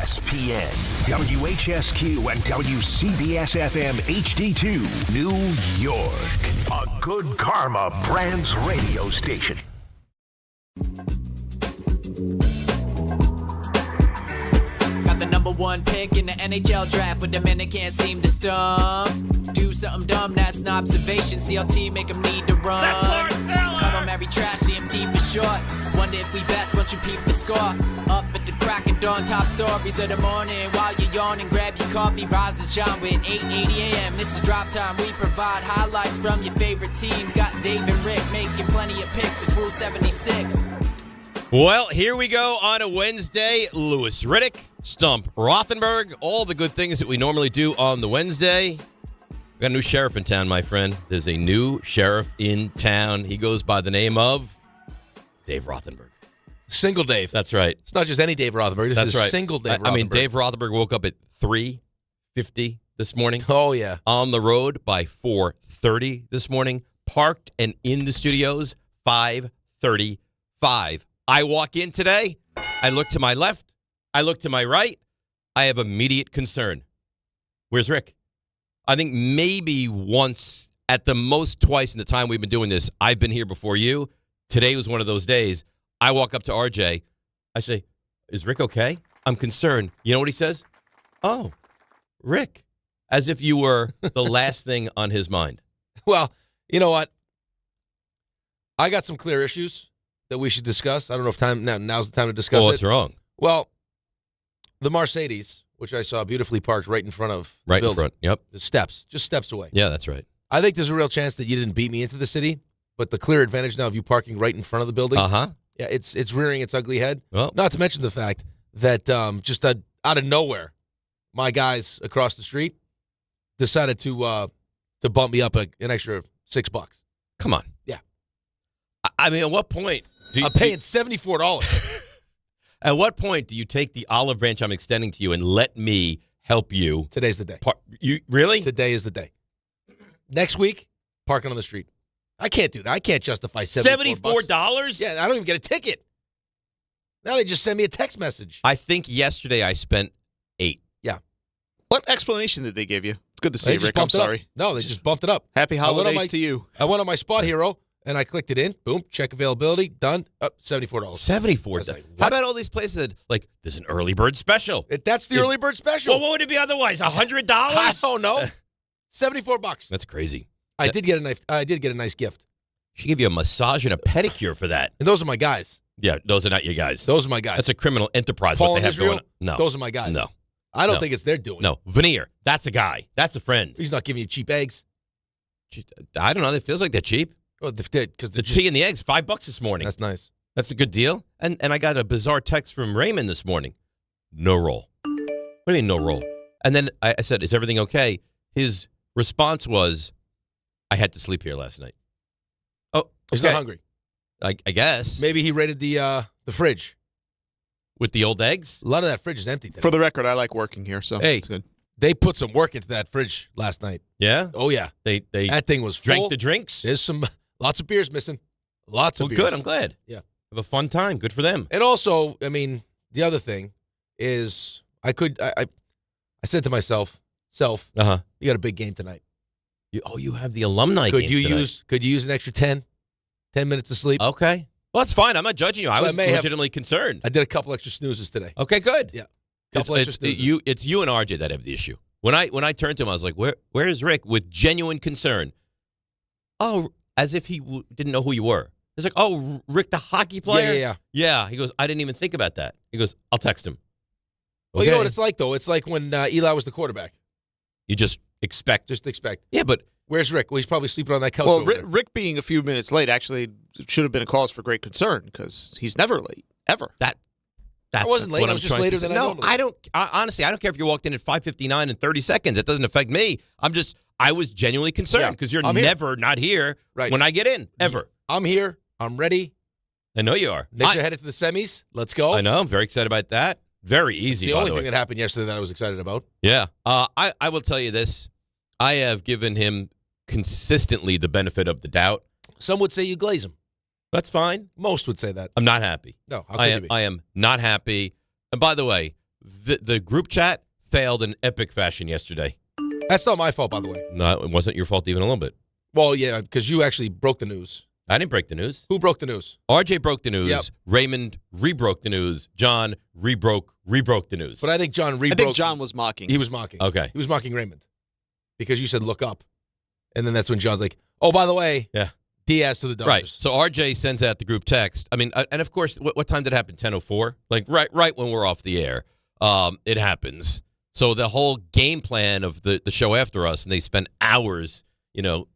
ESPN, WHSQ, and WCBS-FM HD2, New York. A Good Karma Brands radio station. Got the number one pick in the NHL draft, but the men that can't seem to stump. Do something dumb, that's an observation. CLT make them need to run. That's Lawrence Taylor! Call them very trash, CMT for short. Wonder if we best once you peep the score. Up at the crack of dawn, top stories of the morning. While you're yawning, grab your coffee, rise and shine with 8:80 a.m. This is Drop Time. We provide highlights from your favorite teams. Got Dave and Rick making plenty of picks. It's Rule 76. Well, here we go on a Wednesday. Louis Riddick, Stump Rothenberg, all the good things that we normally do on the Wednesday. We got a new sheriff in town, my friend. There's a new sheriff in town. He goes by the name of Dave Rothenberg. Single Dave. That's right. It's not just any Dave Rothenberg. This is right. Single Dave Rothenberg. I mean, Dave Rothenberg woke up at 3:50 this morning. Oh, yeah. On the road by 4:30 this morning. Parked and in the studios 5:35. I walk in today. I look to my left. I look to my right. I have immediate concern. Where's Rick? I think maybe once, at the most twice in the time we've been doing this, I've been here before you. Today was one of those days. I walk up to RJ. I say, is Rick okay? I'm concerned. You know what he says? Oh, Rick. As if you were the last thing on his mind. Well, you know what? I got some clear issues that we should discuss. I don't know if now's the time to discuss What's it. wrong? Well, the Mercedes, which I saw beautifully parked right in front of the Right in building. front. Yep. The steps, just steps away. Yeah, that's right. I think there's a real chance that you didn't beat me into the city, but the clear advantage now of you parking right in front of the building. Uh-huh. Yeah, it's rearing its ugly head. Well, Not to mention the fact that just out of nowhere, my guys across the street decided to bump me up an extra $6. come on. Yeah. I mean, at what point I'm paying $74. At what point do you take the olive branch I'm extending to you and let me help you? Today's the day. You really? Today is the day. Next week, parking on the street. I can't do that. I can't justify $74? Yeah, I don't even get a ticket. Now they just send me a text message. I think yesterday I spent $8. Yeah. What explanation did they give you? It's good to see They you, just Rick. I'm bumped it up. sorry. No, they just bumped it up. Happy I went on holidays to you. I went on my Spot Hero, and I clicked it in. Boom, check availability, done. Up, $74. $74. Like, How about all these places that, like, there's an early bird special? That's the early bird special. Well, what would it be otherwise? $100? I don't know. $74. That's crazy. I did get a nice gift. She gave you a massage and a pedicure for that. And those are my guys. Yeah, those are not your guys. Those are my guys. That's a criminal enterprise. Paul what and they have Israel, going on. No. Those are my guys. No. I don't No. think it's their doing. No. Veneer. That's a guy. That's a friend. He's not giving you cheap eggs. I don't know. It feels like they're cheap. Oh, because The tea and the eggs, $5 this morning. That's nice. That's a good deal. And I got a bizarre text from Raymond this morning. No roll. What do you mean no roll? And then I said, is everything okay? His response was, I had to sleep here last night. Oh, He's okay. not hungry. I guess. Maybe he raided the fridge. With the old eggs? A lot of that fridge is empty today. For the record, I like working here, so Hey. it's good. They put some work into that fridge last night. Yeah? Oh, yeah. They That thing was full. drank the drinks? There's lots of beers missing. Lots of Well, beers. good. I'm glad. Yeah. Have a fun time. Good for them. And also, I mean, the other thing is I said to myself, Uh-huh. you got a big game tonight. You have the alumni Could game you tonight. use an extra 10 minutes of sleep? Okay. Well, that's fine. I'm not judging you. I So I was may have- legitimately concerned. I did a couple extra snoozes today. Okay, good. Yeah. It's, Couple extra snoozes. it's you and RJ that have the issue. When I turned to him, I was like, where is Rick? With genuine concern. Oh, as if he didn't know who you were. He's like, oh, Rick, the hockey player? Yeah. Yeah. He goes, I didn't even think about that. He goes, I'll text him. Well, you know Okay. what it's like, though? It's like when Eli was the quarterback. You just expect. Just expect. Yeah, but Where's Rick? Well, he's probably sleeping on that couch. Well, over there. Rick being a few minutes late actually should have been a cause for great concern because he's never late, ever. that's wasn't late. what I I'm was just trying to later say. than I No, normally. honestly, I don't care if you walked in at 5:59 and 30 seconds. It doesn't affect me. I was genuinely concerned Yeah, because you're I'm here. never not here Right. when I get in, ever. I'm here. I'm ready. I know you are. Knicks are headed to the semis. Let's go. I know. I'm very excited about that. Very easy, The by only the way. thing that happened yesterday that I was excited about. Yeah. I will tell you this. I have given him consistently the benefit of the doubt. Some would say you glaze him. That's fine. Most would say that. I'm not happy. No, how I could am. you be? I am not happy. And by the way, the group chat failed in epic fashion yesterday. That's not my fault, by the way. No, it wasn't your fault even a little bit. Well, yeah, because you actually broke the news. I didn't break the news. Who broke the news? RJ broke the news. Yep. Raymond rebroke the news. John rebroke the news. But I think John rebroke. I think John was mocking. He was mocking. Okay. He was mocking Raymond because you said look up. And then that's when John's like, oh, by the way, Yeah. Diaz to the Dodgers. Right. So RJ sends out the group text. I mean, and of course, what time did it happen? 10:04? Like right when we're off the air. It happens. So the whole game plan of the show after us, and they spend hours,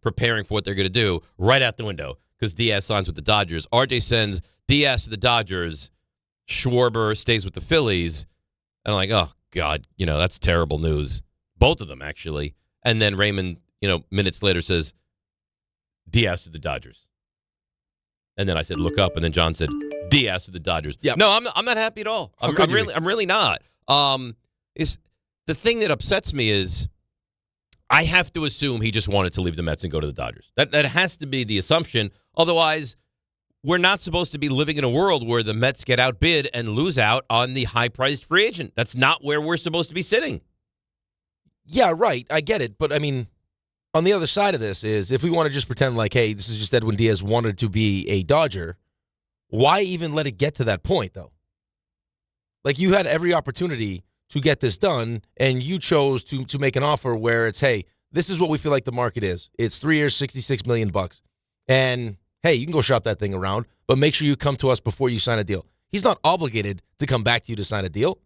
preparing for what they're going to do, right out the window because Diaz signs with the Dodgers. RJ sends Diaz to the Dodgers. Schwarber stays with the Phillies. And I'm like, oh, God, that's terrible news. Both of them, actually. And then Raymond, minutes later says, Diaz to the Dodgers. And then I said, look up. And then John said, Diaz to the Dodgers. Yep. No, I'm not happy at all. I'm really not. Is the thing that upsets me is I have to assume he just wanted to leave the Mets and go to the Dodgers. That has to be the assumption. Otherwise, we're not supposed to be living in a world where the Mets get outbid and lose out on the high-priced free agent. That's not where we're supposed to be sitting. Yeah, right. I get it. But, I mean, on the other side of this is if we want to just pretend like, hey, this is just Edwin Diaz wanted to be a Dodger, why even let it get to that point, though? Like, you had every opportunity to get this done, and you chose to make an offer where it's, hey, this is what we feel like the market is. It's 3 years, $66 million. And, hey, you can go shop that thing around, but make sure you come to us before you sign a deal. He's not obligated to come back to you to sign a deal.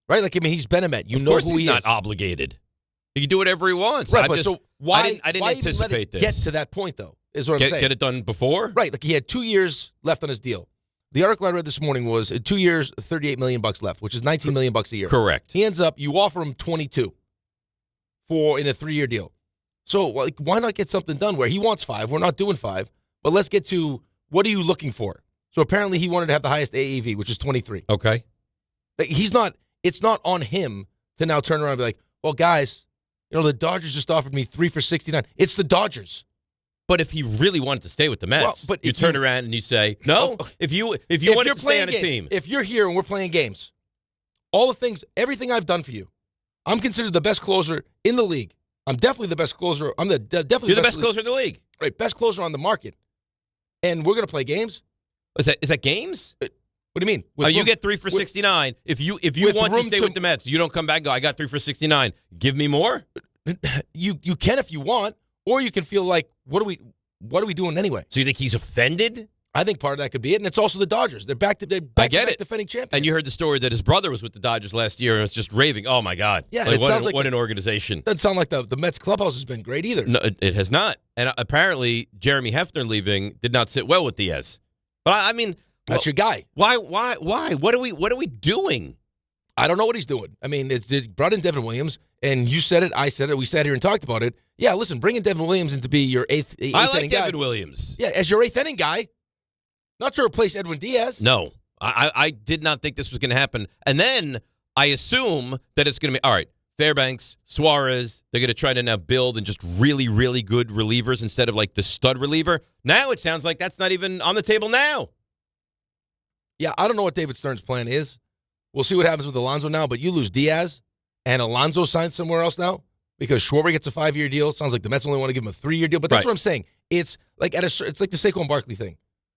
Right? Like, I mean, he's been a Met. You know who he is. Of course he's not obligated. He can do whatever he wants. Right, but so why I didn't why anticipate even let it this. get to that point, though, is what I'm saying. Get it done before? Right. Like, he had 2 years left on his deal. The article I read this morning was 2 years, $38 million left, which is $19 million a year. Correct. He ends up, you offer him 22 in a 3-year deal. So, like, why not get something done where he wants 5? We're not doing 5, but let's get to what are you looking for? So apparently he wanted to have the highest AAV, which is 23. Okay. Like, it's not on him to now turn around and be like, well, guys, the Dodgers just offered me 3 for 69. It's the Dodgers. But if he really wanted to stay with the Mets, but you turn around and you say, no, if you wanted to stay on a team. If you're here and we're playing games, everything I've done for you, I'm considered the best closer in the league. I'm definitely the best closer. You're the best closer in the league. Right, best closer on the market. And we're going to play games. Is that games? What do you mean? You get 3 for 69. If you want to stay with the Mets, you don't come back and go, I got 3 for 69. Give me more? You can if you want, or you can feel like, what are we doing anyway? So you think he's offended? I think part of that could be it, and it's also the Dodgers. They're back to defending champions. And you heard the story that his brother was with the Dodgers last year, and it's just raving. Oh my God! Yeah, what an organization. Doesn't sound like the Mets clubhouse has been great either. No, it has not. And apparently, Jeremy Hefner leaving did not sit well with Diaz. But I mean, that's your guy. Why? What are we doing? I don't know what he's doing. I mean, it brought in Devin Williams, and you said it, I said it, we sat here and talked about it. Yeah, listen, bringing Devin Williams in to be your eighth inning guy. I like Devin Williams. Yeah, as your 8th inning guy. Not to replace Edwin Diaz. No, I did not think this was going to happen. And then I assume that it's going to be, all right, Fairbanks, Suarez, they're going to try to now build and just really, really good relievers instead of like the stud reliever. Now it sounds like that's not even on the table now. Yeah, I don't know what David Stearns' plan is. We'll see what happens with Alonso now, but you lose Diaz and Alonso signs somewhere else now because Schwarber gets a 5-year deal. Sounds like the Mets only want to give him a 3-year deal, but that's what I'm saying. It's like it's like the Saquon Barkley thing.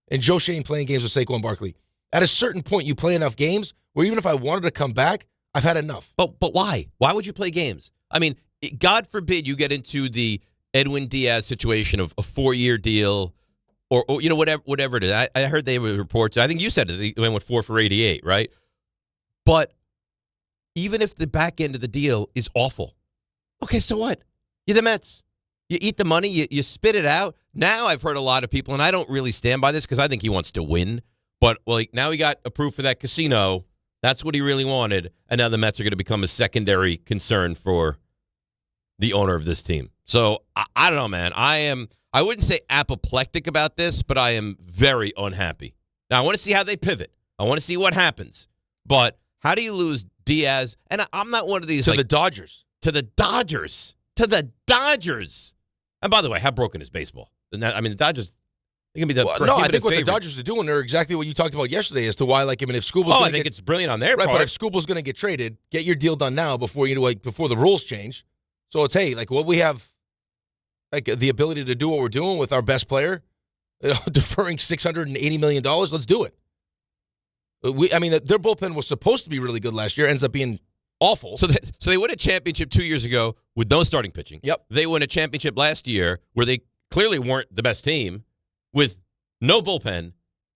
And Joe Shane playing games with Saquon Barkley. At a certain point, you play enough games where even if I wanted to come back, I've had enough. But why? Why would you play games? I mean, God forbid you get into the Edwin Diaz situation of a 4-year deal or whatever it is. I heard they were reports. I think you said it. They went with 4 for 88, right? But even if the back end of the deal is awful, okay, so what? You're the Mets. You eat the money, you spit it out. Now I've heard a lot of people, and I don't really stand by this because I think he wants to win. But now he got approved for that casino. That's what he really wanted. And now the Mets are going to become a secondary concern for the owner of this team. So I don't know, man. I wouldn't say apoplectic about this, but I am very unhappy. Now I want to see how they pivot. I want to see what happens. But how do you lose Diaz? And I'm not one of these. The Dodgers. To the Dodgers. To the Dodgers. And by the way, how broken is baseball? I mean, the Dodgers, They're going to be the no, I think what favorites. the Dodgers are doing are exactly what you talked about yesterday as to why, like, I mean, if Skubal's I think it's brilliant on their right, part. but if Skubal's going to get traded, get your deal done now before before the rules change. So it's, hey, like, what we have, like, the ability to do what we're doing with our best player, deferring $680 million, let's do it. Their bullpen was supposed to be really good last year, ends up being awful. So they win a championship 2 years ago with no starting pitching. Yep. They win a championship last year where they clearly weren't the best team with no bullpen.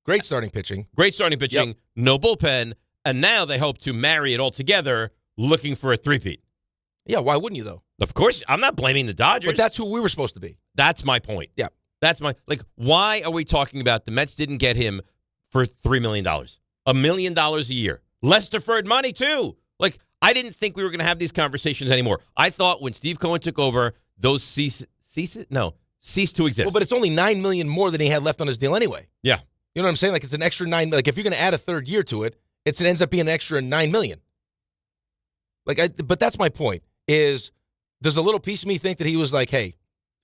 Great starting pitching. Yep. No bullpen, and now they hope to marry it all together looking for a three-peat. Yeah, why wouldn't you, though? Of course, I'm not blaming the Dodgers. But that's who we were supposed to be. That's my point. Yeah. Why are we talking about the Mets didn't get him for $3 million? $1 million a year. Less deferred money, too. Like, I didn't think we were going to have these conversations anymore. I thought when Steve Cohen took over, those ceased to exist. Well, but it's only $9 million more than he had left on his deal anyway. Yeah. You know what I'm saying? Like, it's an extra $9 million. Like, if you're going to add a third year to it, it ends up being an extra $9 million. But that's my point, is does a little piece of me think that he was like, hey,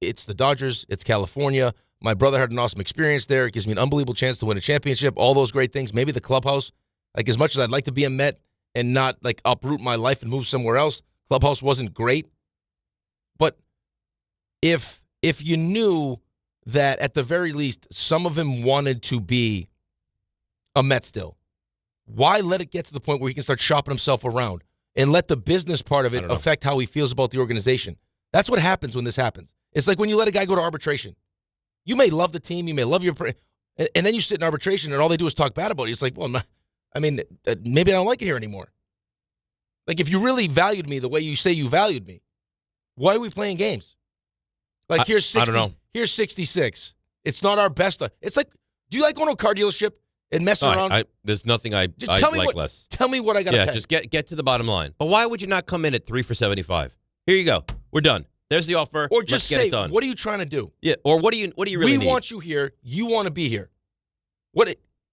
it's the Dodgers, it's California, my brother had an awesome experience there, it gives me an unbelievable chance to win a championship, all those great things, maybe the clubhouse, like, as much as I'd like to be a Met and not, like, uproot my life and move somewhere else, clubhouse wasn't great. But if you knew that at the very least some of him wanted to be a Met still, why let it get to the point where he can start shopping himself around and let the business part of it affect how he feels about the organization? That's what happens when this happens. It's like when you let a guy go to arbitration. You may love the team, you may love and then you sit in arbitration and all they do is talk bad about it. It's like, well, maybe I don't like it here anymore. Like, if you really valued me the way you say you valued me, why are we playing games? Like, here's 60, I don't know. Here's 66. It's not our best. It's like, do you like going to a car dealership and mess around? There's nothing I like less. Tell me what I got to pay. Yeah, just get to the bottom line. But why would you not come in at 3 for $75? Here you go. We're done. There's the offer. Or just Let's say, get it done. what are you trying to do? Yeah. Or what do you really need? We want you here. You want to be here.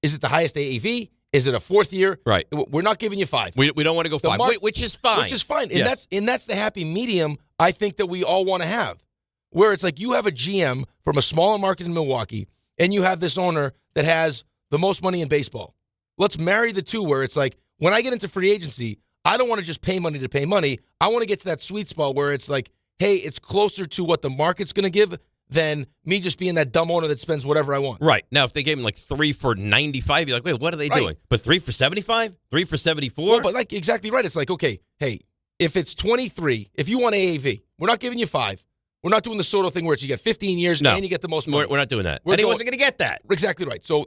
Is it the highest AAV? Is it a fourth year? Right. We're not giving you 5. We don't want to go 5, which is fine. Which is fine. And yes. that's the happy medium I think that we all want to have. Where it's like you have a GM from a smaller market in Milwaukee, and you have this owner that has the most money in baseball. Let's marry the two where it's like, when I get into free agency, I don't want to just pay money to pay money. I want to get to that sweet spot where it's like, hey, it's closer to what the market's going to give than me just being that dumb owner that spends whatever I want. Right. Now, if they gave him like 3 for $95, you're like, wait, what are they doing? But 3 for $75? 3 for $74? Well, but like exactly right. It's like, okay, hey, if it's 23, if you want AAV, we're not giving you 5. We're not doing the Soto thing where it's you get 15 years and you get the most money. We're not doing that. And he wasn't going to get that. Exactly right. So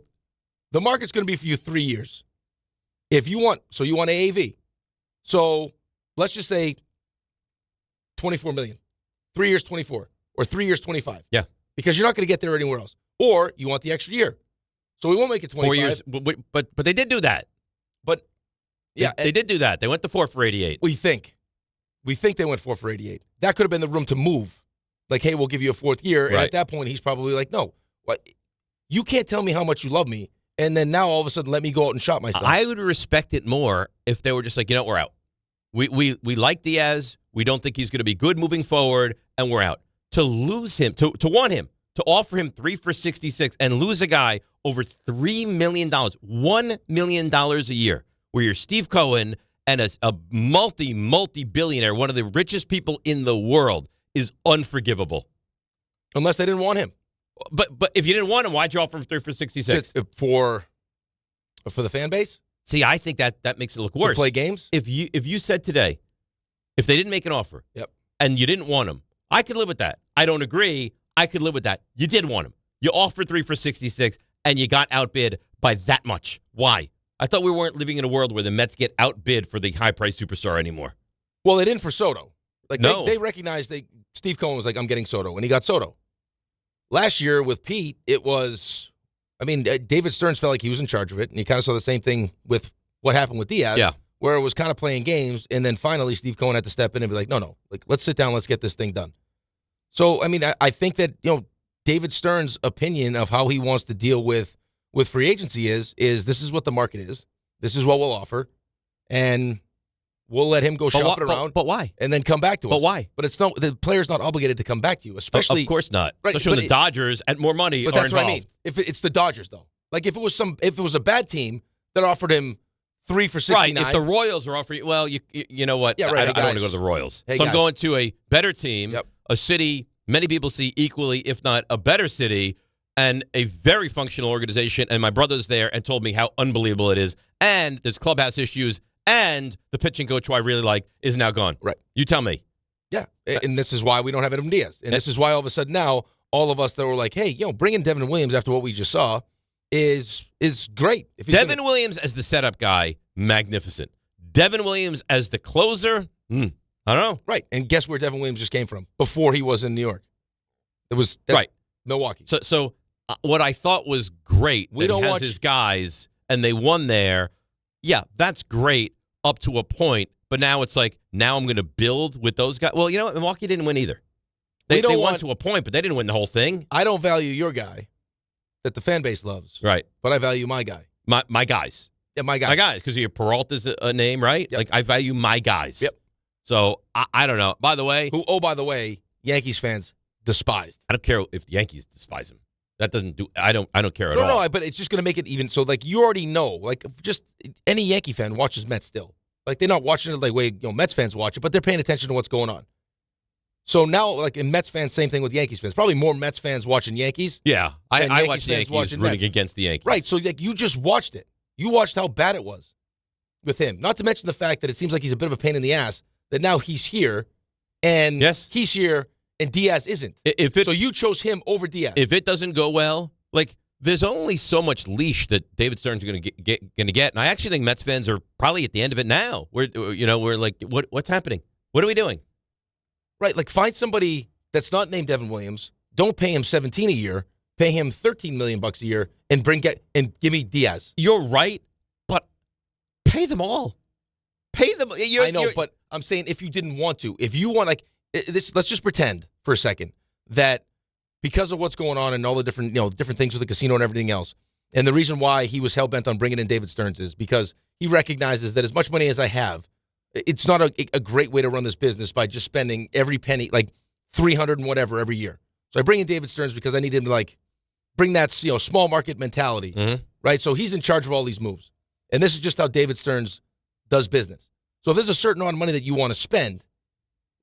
the market's going to be for you 3 years. You want AAV. So let's just say $24 million. 3 years, 24. Or 3 years, 25. Yeah. Because you're not going to get there anywhere else. Or you want the extra year. So we won't make it 25. 4 years. But they did do that. But, yeah. They did do that. They went to 4 for 88. We think they went 4 for 88. That could have been the room to move. Like, hey, we'll give you a fourth year. Right. And at that point, he's probably like, no. What? You can't tell me how much you love me, and then now all of a sudden let me go out and shop myself. I would respect it more if they were just like, we're out. We like Diaz. We don't think he's going to be good moving forward, and we're out. To lose him, to want him, to offer him 3 for $66 and lose a guy over $3 million, $1 million a year, where you're Steve Cohen and a multi-billionaire, one of the richest people in the world, is unforgivable. Unless they didn't want him. But if you didn't want him, why'd you offer him 3 for $66? For the fan base? See, I think that makes it look worse. To play games? If you said today, if they didn't make an offer, yep, and you didn't want him, I could live with that. I don't agree. I could live with that. You did want him. You offered 3 for $66, and you got outbid by that much. Why? I thought we weren't living in a world where the Mets get outbid for the high-priced superstar anymore. Well, they didn't for Soto. Like, no. They recognized Steve Cohen was like, I'm getting Soto, and he got Soto. Last year with Pete, it was, David Stearns felt like he was in charge of it, and you kind of saw the same thing with what happened with Diaz, where it was kind of playing games, and then finally Steve Cohen had to step in and be like, no, like, let's sit down, let's get this thing done. So, I think that, David Stearns' opinion of how he wants to deal with free agency is this is what the market is, this is what we'll offer, and We'll let him go shop it around. But why? And then come back to us. But why? But the player's not obligated to come back to you, especially. Of course not. Right, especially when the Dodgers and more money but are that's involved. what I mean. If it's the Dodgers, though. Like, if it was a bad team that offered him 3 for 69. Right, if the Royals are offering, well, you know what? Yeah, right, I don't want to go to the Royals. Hey, so guys. I'm going to a better team, Yep. a city many people see equally, if not a better city, and a very functional organization. And my brother's there and told me how unbelievable it is. And there's clubhouse issues, and the pitching coach who I really like is now gone. Right. You tell me. Yeah, and this is why we don't have Edwin Diaz. And this is why all of a sudden now, all of us that were like, hey, bringing Devin Williams after what we just saw is great. If Devin Williams as the setup guy, magnificent. Devin Williams as the closer, I don't know. Right, and guess where Devin Williams just came from before he was in New York? That's right. Milwaukee. So what I thought was great, we don't watch his guys, and they won there. Yeah, that's great up to a point. But now it's like, now I'm going to build with those guys. Well, you know what? Milwaukee didn't win either. They won to a point, but they didn't win the whole thing. I don't value your guy that the fan base loves. Right. But I value my guy. My guys. Yeah, my guys. My guys, because your Peralta's a name, right? Yep. Like, I value my guys. Yep. So, I don't know. By the way, Yankees fans despised. I don't care if the Yankees despise him. That doesn't do. I don't care at all. No, but it's just going to make it even. So, like, you already know. Like, just any Yankee fan watches Mets still. Like, they're not watching it like way Mets fans watch it, but they're paying attention to what's going on. So now, like, in Mets fans, same thing with Yankees fans. Probably more Mets fans watching Yankees. Yeah, I watch the fans Yankees rooting Mets. against the Yankees. Right. So, like, you just watched it. You watched how bad it was with him. Not to mention the fact that it seems like he's a bit of a pain in the ass. That now he's here, and he's here, and Diaz isn't. So you chose him over Diaz. If it doesn't go well, like, there's only so much leash that David Stearns is going to get, and I actually think Mets fans are probably at the end of it now. We're like, what's happening? What are we doing? Right, like, find somebody that's not named Devin Williams. Don't pay him $17 a year. Pay him $13 million a year, and give me Diaz. You're right, but pay them all. Pay them. I know, but I'm saying if you didn't want to, if you want, like, this, let's just pretend for a second that because of what's going on and all the different things with the casino and everything else, and the reason why he was hell bent on bringing in David Stearns is because he recognizes that as much money as I have, it's not a great way to run this business by just spending every penny, like $300 and whatever every year. So I bring in David Stearns because I need him to, like, bring that small market mentality, right? So he's in charge of all these moves, and this is just how David Stearns does business. So if there's a certain amount of money that you want to spend,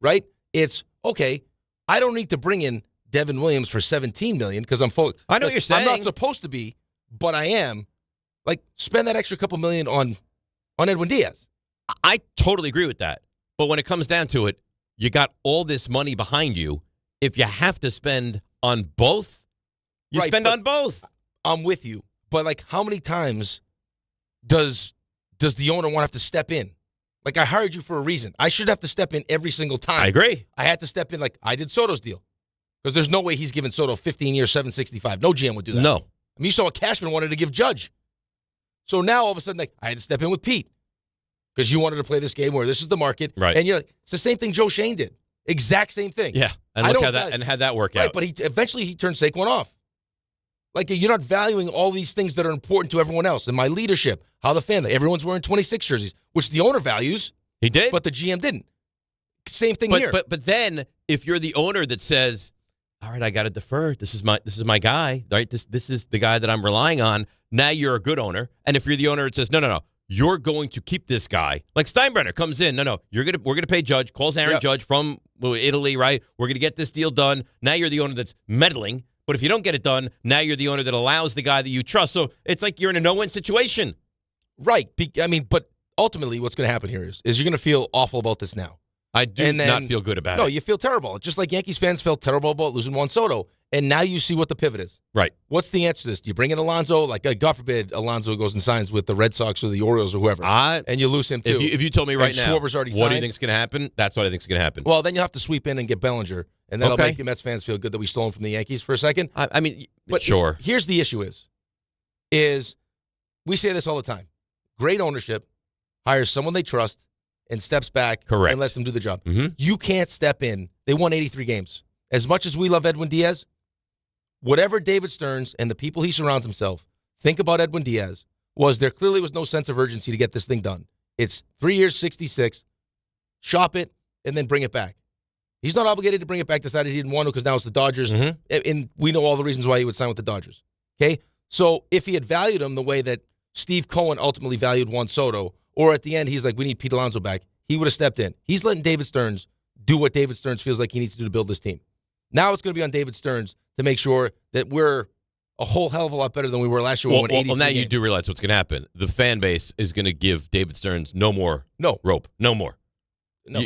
right? It's okay. I don't need to bring in Devin Williams for $17 million because I'm full. I know what you're saying. I'm not supposed to be, but I am. Like, spend that extra couple million on Edwin Diaz. I totally agree with that. But when it comes down to it, you got all this money behind you. If you have to spend on both, you spend on both. I'm with you. But, like, how many times does the owner want to have to step in? Like, I hired you for a reason. I should have to step in every single time. I agree. I had to step in like I did Soto's deal. Because there's no way he's giving Soto 15 years, $765. No GM would do that. No. I mean, you saw what Cashman wanted to give Judge. So now all of a sudden, like, I had to step in with Pete. Because you wanted to play this game where this is the market. Right. And you're like, it's the same thing Joe Shane did. Exact same thing. Yeah. And look how that work right, out. But eventually he turned Saquon off. Like, you're not valuing all these things that are important to everyone else. And my leadership, how the fan, everyone's wearing 26 jerseys, which the owner values. He did. But the GM didn't. Same thing here. But then if you're the owner that says, all right, I got to defer. This is my guy, right? This is the guy that I'm relying on. Now you're a good owner. And if you're the owner that says, no, you're going to keep this guy. Like Steinbrenner comes in, we're gonna pay Judge, calls Aaron Judge from Italy, right? We're gonna get this deal done. Now you're the owner that's meddling. But if you don't get it done, now you're the owner that allows the guy that you trust. So it's like you're in a no-win situation. Right. I mean, but ultimately what's going to happen here is you're going to feel awful about this now. I do not feel good about it. No, you feel terrible. Just like Yankees fans felt terrible about losing Juan Soto. And now you see what the pivot is. Right. What's the answer to this? Do you bring in Alonso? Like, God forbid Alonso goes and signs with the Red Sox or the Orioles or whoever. And you lose him too. If you told me right now, Schwarber's already what signed, do you think is going to happen? That's what I think is going to happen. Well, then you'll have to sweep in and get Bellinger. And that'll make the Mets fans feel good that we stole him from the Yankees for a second. I mean, but sure. Here's the issue is we say this all the time. Great ownership hires someone they trust and steps back and lets them do the job. Mm-hmm. You can't step in. They won 83 games. As much as we love Edwin Diaz, whatever David Stearns and the people he surrounds himself think about Edwin Diaz there clearly was no sense of urgency to get this thing done. It's 3 years, 66, shop it, and then bring it back. He's not obligated to bring it back, decided he didn't want to because now it's the Dodgers, and we know all the reasons why he would sign with the Dodgers. Okay? So if he had valued him the way that Steve Cohen ultimately valued Juan Soto, or at the end he's like, we need Pete Alonso back, he would have stepped in. He's letting David Stearns do what David Stearns feels like he needs to do to build this team. Now it's going to be on David Stearns to make sure that we're a whole hell of a lot better than we were last year. Well, now you do realize what's going to happen. The fan base is going to give David Stearns no more rope. No more. No,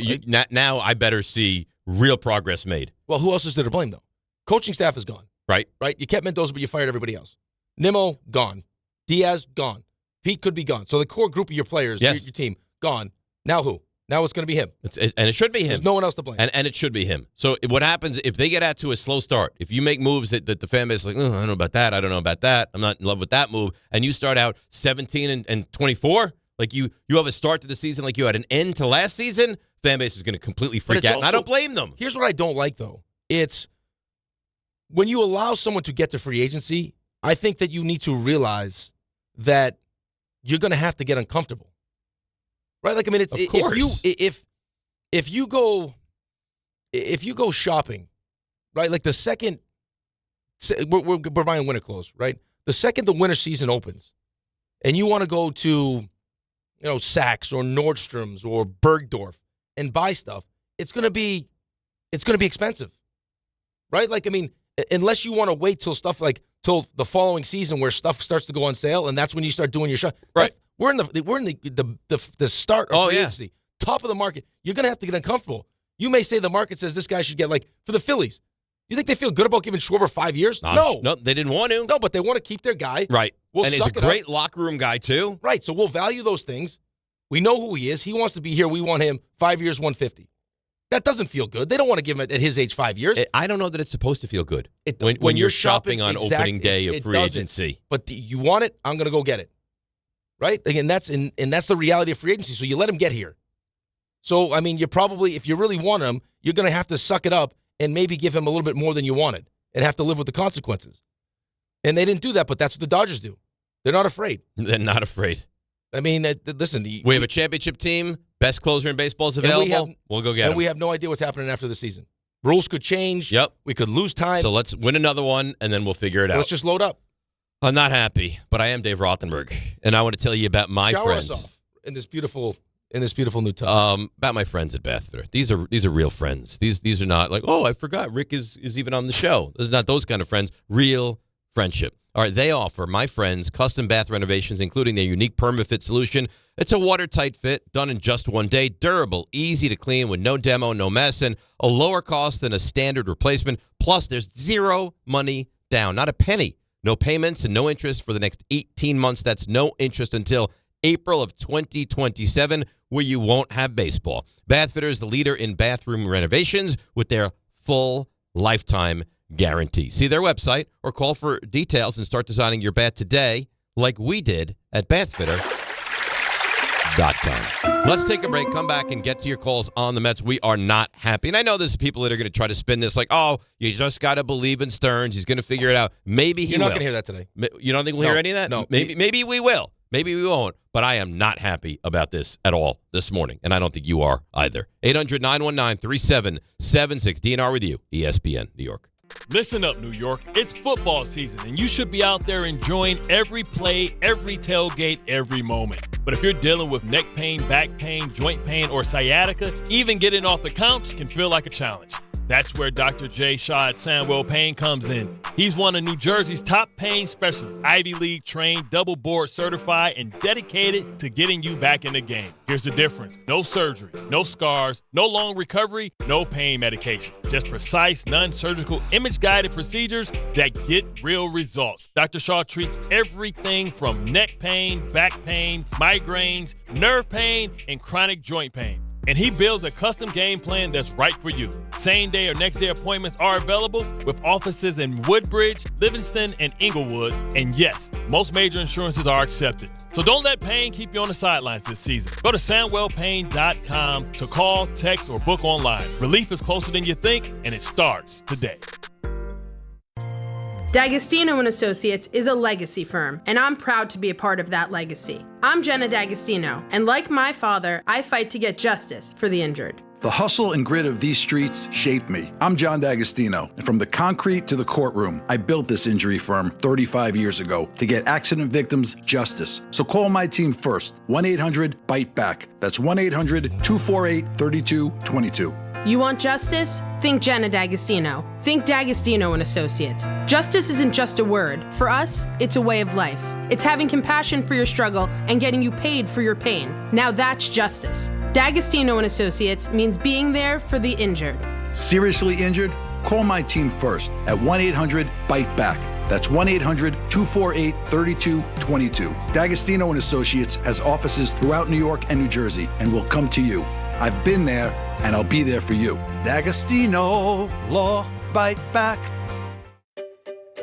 now I better see real progress made. Well, who else is there to blame, though? Coaching staff is gone. Right. You kept Mendoza, but you fired everybody else. Nimmo, gone. Diaz, gone. Pete could be gone. So the core group of your players, your team, gone. Now who? Now it's going to be him. And it should be him. There's no one else to blame. And it should be him. So what happens if they get out to a slow start? If you make moves that the fan base is like, I don't know about that. I don't know about that. I'm not in love with that move. And you start out 17 and 24, like you have a start to the season like you had an end to last season, fan base is going to completely freak out. And I don't blame them. Here's what I don't like, though. It's when you allow someone to get to free agency, I think that you need to realize that you're going to have to get uncomfortable. Right? Like, I mean, it's of course. If you go shopping, right? Like the second we're buying winter clothes, right? The second the winter season opens, and you want to go to, Saks or Nordstrom's or Bergdorf and buy stuff, it's gonna be expensive, right? Like, I mean, unless you want to wait till the following season where stuff starts to go on sale, and that's when you start doing your shop. Right. We're in the start of free agency, top of the market. You're going to have to get uncomfortable. You may say the market says this guy should get, for the Phillies. You think they feel good about giving Schwarber 5 years? No, they didn't want to. No, but they want to keep their guy. Right, and he's a great locker room guy too. Right, so we'll value those things. We know who he is. He wants to be here. We want him 5 years, 150. That doesn't feel good. They don't want to give him at his age 5 years. I don't know that it's supposed to feel good when you're shopping on opening day of free agency. But you want it, I'm going to go get it. Right? Again, that's the reality of free agency. So you let him get here. So, I mean, if you really want him, you're going to have to suck it up and maybe give him a little bit more than you wanted and have to live with the consequences. And they didn't do that, but that's what the Dodgers do. They're not afraid. They're not afraid. I mean, listen. We have a championship team. Best closer in baseball is available. We'll go get him. And we have no idea what's happening after the season. Rules could change. Yep. We could lose time. So let's win another one, and then we'll figure it out. Let's just load up. I'm not happy, but I am Dave Rothenberg, and I want to tell you about my friends. Shower us off in this beautiful new tub. About my friends at Bathfitter. These are real friends. These are not like, I forgot Rick is even on the show. This is not those kind of friends. Real friendship. All right, they offer my friends custom bath renovations, including their unique PermaFit solution. It's a watertight fit, done in just one day, durable, easy to clean with no demo, no mess, and a lower cost than a standard replacement. Plus, there's zero money down, not a penny. No payments and no interest for the next 18 months. That's no interest until April of 2027, where you won't have baseball. Bathfitter is the leader in bathroom renovations with their full lifetime guarantee. See their website or call for details and start designing your bath today like we did at Bathfitter.com. Let's take a break, come back, and get to your calls on the Mets. We are not happy. And I know there's people that are going to try to spin this like, you just got to believe in Stearns. He's going to figure it out. Maybe he will. You're not going to hear that today. You don't think we'll hear any of that? No. Maybe we will. Maybe we won't. But I am not happy about this at all this morning. And I don't think you are either. 800-919-3776. DNR with you, ESPN, New York. Listen up, New York. It's football season, and you should be out there enjoying every play, every tailgate, every moment. But if you're dealing with neck pain, back pain, joint pain, or sciatica, even getting off the couch can feel like a challenge. That's where Dr. Jay Shaw at Sandwell Pain comes in. He's one of New Jersey's top pain specialists, Ivy League trained, double board certified, and dedicated to getting you back in the game. Here's the difference. No surgery, no scars, no long recovery, no pain medication. Just precise, non-surgical, image-guided procedures that get real results. Dr. Shaw treats everything from neck pain, back pain, migraines, nerve pain, and chronic joint pain. And he builds a custom game plan that's right for you. Same-day or next-day appointments are available with offices in Woodbridge, Livingston, and Inglewood. And yes, most major insurances are accepted. So don't let pain keep you on the sidelines this season. Go to SandwellPain.com to call, text, or book online. Relief is closer than you think, and it starts today. D'Agostino & Associates is a legacy firm, and I'm proud to be a part of that legacy. I'm Jenna D'Agostino, and like my father, I fight to get justice for the injured. The hustle and grit of these streets shaped me. I'm John D'Agostino, and from the concrete to the courtroom, I built this injury firm 35 years ago to get accident victims justice. So call my team first, 1-800-BITE-BACK. That's 1-800-248-3222. You want justice? Think Jenna D'Agostino. Think D'Agostino and Associates. Justice isn't just a word. For us, it's a way of life. It's having compassion for your struggle and getting you paid for your pain. Now that's justice. D'Agostino and Associates means being there for the injured. Seriously injured? Call my team first at 1-800-BITE-BACK. That's 1-800-248-3222. D'Agostino and Associates has offices throughout New York and New Jersey and will come to you. I've been there, and I'll be there for you. D'Agostino Law, Bite Back.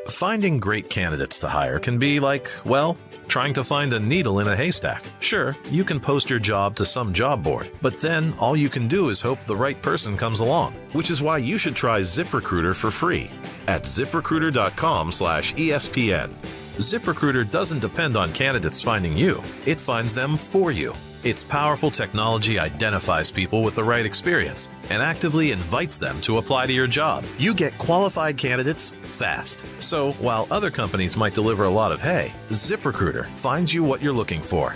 Finding great candidates to hire can be like, well, trying to find a needle in a haystack. Sure, you can post your job to some job board, but then all you can do is hope the right person comes along, which is why you should try ZipRecruiter for free at ZipRecruiter.com/ESPN. ZipRecruiter doesn't depend on candidates finding you. It finds them for you. Its powerful technology identifies people with the right experience and actively invites them to apply to your job. You get qualified candidates fast. So while other companies might deliver a lot of hay, ZipRecruiter finds you what you're looking for.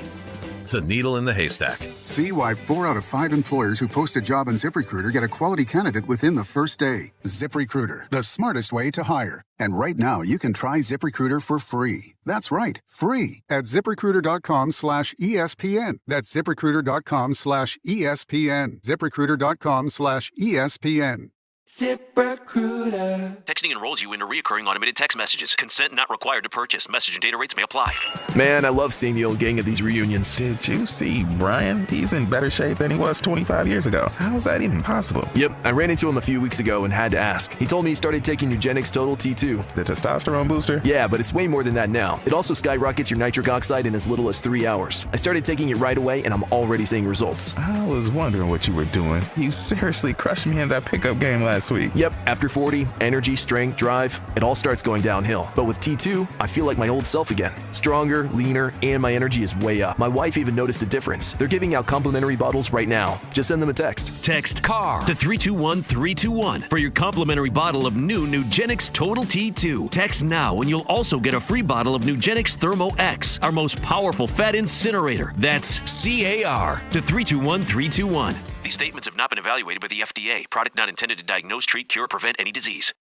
The needle in the haystack. See why 4 out of 5 employers who post a job on ZipRecruiter get a quality candidate within the first day. ZipRecruiter, the smartest way to hire. And right now, you can try ZipRecruiter for free. That's right, free at ZipRecruiter.com/ESPN. That's ZipRecruiter.com/ESPN. ZipRecruiter.com/ESPN. ZipRecruiter. Texting enrolls you into recurring automated text messages. Consent not required to purchase. Message and data rates may apply. Man, I love seeing the old gang at these reunions. Did you see Brian? He's in better shape than he was 25 years ago. How is that even possible? Yep, I ran into him a few weeks ago and had to ask. He told me he started taking Nugenix Total T2. The testosterone booster? Yeah, but it's way more than that now. It also skyrockets your nitric oxide in as little as 3 hours. I started taking it right away and I'm already seeing results. I was wondering what you were doing. You seriously crushed me in that pickup game last week. Yep, after 40, energy, strength, drive, it all starts going downhill. But with T2, I feel like my old self again. Stronger, leaner, and my energy is way up. My wife even noticed a difference. They're giving out complimentary bottles right now. Just send them a text. Text CAR to 321-321 for your complimentary bottle of new Nugenix Total T2. Text now and you'll also get a free bottle of Nugenix Thermo X, our most powerful fat incinerator. That's CAR to 321-321. These statements have not been evaluated by the FDA. Product not intended to diagnose, treat, cure, or prevent any disease.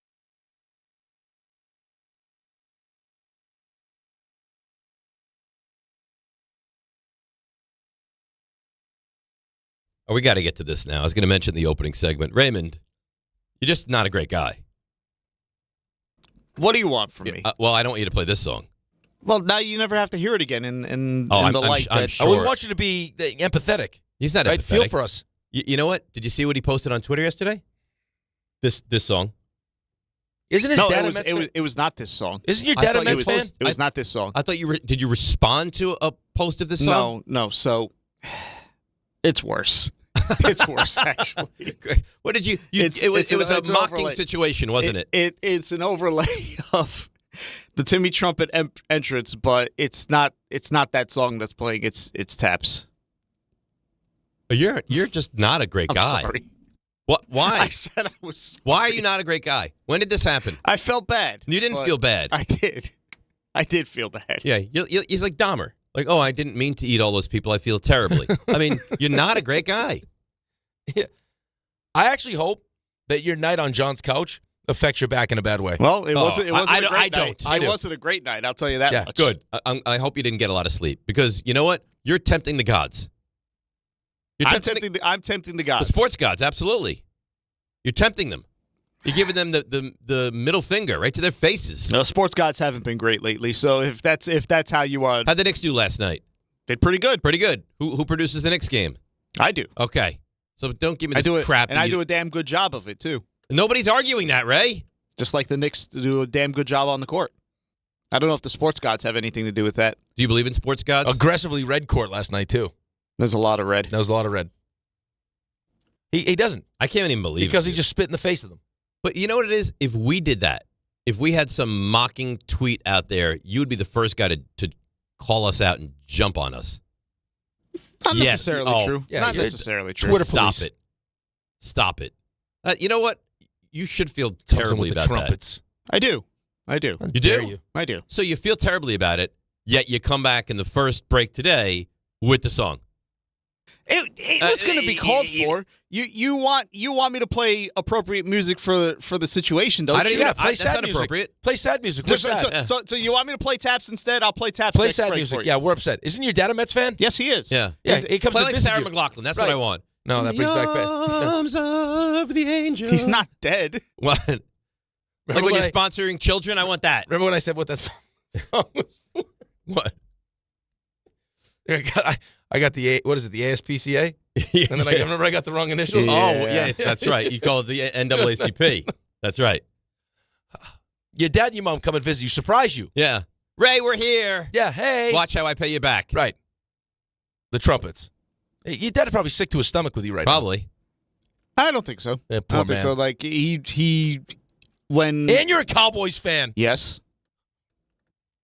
Oh, we got to get to this now. I was going to mention the opening segment. Raymond, you're just not a great guy. What do you want from me? Well, I don't want you to play this song. Well, now you never have to hear it again in the light. I'm that sure. We want you to be empathetic. He's not right? empathetic. Feel for us. You know what? Did you see what he posted on Twitter yesterday? This song. Isn't his dad a Mets fan? It was not this song. Isn't your dad a Mets fan? It was not this song. I thought did you respond to a post of this song? No. So it's worse. It's worse, actually. What did you? It was a mocking overlay. Situation, wasn't it? It's an overlay of the Timmy Trumpet entrance, but it's not that song that's playing. It's Taps. You're just not a great guy. I'm sorry. What? Why? I said I was sorry. Why are you not a great guy? When did this happen? I felt bad. You didn't feel bad. I did. I did feel bad. Yeah, he's like Dahmer. Like, oh, I didn't mean to eat all those people. I feel terribly. I mean, you're not a great guy. Yeah. I actually hope that your night on John's couch affects your back in a bad way. Well, it wasn't. It wasn't a great night. I It wasn't a great night. I'll tell you that much. Good. I hope you didn't get a lot of sleep because you know what? You're tempting the gods. I'm tempting the gods. The sports gods, absolutely. You're tempting them. You're giving them the middle finger right to their faces. No, sports gods haven't been great lately. So if that's how you want, how'd the Knicks do last night? Did pretty good. Pretty good. Who produces the Knicks game? I do. Okay. So don't give me this crap. And I do a damn good job of it too. Nobody's arguing that, Ray. Just like the Knicks do a damn good job on the court. I don't know if the sports gods have anything to do with that. Do you believe in sports gods? Aggressively red court last night too. There's a lot of red. There was a lot of red. He doesn't. I can't even believe it. Because he just spit in the face of them. But you know what it is? If we did that, if we had some mocking tweet out there, you would be the first guy to call us out and jump on us. Not necessarily Oh, true. yeah, Not yeah. necessarily true. Twitter Stop police. it. Stop it. You know what? You should feel Comes in terribly with the about trumpets. I do. I do. How You dare do? you? I do. So you feel terribly about it, yet you come back in the first break today with the song. It was going to be called for. You want me to play appropriate music for the situation, don't I don't you? even- Yeah, play that's sad not music. appropriate. Play sad music. So, We're sad. so you want me to play taps instead? I'll play taps. Play next sad break music. for you. Yeah, we're upset. Isn't your dad a Mets fan? Yes, he is. Yeah. Yeah, it comes Play to like visit Sarah you. McLachlan. That's Right. what I want. No, that brings back bad. Arms of the angel. He's not dead. What? Like when when you're I- sponsoring children, I want that. Remember when I said what that song was for? What? I got the what is it? The ASPCA? And then I remember I got the wrong initials. Oh, yes, that's right. You call it the NAACP. That's right. Your dad and your mom come and visit you, surprise you. Yeah. Ray, we're here. Yeah, hey. Watch how I pay you back. Right. The trumpets. Hey, your dad is probably sick to his stomach with you right Probably. I don't think so. Yeah, I poor don't think man. so. Like he when now. And you're a Cowboys fan. yes.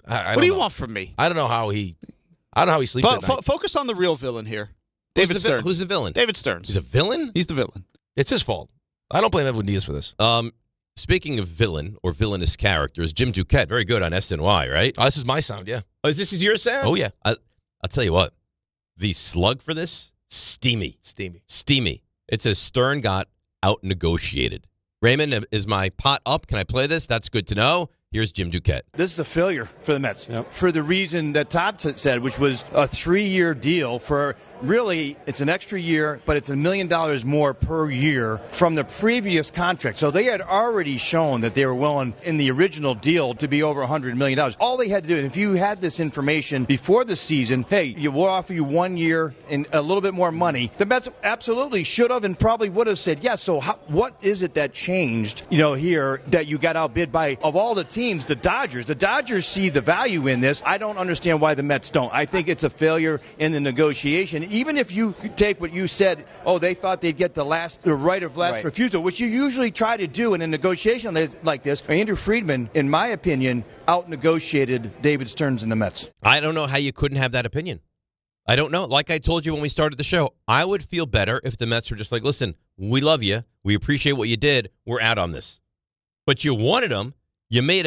I What don't do you know. want from me? I don't know how he sleeps at night. Focus on the real villain here. David Stearns. Who's the villain? David Stearns. He's a villain? He's the villain. It's his fault. I don't blame Edwin Diaz for this. Speaking of villain or villainous characters, Jim Duquette, very good on SNY, right? Oh, this is my sound, yeah. Oh, is this your sound? Oh, yeah. I'll tell you what. The slug for this, steamy. Steamy. It says Stern got out-negotiated. Raymond, is my pot up? Can I play this? That's good to know. Here's Jim Duquette. This is a failure for the Mets for the reason that Todd said, which was a 3-year deal for really it's an extra year, but it's $1 million more per year from the previous contract. So they had already shown that they were willing in the original deal to be over $100 million. All they had to do, and if you had this information before the season, hey, we'll offer you 1 year and a little bit more money. The Mets absolutely should have and probably would have said yes. So what is it that changed, here that you got outbid by, of all the teams, the Dodgers? The Dodgers see the value in this. I don't understand why the Mets don't. I think it's a failure in the negotiation. Even if you take what you said, they thought they'd get the right of last refusal, which you usually try to do in a negotiation like this. Andrew Friedman, in my opinion, out-negotiated David Stearns and the Mets. I don't know how you couldn't have that opinion. I don't know. Like I told you when we started the show, I would feel better if the Mets were just like, listen, we love you. We appreciate what you did. We're out on this. But you wanted them. You made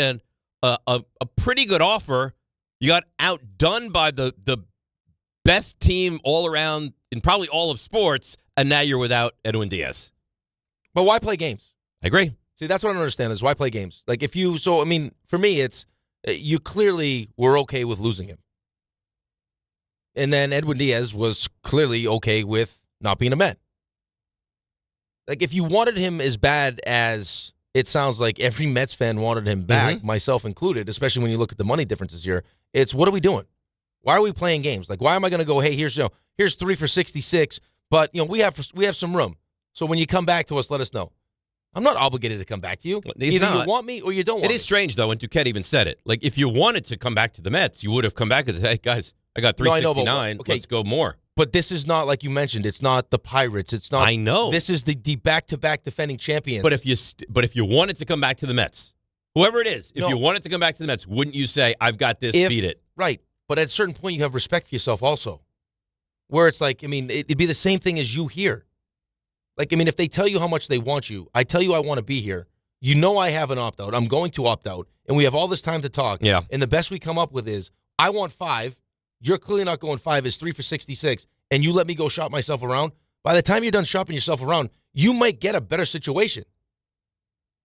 a pretty good offer. You got outdone by the best team all around in probably all of sports, and now you're without Edwin Diaz. But why play games? I agree. See, that's what I don't understand is why play games? Like for me, it's you clearly were okay with losing him. And then Edwin Diaz was clearly okay with not being a Met. Like if you wanted him as bad as it sounds like every Mets fan wanted him back, myself included, especially when you look at the money differences here, it's what are we doing? Why are we playing games? Like, why am I going to go, hey, here's 3 for 66, but we have some room. So when you come back to us, let us know. I'm not obligated to come back to you. Either you want me or you don't want me. It is strange, though, and Duquette even said it. Like, if you wanted to come back to the Mets, you would have come back and said, hey, guys, I got 369. Let's go more. But this is not, like you mentioned, it's not the Pirates. It's not. I know. This is the back-to-back defending champions. But if you wanted to come back to the Mets, whoever it is, if you wanted to come back to the Mets, wouldn't you say, I've got this, beat it? Right. But at a certain point, you have respect for yourself also. Where it's like, it'd be the same thing as you here. Like, if they tell you how much they want you, I tell you I want to be here. You know I have an opt-out. I'm going to opt out. And we have all this time to talk. Yeah. And the best we come up with is, I want 5. You're clearly not going 5. It's 3 for 66. And you let me go shop myself around. By the time you're done shopping yourself around, you might get a better situation.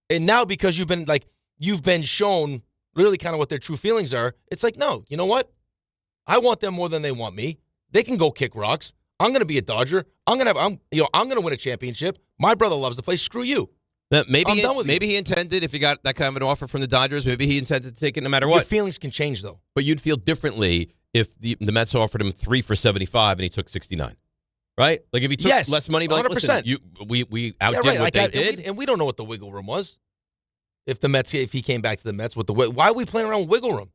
And now because you've been shown really kind of what their true feelings are, it's like, no, you know what? I want them more than they want me. They can go kick rocks. I'm going to be a Dodger. I'm going to win a championship. My brother loves the place. Screw you. Maybe he intended, if he got that kind of an offer from the Dodgers, maybe he intended to take it no matter what. Your feelings can change, though. But you'd feel differently if the Mets offered him 3 for 75 and he took 69. Right? Like if he took less money, like, 100%. Listen, we outdid what they did. And we don't know what the wiggle room was. If he came back to the Mets, why are we playing around with wiggle room?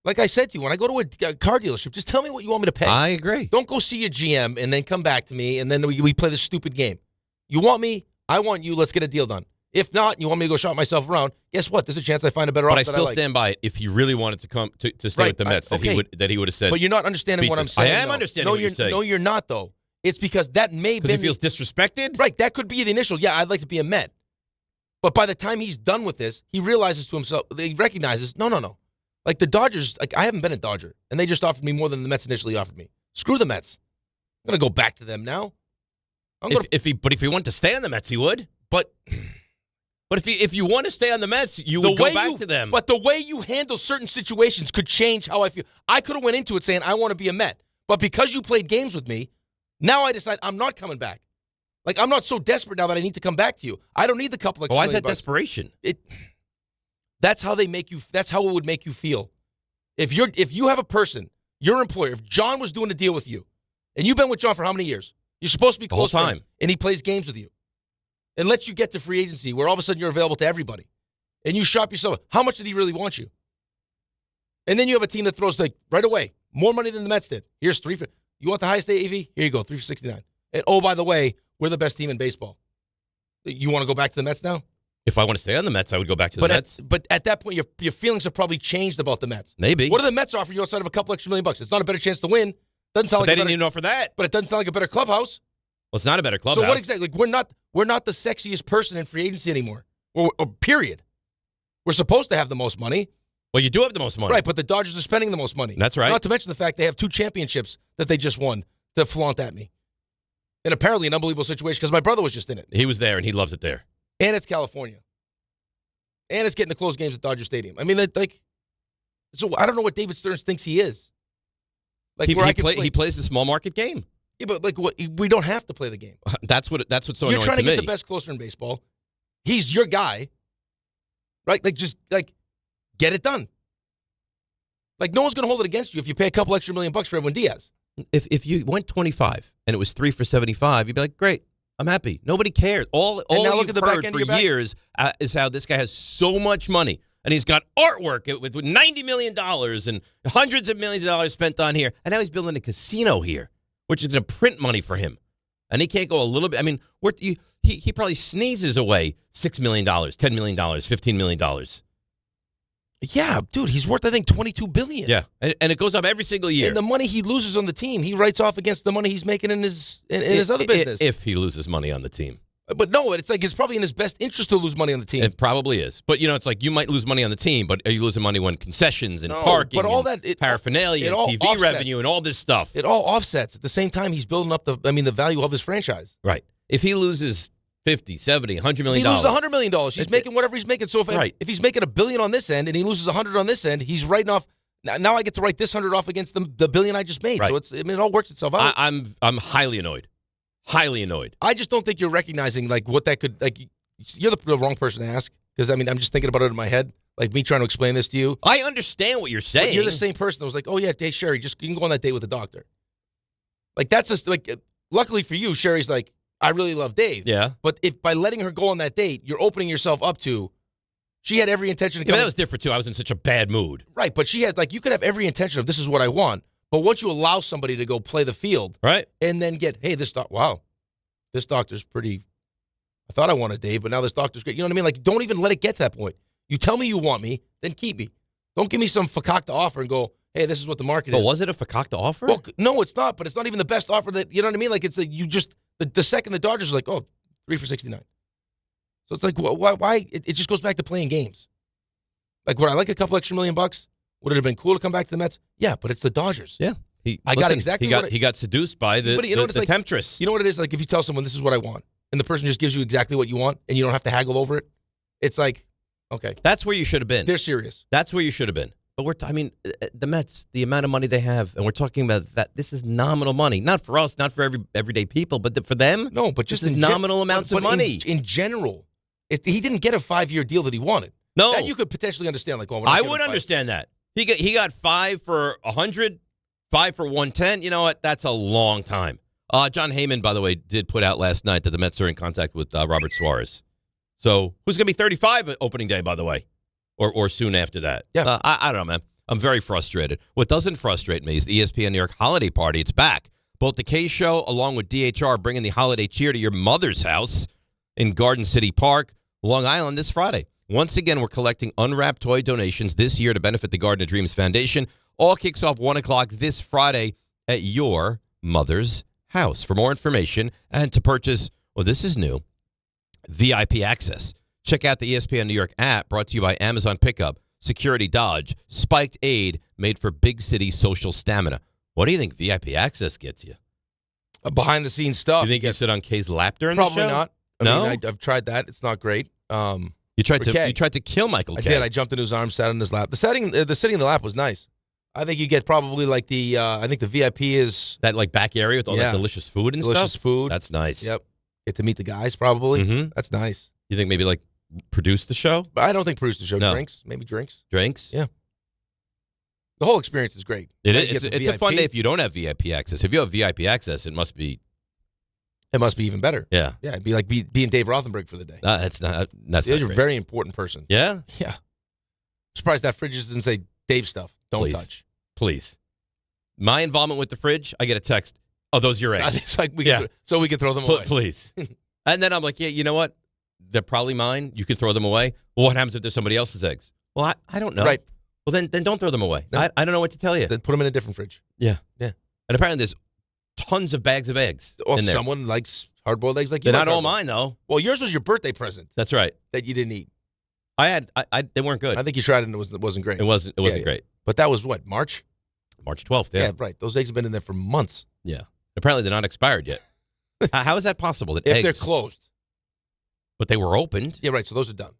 Like I said to you, when I go to a car dealership, just tell me what you want me to pay. I agree. Don't go see your GM and then come back to me and then we play this stupid game. You want me? I want you. Let's get a deal done. If not, you want me to go shop myself around, guess what? There's a chance I find a better offer. But I still stand by it. If he really wanted to come to stay with the Mets, that he would have said. But you're not understanding what I'm saying. I am understanding what you're saying. No, you're not, though. It's because that may be. Because he feels disrespected? Right. That could be the initial, yeah, I'd like to be a Met. But by the time he's done with this, he realizes to himself, he recognizes, no. Like the Dodgers, I haven't been a Dodger, and they just offered me more than the Mets initially offered me. Screw the Mets. I'm going to go back to them now. If he wanted to stay on the Mets, he would. But if you want to stay on the Mets, you would go back to them. But the way you handle certain situations could change how I feel. I could have went into it saying I want to be a Met, but because you played games with me, now I decide I'm not coming back. Like I'm not so desperate now that I need to come back to you. I don't need the couple of. Why is that desperation? That's how they make you. That's how it would make you feel. If you have a person, your employer, if John was doing a deal with you, and you've been with John for how many years? You're supposed to be close friends, and he plays games with you, and lets you get to free agency where all of a sudden you're available to everybody, and you shop yourself. How much did he really want you? And then you have a team that throws like right away more money than the Mets did. Here's $3 for. You want the highest AAV? Here you go, $3 for $69. And oh, by the way, we're the best team in baseball. You want to go back to the Mets now? If I want to stay on the Mets, I would go back to the Mets. But at that point, your feelings have probably changed about the Mets. Maybe. What do the Mets offer you outside of a couple extra $1 million? It's not a better chance to win. Doesn't sound like they didn't even offer that. But it doesn't sound like a better clubhouse. Well, it's not a better clubhouse. So what exactly? Like, we're not the sexiest person in free agency anymore. Or period. We're supposed to have the most money. Well, you do have the most money. Right, but the Dodgers are spending the most money. That's right. Not to mention the fact they have 2 championships that they just won to flaunt at me. And apparently an unbelievable situation because my brother was just in it. He was there, and he loves it there. And it's California. And it's getting to close games at Dodger Stadium. I mean, so I don't know what David Stearns thinks he is. Like he plays the small market game. Yeah, but we don't have to play the game. That's what's so annoying to me. You're trying to get the best closer in baseball. He's your guy, right? Get it done. Like no one's going to hold it against you if you pay a couple extra $1 million for Edwin Diaz. If you went 25 and it was $3 for $75, you'd be like, great, I'm happy. Nobody cares. All you've heard for years is how this guy has so much money. And he's got artwork with $90 million and hundreds of millions of dollars spent on here. And now he's building a casino here, which is going to print money for him. And he can't go a little bit. I mean, he probably sneezes away $6 million, $10 million, $15 million. Yeah, dude, he's worth, I think, $22 billion. Yeah, and it goes up every single year. And the money he loses on the team, he writes off against the money he's making in his other business. If he loses money on the team. But no, it's like it's probably in his best interest to lose money on the team. It probably is. But, it's like you might lose money on the team, but are you losing money when concessions and parking but all and that, paraphernalia and TV offsets. revenue and all this stuff? It all offsets. At the same time, he's building up the value of his franchise. Right. If he loses 50, 70, $100 million. He loses $100 million. He's making whatever he's making. So if he's making $1 billion on this end and he loses $100 on this end, he's writing off. Now I get to write this $100 off against the $1 billion I just made. Right. So it all works itself out. I'm highly annoyed. Highly annoyed. I just don't think you're recognizing what that could You're the wrong person to ask because I'm just thinking about it in my head. Like me trying to explain this to you. I understand what you're saying. But you're the same person that was like, oh yeah, Dave Sherry, you can go on that date with the doctor. Like that's just luckily for you, Sherry's like, I really love Dave. Yeah. But if by letting her go on that date, you're opening yourself up to. She had every intention to come. That was different too. I was in such a bad mood. Right, but she had you could have every intention of this is what I want. But once you allow somebody to go play the field, right, and then get, hey, this doctor's pretty. I thought I wanted Dave, but now this doctor's great. You know what I mean? Like, don't even let it get to that point. You tell me you want me, then keep me. Don't give me some fakakta offer and go, hey, this is what the market is. But was it a fakakta offer? Well, no, it's not. But it's not even the best offer that you know what I mean. Like, it's the second the Dodgers are like, oh, $3 for $69. So it's like, why? It just goes back to playing games. Like, would I like a couple extra $1 million? Would it have been cool to come back to the Mets? Yeah, but it's the Dodgers. Yeah. He got seduced by the temptress. You know what it is? Like if you tell someone this is what I want, and the person just gives you exactly what you want, and you don't have to haggle over it, it's like, okay. That's where you should have been. They're serious. That's where you should have been. But the Mets, the amount of money they have, and we're talking about that. This is nominal money, not for us, not for everyday people, but for them. No, but just this is nominal amounts of money. In general, he didn't get a 5-year deal that he wanted. No, that you could potentially understand. Like, I would understand that. He got 5 for 100, 5 for 110. You know what? That's a long time. John Heyman, by the way, did put out last night that the Mets are in contact with Robert Suarez. So who's going to be 35 at opening day, by the way, or soon after that? Yeah, I don't know, man. I'm very frustrated. What doesn't frustrate me is the ESPN New York holiday party. It's back. Both the K Show along with DHR bringing the holiday cheer to your mother's house in Garden City Park. Long Island this Friday. Once again, we're collecting unwrapped toy donations this year to benefit the Garden of Dreams Foundation. All kicks off 1 o'clock this Friday at your mother's house. For more information and to purchase, well, this is new, VIP access. Check out the ESPN New York app, brought to you by Amazon Pickup, Security Dodge, Spiked Aid, made for big city social stamina. What do you think VIP access gets you? Behind-the-scenes stuff. You think you sit on Kay's lap during the show? Probably not. I mean, I've tried that. It's not great. You tried to kill Michael Kay. I did. I jumped into his arms, sat on his lap. The sitting in the lap was nice. I think you get probably like the I think the VIP is that like back area with all that delicious food and delicious stuff. Food. That's nice. Yep. Get to meet the guys probably. Mm-hmm. That's nice. You think maybe like produce the show? But I don't think produce the show. No. Drinks, maybe drinks. Drinks. Yeah. The whole experience is great. It is. It's a fun day if you don't have VIP access. If you have VIP access, it must be even better. Yeah. Yeah. It'd be like being Dave Rothenberg for the day. That's You're a very important person. Yeah. Yeah. Surprised that fridge doesn't say Dave stuff. Don't touch. Please. My involvement with the fridge, I get a text. Oh, those are your eggs. It's like we can throw them away. Please. And then I'm like, yeah, you know what? They're probably mine. You can throw them away. Well, what happens if there's somebody else's eggs? Well, I don't know. Right. Well, then don't throw them away. No. I don't know what to tell you. Then put them in a different fridge. Yeah. Yeah. And apparently there's tons of bags of eggs in there. Someone likes hard-boiled eggs like you. They're like not all mine, though. Well, yours was your birthday present. That's right. That you didn't eat. They weren't good. I think you tried it and it wasn't great. It wasn't great. But that was what, March? March 12th, yeah. Yeah, right. Those eggs have been in there for months. Yeah. Apparently they're not expired yet. How is that possible? That if eggs, they're closed. But they were opened. Yeah, right. So those are done.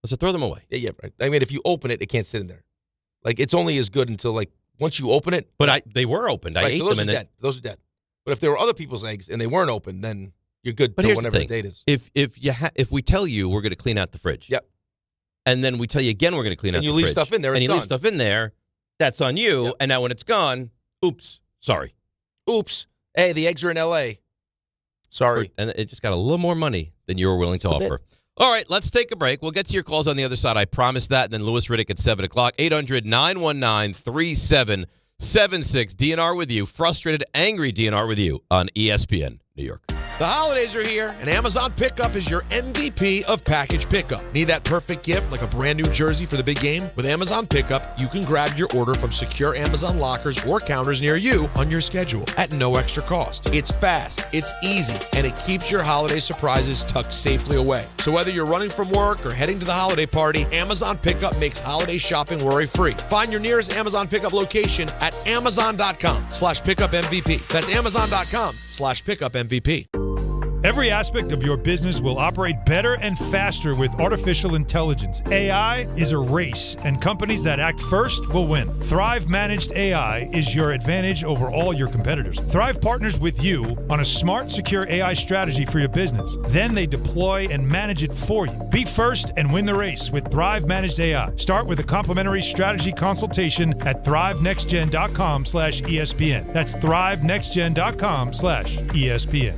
So throw them away. Yeah, right. I mean, if you open it, it can't sit in there. Like, it's only as good until, like, once you open it. But they were opened. I ate so those them. Are dead. Those are dead. But if there were other people's eggs and they weren't open, then you're good until whenever the date is. If we tell you we're going to clean out the fridge. Yep. And then we tell you again we're going to clean out the fridge. And you leave stuff in there, and it's you leave done. stuff in there, that's on you. Yep. And now when it's gone, oops, sorry. Oops. Hey, the eggs are in L.A. Sorry. And it just got a little more money than you were willing to offer. All right, let's take a break. We'll get to your calls on the other side. I promise that. And then Louis Riddick at 7 o'clock. 800-919-3776. DNR with you. Frustrated, angry DNR with you on ESPN New York. The holidays are here, and Amazon Pickup is your MVP of package pickup. Need that perfect gift like a brand new jersey for the big game? With Amazon Pickup, you can grab your order from secure Amazon lockers or counters near you on your schedule at no extra cost. It's fast, it's easy, and it keeps your holiday surprises tucked safely away. So whether you're running from work or heading to the holiday party, Amazon Pickup makes holiday shopping worry-free. Find your nearest Amazon Pickup location at amazon.com/pickupmvp. That's amazon.com/pickupmvp. Every aspect of your business will operate better and faster with artificial intelligence. AI is a race, and companies that act first will win. Thrive Managed AI is your advantage over all your competitors. Thrive partners with you on a smart, secure AI strategy for your business. Then they deploy and manage it for you. Be first and win the race with Thrive Managed AI. Start with a complimentary strategy consultation at thrivenextgen.com/ESPN. That's thrivenextgen.com/ESPN.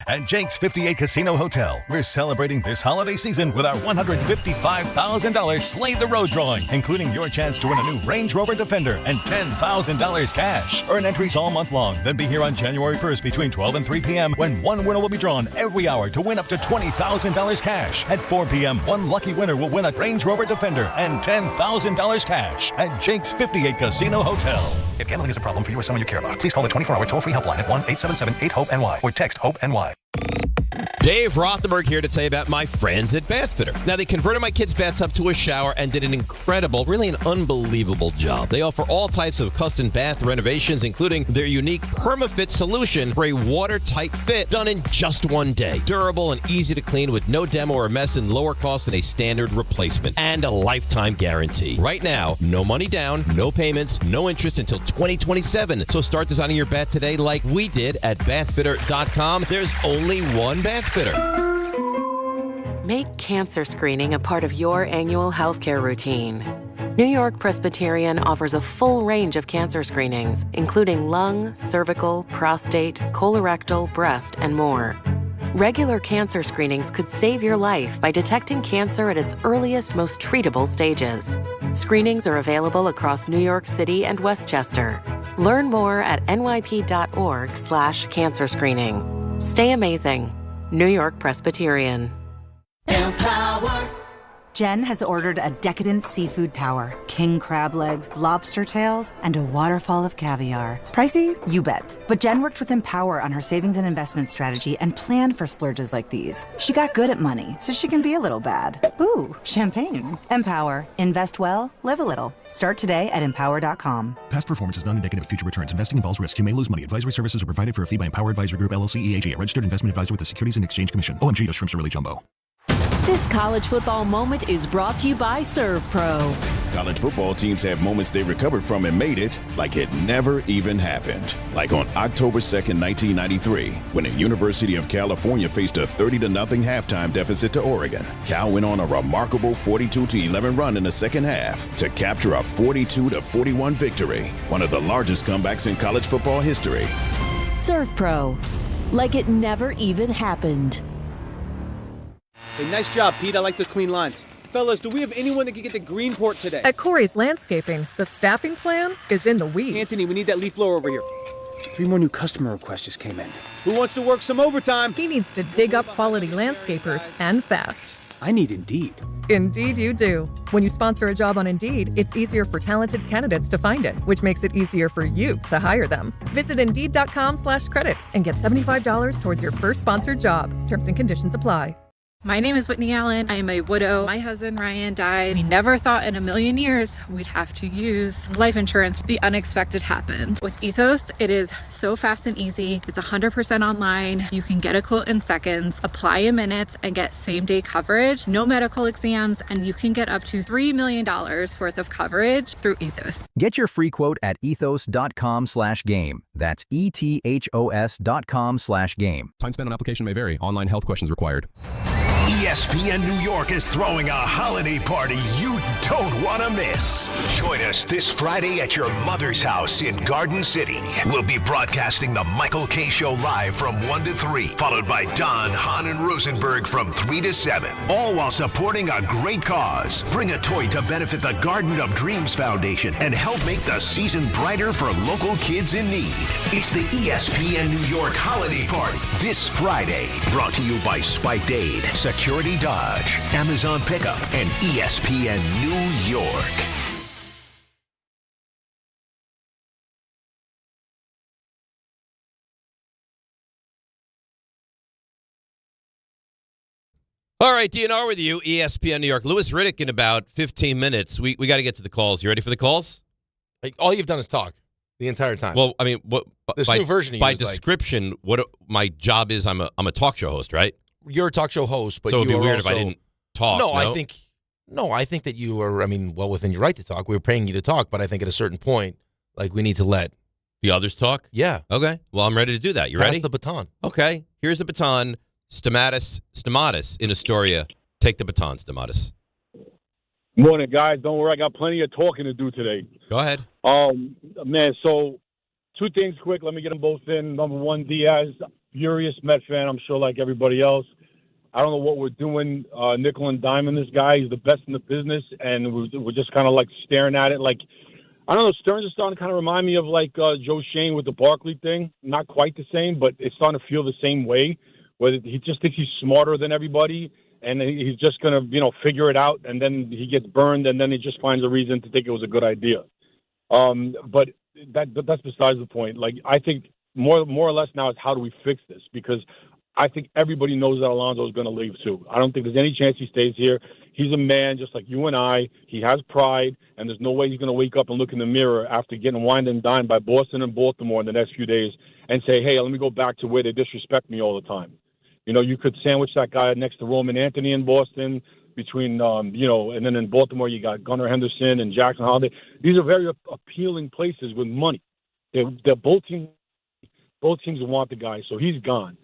At Jake's 58 Casino Hotel, we're celebrating this holiday season with our $155,000 Slay the Road drawing, including your chance to win a new Range Rover Defender and $10,000 cash. Earn entries all month long, then be here on January 1st between 12 and 3 p.m. when one winner will be drawn every hour to win up to $20,000 cash. At 4 p.m., one lucky winner will win a Range Rover Defender and $10,000 cash at Jake's 58 Casino Hotel. If gambling is a problem for you or someone you care about, please call the 24-hour toll-free helpline at 1-877-8-HOPE-NY or text HOPE-NY. Dave Rothenberg here to tell you about my friends at Bath Fitter. Now, they converted my kids' bathtub to a shower and did an incredible, really an unbelievable job. They offer all types of custom bath renovations, including their unique PermaFit solution for a watertight fit done in just one day. Durable and easy to clean with no demo or mess and lower cost than a standard replacement. And a lifetime guarantee. Right now, no money down, no payments, no interest until 2027. So start designing your bath today like we did at bathfitter.com. There's only one Bath Fitter. Make cancer screening a part of your annual healthcare routine. New York Presbyterian offers a full range of cancer screenings, including lung, cervical, prostate, colorectal, breast, and more. Regular cancer screenings could save your life by detecting cancer at its earliest, most treatable stages. Screenings are available across New York City and Westchester. Learn more at nyp.org/cancer screening. Stay amazing. New York Presbyterian. Empower. Jen has ordered a decadent seafood tower, king crab legs, lobster tails, and a waterfall of caviar. Pricey? You bet. But Jen worked with Empower on her savings and investment strategy and planned for splurges like these. She got good at money, so she can be a little bad. Ooh, champagne. Empower. Invest well, live a little. Start today at empower.com. Past performance is not indicative of future returns. Investing involves risk. You may lose money. Advisory services are provided for a fee by Empower Advisory Group, LLC, EAG, a registered investment advisor with the Securities and Exchange Commission. OMG, those shrimps are really jumbo. This college football moment is brought to you by ServPro. College football teams have moments they recovered from and made it like it never even happened. Like on October 2nd, 1993, when the University of California faced a 30-0 halftime deficit to Oregon. Cal went on a remarkable 42-11 run in the second half to capture a 42-41 victory, one of the largest comebacks in college football history. ServPro, like it never even happened. Hey, nice job, Pete. I like those clean lines. Fellas, do we have anyone that can get to Greenport today? At Corey's Landscaping, the staffing plan is in the weeds. Anthony, we need that leaf blower over here. 3 more new customer requests just came in. Who wants to work some overtime? He needs to dig up quality landscapers, and fast. I need Indeed. Indeed you do. When you sponsor a job on Indeed, it's easier for talented candidates to find it, which makes it easier for you to hire them. Visit Indeed.com/credit and get $75 towards your first sponsored job. Terms and conditions apply. My name is Whitney Allen. I am a widow. My husband, Ryan, died. We never thought in a million years we'd have to use life insurance. The unexpected happened. With Ethos, it is so fast and easy. It's 100% online. You can get a quote in seconds, apply in minutes, and get same-day coverage, no medical exams, and you can get up to $3 million worth of coverage through Ethos. Get your free quote at ethos.com/game. That's ETHOS.com/game. Time spent on application may vary. Online health questions required. ESPN New York is throwing a holiday party you don't want to miss. Join us this Friday at your mother's house in Garden City. We'll be broadcasting the Michael K. Show live from 1 to 3, followed by Don, Hahn, and Rosenberg from 3 to 7, all while supporting a great cause. Bring a toy to benefit the Garden of Dreams Foundation and help make the season brighter for local kids in need. It's the ESPN New York Holiday Party this Friday, brought to you by Spiked Aid, Security Dodge, Amazon Pickup, and ESPN New York. All right, DNR with you, ESPN New York. Lewis Riddick in about 15 minutes. We got to get to the calls. You ready for the calls? All you've done is talk the entire time. Well, I mean, what this new version by description, what my job is, I'm a talk show host, right? You're a talk show host, but so it'd you be are weird also, if I didn't talk. No, I think that you are. I mean, well within your right to talk. We're paying you to talk, but I think at a certain point, like we need to let the others talk. Yeah. Okay. Well, I'm ready to do that. You Pass ready? the baton. Okay. Here's the baton. Stamatis in Astoria. Take the baton, Stamatis. Morning, guys. Don't worry. I got plenty of talking to do today. Go ahead. Man, so 2 things quick. Let me get them both in. Number one, Diaz, furious Met fan, I'm sure like everybody else. I don't know what we're doing, nickel and dime this guy. He's the best in the business, and we're just kind of like staring at it. Like, I don't know, Stearns is starting to kind of remind me of like Joe Shane with the Barkley thing. Not quite the same, but it's starting to feel the same way, where he just thinks he's smarter than everybody, and he's just going to, figure it out, and then he gets burned, and then he just finds a reason to think it was a good idea. But that's besides the point. Like, I think more or less now is how do we fix this? Because I think everybody knows that Alonso is going to leave too. I don't think there's any chance he stays here. He's a man just like you and I. He has pride, and there's no way he's going to wake up and look in the mirror after getting wined and dined by Boston and Baltimore in the next few days and say, hey, let me go back to where they disrespect me all the time. You could sandwich that guy next to Roman Anthony in Boston between, and then in Baltimore you got Gunnar Henderson and Jackson Holiday. These are very appealing places with money. They're both teams want the guy, so he's gone.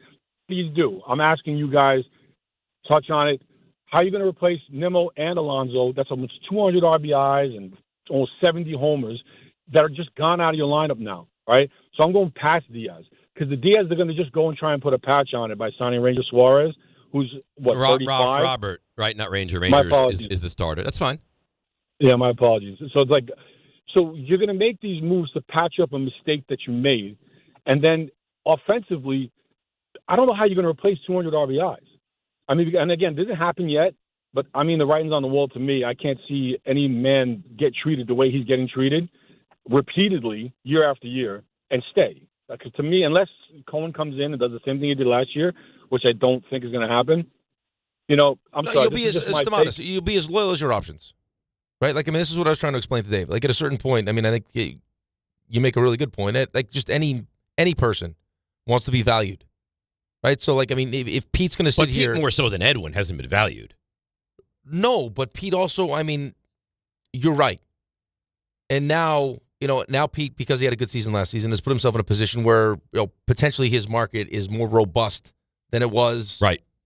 Please do. I'm asking you guys, touch on it. How are you going to replace Nimmo and Alonso? That's almost 200 RBIs and almost 70 homers that are just gone out of your lineup now, right? So I'm going past Diaz because the Diaz, they're going to just go and try and put a patch on it by signing Ranger Suarez, who's, 35? Robert, right? Not Ranger. Ranger is the starter. That's fine. Yeah, my apologies. So it's like, so you're going to make these moves to patch up a mistake that you made, and then offensively, I don't know how you're going to replace 200 RBIs. I mean, and again, it didn't happen yet, but I mean, the writing's on the wall to me. I can't see any man get treated the way he's getting treated repeatedly year after year and stay. Because to me, unless Cohen comes in and does the same thing he did last year, which I don't think is going to happen, I'm sorry. You'll be as loyal as your options, right? Like, I mean, this is what I was trying to explain to Dave. Like, at a certain point, I mean, I think you make a really good point. Like, just any person wants to be valued, right? So, like, I mean, if Pete's going to sit here, Pete more so than Edwin hasn't been valued. No, but Pete also, I mean, you're right. And now Pete, because he had a good season last season, has put himself in a position where potentially his market is more robust than it was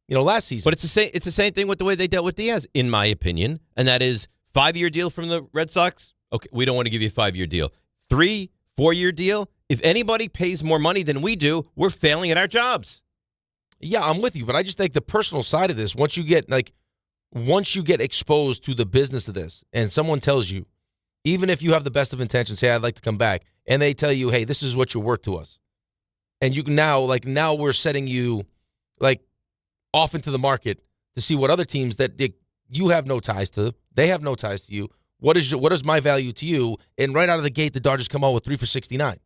last season. But it's the same thing with the way they dealt with Diaz, in my opinion, and that is 5-year deal from the Red Sox. Okay, we don't want to give you a 5-year deal. 3-4-year deal. If anybody pays more money than we do, we're failing at our jobs. Yeah, I'm with you, but I just think the personal side of this, once you get exposed to the business of this, and someone tells you, even if you have the best of intentions, hey, I'd like to come back, and they tell you, hey, this is what you're worth to us, and you can now we're setting you off into the market to see what other teams that you have no ties to, they have no ties to you. What is my value to you? And right out of the gate, the Dodgers come out with 3 for $69,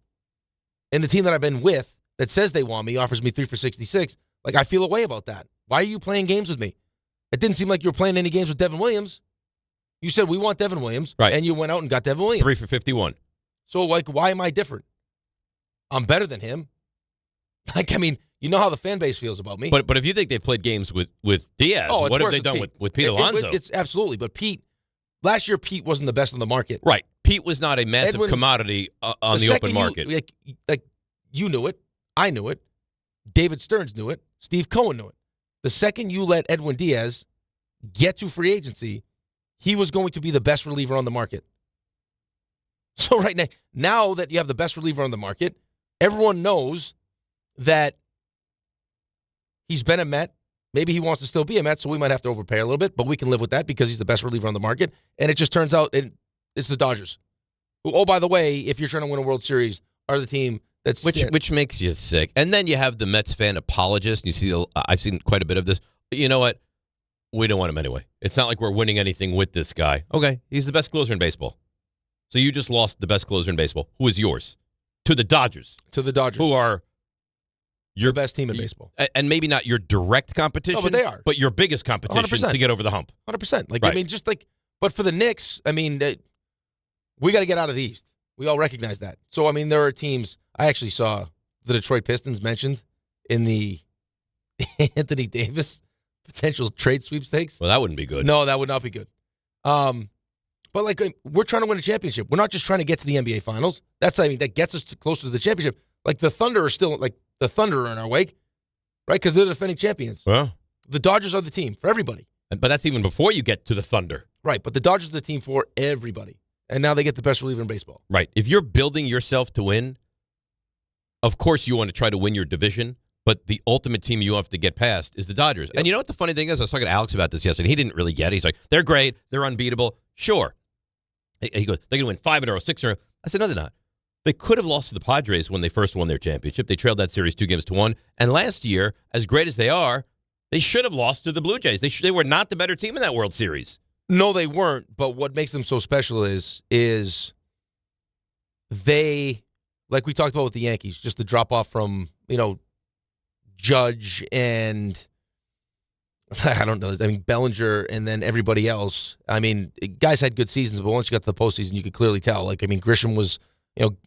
and the team that I've been with that says they want me offers me 3 for $66. Like, I feel a way about that. Why are you playing games with me? It didn't seem like you were playing any games with Devin Williams. You said, we want Devin Williams, right, and you went out and got Devin Williams. 3 for $51. So, why am I different? I'm better than him. I mean, you know how the fan base feels about me. But if you think they've played games with Diaz, what have they done with Pete Alonso? It's absolutely. But last year, Pete wasn't the best on the market. Right. Pete was not a massive commodity on the open market. You knew it. I knew it. David Stearns knew it. Steve Cohen knew it. The second you let Edwin Diaz get to free agency, he was going to be the best reliever on the market. So right now that you have the best reliever on the market, everyone knows that he's been a Met. Maybe he wants to still be a Met, so we might have to overpay a little bit, but we can live with that because he's the best reliever on the market. And it just turns out it's the Dodgers. Who, oh, by the way, if you're trying to win a World Series, are the team that's which makes you sick. And then you have the Mets fan apologist. You see, I've seen quite a bit of this. But you know what? We don't want him anyway. It's not like we're winning anything with this guy. Okay, he's the best closer in baseball. So you just lost the best closer in baseball. Who is yours? To the Dodgers. Who are your best team in baseball. And maybe not your direct competition. No, but they are. But your biggest competition 100%. To get over the hump. 100%. Right. I mean, but for the Knicks, I mean, we got to get out of the East. We all recognize that. So, I mean, there are teams. I actually saw the Detroit Pistons mentioned in the Anthony Davis potential trade sweepstakes. Well, that wouldn't be good. No, that would not be good. But we're trying to win a championship. We're not just trying to get to the NBA Finals. That gets us closer to the championship. Like the Thunder are still the Thunder are in our wake, right? Because they're the defending champions. Well, the Dodgers are the team for everybody. But that's even before you get to the Thunder, right? But the Dodgers are the team for everybody, and now they get the best reliever in baseball. Right. If you're building yourself to win, of course you want to try to win your division. But the ultimate team you have to get past is the Dodgers. Yep. And you know what the funny thing is? I was talking to Alex about this yesterday. He didn't really get it. He's like, they're great. They're unbeatable. Sure. He goes, they're going to win 5 in a row, 6 in a row. I said, no, they're not. They could have lost to the Padres when they first won their championship. They trailed that series 2-1. And last year, as great as they are, they should have lost to the Blue Jays. They were not the better team in that World Series. No, they weren't. But what makes them so special is they, like we talked about with the Yankees, just the drop-off from, Judge and I don't know. I mean, Bellinger and then everybody else. I mean, guys had good seasons, but once you got to the postseason, you could clearly tell. Grisham was,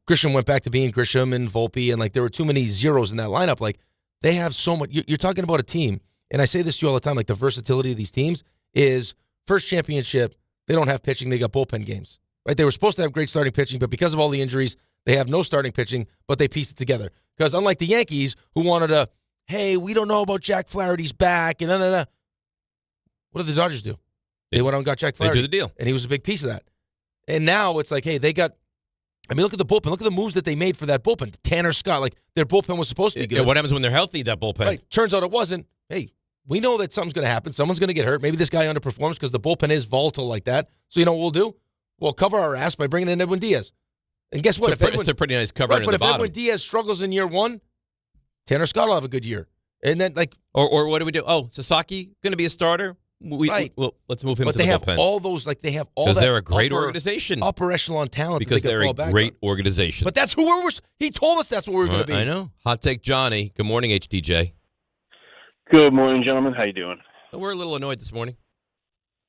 Grisham went back to being Grisham and Volpe, and there were too many zeros in that lineup. They have so much. You're talking about a team, and I say this to you all the time. The versatility of these teams is first championship. They don't have pitching. They got bullpen games, right? They were supposed to have great starting pitching, but because of all the injuries, they have no starting pitching. But they pieced it together because unlike the Yankees, who wanted to. Hey, we don't know about Jack Flaherty's back, and What did the Dodgers do? They went out and got Jack Flaherty. They did the deal. And he was a big piece of that. And now it's hey, they got, look at the bullpen. Look at the moves that they made for that bullpen. Tanner Scott, their bullpen was supposed to be good. Yeah, what happens when they're healthy, that bullpen? Right. Turns out it wasn't. Hey, we know that something's going to happen. Someone's going to get hurt. Maybe this guy underperforms because the bullpen is volatile like that. So you know what we'll do? We'll cover our ass by bringing in Edwin Diaz. And guess what? It's a pretty nice cover in the bottom. But if Edwin Diaz struggles in year one, Tanner Scott will have a good year. And then, or what do we do? Oh, Sasaki going to be a starter? Right. Well, let's move him but to they the have bullpen. all those, they have all because that they're a great organization. Upper echelon talent. Because they're a great organization. But that's who he told us that's what we were going to be. I know. Hot Take Johnny. Good morning, HTJ. Good morning, gentlemen. How you doing? We're a little annoyed this morning.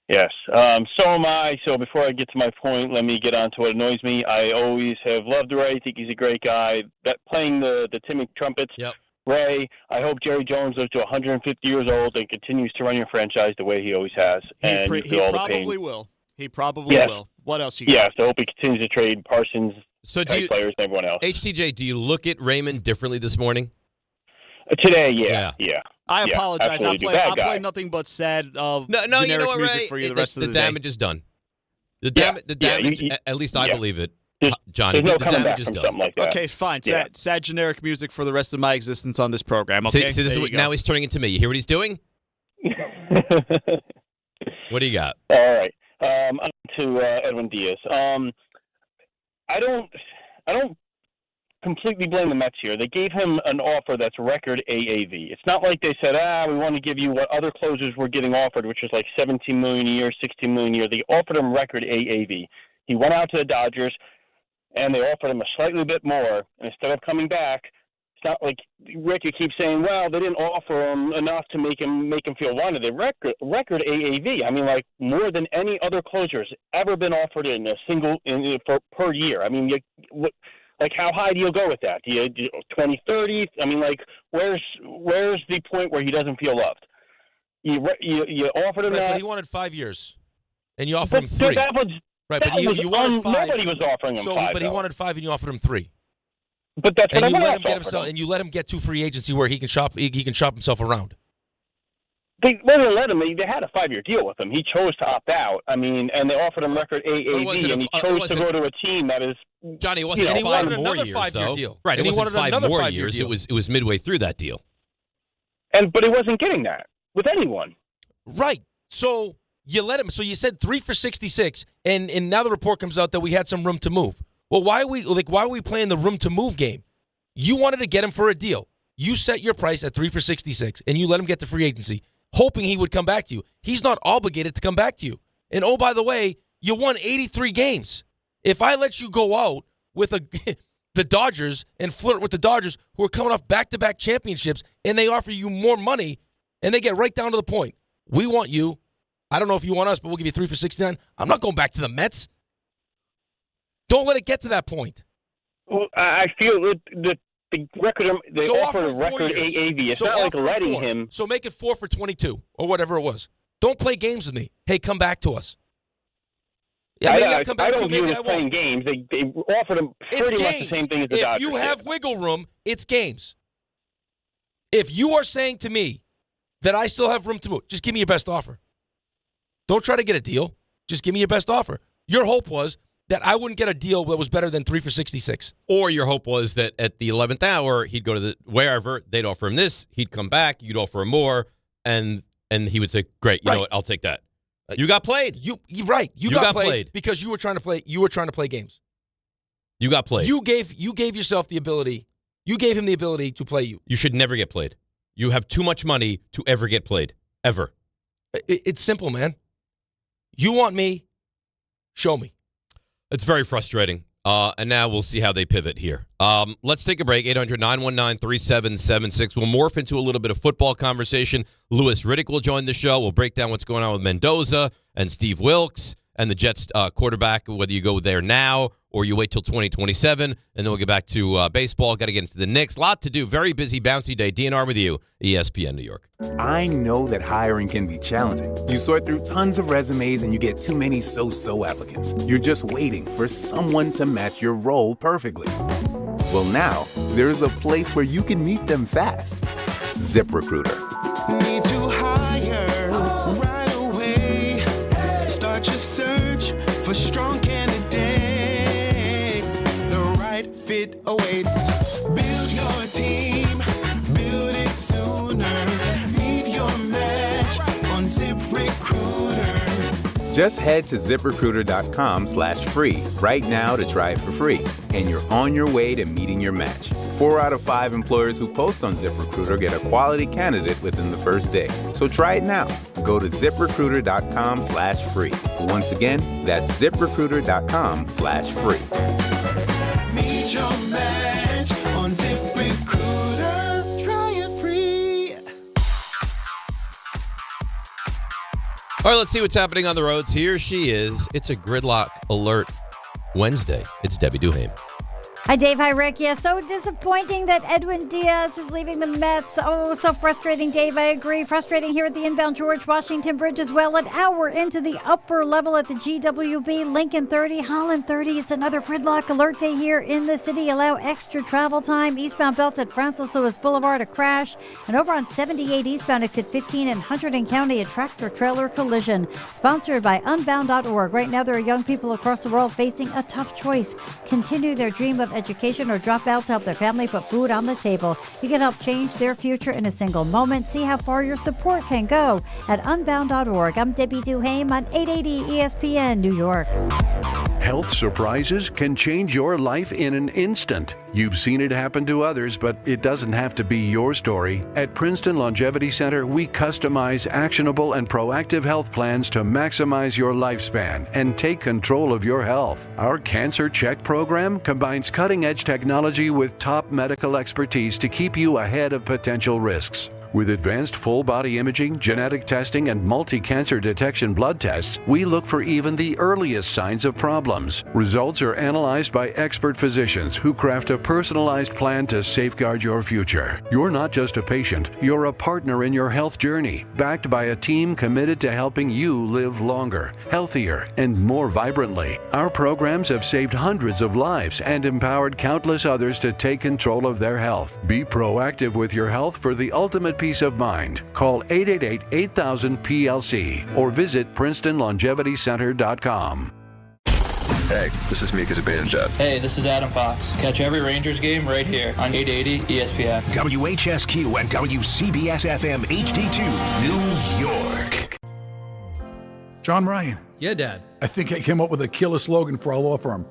Yes. So am I. So before I get to my point, let me get on to what annoys me. I always have loved Ray. I think he's a great guy. That playing the Timmy trumpets. Yep. Ray, I hope Jerry Jones lives to 150 years old and continues to run your franchise the way he always has. He probably will. He probably will. What else you got? Yes, I hope he continues to trade Parsons, players, and everyone else. HTJ, do you look at Raymond differently this morning? Today, yeah. I apologize. I'll play nothing but sad No, generic you know what, music Ray? for you the rest of the day. day. The damage is done. The damage, at least I believe it. Johnny, there's no the coming damage back is from done. something like that. Okay, fine. Yeah. Sad generic music for the rest of my existence on this program. Okay. See, this is what, now he's turning into me. You hear what he's doing? What do you got? All right. On to Edwin Diaz. I don't completely blame the Mets here. They gave him an offer that's record AAV. It's not like they said, we want to give you what other closers were getting offered, which was like $17 million a year, $16 million a year. They offered him record AAV. He went out to the Dodgers, and they offered him a slightly bit more. And instead of coming back, it's not like Rick, you keep saying, well, they didn't offer him enough to make him feel wanted. The record AAV, I mean, like more than any other closer has ever been offered in a single per year. I mean, like how high do you go with that? Do you 20, 30? I mean, like where's the point where he doesn't feel loved? You offered him that, but he wanted 5 years, and you offered him 3. Right, but you wanted 5. Nobody was offering him 5. But he wanted 5, and you offered him 3. But that's what and I you let him get himself, and you let him get to free agency where he can shop. He can shop himself around. They wouldn't let him. They had a 5-year deal with him. He chose to opt out. I mean, and they offered him record AAV, and he chose to go to a team that is. Johnny, it wasn't and he 5 wanted more another years, 5-year though. deal. Right, And it he wasn't wanted 5 another more 5-year years. deal. It was midway through that deal. But he wasn't getting that with anyone. Right. So you let him. So you said 3 for 66, and now the report comes out that we had some room to move. Well, why are we playing the room to move game? You wanted to get him for a deal. You set your price at 3 for 66, and you let him get to free agency, hoping he would come back to you. He's not obligated to come back to you. And oh, by the way, you won 83 games. If I let you go out with the Dodgers and flirt with the Dodgers, who are coming off back-to-back championships, and they offer you more money, and they get right down to the point. We want you. I don't know if you want us, but we'll give you 3 for 69. I'm not going back to the Mets. Don't let it get to that point. Well, I feel that the record they So offered offer a him 4 record years. AAV. It's So not like offer him letting 4. him. So make it 4 for 22 or whatever it was. Don't play games with me. Hey, come back to us. Yeah, maybe I'll come back to you. I don't view Maybe it I as playing won't. games. They offered him pretty much the same thing as the Dodgers. If you have wiggle room, it's games. If you are saying to me that I still have room to move, just give me your best offer. Don't try to get a deal. Just give me your best offer. Your hope was that I wouldn't get a deal that was better than 3 for 66. Or your hope was that at the 11th hour, he'd go to wherever, they'd offer him this, he'd come back, you'd offer him more, and he would say, great, you know what, I'll take that. You got played. You got played because you were trying to play. You were trying to play games. You got played. You gave yourself the ability. You gave him the ability to play you. You should never get played. You have too much money to ever get played. Ever. It's simple, man. You want me, show me. It's very frustrating. And now we'll see how they pivot here. Let's take a break. 800-919-3776. We'll morph into a little bit of football conversation. Louis Riddick will join the show. We'll break down what's going on with Mendoza and Steve Wilkes and the Jets quarterback, whether you go there now or you wait till 2027. And then we'll get back to baseball. Got to get into the Knicks. Lot to do. Very busy, bouncy day. DNR with you, ESPN New York. I know that hiring can be challenging. You sort through tons of resumes and you get too many so-so applicants. You're just waiting for someone to match your role perfectly. Well, now, there's a place where you can meet them fast. ZipRecruiter. Need to hire right away. Start your search for strong candidates. The right fit awaits. Build your team. Build it sooner. Meet your match on ZipRecruiter. Just head to ZipRecruiter.com/free right now to try it for free. And you're on your way to meeting your match. 4 out of 5 employers who post on ZipRecruiter get a quality candidate within the first day. So try it now. Go to ZipRecruiter.com/free. Once again, that's ZipRecruiter.com/free. Meet your match on ZipRecruiter. Try it free. All right, let's see what's happening on the roads. Here she is. It's a Gridlock Alert Wednesday. It's Debbie Duhame. Hi, Dave. Hi, Rick. Yeah, so disappointing that Edwin Diaz is leaving the Mets. Oh, so frustrating, Dave. I agree. Frustrating here at the inbound George Washington Bridge as well. An hour into the upper level at the GWB. Lincoln 30, Holland 30. It's another Gridlock Alert day here in the city. Allow extra travel time. Eastbound belt at Francis Lewis Boulevard, a crash. And over on 78 eastbound, exit 15 in Hunterdon County, a tractor-trailer collision. Sponsored by Unbound.org. Right now, there are young people across the world facing a tough choice. Continue their dream of education or drop out to help their family put food on the table. You can help change their future in a single moment. See how far your support can go at Unbound.org. I'm Debbie Duhame on 880 ESPN New York. Health surprises can change your life in an instant. You've seen it happen to others, but it doesn't have to be your story. At Princeton Longevity Center, we customize actionable and proactive health plans to maximize your lifespan and take control of your health. Our Cancer Check program combines cutting-edge technology with top medical expertise to keep you ahead of potential risks. With advanced full-body imaging, genetic testing, and multi-cancer detection blood tests, we look for even the earliest signs of problems. Results are analyzed by expert physicians who craft a personalized plan to safeguard your future. You're not just a patient, you're a partner in your health journey, backed by a team committed to helping you live longer, healthier, and more vibrantly. Our programs have saved hundreds of lives and empowered countless others to take control of their health. Be proactive with your health for the ultimate peace of mind. Call 888-8000-PLC or visit PrincetonLongevityCenter.com. Hey, this is Mika Zibanejad. Hey, this is Adam Fox. Catch every Rangers game right here on 880 ESPN. WHSQ and WCBS-FM HD2, New York. John Ryan. Yeah, Dad. I think I came up with a killer slogan for our law firm.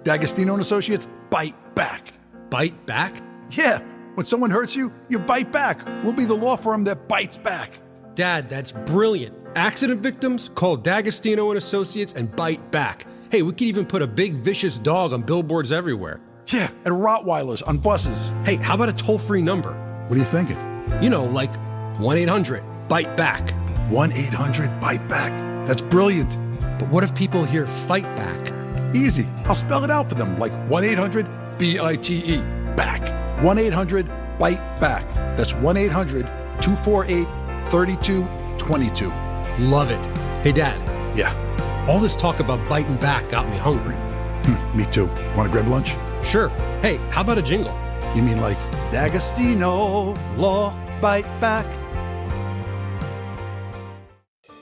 D'Agostino and Associates, bite back. Bite back? Yeah. When someone hurts you, you bite back. We'll be the law firm that bites back. Dad, that's brilliant. Accident victims, call D'Agostino and Associates and bite back. Hey, we could even put a big vicious dog on billboards everywhere. Yeah, and Rottweilers on buses. Hey, how about a toll-free number? What are you thinking? You know, like 1-800-BITE-BACK. 1-800-BITE-BACK. That's brilliant. But what if people hear fight back? Easy. I'll spell it out for them, like 1-800-BITE. Back. 1-800-BITE-BACK. That's 1-800-248-3222. Love it. Hey, Dad. Yeah. All this talk about biting back got me hungry. Me too. Want to grab lunch? Sure. Hey, how about a jingle? You mean like D'Agostino, law, bite back?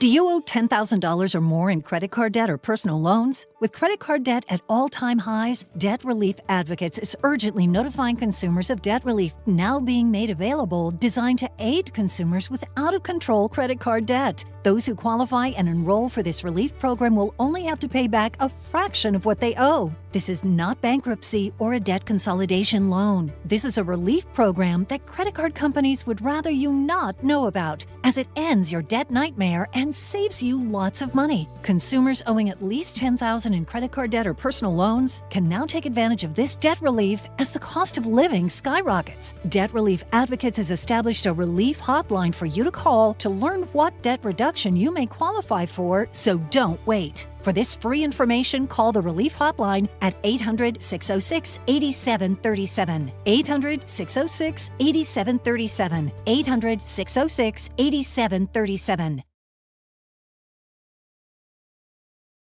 Do you owe $10,000 or more in credit card debt or personal loans? With credit card debt at all-time highs, Debt Relief Advocates is urgently notifying consumers of debt relief now being made available, designed to aid consumers with out-of-control credit card debt. Those who qualify and enroll for this relief program will only have to pay back a fraction of what they owe. This is not bankruptcy or a debt consolidation loan. This is a relief program that credit card companies would rather you not know about, as it ends your debt nightmare and saves you lots of money. Consumers owing at least $10,000 in credit card debt or personal loans can now take advantage of this debt relief as the cost of living skyrockets. Debt Relief Advocates has established a relief hotline for you to call to learn what debt reduction you may qualify for, so don't wait. For this free information, call the Relief Hotline at 800-606-8737. 800-606-8737. 800-606-8737.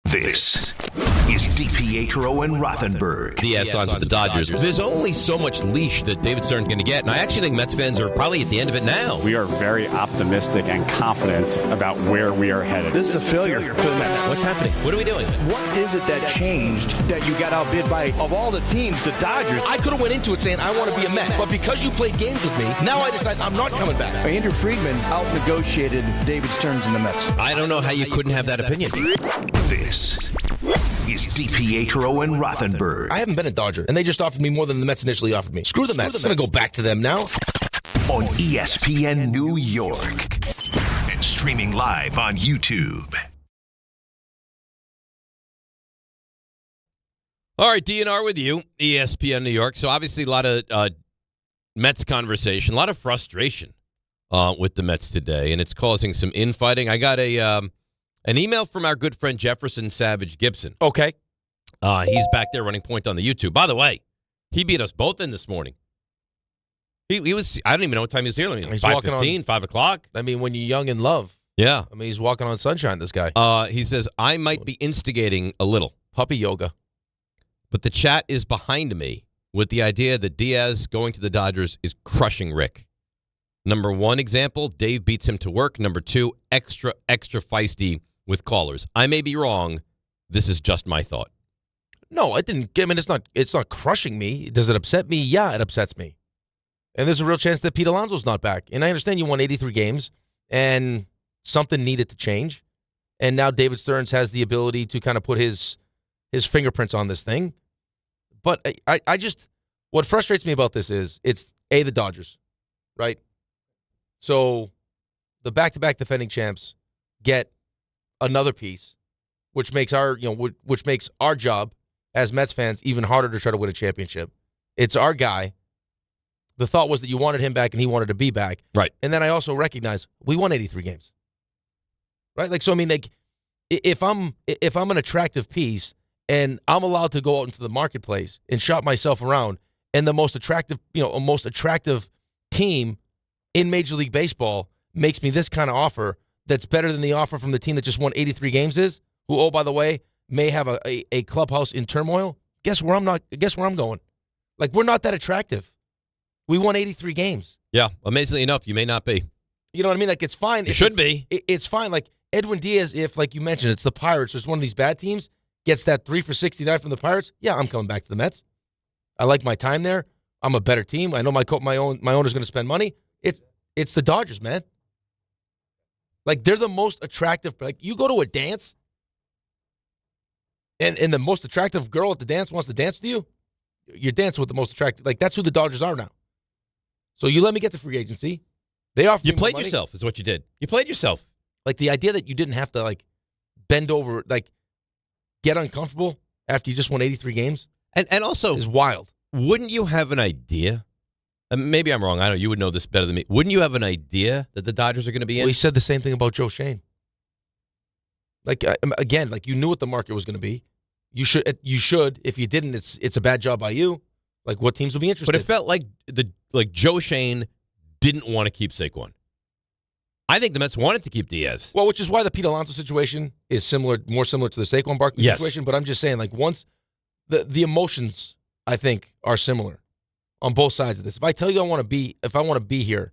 This is DiPietro and Rothenberg. Diaz signs with the Dodgers. There's only so much leash that David Stearns going to get, and I actually think Mets fans are probably at the end of it now. We are very optimistic and confident about where we are headed. This is a failure for the Mets. What's happening? What are we doing? What is it that changed that you got outbid by, of all the teams, the Dodgers? I could have went into it saying I want to be a Met, but because you played games with me, now I decide I'm not coming back. Andrew Friedman out-negotiated David Stearns and the Mets. I don't know how you couldn't have that opinion. This is DiPietro and Rothenberg. I haven't been a Dodger, and they just offered me more than the Mets initially offered me. Screw the Mets. I'm going to go back to them now. On ESPN New York. And streaming live on YouTube. All right, DNR with you, ESPN New York. So obviously a lot of Mets conversation, a lot of frustration with the Mets today, and it's causing some infighting. I got an email from our good friend Jefferson Savage Gibson. Okay. He's back there running point on the YouTube. By the way, he beat us both in this morning. He was, I don't even know what time he was here. I mean, He's 5:15, 5 o'clock. I mean, when you're young in love. Yeah. I mean, he's walking on sunshine, this guy. He says, I might be instigating a little. Puppy yoga. But the chat is behind me with the idea that Diaz going to the Dodgers is crushing Rick. Number one example, Dave beats him to work. Number two, extra feisty with callers. I may be wrong. This is just my thought. No, I didn't. I mean, it's not crushing me. Does it upset me? Yeah, it upsets me. And there's a real chance that Pete Alonso's not back. And I understand you won 83 games, and something needed to change. And now David Stearns has the ability to kind of put his fingerprints on this thing. But I just, what frustrates me about this is it's the Dodgers, right? So the back-to-back defending champs get another piece, which makes our job as Mets fans even harder to try to win a championship. It's our guy. The thought was that you wanted him back and he wanted to be back. Right. And then I also recognize we won 83 games. Right? Like, so I mean, like, if I'm an attractive piece and I'm allowed to go out into the marketplace and shop myself around, and the most attractive team in Major League Baseball makes me this kind of offer that's better than the offer from the team that just won 83 games is, who, oh, by the way, may have a clubhouse in turmoil. Guess where I'm going? Like, we're not that attractive. We won 83 games. Yeah, amazingly enough, you may not be. You know what I mean? Like, it's fine. You should be. It's fine. Like, Edwin Diaz, if, like you mentioned, it's the Pirates, or it's one of these bad teams, gets that 3 for 69 from the Pirates, yeah, I'm coming back to the Mets. I like my time there. I'm a better team. I know my owner's going to spend money. It's the Dodgers, man. Like, they're the most attractive. Like, you go to a dance, and the most attractive girl at the dance wants to dance with you, you're dancing with the most attractive. Like, that's who the Dodgers are now. So you let me get the free agency. They offered You me more played money. yourself is what you did. You played yourself. Like, the idea that you didn't have to, like, bend over, like, get uncomfortable after you just won 83 games and also is wild. Wouldn't you have an idea? Maybe I'm wrong. I don't know. You would know this better than me. Wouldn't you have an idea that the Dodgers are going to be in? Well, he said the same thing about Joe Shane. Like, again, like, you knew what the market was going to be. You should. If you didn't, it's a bad job by you. Like, what teams will be interested? But it felt like Joe Shane didn't want to keep Saquon. I think the Mets wanted to keep Diaz. Well, which is why the Pete Alonso situation is more similar to the Saquon Barkley situation. But I'm just saying, like, once the emotions, I think, are similar on both sides of this. If I tell you I want to be here,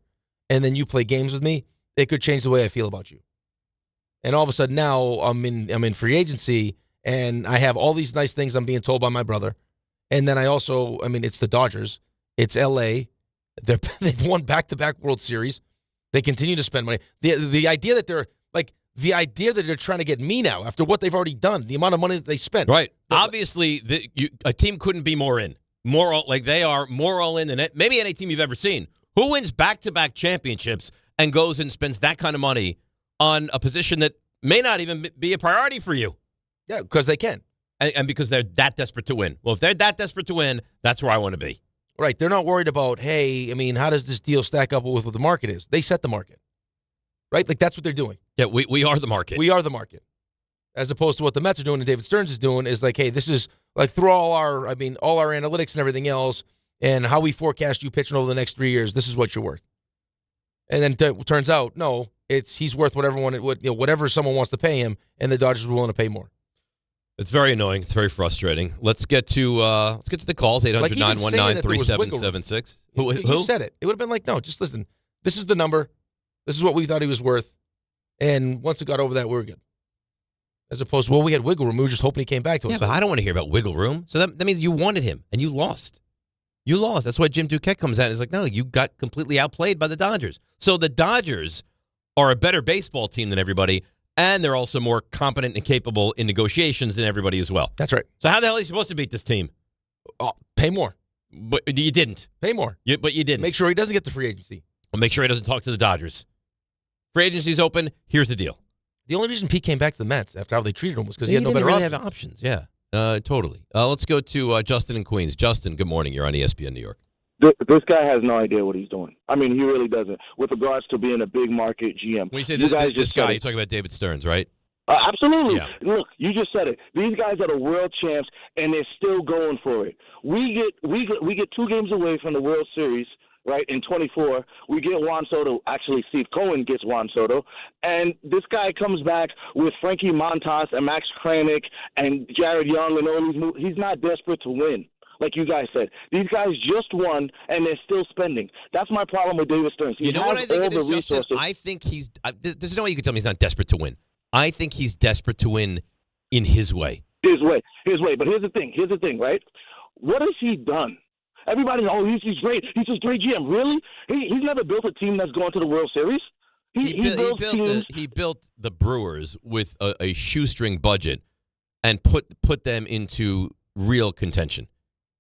and then you play games with me, it could change the way I feel about you. And all of a sudden now I'm in free agency, and I have all these nice things I'm being told by my brother. And then it's the Dodgers. It's L.A. They've won back-to-back World Series. They continue to spend money. The idea that they're trying to get me now after what they've already done, the amount of money that they spent. Right. Obviously, a team couldn't be more in. They are more all in than maybe any team you've ever seen. Who wins back-to-back championships and goes and spends that kind of money on a position that may not even be a priority for you? Yeah, because they can. And because they're that desperate to win. Well, if they're that desperate to win, that's where I want to be. Right. They're not worried about, hey, I mean, how does this deal stack up with what the market is? They set the market. Right? Like, that's what they're doing. Yeah, we are the market. We are the market. As opposed to what the Mets are doing and David Stearns is doing is like, hey, this is like through all our analytics and everything else and how we forecast you pitching over the next 3 years, this is what you're worth. And then it turns out, no, he's worth whatever someone wants to pay him, and the Dodgers are willing to pay more. It's very annoying. It's very frustrating. Let's get to the calls. 800-919-3776. Who said it? It would have been like, no, just listen. This is the number. This is what we thought he was worth. And once it got over that, we were good. As opposed to, well, we had wiggle room. We were just hoping he came back to us. Yeah, but I don't want to hear about wiggle room. So that means you wanted him, and you lost. You lost. That's why Jim Duquette comes out and is like, no, you got completely outplayed by the Dodgers. So the Dodgers are a better baseball team than everybody. and they're also more competent and capable in negotiations than everybody as well. That's right. So how the hell are you supposed to beat this team? Pay more. But you didn't. Pay more. But you didn't. Make sure he doesn't get the free agency. Well, make sure he doesn't talk to the Dodgers. Free agency's open. Here's the deal. The only reason Pete came back to the Mets after how they treated him was because he had no better really options. have options. Yeah, totally. Let's go to Justin in Queens. Justin, good morning. You're on ESPN New York. This guy has no idea what he's doing. I mean, he really doesn't. With regards to being a big market GM. When you say this guy, you're talking about David Stearns, right? Absolutely. Yeah. Look, you just said it. These guys are the world champs, and they're still going for it. We get 2 games away from the World Series, right? In 24, we get Juan Soto. Actually, Steve Cohen gets Juan Soto, and this guy comes back with Frankie Montas and Max Kranick and Jared Young and all these moves. He's not desperate to win. Like you guys said, these guys just won, and they're still spending. That's my problem with David Stearns. He You know has what I think all it is, the Justin? resources. I think there's no way you can tell me he's not desperate to win. I think he's desperate to win in his way. His way. But here's the thing, right? What has he done? Everybody's, he's great. He's a great GM. Really? He's never built a team that's gone to the World Series. He built the Brewers with a shoestring budget and put them into real contention.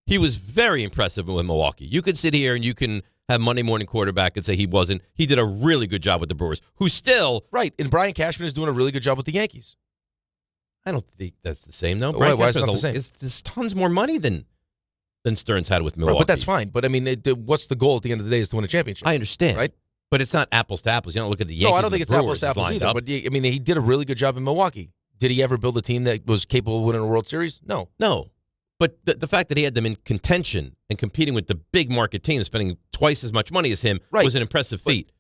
He was very impressive with Milwaukee. You could sit here and you can have Monday morning quarterback and say he wasn't. He did a really good job with the Brewers, who still... Right, and Brian Cashman is doing a really good job with the Yankees. I don't think that's the same, though. Why is it not the same? There's tons more money than Stearns had with Milwaukee. Right, but that's fine. But, I mean, what's the goal at the end of the day is to win a championship. I understand. Right? But it's not apples to apples. You don't look at the Yankees. No, I don't think it's apples to apples either. Up. But, I mean, he did a really good job in Milwaukee. Did he ever build a team that was capable of winning a World Series? No. But the fact that he had them in contention and competing with the big market teams, spending twice as much money as him, was an impressive feat.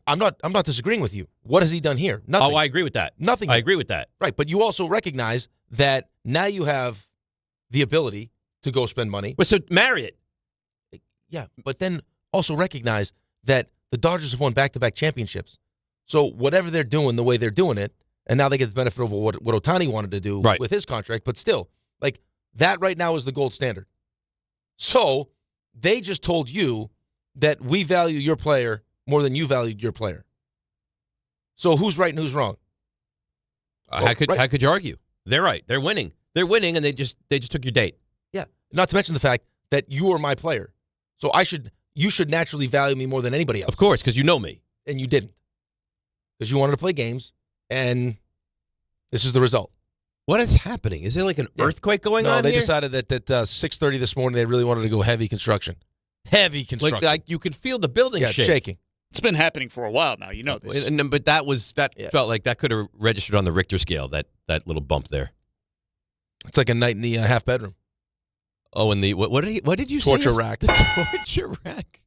I'm not disagreeing with you. What has he done here? Nothing. Oh, I agree with that. Nothing. I agree with that. Right, but you also recognize that now you have the ability to go spend money. Well, so marry it. Yeah, but then also recognize that the Dodgers have won back-to-back championships. So whatever they're doing, the way they're doing it, and now they get the benefit of what Ohtani wanted to do with his contract, but still, like, that right now is the gold standard. So they just told you that we value your player more than you valued your player. So who's right and who's wrong? How could you argue? They're right. They're winning. They're winning, and they just took your date. Yeah. Not to mention the fact that you are my player. So you should naturally value me more than anybody else. Of course, because you know me. And you didn't. Because you wanted to play games, and this is the result. What is happening? Is there like an earthquake going on No, they here? decided that 6:30 this morning they really wanted to go heavy construction. Heavy construction. Like you can feel the building shaking. It's been happening for a while now. You know this. But that felt like that could have registered on the Richter scale, that little bump there. It's like a night in the half bedroom. Oh, and what did you say? Torture rack. The torture rack.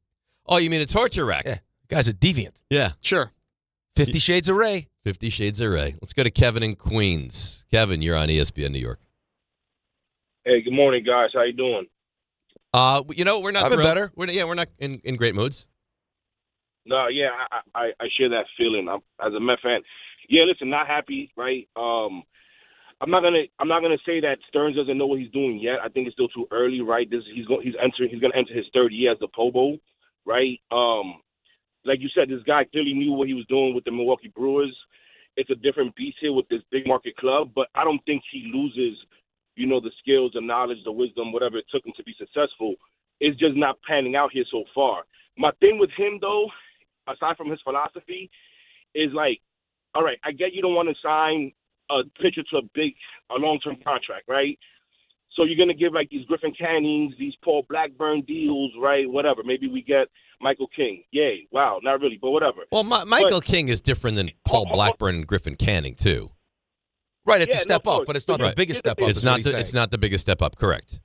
Oh, you mean a torture rack? Yeah. Guy's a deviant. Yeah. Sure. 50 Shades of Ray. 50 Shades of Ray. Let's go to Kevin in Queens. Kevin, you're on ESPN New York. Hey, good morning, guys. How you doing? We're not I've been better. We're not in great moods. No, yeah, I share that feeling. As a Met fan, yeah. Listen, not happy, right? I'm not gonna say that Stearns doesn't know what he's doing yet. I think it's still too early, right? He's gonna enter his third year as the Pro Bowl, right? Like you said, this guy clearly knew what he was doing with the Milwaukee Brewers. It's a different beast here with this big market club, but I don't think he loses, the skills, the knowledge, the wisdom, whatever it took him to be successful. It's just not panning out here so far. My thing with him, though, aside from his philosophy, is like, all right, I get you don't want to sign a pitcher to a long-term contract, right? So you're going to give like these Griffin Cannings, these Paul Blackburn deals, right? Whatever. Maybe we get Michael King. Yay. Wow. Not really, but whatever. Well, Michael King is different than Paul Blackburn and Griffin Canning, too. Right. It's a step up, but it's not the biggest step up. It's not the biggest step up. Correct.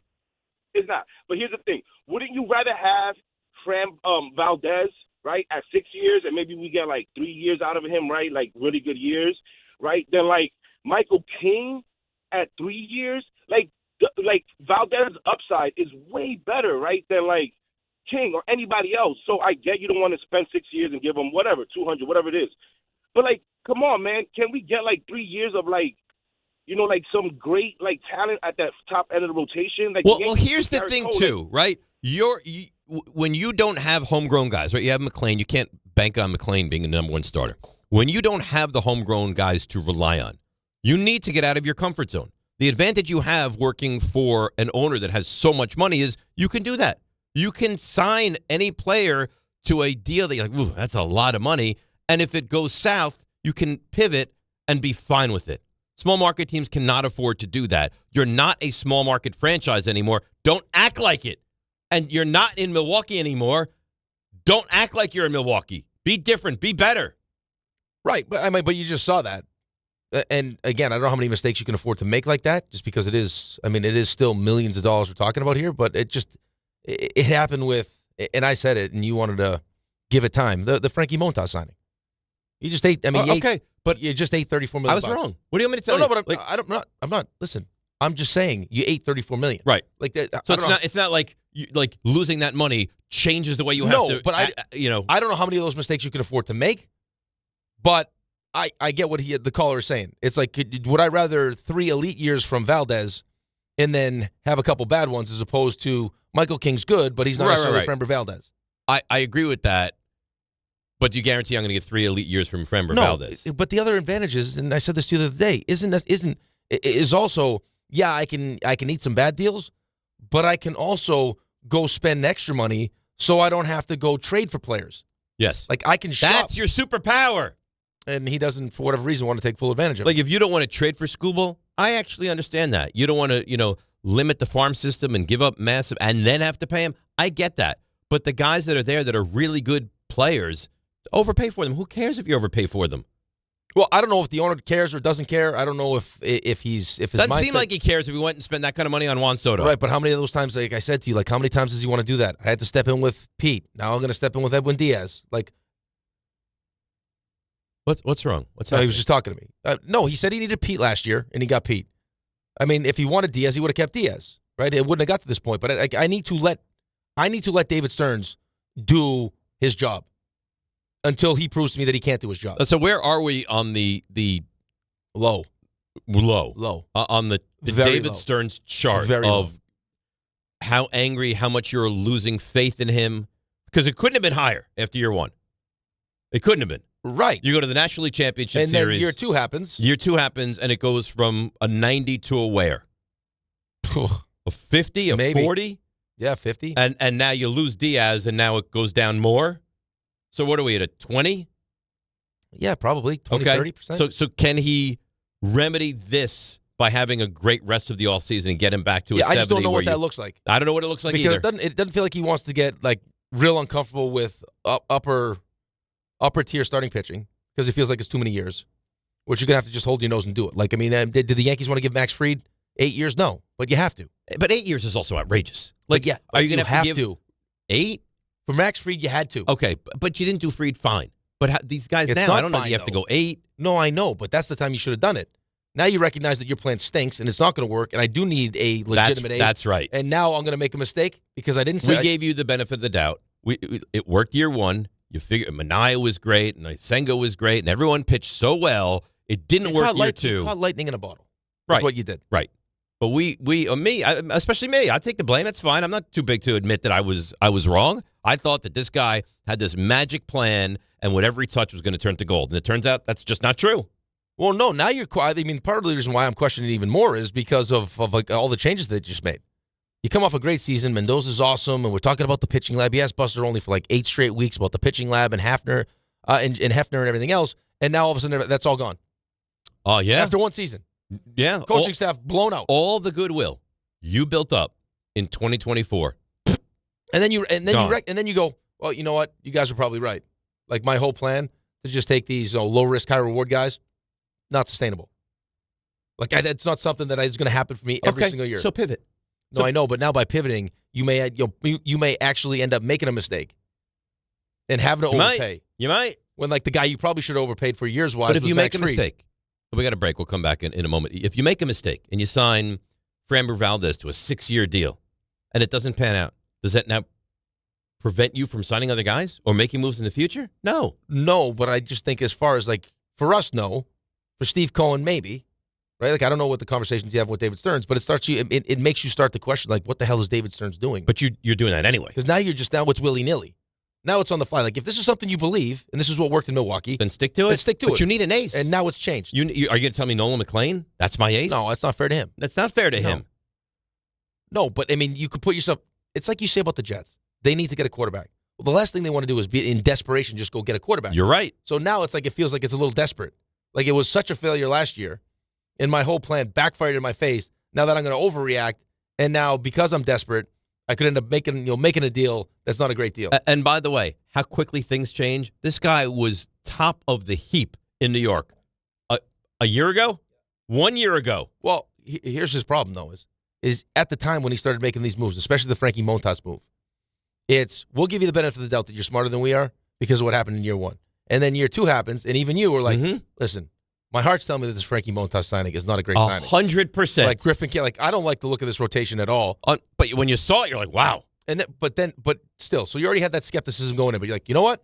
It's not. But here's the thing. Wouldn't you rather have Fran Valdez, right, at 6 years, and maybe we get like 3 years out of him, right, like really good years, right, than like Michael King at 3 years? Like Valdez's upside is way better, right, than like King or anybody else. So I get you don't want to spend 6 years and give him whatever, 200, whatever it is. But like, come on, man, can we get like 3 years of like, like some great like talent at that top end of the rotation? Like, well, here's the thing too, right? When you don't have homegrown guys, right? You have McClain. You can't bank on McClain being the number one starter. when you don't have the homegrown guys to rely on, you need to get out of your comfort zone. The advantage you have working for an owner that has so much money is you can do that. You can sign any player to a deal that you're like, ooh, that's a lot of money. And if it goes south, you can pivot and be fine with it. Small market teams cannot afford to do that. You're not a small market franchise anymore. Don't act like it. And you're not in Milwaukee anymore. Don't act like you're in Milwaukee. Be different. Be better. Right. But you just saw that. And again, I don't know how many mistakes you can afford to make like that, just because it is still millions of dollars we're talking about here, but it happened with, and I said it, and you wanted to give it time, the Frankie Montas signing. You just ate, but you just ate $34 million. I was wrong. What do you want me to tell you? No, but I'm not, listen, I'm just saying you ate $34 million. Right. Like that. So it's not like losing that money changes the way you have to. No, but I don't know how many of those mistakes you can afford to make, but I get what the caller is saying. It's like, would I rather 3 elite years from Valdez and then have a couple bad ones as opposed to Michael King's good, but he's not necessarily Framber Valdez? I agree with that, but do you guarantee I'm going to get 3 elite years from Framber Valdez? But the other advantage is, and I said this to you the other day, is also, yeah, I can eat some bad deals, but I can also go spend extra money so I don't have to go trade for players. Yes. Like I can shop. That's your superpower. And he doesn't, for whatever reason, want to take full advantage of it. Like, if you don't want to trade for Skubal, I actually understand that. You don't want to, limit the farm system and give up massive and then have to pay him. I get that. But the guys that are there that are really good players, overpay for them. Who cares if you overpay for them? Well, I don't know if the owner cares or doesn't care. I don't know if his doesn't seem like he cares if he went and spent that kind of money on Juan Soto. Right, but how many of those times, like I said to you, how many times does he want to do that? I had to step in with Pete. Now I'm going to step in with Edwin Diaz. What's wrong? He was just talking to me. No, he said he needed Pete last year, and he got Pete. I mean, if he wanted Diaz, he would have kept Diaz, right? It wouldn't have got to this point. But I need to let David Stearns do his job until he proves to me that he can't do his job. So where are we on the low on the David low. Stearns chart of how angry, how much you're losing faith in him? Because it couldn't have been higher after year one. It couldn't have been. Right. You go to the National League Championship and Series. Then year two happens. Year two happens, and it goes from a 90 to a where? A 50, a 40? Yeah, 50. And now you lose Diaz, and now it goes down more? So what are we at, a 20? Yeah, probably 20, okay. 30%. So can he remedy this by having a great rest of the offseason and get him back to a 70? I just don't know what that looks like. I don't know what it looks like because either. It doesn't feel like he wants to get real uncomfortable with upper tier starting pitching because it feels like it's too many years, which you're going to have to just hold your nose and do it. Did the Yankees want to give Max Fried 8 years? No, but you have to. But 8 years is also outrageous. Are you going to have to give 8? For Max Fried, you had to. Okay, but you didn't do Fried fine. But these guys it's now, I don't know if you have to go 8. No, I know, but that's the time you should have done it. Now you recognize that your plan stinks and it's not going to work, and I do need a legitimate 8. That's right. And now I'm going to make a mistake because I didn't say. We gave you the benefit of the doubt. It worked year one. You figure Manaea was great, and Senga was great, and everyone pitched so well. It didn't work year two. You caught lightning in a bottle. That's what you did. Right. But especially me, I take the blame. It's fine. I'm not too big to admit that I was wrong. I thought that this guy had this magic plan, and whatever he touched was going to turn to gold. And it turns out that's just not true. Well, no, now you're quiet. I mean, part of the reason why I'm questioning it even more is because of all the changes that they just made. You come off a great season. Mendoza's awesome, and we're talking about the pitching lab. He asked Buster only for 8 straight weeks about the pitching lab and Hafner and Hefner and everything else, and now all of a sudden that's all gone. Oh, yeah? After one season. Yeah. Coaching staff blown out. All the goodwill you built up in 2024. And then you go, well, you know what? You guys are probably right. My whole plan to just take these low risk, high reward guys, not sustainable. It's not something that is going to happen for me every single year. So pivot. No, I know, but now by pivoting, you may actually end up making a mistake and having to overpay. You might. When the guy you probably should have overpaid for years wise. But if you make a mistake, we got a break. We'll come back in a moment. If you make a mistake and you sign Framber Valdez to a 6-year deal and it doesn't pan out, does that now prevent you from signing other guys or making moves in the future? No. No, but I just think as far as for us, no. For Steve Cohen, maybe. Right? I don't know what the conversations you have with David Stearns, but it makes you start to question, what the hell is David Stearns doing? But you're doing that anyway. Because now it's willy-nilly. Now it's on the fly. Like, if this is something you believe, and this is what worked in Milwaukee, then stick to it. Then stick to it. But you need an ace. And now it's changed. Are you going to tell me Nolan McClain? That's my ace? No, that's not fair to him. That's not fair to him. No, but, I mean, you could put yourself – it's like you say about the Jets. They need to get a quarterback. Well, the last thing they want to do is be in desperation, just go get a quarterback. You're right. So now it's like it feels like it's a little desperate. Like it was such a failure last year, and my whole plan backfired in my face. Now that I'm going to overreact, and now because I'm desperate, I could end up making a deal that's not a great deal. And by the way, how quickly things change. This guy was top of the heap in New York a year ago, 1 year ago. Well, here's his problem, though, is at the time when he started making these moves, especially the Frankie Montas move, we'll give you the benefit of the doubt that you're smarter than we are because of what happened in year one. And then year two happens, and even you were like, listen, my heart's telling me that this Frankie Montas signing is not a great signing. 100%. Like Griffin, I don't like the look of this rotation at all. But when you saw it, you're like, wow. But still, so you already had that skepticism going in, but you're like, you know what?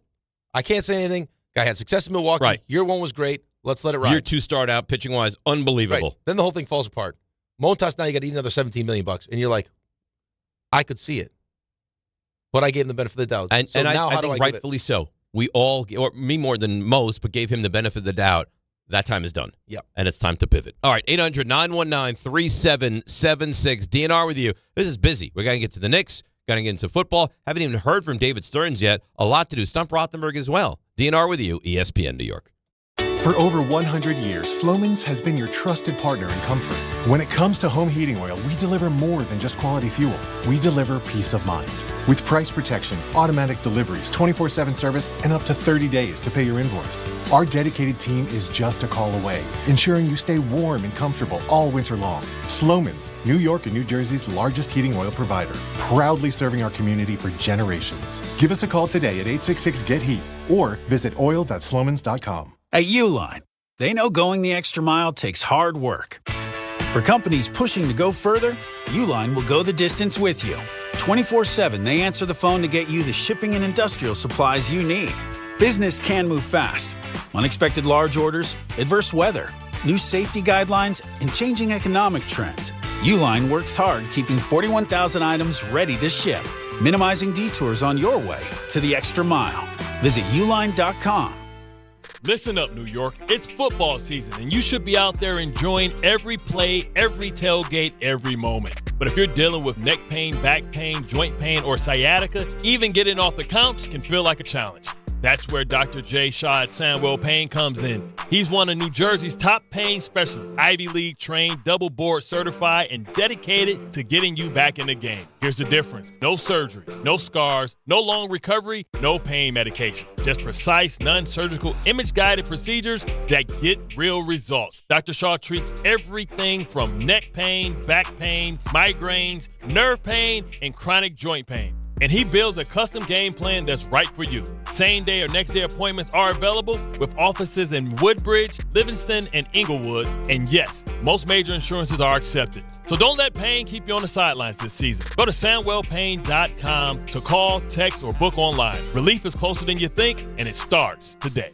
I can't say anything. Guy had success in Milwaukee. Right. Year one was great. Let's let it ride. Year two start out, pitching-wise, unbelievable. Right. Then the whole thing falls apart. Montas, now you got to eat another $17 million, and you're like, I could see it. But I gave him the benefit of the doubt. And now I think rightfully so. We all, or me more than most, but gave him the benefit of the doubt. That time is done. Yep. And it's time to pivot. All right, 800-919-3776. DNR with you. This is busy. We're going to get to the Knicks. Going to get into football. Haven't even heard from David Stearns yet. A lot to do. Stump Rothenberg as well. DNR with you, ESPN New York. For over 100 years, Slomin's has been your trusted partner in comfort. When it comes to home heating oil, we deliver more than just quality fuel. We deliver peace of mind. With price protection, automatic deliveries, 24/7 service, and up to 30 days to pay your invoice. Our dedicated team is just a call away, ensuring you stay warm and comfortable all winter long. Slomin's, New York and New Jersey's largest heating oil provider, proudly serving our community for generations. Give us a call today at 866-GET-HEAT or visit oil.slomins.com. At Uline, they know going the extra mile takes hard work. For companies pushing to go further, Uline will go the distance with you. 24/7, they answer the phone to get you the shipping and industrial supplies you need. Business can move fast. Unexpected large orders, adverse weather, new safety guidelines, and changing economic trends. Uline works hard keeping 41,000 items ready to ship, minimizing detours on your way to the extra mile. Visit uline.com. Listen up, New York. It's football season, and you should be out there enjoying every play, every tailgate, every moment. But if you're dealing with neck pain, back pain, joint pain, or sciatica, even getting off the couch can feel like a challenge. That's where Dr. Jay Shaw at Sandwell Pain comes in. He's one of New Jersey's top pain specialists, Ivy League trained, double board certified, and dedicated to getting you back in the game. Here's the difference. No surgery, no scars, no long recovery, no pain medication. Just precise, non-surgical, image-guided procedures that get real results. Dr. Shaw treats everything from neck pain, back pain, migraines, nerve pain, and chronic joint pain. And he builds a custom game plan that's right for you. Same day or next day appointments are available with offices in Woodbridge, Livingston, and Inglewood. And yes, most major insurances are accepted. So don't let pain keep you on the sidelines this season. Go to SandwellPain.com to call, text, or book online. Relief is closer than you think, and it starts today.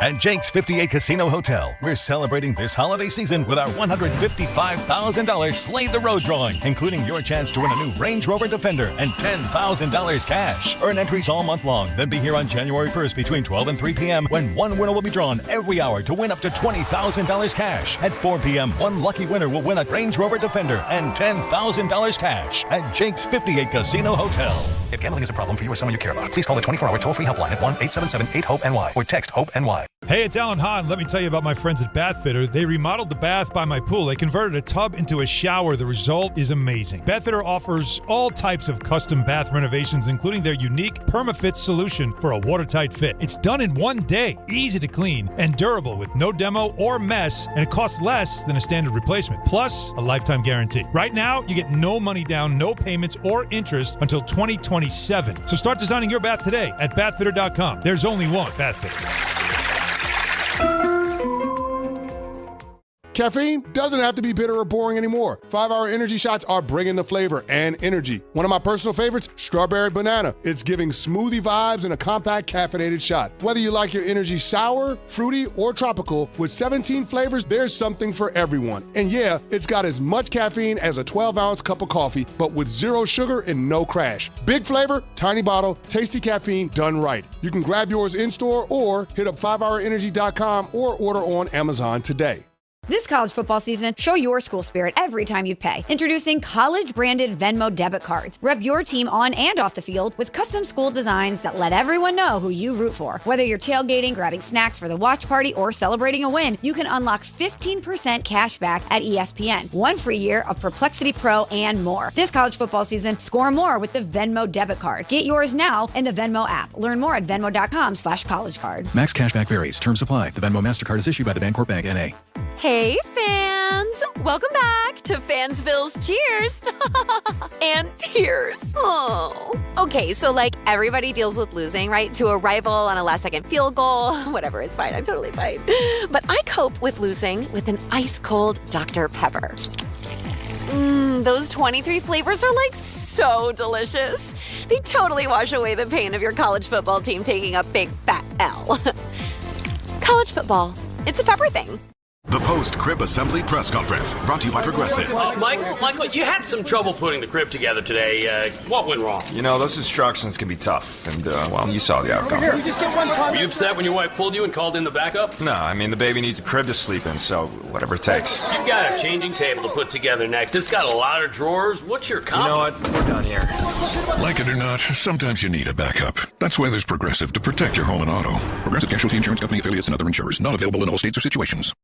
At Jake's 58 Casino Hotel, we're celebrating this holiday season with our $155,000 Slay the Road drawing, including your chance to win a new Range Rover Defender and $10,000 cash. Earn entries all month long, then be here on January 1st between 12 and 3 p.m. when one winner will be drawn every hour to win up to $20,000 cash. At 4 p.m., one lucky winner will win a Range Rover Defender and $10,000 cash at Jake's 58 Casino Hotel. If gambling is a problem for you or someone you care about, please call the 24-hour toll-free helpline at 1-877-8-HOPE-NY or text HOPE-NY. Hey, it's Alan Hahn. Let me tell you about my friends at Bath Fitter. They remodeled the bath by my pool. They converted a tub into a shower. The result is amazing. Bath Fitter offers all types of custom bath renovations, including their unique PermaFit solution for a watertight fit. It's done in one day, easy to clean, and durable with no demo or mess, and it costs less than a standard replacement, plus a lifetime guarantee. Right now, you get no money down, no payments or interest until 2027. So start designing your bath today at bathfitter.com. There's only one Bath Fitter. Caffeine doesn't have to be bitter or boring anymore. 5-Hour Energy shots are bringing the flavor and energy. One of my personal favorites, strawberry banana. It's giving smoothie vibes in a compact caffeinated shot. Whether you like your energy sour, fruity, or tropical, with 17 flavors, there's something for everyone. And yeah, it's got as much caffeine as a 12-ounce cup of coffee, but with zero sugar and no crash. Big flavor, tiny bottle, tasty caffeine done right. You can grab yours in-store or hit up 5hourenergy.com or order on Amazon today. This college football season, show your school spirit every time you pay. Introducing college-branded Venmo debit cards. Rep your team on and off the field with custom school designs that let everyone know who you root for. Whether you're tailgating, grabbing snacks for the watch party, or celebrating a win, you can unlock 15% cash back at ESPN. 1 free year of Perplexity Pro and more. This college football season, score more with the Venmo debit card. Get yours now in the Venmo app. Learn more at venmo.com/collegecard. Max cashback varies. Terms apply. The Venmo MasterCard is issued by the Bancorp Bank, N.A. Hey, fans! Welcome back to Fansville's Cheers and Tears. Oh. Okay, so like everybody deals with losing, right? To a rival on a last-second field goal. Whatever, it's fine. I'm totally fine. But I cope with losing with an ice-cold Dr. Pepper. Those 23 flavors are like so delicious. They totally wash away the pain of your college football team taking a big fat L. College football, it's a pepper thing. The post-crib assembly press conference, brought to you by Progressive. Michael, you had some trouble putting the crib together today. What went wrong? You know, those instructions can be tough, and, well, you saw the outcome. Were you upset when your wife pulled you and called in the backup? No, I mean, the baby needs a crib to sleep in, so whatever it takes. You've got a changing table to put together next. It's got a lot of drawers. What's your comment? You know what? We're done here. Like it or not, sometimes you need a backup. That's why there's Progressive to protect your home and auto. Progressive Casualty Insurance Company affiliates and other insurers. Not available in all states or situations.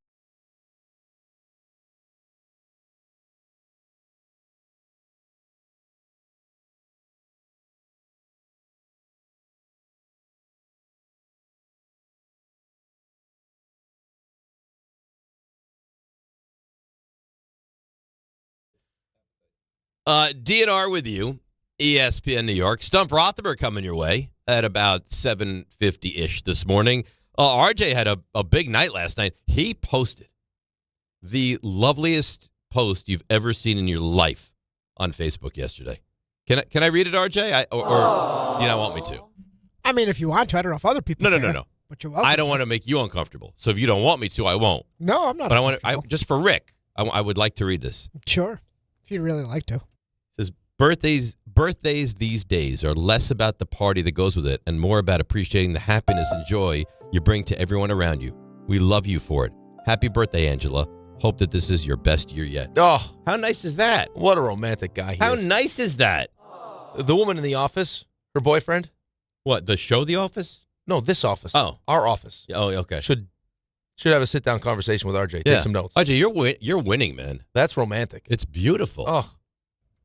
DNR with you, ESPN New York. Stump Rothenberg coming your way at about 7:50-ish this morning. RJ had a big night last night. He posted the loveliest post you've ever seen in your life on Facebook yesterday. Can I read it, RJ? Or you don't want me to? I mean, if you want to. I don't know if other people can. No. But you're welcome. I don't want to make you uncomfortable. So if you don't want me to, I won't. No, I'm not. But just for Rick, I would like to read this. Sure, if you'd really like to. It says, Birthdays these days are less about the party that goes with it and more about appreciating the happiness and joy you bring to everyone around you. We love you for it. Happy birthday, Angela. Hope that this is your best year yet. Oh, how nice is that? What a romantic guy he How is. nice is that? The woman in the office, her boyfriend. What, the show The Office? No, this office. Oh. Our office. Oh, okay. Should have a sit-down conversation with RJ. Yeah. Take some notes. RJ, you're winning, man. That's romantic. It's beautiful. Oh.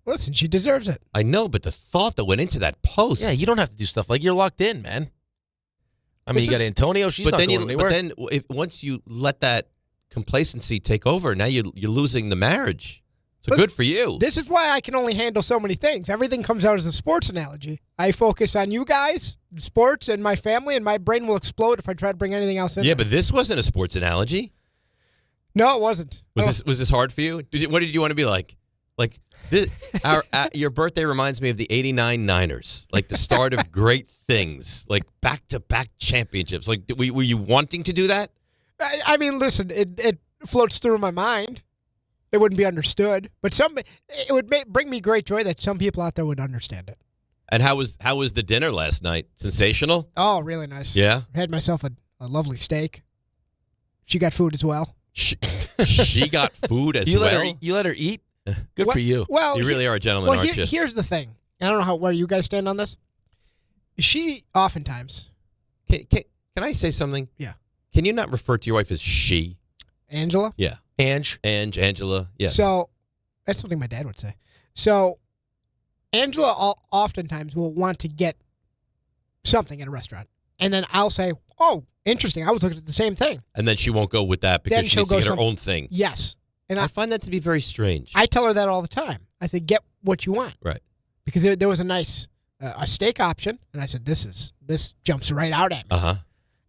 Listen, she deserves it. I know, but the thought that went into that post. Yeah, you don't have to do stuff like you're locked in, man. I mean, you got Antonio. She's not going anywhere. But then once you let that complacency take over, now you're losing the marriage. So good for you. This is why I can only handle so many things. Everything comes out as a sports analogy. I focus on you guys, sports, and my family, and my brain will explode if I try to bring anything else in. Yeah, but this wasn't a sports analogy. No, it wasn't. Was this hard for you? What did you want to be like? Like this, your birthday reminds me of the '89 Niners, like the start of great things, like back-to-back championships. Like, were you wanting to do that? I mean, listen, it floats through my mind. It wouldn't be understood, but it would bring me great joy that some people out there would understand it. And how was the dinner last night? Sensational? Oh, really nice. Yeah? Had myself a lovely steak. She got food as well. She got food as well? You let her eat? Good for you. Well, you really are a gentleman, aren't you? Here's the thing. I don't know where you guys stand on this. She oftentimes... Can I say something? Yeah. Can you not refer to your wife as she? Angela? Yeah. Angela. Yeah. So that's something my dad would say. So Angela oftentimes will want to get something at a restaurant. And then I'll say, oh, interesting. I was looking at the same thing. And then she won't go with that because she needs to get her own thing. Yes. And I find that to be very strange. I tell her that all the time. I say, get what you want. Right. Because there was a nice a steak option. And I said, this jumps right out at me. Uh-huh.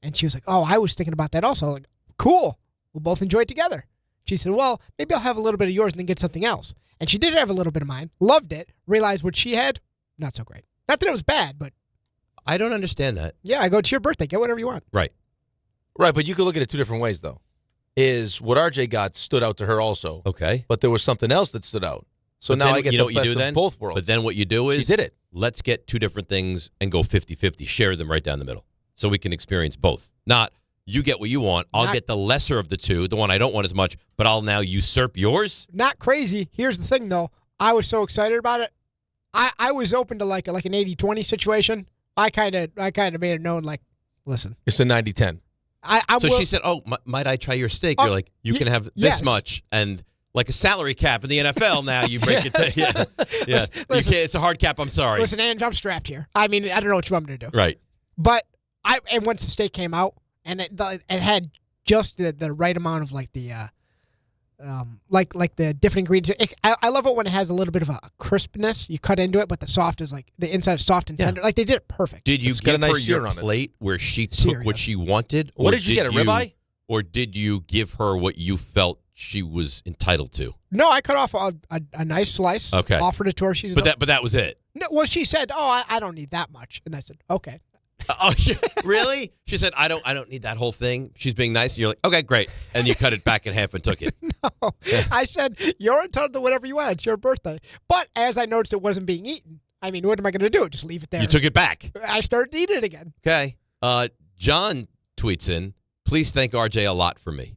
And she was like, oh, I was thinking about that also. Like, cool. We'll both enjoy it together. She said, well, maybe I'll have a little bit of yours and then get something else. And she did have a little bit of mine, loved it, realized what she had, not so great. Not that it was bad, but. I don't understand that. Yeah, I go, it's your birthday. Get whatever you want. Right. Right, but you could look at it two different ways, though. Is what RJ got stood out to her also. Okay. But there was something else that stood out. So But now then I get you know the what best you do of then? both worlds. But then what you do is She did it. Let's get two different things and go 50-50. Share them right down the middle so we can experience both. Not you get what you want. I'll get the lesser of the two, the one I don't want as much, but I'll now usurp yours. Not crazy. Here's the thing, though. I was so excited about it. I was open to like an 80-20 situation. I kind of made it known, like, listen. It's a 90-10. She said, oh, might I try your steak? You're like, you can have this much. And like a salary cap in the NFL now, you break it. Yeah. Listen, It's a hard cap. I'm sorry. Listen, Ange, I'm strapped here. I mean, I don't know what you want me to do. Right. But and once the steak came out, and it had just the right amount of like the like the different ingredients. I love it when it has a little bit of a crispness. You cut into it, but the soft is like the inside is soft and tender. Like they did it perfect. Did you It's got give a nice her your sear on it. plate where she took what she wanted? What or did you get, a ribeye? Or did you give her what you felt she was entitled to? No, I cut off a nice slice. Okay. Offered it to her. She said, But that was it. No, well, she said, "Oh, I don't need that much," and I said, "Okay." Really? She said, "I don't need that whole thing." She's being nice, and you're like, "Okay, great," and you cut it back in half and took it. No, I said, "You're entitled to whatever you want. It's your birthday." But as I noticed, it wasn't being eaten. I mean, what am I going to do? Just leave it there? You took it back. I started to eat it again. Okay. John tweets in, "Please thank RJ a lot for me."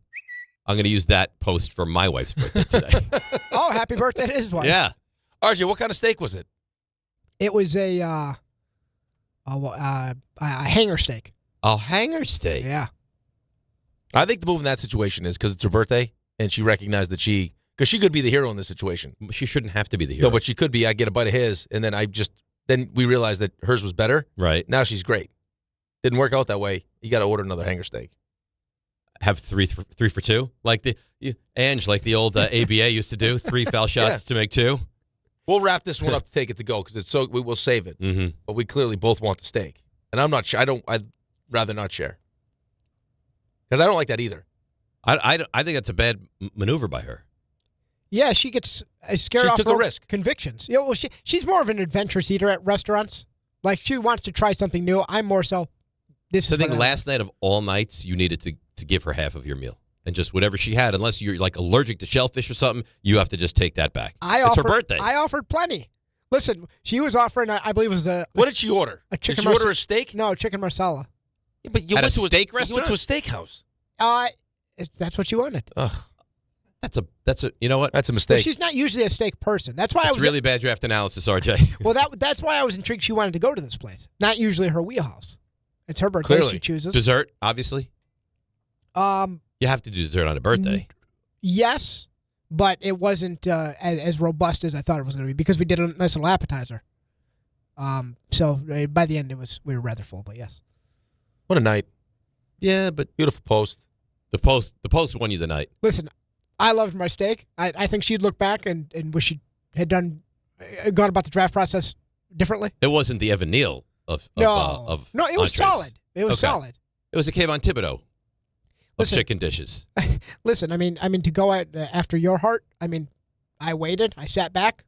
I'm going to use that post for my wife's birthday today. Oh, happy birthday to his wife. Yeah. RJ, what kind of steak was it? It was a hanger steak. A hanger steak? Yeah. I think the move in that situation is because it's her birthday, and she recognized that because she could be the hero in this situation. She shouldn't have to be the hero. No, but she could be. I get a bite of his, and then then we realized that hers was better. Right. Now she's great. Didn't work out that way. You got to order another hanger steak. Have three for two? Like like the old ABA used to do, 3 foul shots to make 2? We'll wrap this one up to take it to go because we will save it. Mm-hmm. But we clearly both want the steak, and I'm not sure. I'd rather not share because I don't like that either. I think that's a bad maneuver by her. Yeah, she gets scared off took a risk. Convictions. Yeah, well, she's more of an adventurous eater at restaurants. Like she wants to try something new. I'm more so. I think last night of all nights, you needed to give her half of your meal. And just whatever she had, unless you're like allergic to shellfish or something, you have to just take that back. It's her birthday. I offered plenty. Listen, she was offering, I believe it was What did she order? Chicken did she order a steak? No, chicken marsala. Yeah, but you At went a to steak You restaurant? went to a steakhouse. That's what she wanted. Ugh. That's a you know what? That's a mistake. Well, she's not usually a steak person. That's why I was really bad draft analysis, RJ. Well, that's why I was intrigued she wanted to go to this place. Not usually her wheelhouse. It's her birthday. Clearly. She chooses. Dessert, obviously. You have to do dessert on a birthday. Yes, but it wasn't as robust as I thought it was going to be because we did a nice little appetizer. So by the end, we were rather full, but yes. What a night. Yeah, but beautiful post. The post won you the night. Listen, I loved my steak. I think she'd look back and wish she had gone about the draft process differently. It wasn't the Evan Neal of no, it was entrees. solid. It was Okay. solid. It was a Kayvon Thibodeau of chicken dishes. Listen, I mean to go after your heart. I mean, I waited. I sat back.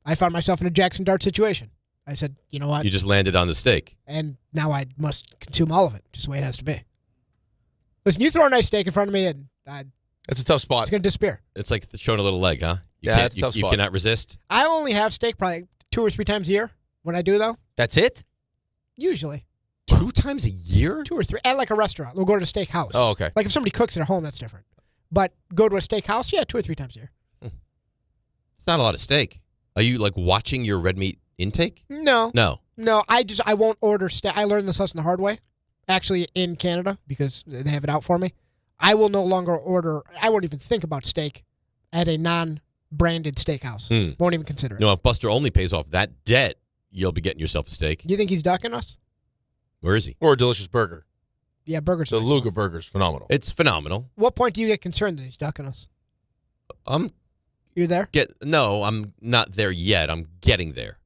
I found myself in a Jackson Dart situation. I said, you know what? You just landed on the steak. And now I must consume all of it, just the way it has to be. Listen, you throw a nice steak in front of me, and it's a tough spot. It's going to disappear. It's like showing a little leg, huh? It's a tough spot. You cannot resist. I only have steak probably 2 or 3 times a year. When I do, though, that's it. Usually. 2 times a year? 2 or 3. At like a restaurant. We'll go to a steak house. Oh, okay. Like if somebody cooks it at home, that's different. But go to a steak house, 2 or 3 times a year. It's not a lot of steak. Are you like watching your red meat intake? No. No. No, I won't order steak. I learned this lesson the hard way, actually in Canada, because they have it out for me. I will no longer order, I won't even think about steak at a non-branded steakhouse. Won't even consider it. No, if Buster only pays off that debt, you'll be getting yourself a steak. You think he's ducking us? Where is he? Or a delicious burger. Yeah, burgers. The Luger burger's phenomenal. It's phenomenal. What point do you get concerned that he's ducking us? You're there? No, I'm not there yet. I'm getting there.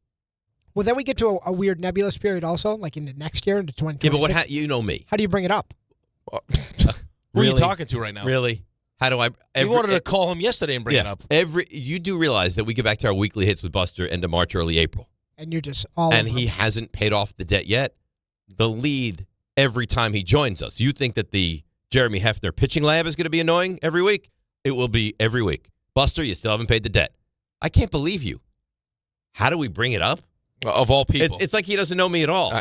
Well, then we get to a weird nebulous period also, like into next year, into 2026. Yeah, but you know me. How do you bring it up? Who are you talking to right now? Really? How do I? You wanted to call him yesterday and bring it up. You do realize that we get back to our weekly hits with Buster end of March, early April. And you're just all And over he him. hasn't paid off the debt yet. The lead every time he joins us. You think that the Jeremy Hefner pitching lab is going to be annoying every week? It will be every week. Buster, you still haven't paid the debt. I can't believe you. How do we bring it up? Of all people. It's like he doesn't know me at all.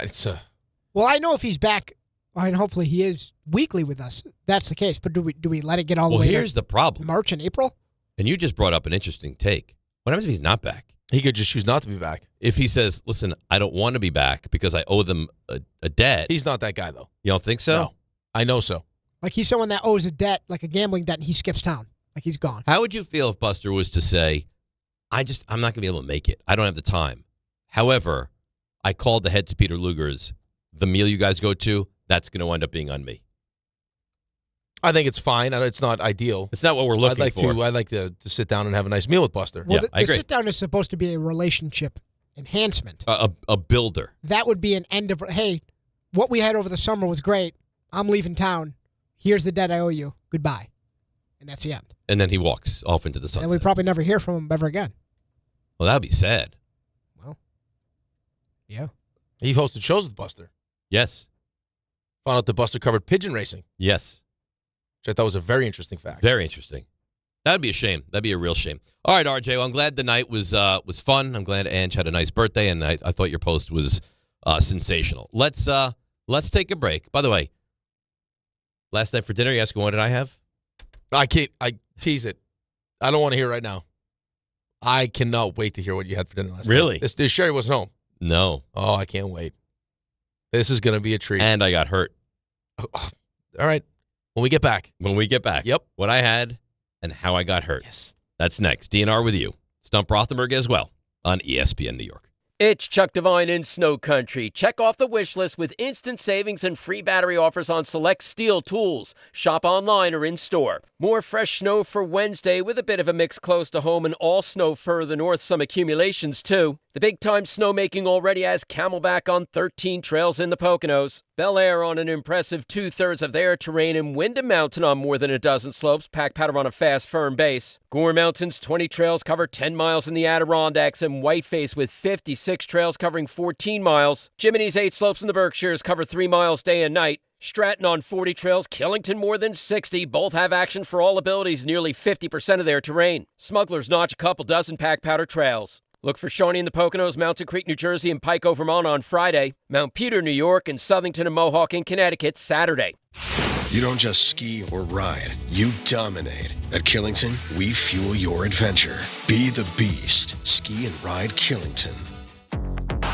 Well, I know if he's back, and hopefully he is weekly with us. That's the case. But do we let it get all the way? Well, here's the problem. March and April. And you just brought up an interesting take. What happens if he's not back? He could just choose not to be back. If he says, listen, I don't want to be back because I owe them a debt. He's not that guy, though. You don't think so? No. I know so. Like he's someone that owes a debt, like a gambling debt, and he skips town. Like he's gone. How would you feel if Buster was to say, I'm not going to be able to make it. I don't have the time. However, I called ahead to Peter Luger's. The meal you guys go to, that's going to end up being on me. I think it's fine. It's not ideal. It's not what we're looking for. I'd like to sit down and have a nice meal with Buster. Well, I agree. the sit down is supposed to be a relationship enhancement. A builder. That would be an end of, hey, what we had over the summer was great. I'm leaving town. Here's the debt I owe you. Goodbye. And that's the end. And then he walks off into the sunset. And we probably never hear from him ever again. Well, that would be sad. Yeah. He hosted shows with Buster. Yes. Found out that Buster covered pigeon racing. Yes. Which I thought was a very interesting fact. Very interesting. That would be a shame. That'd be a real shame. All right, RJ. Well, I'm glad the night was fun. I'm glad Ange had a nice birthday, and I thought your post was sensational. Let's take a break. By the way, last night for dinner, you asked me what did I have? I tease it. I don't want to hear it right now. I cannot wait to hear what you had for dinner last night. Really? This Sherry wasn't home. No. Oh, I can't wait. This is going to be a treat. And I got hurt. All right. When we get back. Yep. What I had and how I got hurt. Yes. That's next. DNR with you. Stump Rothenberg as well on ESPN New York. It's Chuck Devine in Snow Country. Check off the wish list with instant savings and free battery offers on select steel tools. Shop online or in store. More fresh snow for Wednesday with a bit of a mix close to home and all snow further north, some accumulations too. The big-time snowmaking already has Camelback on 13 trails in the Poconos. Bel Air on an impressive 2/3 of their terrain, and Windham Mountain on more than a dozen slopes, pack powder on a fast, firm base. Gore Mountain's 20 trails cover 10 miles in the Adirondacks, and Whiteface with 56 trails covering 14 miles. Jiminy's 8 slopes in the Berkshires cover 3 miles day and night. Stratton on 40 trails, Killington more than 60. Both have action for all abilities, nearly 50% of their terrain. Smuggler's Notch a couple dozen pack powder trails. Look for Shawnee in the Poconos, Mountain Creek, New Jersey, and Piko, Vermont on Friday. Mount Peter, New York, and Southington and Mohawk in Connecticut Saturday. You don't just ski or ride, you dominate. At Killington, we fuel your adventure. Be the beast. Ski and ride Killington.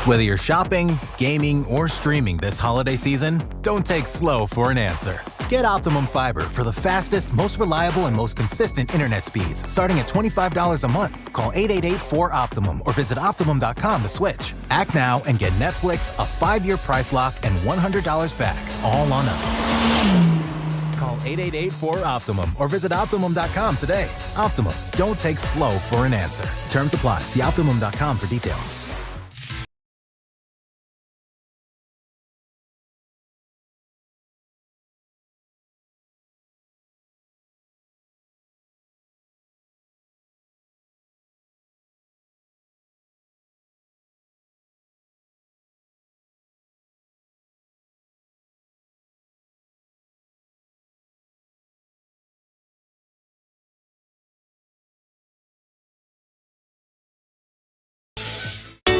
Whether you're shopping, gaming, or streaming this holiday season, don't take slow for an answer. Get Optimum Fiber for the fastest, most reliable, and most consistent internet speeds, starting at $25 a month. Call 888-4OPTIMUM or visit Optimum.com to switch. Act now and get Netflix, a 5-year price lock, and $100 back, all on us. Call 888-4OPTIMUM or visit Optimum.com today. Optimum, don't take slow for an answer. Terms apply. See Optimum.com for details.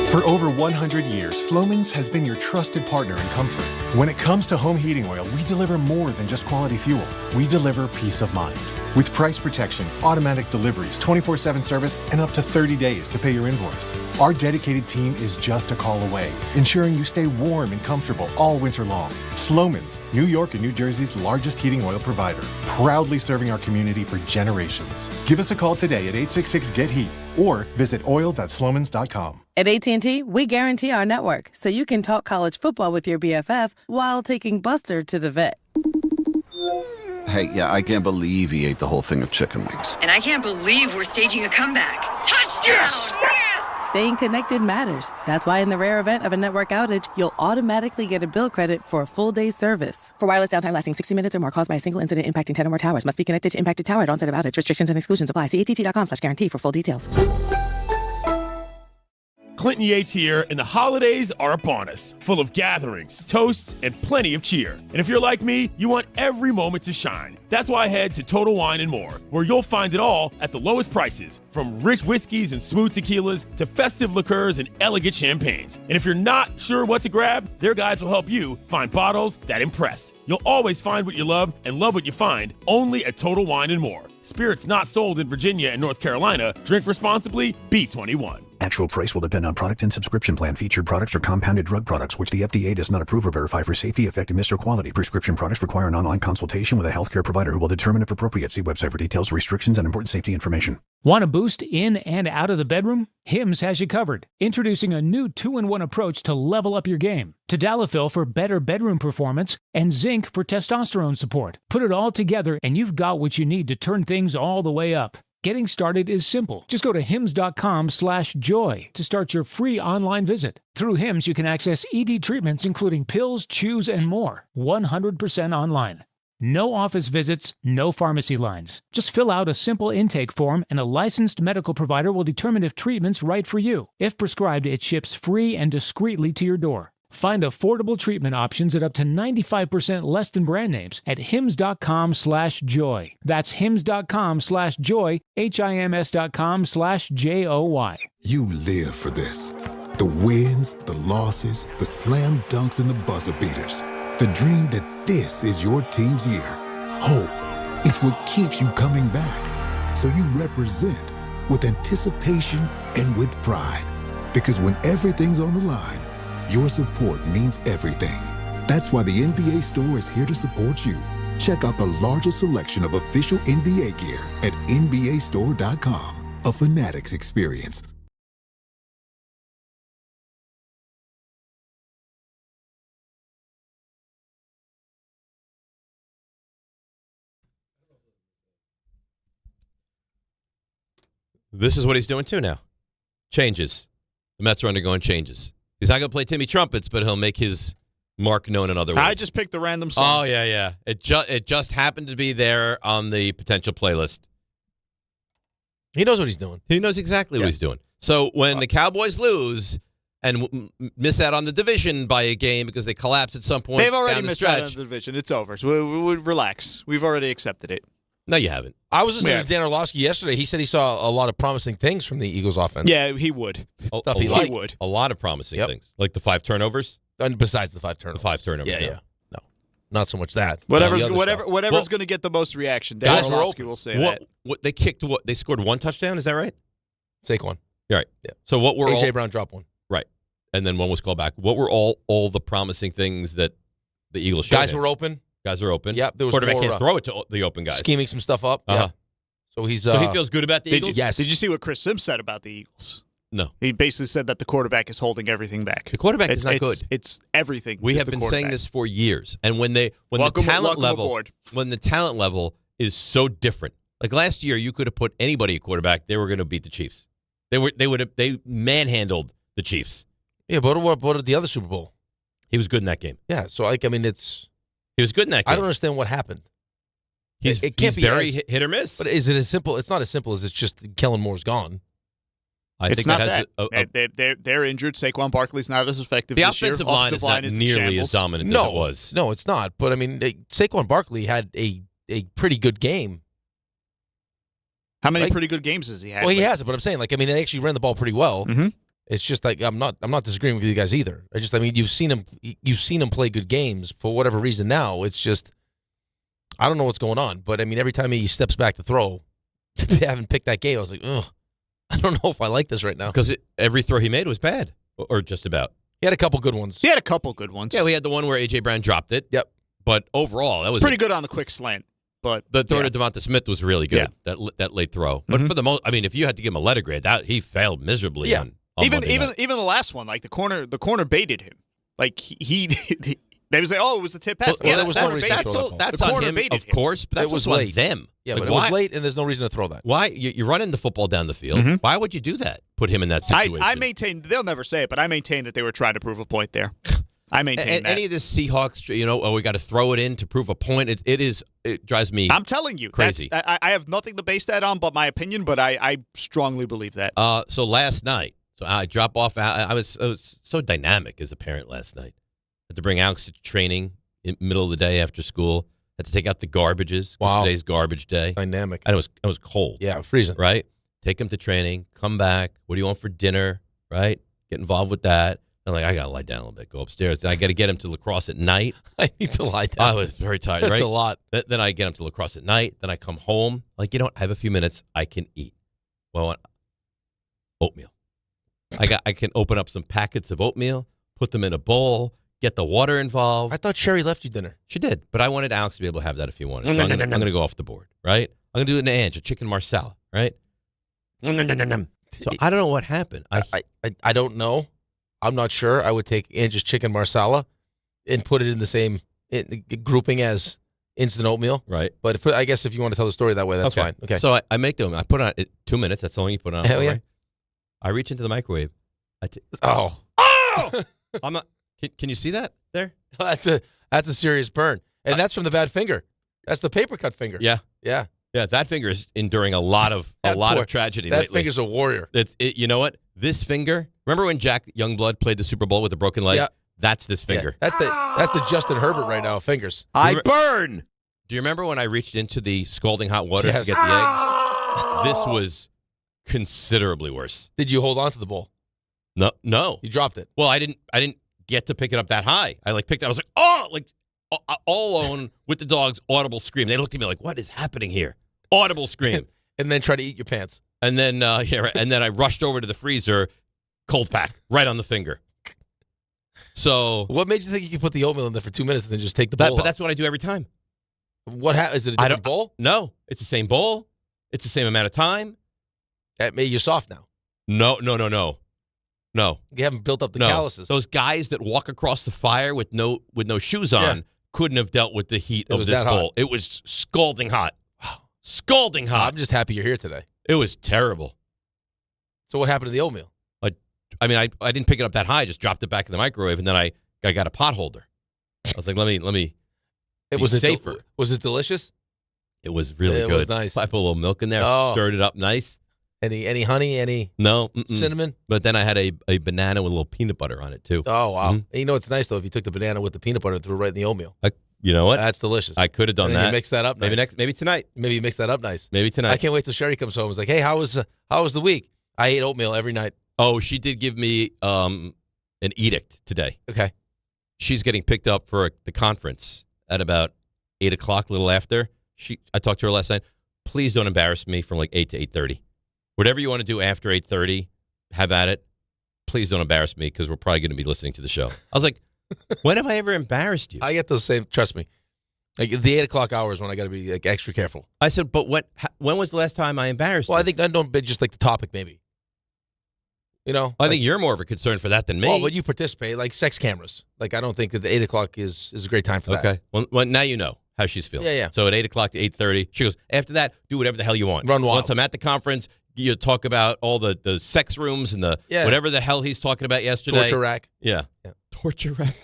For over 100 years, Slomin's has been your trusted partner in comfort. When it comes to home heating oil, we deliver more than just quality fuel. We deliver peace of mind. With price protection, automatic deliveries, 24/7 service, and up to 30 days to pay your invoice. Our dedicated team is just a call away, ensuring you stay warm and comfortable all winter long. Slomin's, New York and New Jersey's largest heating oil provider, proudly serving our community for generations. Give us a call today at 866-GET-HEAT or visit oil.slomins.com. At AT&T, we guarantee our network so you can talk college football with your BFF while taking Buster to the vet. Hey, yeah, I can't believe he ate the whole thing of chicken wings. And I can't believe we're staging a comeback. Touchdown! Yes! staying connected matters. That's why in the rare event of a network outage, you'll automatically get a bill credit for a full day's service. For wireless downtime lasting 60 minutes or more caused by a single incident impacting 10 or more towers, must be connected to impacted tower at onset of outage. Restrictions and exclusions apply. See att.com/guarantee for full details. Clinton Yates here, and the holidays are upon us, full of gatherings, toasts, and plenty of cheer. And if you're like me, you want every moment to shine. That's why I head to Total Wine & More, where you'll find it all at the lowest prices, from rich whiskeys and smooth tequilas to festive liqueurs and elegant champagnes. And if you're not sure what to grab, their guides will help you find bottles that impress. You'll always find what you love and love what you find, only at Total Wine & More. Spirits not sold in Virginia and North Carolina. Drink responsibly. B21. Actual price will depend on product and subscription plan. Featured products are compounded drug products, which the FDA does not approve or verify for safety, effectiveness, or quality. Prescription products require an online consultation with a healthcare provider who will determine if appropriate. See website for details, restrictions, and important safety information. Want a boost in and out of the bedroom? Hims has you covered. Introducing a new 2-in-1 approach to level up your game. Tadalafil for better bedroom performance and zinc for testosterone support. Put it all together and you've got what you need to turn things all the way up. Getting started is simple. Just go to hims.com/joy to start your free online visit. Through Hims, you can access ED treatments including pills, chews, and more. 100% online. No office visits, no pharmacy lines. Just fill out a simple intake form and a licensed medical provider will determine if treatment's right for you. If prescribed, it ships free and discreetly to your door. Find affordable treatment options at up to 95% less than brand names at hims.com/joy. That's hims.com/joy, HIMS.com/JOY. You live for this. The wins, the losses, the slam dunks, and the buzzer beaters. The dream that this is your team's year. Hope, it's what keeps you coming back. So you represent with anticipation and with pride. Because when everything's on the line, your support means everything. That's why the NBA Store is here to support you. Check out the largest selection of official NBA gear at NBAstore.com. A Fanatics experience. This is what he's doing too now. Changes. The Mets are undergoing changes. He's not going to play Timmy Trumpets, but he'll make his mark known in other ways. I just picked a random song. Oh, yeah. It just happened to be there on the potential playlist. He knows what he's doing. He knows exactly what he's doing. So when the Cowboys lose and miss out on the division by a game because they collapse at some point, they've already down the missed stretch, out on the division. It's over. So we relax. We've already accepted it. No, you haven't. I was listening to Dan Orlovsky yesterday. He said he saw a lot of promising things from the Eagles offense. Yeah, he would. Stuff he liked. would. A lot of promising things. Like the 5 turnovers. And besides the 5 turnovers. The 5 turnovers. Yeah. No, not so much that. Whatever's going to get the most reaction. Dan guys were Orlovsky open. will say that. They kicked what? They scored 1 touchdown. Is that right? Saquon. Right. Yeah. So what were A.J. Brown dropped 1. Right. And then 1 was called back. What were all the promising things that the Eagles showed? Guys were open. Guys are open. Yep. There was quarterback more, can't throw it to the open guys. Scheming some stuff up. Uh-huh. Yeah. So he feels good about the Eagles? Yes. Did you see what Chris Sims said about the Eagles? No. He basically said that the quarterback is holding everything back. The quarterback is not good. It's everything. We have been saying this for years. And when the talent level is so different. Like last year, you could have put anybody at quarterback. They were going to beat the Chiefs. They manhandled the Chiefs. Yeah, but what the other Super Bowl? He was good in that game. Yeah, so he was good in that game. I don't understand what happened. He's very hit or miss. But is it as simple? It's not as simple as it's just Kellen Moore's gone. It's not that. They're injured. Saquon Barkley's not as effective. The this offensive year. line is not nearly as dominant as it was. No, it's not. But I mean, Saquon Barkley had a pretty good game. How many pretty good games has he had? Well, he has it, but I'm saying, they actually ran the ball pretty well. Mm-hmm. It's just I'm not disagreeing with you guys either. You've seen him play good games for whatever reason. Now it's just I don't know what's going on. But I mean, every time he steps back to throw, having picked that game, I was like, ugh, I don't know if I like this right now. Because every throw he made was bad, or just about. He had a couple good ones. Yeah, we had the one where A.J. Brown dropped it. Yep. But overall, that was pretty good on the quick slant. But the throw to Devonta Smith was really good. Yeah. That late throw. But for the most, I mean, if you had to give him a letter grade, he failed miserably. Yeah. On even the last one, like the corner baited him. Like he They would say, "Oh, it was the tip pass." Well, there was no reason to throw that. That's on him, of course, but that's also on them. Yeah, like, but it was late, and there's no reason to throw that. Why? You're running the football down the field. Mm-hmm. Why would you do that? Put him in that situation. I maintain, they'll never say it, but I maintain that they were trying to prove a point there. I maintain that. Any of this Seahawks, we got to throw it in to prove a point. It drives me I'm telling you. Crazy. I have nothing to base that on but my opinion, but I strongly believe that. So last night, I drop off. I was so dynamic as a parent last night. Had to bring Alex to training in the middle of the day after school. Had to take out the garbages. Wow. Today's garbage day. Dynamic. And it was cold. Yeah, freezing. Right? Take him to training, come back. What do you want for dinner? Right? Get involved with that. I'm like, I got to lie down a little bit, go upstairs. Then I got to get him to lacrosse at night. I need to lie down. I was very tired, That's right? a lot. Then I get him to lacrosse at night. Then I come home. Like, you know what? I have a few minutes. I can eat. Well, I want oatmeal. I can open up some packets of oatmeal, put them in a bowl, get the water involved. I thought Sherry left you dinner. She did, but I wanted Alex to be able to have that if he wanted. So I'm going to go off the board, right? I'm going to do it in Ange, a chicken marsala, right? So I don't know what happened. I don't know. I'm not sure. I would take Ange's chicken marsala and put it in the same grouping as instant oatmeal. Right. But I guess if you want to tell the story that way, that's fine. Okay. So I make them. I put on 2 minutes. That's the only you put on. Hell yeah. Right? I reach into the microwave. Oh! I'm not. Can you see that there? That's a serious burn, and that's from the bad finger. That's the paper cut finger. Yeah. Yeah. Yeah. That finger is enduring a lot of tragedy that lately. That finger's a warrior. You know what? This finger. Remember when Jack Youngblood played the Super Bowl with a broken leg? Yeah. This finger. Yeah. That's the Justin Herbert right now. Fingers. I burn. Do you remember when I reached into the scalding hot water to get the eggs? This was considerably worse. Did you hold on to the bowl? No. You dropped it. Well, I didn't get to pick it up that high. I picked it. I was like, all alone with the dog's audible scream. They looked at me like, what is happening here? Audible scream. And then try to eat your pants. And then and then I rushed over to the freezer, cold pack, right on the finger. So what made you think you could put the oatmeal in there for 2 minutes and then just take the bowl But that's what I do every time. What is it a different bowl? No, it's the same bowl. It's the same amount of time. That made you soft now. No. You haven't built up the calluses. Those guys that walk across the fire with no shoes on couldn't have dealt with the heat of this bowl. It was scalding hot. Scalding hot. I'm just happy you're here today. It was terrible. So what happened to the oatmeal? I didn't pick it up that high. I just dropped it back in the microwave, and then I got a pot holder. I was like, let me. It was safer. Was it delicious? It was really good. It was nice. I put a little milk in there, stirred it up nice. Any honey? Any cinnamon? But then I had a banana with a little peanut butter on it too. Oh wow! Mm-hmm. You know what's nice though? If you took the banana with the peanut butter and threw it right in the oatmeal. You know what? That's delicious. I could have done that. You mix that up. Nice. Maybe tonight. Maybe you mix that up nice. Maybe tonight. I can't wait till Sherry comes home. It's like, hey, how was the week? I ate oatmeal every night. Oh, she did give me an edict today. Okay. She's getting picked up for the conference at about 8 o'clock, a little after. I talked to her last night. Please don't embarrass me from like 8 to 8:30. Whatever you want to do after 8:30, have at it. Please don't embarrass me because we're probably going to be listening to the show. I was like, when have I ever embarrassed you? I get those same, trust me. Like the 8 o'clock hours when I got to be like extra careful. I said, but when was the last time I embarrassed you? I think I don't, but just like the topic maybe. You know? I think you're more of a concern for that than me. Oh, but you participate, like sex cameras. Like I don't think that the 8 o'clock is a great time for that. Okay. Well, now you know how she's feeling. Yeah. So at 8 o'clock to 8:30, she goes, after that, do whatever the hell you want. Run wild. Once I'm at the conference, you talk about all the sex rooms and the whatever the hell he's talking about yesterday. Torture rack. Yeah. Torture rack.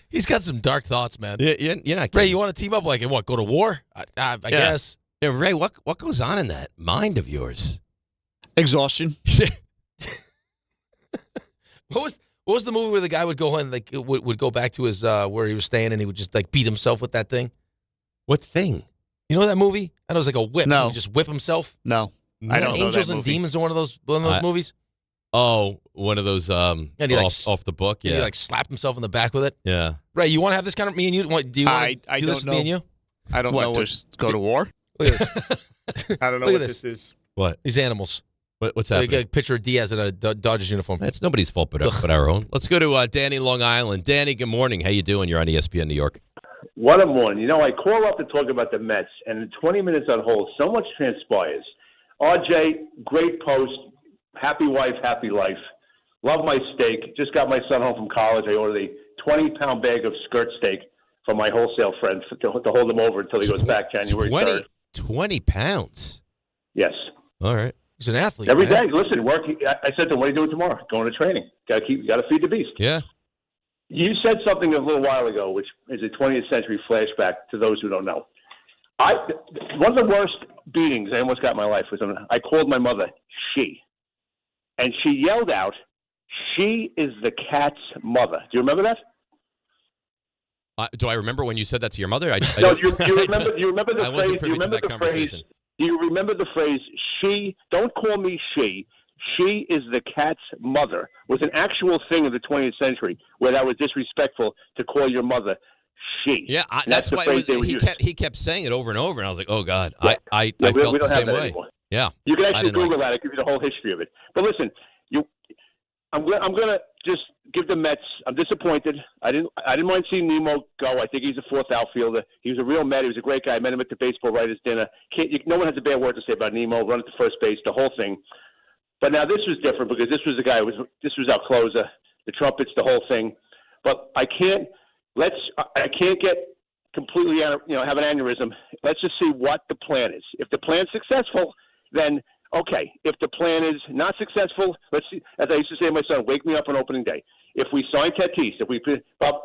He's got some dark thoughts, man. Yeah, you're not kidding. Ray, you want to team up like what? Go to war? I guess. Yeah, Ray, what goes on in that mind of yours? Exhaustion. What was the movie where the guy would go in like would go back to his where he was staying and he would just like beat himself with that thing? What thing? You know that movie? I know it was like a whip. No. He would just whip himself. No. I don't know Angels that and movie. Demons are one of those movies. Oh, one of those And he off the book. Yeah. He like slapped himself in the back with it. Yeah. Ray, you want to have this kind of me and you? Do you want I do don't this know. me and you? I don't know. Just go to war? Look at this. I don't know Look what at this is. What? These animals. What's Like happening? a picture of Diaz in a Dodgers uniform. That's nobody's fault but our own. Let's go to Danny, Long Island. Danny, good morning. How you doing? You're on ESPN New York. What a morning. You know, I call up to talk about the Mets, and in 20 minutes on hold, so much transpires. RJ, great post. Happy wife, happy life. Love my steak. Just got my son home from college. I ordered a 20-pound bag of skirt steak from my wholesale friend to hold him over until he goes back January 3rd. 20 pounds? Yes. All right. He's an athlete. Every day. Listen, work. I said to him, what are you doing tomorrow? Going to training. Got to feed the beast. Yeah. You said something a little while ago, which is a 20th century flashback to those who don't know. One of the worst beatings I almost got in my life was when I called my mother she. And she yelled out, "She is the cat's mother." Do you remember that? Do I remember when you said that to your mother? No, do you remember the I wasn't phrase? privy to that conversation. Do you remember the phrase, she, don't call me she is the cat's mother, was an actual thing of the 20th century where that was disrespectful to call your mother she. Yeah, that's the why phrase they would use. he kept saying it over and over, and I was like, oh, God, Yeah. I we felt don't the have same that way. anymore. Yeah. You can I actually didn't like Google that. It gives you the whole history of it. But listen, I'm going to just give the Mets. I'm disappointed. I didn't mind seeing Nemo go. I think he's a fourth outfielder. He was a real Met. He was a great guy. I met him at the baseball writers' dinner. No one has a bad word to say about Nemo. Run it to first base, the whole thing. But now this was different because this was the guy. This was our closer. The trumpets, the whole thing. But I can't get completely have an aneurysm. Let's just see what the plan is. If the plan's successful, then okay. If the plan is not successful, let's see. As I used to say to my son, wake me up on opening day. If we sign Tatis, if we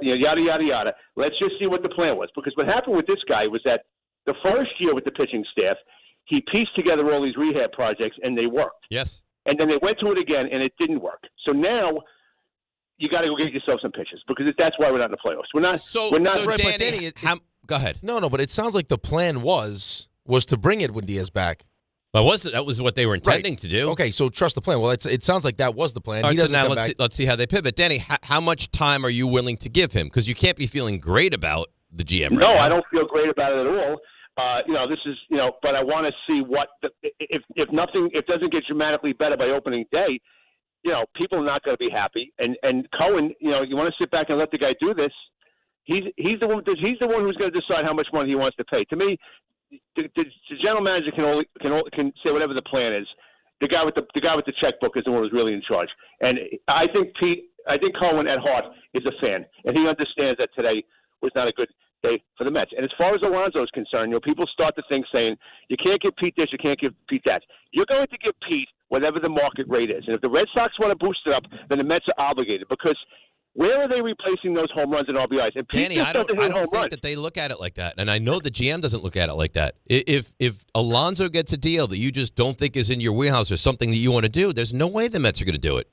yada yada yada, let's just see what the plan was. Because what happened with this guy was that the first year with the pitching staff, he pieced together all these rehab projects and they worked. Yes. And then they went to it again and it didn't work. So now you got to go get yourself some pitches because that's why we're not in the playoffs. We're not. So Danny, go ahead. No, but it sounds like the plan was to bring Edwin Diaz back. That was what they were intending to do. Okay, so trust the plan. Well, it sounds like that was the plan. All right, he doesn't so now come back. let's see how they pivot. Danny, how much time are you willing to give him? Because you can't be feeling great about the GM right now. No, I don't feel great about it at all. This is, but I want to see if nothing, if it doesn't get dramatically better by opening day, people are not going to be happy. And Cohen, you want to sit back and let the guy do this. He's the one who's going to decide how much money he wants to pay. To me, the general manager can say whatever the plan is. The guy with the checkbook is the one who's really in charge. And I think Cohen at heart is a fan, and he understands that today was not a good day for the Mets. And as far as Alonso is concerned, people start to think saying, you can't give Pete this, you can't give Pete that. You're going to give Pete whatever the market rate is. And if the Red Sox want to boost it up, then the Mets are obligated because where are they replacing those home runs and RBIs? And Pete Danny, I don't think that they look at it like that. And I know the GM doesn't look at it like that. If Alonso gets a deal that you just don't think is in your wheelhouse or something that you want to do, there's no way the Mets are going to do it.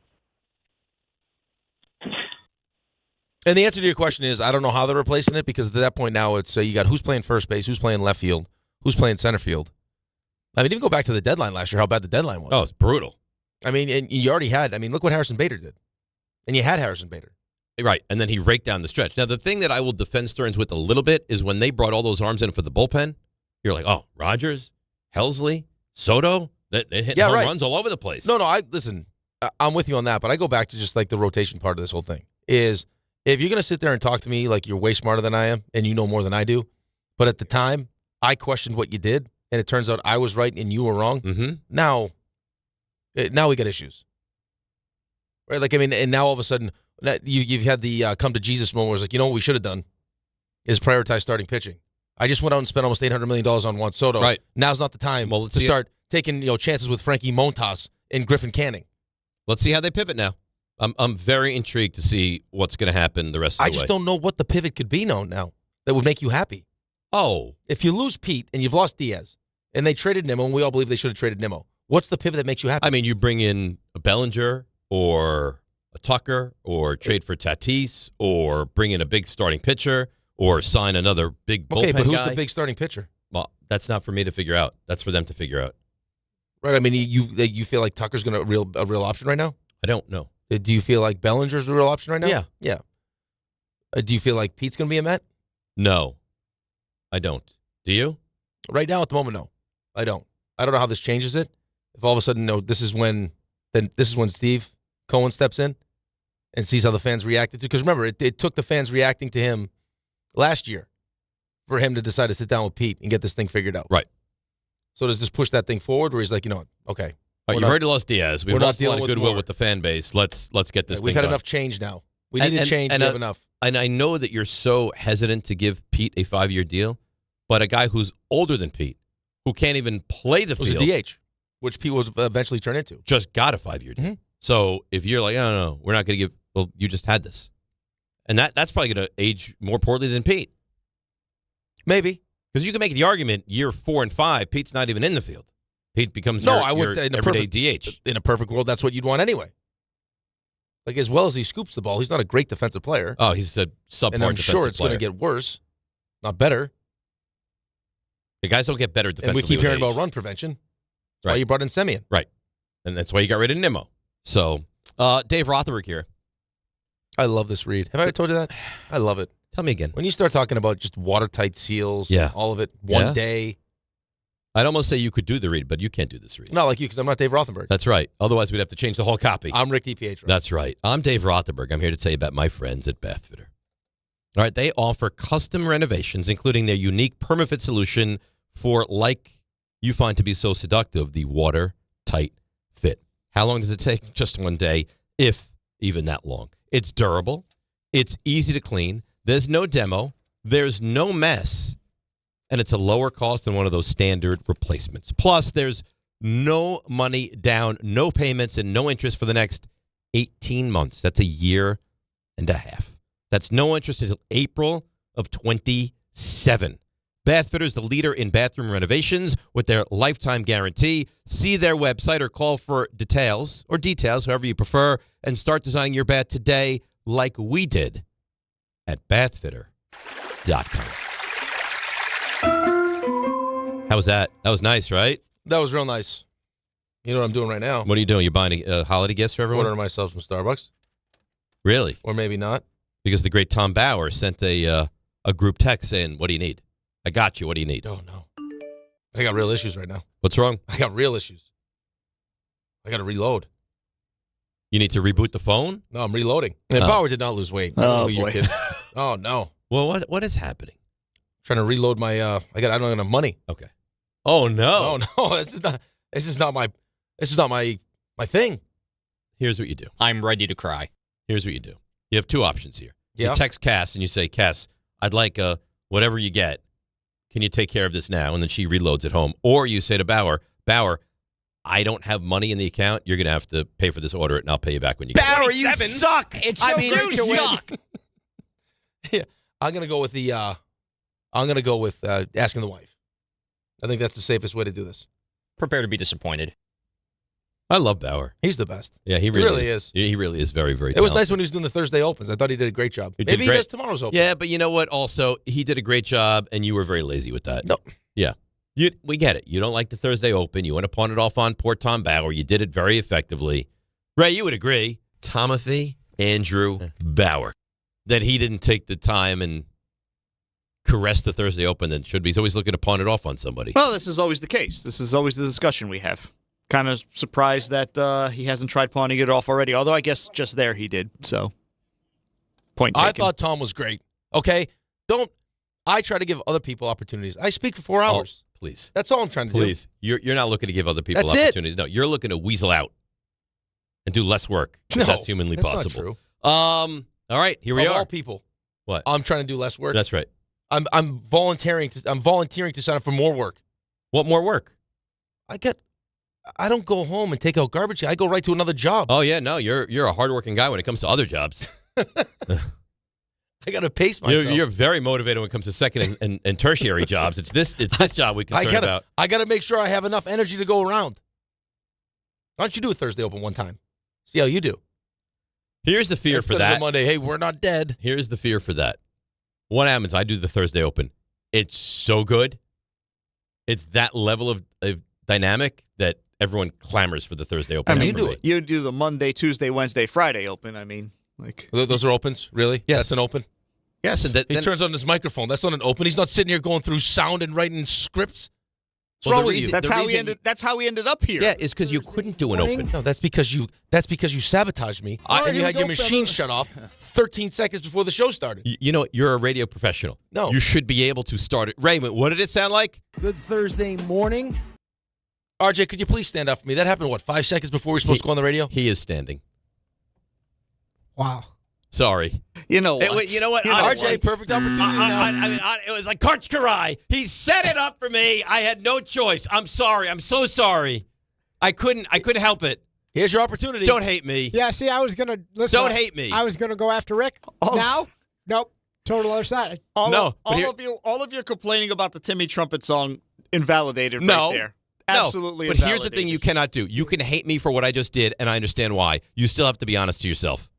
And the answer to your question is I don't know how they're replacing it because at that point now it's you got who's playing first base, who's playing left field, who's playing center field. I mean, even go back to the deadline last year, how bad the deadline was. Oh, it's brutal. I mean, and you already had, look what Harrison Bader did. And you had Harrison Bader. Right, and then he raked down the stretch. Now, the thing that I will defend Stearns with a little bit is when they brought all those arms in for the bullpen, you're like, oh, Rogers, Helsley, Soto, they hit home runs all over the place. No, I'm with you on that, but I go back to just like the rotation part of this whole thing is if you're going to sit there and talk to me like you're way smarter than I am and you know more than I do, but at the time I questioned what you did and it turns out I was right and you were wrong, now we got issues. Right? Like, and now all of a sudden you've had the come to Jesus moment where it's like, what we should have done is prioritize starting pitching. I just went out and spent almost $800 million on Juan Soto. Right. Now's not the time to start taking chances with Frankie Montas and Griffin Canning. Let's see how they pivot now. I'm very intrigued to see what's going to happen the rest of the way. I just don't know what the pivot could be now that would make you happy. Oh. If you lose Pete and you've lost Diaz and they traded Nimmo and we all believe they should have traded Nimmo, what's the pivot that makes you happy? I mean, you bring in a Bellinger or a Tucker or trade for Tatis or bring in a big starting pitcher or sign another big bullpen guy. Okay, but who's the big starting pitcher? Well, that's not for me to figure out. That's for them to figure out. Right. I mean, you feel like Tucker's going to a real option right now? I don't know. Do you feel like Bellinger's a real option right now? Yeah. Yeah. Do you feel like Pete's going to be a Met? No, I don't. Do you? Right now, at the moment, no. I don't. I don't know how this changes it. If all of a sudden, no, this is when Steve Cohen steps in and sees how the fans reacted to. Because remember, it took the fans reacting to him last year for him to decide to sit down with Pete and get this thing figured out. Right. So does this push that thing forward where he's like, okay. Right, you've already lost Diaz. We've lost a lot of goodwill with the fan base. Let's get this thing We've had done. enough change now. We need to change. We have enough. And I know that you're so hesitant to give Pete a 5-year deal, but a guy who's older than Pete, who can't even play the field. Was a DH, which Pete was eventually turned into. Just got a 5-year deal. Mm-hmm. So if you're like, oh, no, we're not going to give, well, you just had this. And that's probably going to age more poorly than Pete. Maybe. Because you can make the argument year 4 and 5, Pete's not even in the field. Pete becomes your everyday DH. In a perfect world, that's what you'd want anyway. Like, as well as he scoops the ball, he's not a great defensive player. Oh, he's a subpar defensive player. And I'm sure it's going to get worse, not better. The guys don't get better defensively. And we keep hearing about run prevention. That's why you brought in Semien. Right. And that's why you got rid of Nimmo. So, Dave Rothenberg here. I love this read. Have I ever told you that? I love it. Tell me again. When you start talking about just watertight seals, all of it, one day. I'd almost say you could do the read, but you can't do this read. Not like you, because I'm not Dave Rothenberg. That's right. Otherwise, we'd have to change the whole copy. I'm Rick DiPietro. That's right. I'm Dave Rothenberg. I'm here to tell you about my friends at Bathfitter. All right, they offer custom renovations, including their unique PermaFit solution for, like you find to be so seductive, the watertight fit. How long does it take? Just one day, if even that long. It's durable. It's easy to clean. There's no demo. There's no mess. And it's a lower cost than one of those standard replacements. Plus, there's no money down, no payments, and no interest for the next 18 months. That's a year and a half. That's no interest until April of 27. Bathfitter is the leader in bathroom renovations with their lifetime guarantee. See their website or call for details, however you prefer, and start designing your bath today like we did at bathfitter.com. How was that? That was nice, right? That was real nice. You know what I'm doing right now? What are you doing? You buying holiday gifts for everyone? Ordering myself some Starbucks. Really? Or maybe not. Because the great Tom Bauer sent a group text saying, what do you need? I got you. What do you need? Oh, no. I got real issues right now. What's wrong? I got real issues. I got to reload. You need to reboot the phone? No, I'm reloading. And Bauer did not lose weight. Oh, boy. Oh, no. Well, what is happening? Trying to reload my I don't have enough money. Okay. Oh no. Oh no. This is not my thing. Here's what you do. I'm ready to cry. Here's what you do. You have two options here. Yeah. You text Cass and you say, Cass, I'd like whatever you get. Can you take care of this now? And then she reloads at home. Or you say to Bauer, I don't have money in the account. You're gonna have to pay for this order, and I'll pay you back when you get it. Bauer, you suck. It's so great to suck. Yeah. I'm gonna go with asking the wife. I think that's the safest way to do this. Prepare to be disappointed. I love Bauer. He's the best. Yeah, he really is. He really is very, very talented. It was nice when he was doing the Thursday Opens. I thought he did a great job. Maybe he does tomorrow's Open. Yeah, but you know what? Also, he did a great job, and you were very lazy with that. No. Yeah. We get it. You don't like the Thursday Open. You want to pawn it off on poor Tom Bauer. You did it very effectively. Ray, you would agree. Timothy Andrew Bauer. That he didn't take the time and caress the Thursday Open than should be. He's always looking to pawn it off on somebody. Well, this is always the case. This is always the discussion we have. Kind of surprised that he hasn't tried pawning it off already, although I guess just there he did. So, point taken. I thought Tom was great. Okay? I try to give other people opportunities. I speak for 4 hours. Please. That's all I'm trying to do. Please. You're not looking to give other people That's opportunities. No, you're looking to weasel out and do less work. No, that's humanly that's possible. not true. All right, here we are. Of all people. What? I'm trying to do less work. That's right. I'm volunteering to sign up for more work. What more work? I don't go home and take out garbage. I go right to another job. Oh yeah, no, you're a hardworking guy when it comes to other jobs. I got to pace myself. You're very motivated when it comes to second and tertiary jobs. It's this job we concerned about. I got to make sure I have enough energy to go around. Why don't you do a Thursday Open one time? See how you do. Here's the fear for that. Monday, hey, we're not dead. Here's the fear for that. What happens? I do the Thursday Open. It's so good. It's that level of dynamic that everyone clamors for the Thursday Open. I mean, you do the Monday, Tuesday, Wednesday, Friday Open. I mean, like those are opens, really? Yes. That's an open. Yes. He turns on his microphone. That's not an open. He's not sitting here going through sound and writing scripts. What's wrong with you? That's how we ended up here. Yeah, it's because you couldn't do an open. No, that's because you sabotaged me. And you had your machine shut off 13 seconds before the show started. You know, you're a radio professional. No. You should be able to start it. Raymond, what did it sound like? Good Thursday morning. RJ, could you please stand up for me? That happened, 5 seconds before we were supposed to go on the radio? He is standing. Wow. Sorry. You know what? You know what? RJ, perfect opportunity. It was like Karch Karai. He set it up for me. I had no choice. I'm sorry. I'm so sorry. I couldn't help it. Here's your opportunity. Don't hate me. Yeah, see, I was going to listen. Don't hate me. I was going to go after Rick. Now, nope. Total other side. All of you complaining about the Timmy Trumpet song invalidated right there. Absolutely. But here's the thing you cannot do. You can hate me for what I just did, and I understand why. You still have to be honest to yourself.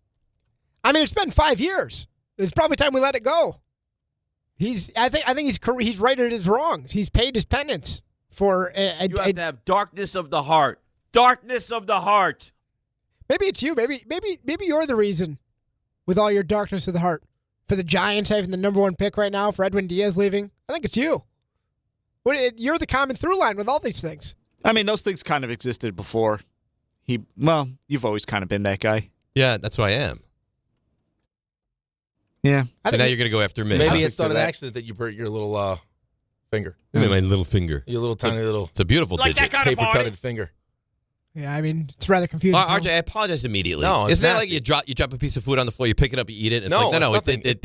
I mean, it's been 5 years. It's probably time we let it go. I think he's righted his wrongs. He's paid his penance for. You have to have darkness of the heart. Darkness of the heart. Maybe it's you. Maybe you're the reason, with all your darkness of the heart, for the Giants having the number 1 pick right now, for Edwin Diaz leaving. I think it's you. You're the common through line with all these things. I mean, those things kind of existed before. You've always kind of been that guy. Yeah, that's who I am. Yeah. So now you're going to go after me. Maybe it's not an accident that you burnt your little finger. My little finger. Your little tiny little. It's a beautiful digit. Paper-cutted finger. Yeah, I mean, it's rather confusing. RJ, I apologize immediately. No, isn't that like you drop a piece of food on the floor, you pick it up, you eat it? It's no, it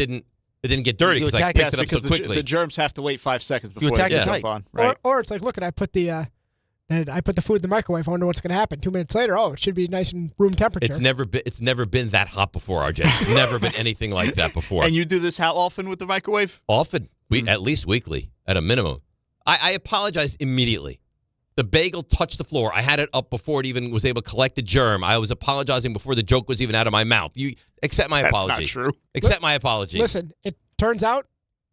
didn't get dirty because I picked it up so quickly. The germs have to wait 5 seconds before they jump on. Right? Or it's like, look, I put the food in the microwave. I wonder what's going to happen. 2 minutes later, it should be nice and room temperature. It's never been that hot before, RJ. It's never been anything like that before. And you do this how often with the microwave? Often, at least weekly, at a minimum. I apologize immediately. The bagel touched the floor. I had it up before it even was able to collect a germ. I was apologizing before the joke was even out of my mouth. You accept my apology. That's not true. Accept my apology. Listen, it turns out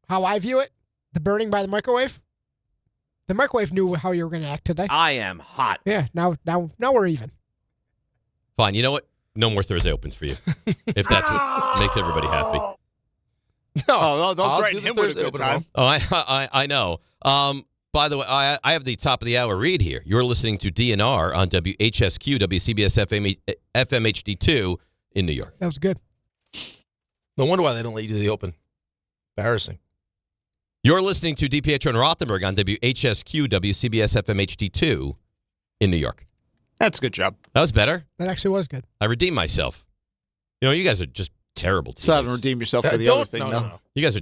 how I view it, the burning by the microwave. The microwave knew how you were going to act today. I am hot. Yeah, now we're even. Fine. You know what? No more Thursday opens for you. If that's what makes everybody happy. No, don't threaten him with a good time. Oh, I know. By the way, I have the top of the hour read here. You're listening to DNR on WHSQ, WCBS FM HD2 in New York. That was good. No wonder why they don't let you do the open. Embarrassing. You're listening to DiPietro and Rothenberg on WHSQ, WCBS FM HD2 in New York. That's a good job. That was better. That actually was good. I redeemed myself. You guys are just terrible teammates. Still haven't redeemed yourself for the other thing, though. No. You guys are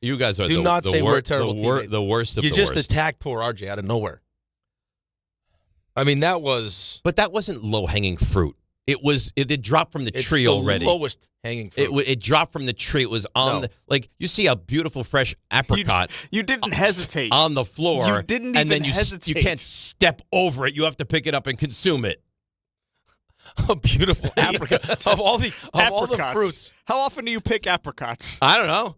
You guys are do not say we're terrible teammates. The worst of the worst. You just attacked poor RJ out of nowhere. I mean, that was... But that wasn't low-hanging fruit. It had dropped from the tree already. Lowest hanging fruit. It dropped from the tree. It was on you see a beautiful fresh apricot. You didn't hesitate. On the floor. You didn't even hesitate. You can't step over it. You have to pick it up and consume it. A beautiful apricot. Of all the fruits. How often do you pick apricots? I don't know.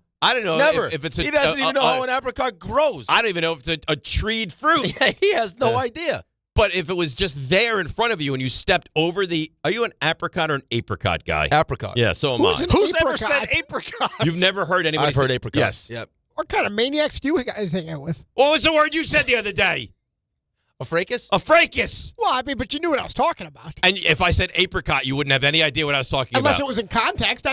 Never. If it's he doesn't even know how an apricot grows. I don't even know if it's a treed fruit. Yeah, he has no idea. But if it was just there in front of you and you stepped over are you an apricot or an apricot guy? Apricot. Yeah, so am I. Who's ever said apricot? You've never heard anybody I've heard apricot. Yes. Yep. What kind of maniacs do you guys hang out with? What was the word you said the other day? A fracas? A fracas. Well, I mean, but you knew what I was talking about. And if I said apricot, you wouldn't have any idea what I was talking Unless about. Unless it was in context.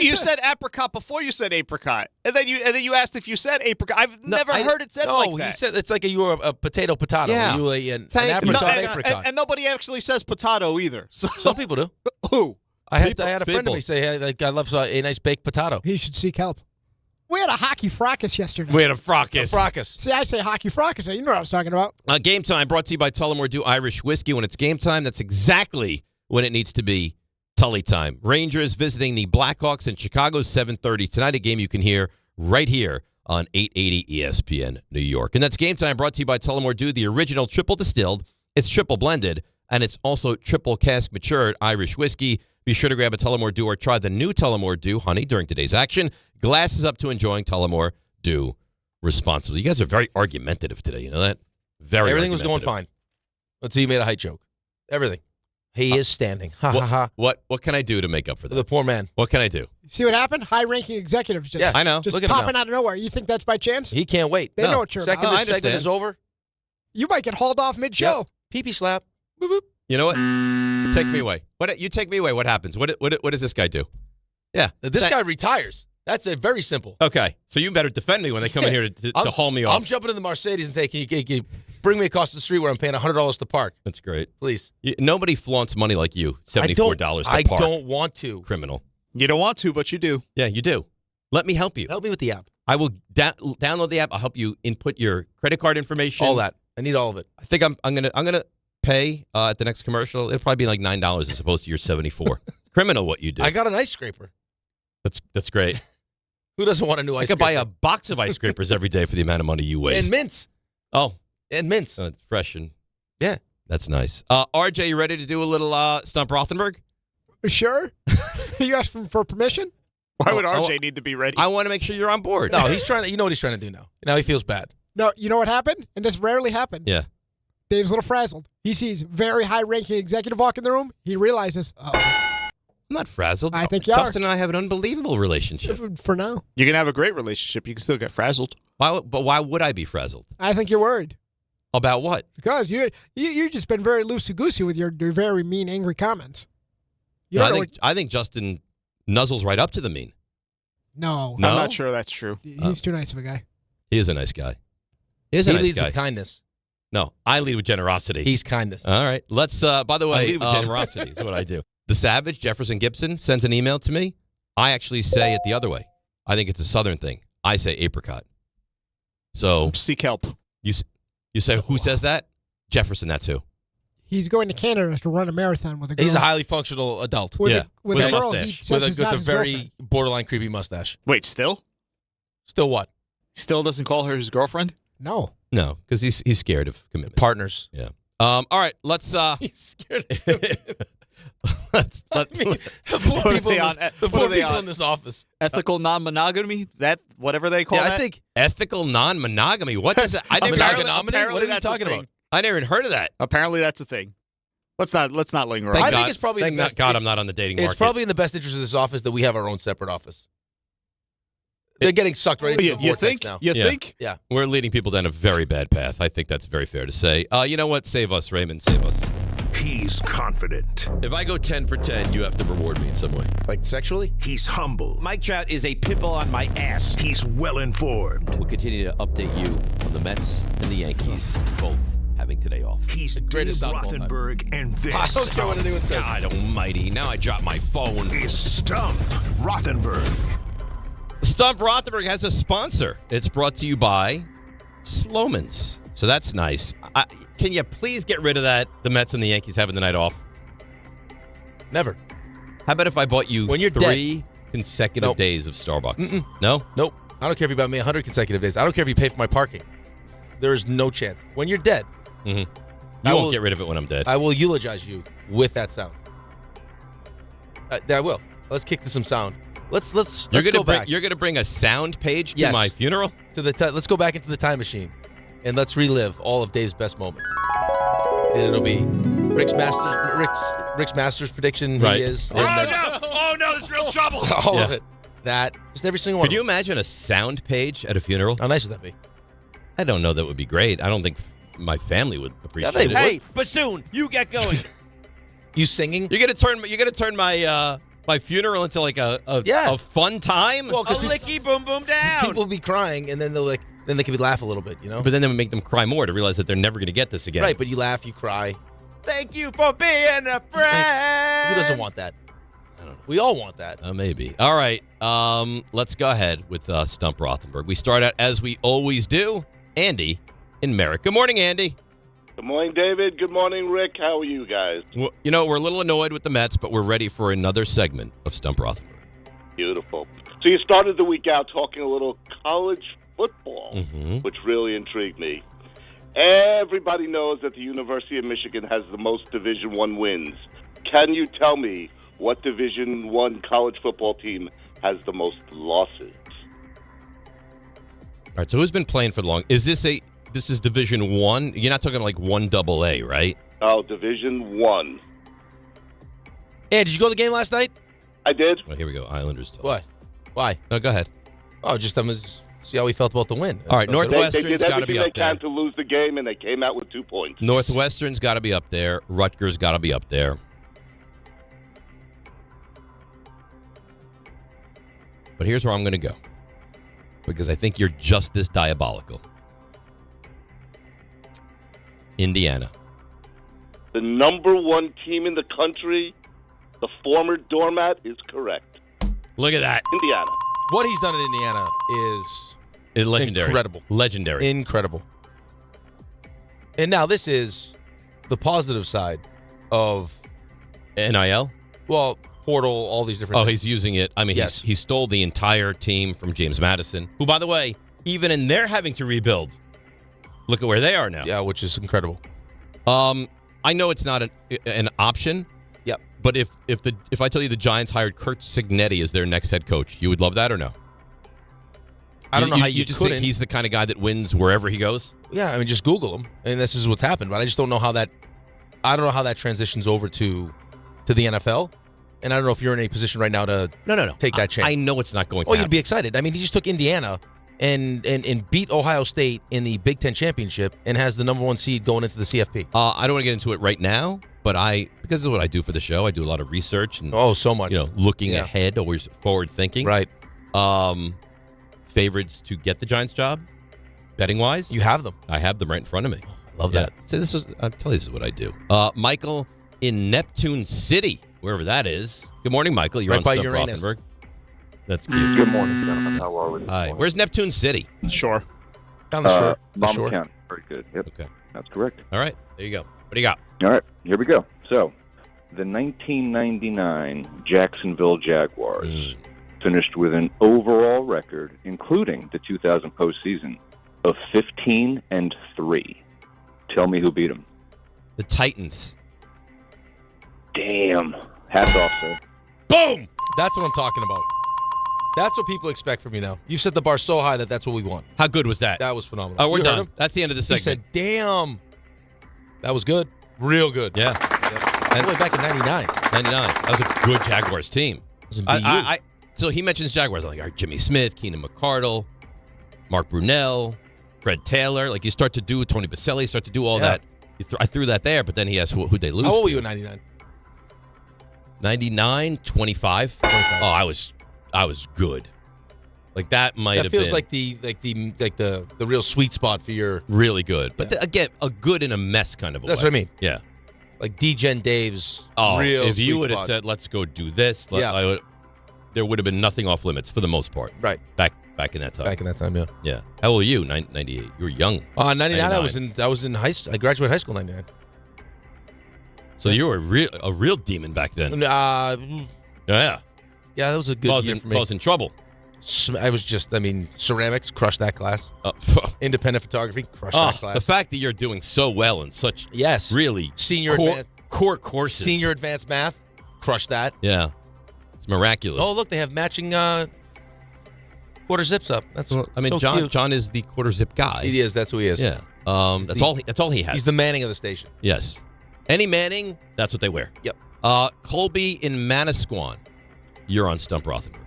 You said apricot before you said apricot. And then you asked if you said apricot. I've never heard it said like that. No, he said it's like you were a potato. Yeah. You an apricot. And nobody actually says potato either. So. Some people do. Who? I had a friend of me say, hey, I love a nice baked potato. He should seek help. We had a hockey fracas yesterday. We had a fracas. See, I say hockey fracas. You know what I was talking about. Game time brought to you by Tullamore Dew Irish Whiskey. When it's game time, that's exactly when it needs to be. Tully time. Rangers visiting the Blackhawks in Chicago, 7:30 tonight. A game you can hear right here on 880 ESPN New York. And that's game time brought to you by Tullamore Dew, the original triple distilled. It's triple blended, and it's also triple cask matured Irish whiskey. Be sure to grab a Tullamore Dew or try the new Tullamore Dew Honey during today's action. Glasses up to enjoying Tullamore Dew responsibly. You guys are very argumentative today. You know that? Everything was going fine until you made a height joke. Everything. He is standing. Ha ha ha. What can I do to make up for that? The poor man. What can I do? See what happened? High-ranking executives just, I know. just Look at popping out of nowhere. You think that's by chance? He can't wait. They know what you're Second about. this segment is over. You might get hauled off mid-show. Yep. Pee-pee slap. Boop, boop. You know what? Take me away. You take me away. What happens? What does this guy do? Yeah. This guy retires. That's very simple. Okay. So you better defend me when they come in here to haul me off. I'm jumping in the Mercedes and saying, can you bring me across the street where I'm paying $100 to park? That's great. Please. Nobody flaunts money like you, $74 to park. I don't want to. Criminal. You don't want to, but you do. Yeah, you do. Let me help you. Help me with the app. I will download the app. I'll help you input your credit card information. All that. I need all of it. I think I'm gonna pay at the next commercial. It'll probably be like $9 as opposed to your $74. Criminal what you do. I got an ice scraper. That's great. Who doesn't want a new ice scraper? I could buy a box of ice scrapers every day for the amount of money you waste. And mints. Oh. And mints. It's fresh and yeah. That's nice. RJ, you ready to do a little Stump Rothenberg? Sure. You asked for permission? Why would RJ need to be ready? I want to make sure you're on board. No, he's trying to. You know what he's trying to do now. Now he feels bad. No, you know what happened? And this rarely happens. Yeah. Dave's a little frazzled. He sees very high-ranking executive walk in the room. He realizes, I'm not frazzled. I think you Justin and I have an unbelievable relationship. For now. You can have a great relationship. You can still get frazzled. But why would I be frazzled? I think you're worried. About what? Because you've just been very loosey-goosey with your very mean, angry comments. I think Justin nuzzles right up to the mean. No. I'm not sure that's true. He's too nice of a guy. He is a nice guy. He leads with kindness. No, I lead with generosity. He's kindness. All right. Let's, by the way, I lead with generosity is what I do. The Savage, Jefferson Gibson, sends an email to me. I actually say it the other way. I think it's a Southern thing. I say apricot. So seek help. You say, who says that? Jefferson, that's who. He's going to Canada to run a marathon with a girl. He's a highly functional adult. With a girl, mustache. With a very borderline creepy mustache. Wait, still? Still what? Still doesn't call her his girlfriend? No. No, because he's scared of commitment. Partners. Yeah. All right, let's. He's scared of commitment. let's The poor people in this office. Ethical non-monogamy? That whatever they call that? I think ethical non-monogamy. What does that? I never apparently what are you talking about? I never even heard of that. Apparently that's a thing. Let's not linger I around. think it's probably Thank God I'm not on the dating market. It's probably in the best interest of this office that we have our own separate office. They're getting sucked right into the vortex now. You think? Yeah. We're leading people down a very bad path. I think that's very fair to say. You know what? Save us, Raymond. Save us. He's confident. If I go 10 for 10, you have to reward me in some way. Like sexually? He's humble. Mike Trout is a pitbull on my ass. He's well informed. We'll continue to update you on the Mets and the Yankees, both having today off. He's the greatest Rothenberg, and this. I don't care what anyone says. God almighty. Now I drop my phone. Is Stump Rothenberg. Stump Rothenberg has a sponsor. It's brought to you by Sloman's. So that's nice. Can you please get rid of that? The Mets and the Yankees having the night off. Never. How about if I bought you when you're 3 consecutive days of Starbucks? No? Nope. I don't care if you buy me 100 consecutive days. I don't care if you pay for my parking. There is no chance. When you're dead, you won't get rid of it when I'm dead. I will eulogize you with that sound. I will. Let's kick to some sound. Let's go back. You're going to bring a sound page to my funeral? Let's go back into the time machine, and let's relive all of Dave's best moments. And it'll be Rick's Masters prediction. Right. He is. Oh no, there's real trouble. All of it. That. Just every single one. Could you imagine a sound page at a funeral? How nice would that be? I don't know that would be great. I don't think my family would appreciate it. Hey, bassoon, you get going. You singing? You're gonna turn my my funeral into like a fun time. Well, a licky boom boom down. People will be crying, and then they can laugh a little bit, you know. But then that would make them cry more to realize that they're never gonna get this again. Right, but you laugh, you cry. Thank you for being a friend. Who doesn't want that? I don't know. We all want that. Maybe. All right. Let's go ahead with Stump Rothenberg. We start out as we always do. Andy in Merrick. Good morning, Andy. Good morning, David. Good morning, Rick. How are you guys? Well, you know, we're a little annoyed with the Mets, but we're ready for another segment of Stump Rothenberg. Beautiful. So you started the week out talking a little college football, which really intrigued me. Everybody knows that the University of Michigan has the most Division I wins. Can you tell me what Division I college football team has the most losses? All right, so who's been playing for the long? This is Division I? You're not talking like 1AA, right? Oh, Division I. Hey, did you go to the game last night? I did. Well, here we go. Islanders. What? Why? No, go ahead. Oh, just see how we felt about the win. All right, Northwestern's They did got to everything be up they can there. to lose the game, and they came out with 2 points. Northwestern's got to be up there. Rutgers got to be up there. But here's where I'm going to go, because I think you're just this diabolical. Indiana. The number 1 team in the country, the former doormat, is correct. Look at that. Indiana. What he's done in Indiana is legendary. Incredible. Legendary. Incredible. And now this is the positive side of NIL? Well, portal, all these different things. He's using it. I mean, Yes. he stole the entire team from James Madison, who, by the way, even in their having to rebuild, look at where they are now. Yeah, which is incredible. I know it's not an option. Yep. But if I tell you the Giants hired Kurt Cignetti as their next head coach, you would love that or no? I don't know how you just couldn't. think he's the kind of guy that wins wherever he goes? Yeah, I mean, just Google him, and this is what's happened. But I just don't know how that. I don't know how that transitions over to the NFL, and I don't know if you're in a position right now to no take that chance. I know it's not going to Oh, you'd happen. be excited. I mean, he just took Indiana and beat Ohio State in the Big Ten championship and has the number 1 seed going into the CFP. I don't want to get into it right now, but because of what I do for the show, I do a lot of research and so much. Looking ahead, always forward thinking. Right. Favorites to get the Giants job, betting wise. You have them. I have them right in front of me. Love that. So I'll tell you, this is what I do. Michael in Neptune City, wherever that is. Good morning, Michael. You're Right on by Stump Uranus. Rothenberg. That's cute. Good morning, gentlemen. How are we? Hi. Where's Neptune City? Sure. Down the shore. Mama County. Very good. Yep. Okay. That's correct. All right. There you go. What do you got? All right. Here we go. So, the 1999 Jacksonville Jaguars finished with an overall record, including the 2000 postseason, of 15-3. Tell me who beat them. The Titans. Damn. Hats off, sir. Boom! That's what I'm talking about. That's what people expect from you now. You've set the bar so high that that's what we want. How good was that? That was phenomenal. Oh, we're You heard done. him? That's the end of the He segment. said, damn. That was good. Real good. Yeah. All the way back in 99. 99. That was a good Jaguars team. Was in BU. So he mentions Jaguars. I'm like, all right, Jimmy Smith, Keenan McCardle, Mark Brunell, Fred Taylor. Like, you start to do Tony Baselli, start to do all that. I threw that there, but then he asked who'd they lose How old to? were you in 99? 99, 25. Oh, I was good. Like, that might have been. That feels like the real sweet spot for your. Really good. But again, a good in a mess kind of a That's way. what I mean. Yeah. Like D-Gen Dave's Oh, real if you sweet would have spot. said, let's go do this, Yeah. there would have been nothing off limits for the most part. Right. Back in that time. Back in that time, yeah. Yeah. How old are you? 98. You were young. 99. I was in high. I graduated high school in 99. So you were a real demon back then. Yeah. Yeah, that was a good year for me. I was in trouble. I was just, ceramics, crushed that class. Independent photography, crushed that class. The fact that you're doing so well in such really senior core courses. Senior advanced math, crushed that. Yeah. It's miraculous. Oh, look, they have matching quarter zips up. That's so cute. John is the quarter zip guy. He is. That's who he is. Yeah. That's all he has. He's the Manning of the station. Yes. Any Manning, that's what they wear. Yep. Colby in Manasquan, you're on Stump Rothenberg.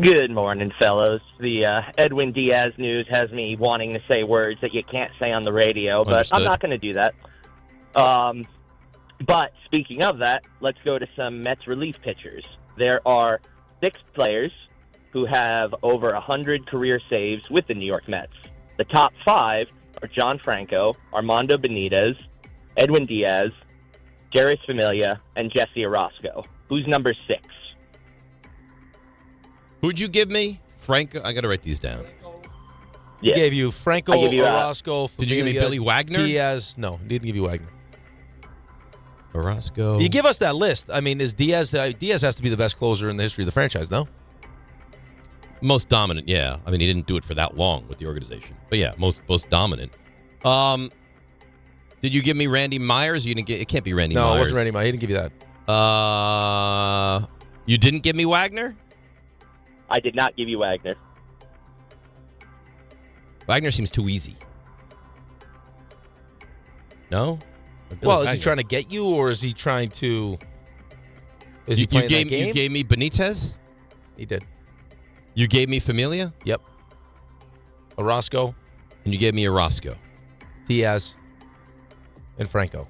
Good morning, fellows. The Edwin Diaz news has me wanting to say words that you can't say on the radio, but Understood. I'm not going to do that. But speaking of that, let's go to some Mets relief pitchers. There are 6 players who have over 100 career saves with the New York Mets. The top 5 are John Franco, Armando Benitez, Edwin Diaz, Jeurys Familia, and Jesse Orosco. Who's number 6? Who'd you give me? Franco. I got to write these down. He gave you Franco, I give you, Orosco, Did you give me Familia, Billy Wagner? Diaz. No, he didn't give you Wagner. Orosco. You give us that list. I mean, is Diaz has to be the best closer in the history of the franchise, no? Most dominant, yeah. I mean, he didn't do it for that long with the organization. But yeah, most dominant. Did you give me Randy Myers? You didn't get. It can't be Randy Myers. No, it wasn't Randy Myers. He didn't give you that. You didn't give me Wagner? I did not give you Wagner. Wagner seems too easy. No? Well, is he trying to get you, or is he trying to? Is he playing that game? You gave me Benitez? He did. You gave me Familia? Yep. Orosco. And you gave me Orosco. Diaz. And Franco.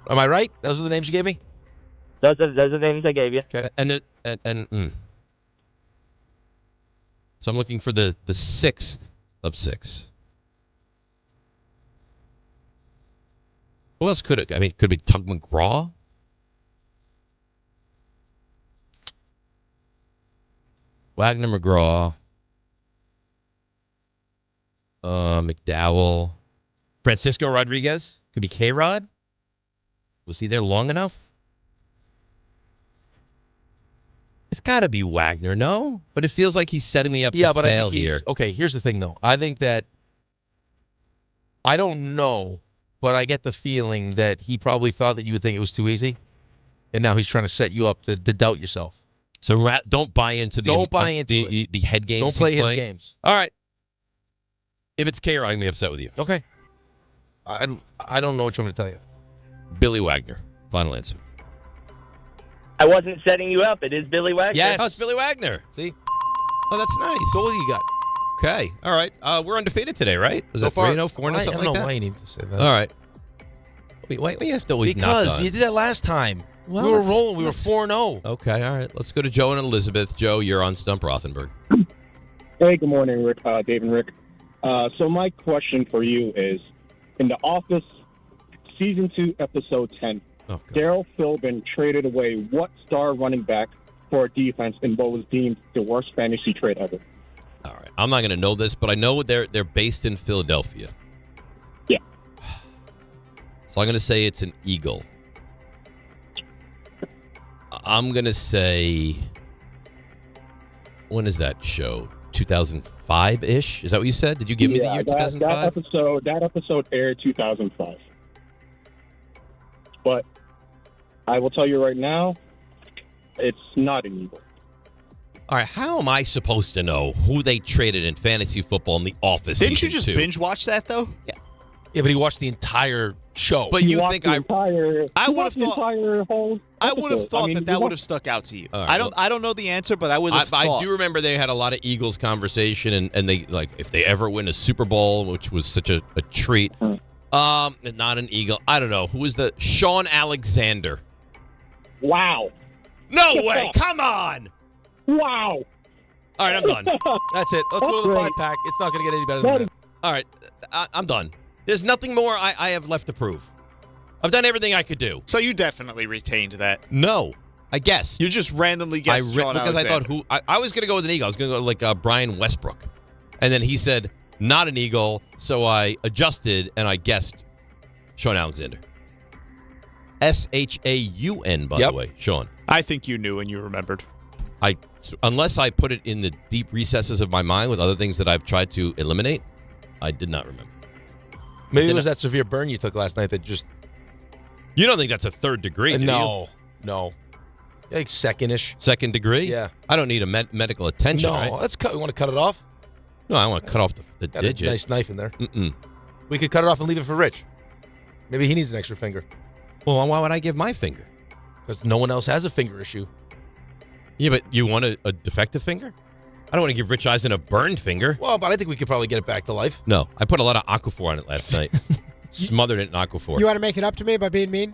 Am I right? Those are the names you gave me? Those are the names I gave you. Okay. So I'm looking for the 6th of 6. Who else could it? I mean, could it be Tug McGraw? Wagner, McGraw, McDowell, Francisco Rodriguez. Could be K-Rod. Was he there long enough? It's got to be Wagner, no? But it feels like he's setting me up to but fail I think here. Okay, here's the thing, though. I think that I don't know, but I get the feeling that he probably thought that you would think it was too easy, and now he's trying to set you up to doubt yourself. So don't buy into the the head games. Don't play he's his playing. games. All right. If it's K-Rod, I'm going to be upset with you. Okay. I don't know what you want me to tell you. Billy Wagner. Final answer. I wasn't setting you up. It is Billy Wagner. Yes. Oh, it's Billy Wagner. See? Oh, that's nice. So what do you got? Okay. All right. We're undefeated today, right? Was So that far, 3-0, 4-0, something like that? I don't know why you need to say that. All right. Why you have to always knock on? Because you did that last time. Well, we were rolling. We were 4-0. Okay. All right. Let's go to Joe and Elizabeth. Joe, you're on Stump Rothenberg. Hey, good morning, Rick, Dave and Rick. So my question for you is, in The Office, Season 2, Episode 10, Daryl Philbin traded away what star running back for a defense in what was deemed the worst fantasy trade ever? All right. I'm not going to know this, but I know they're based in Philadelphia. Yeah. So I'm going to say it's an Eagle. I'm going to say, when is that show? 2005-ish? Is that what you said? Did you give me the year 2005? That episode aired 2005. But I will tell you right now, it's not an Eagle. All right, how am I supposed to know who they traded in fantasy football in The Office? Didn't you season just 2? binge watch that though? Yeah, but he watched the entire show. But you think I would have thought that would have stuck out to you. Right, I don't know the answer, but I would have thought. I do remember they had a lot of Eagles conversation, and they like if they ever win a Super Bowl, which was such a treat. Not an Eagle. I don't know who was the Sean Alexander. Wow. No way! Come on. Wow. All right, I'm done. That's it. Let's go to the 5-pack. It's not going to get any better than that. All right, I'm done. There's nothing more I have left to prove. I've done everything I could do. So you definitely retained that. No, I guess. You just randomly guessed Sean because Alexander. I thought I was going to go with an Eagle. I was going to go like Brian Westbrook. And then he said, not an Eagle, so I adjusted and I guessed Sean Alexander. Shaun, by the way, Sean. I think you knew and you remembered. Unless I put it in the deep recesses of my mind with other things that I've tried to eliminate, I did not remember. Maybe it was that severe burn you took last night that just... You don't think that's a third degree, do you? No. Like second-ish. Second degree? Yeah. I don't need a medical attention, No, right? let's cut. You want to cut it off? No, I want to cut off the Got digit. a nice knife in there. Mm-mm. We could cut it off and leave it for Rich. Maybe he needs an extra finger. Well, why would I give my finger? Because no one else has a finger issue. Yeah, but you want a defective finger? I don't want to give Rich Eisen a burned finger. Well, but I think we could probably get it back to life. No, I put a lot of Aquaphor on it last night. Smothered it in Aquaphor. You want to make it up to me by being mean?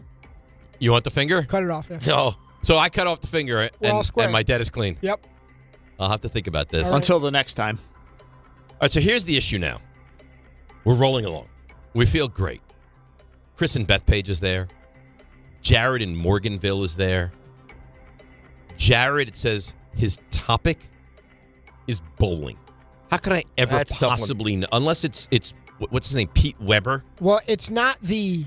You want the finger? Cut it off. Yeah. No. So I cut off the finger, and my debt is clean. Yep. I'll have to think about this. Until the next time. All right, so here's the issue now. We're rolling along. We feel great. Chris and Bethpage is there. Jared in Morganville is there. Jared, it says his topic is bowling. How could I ever possibly know? Unless it's what's his name? Pete Weber? Well, it's not the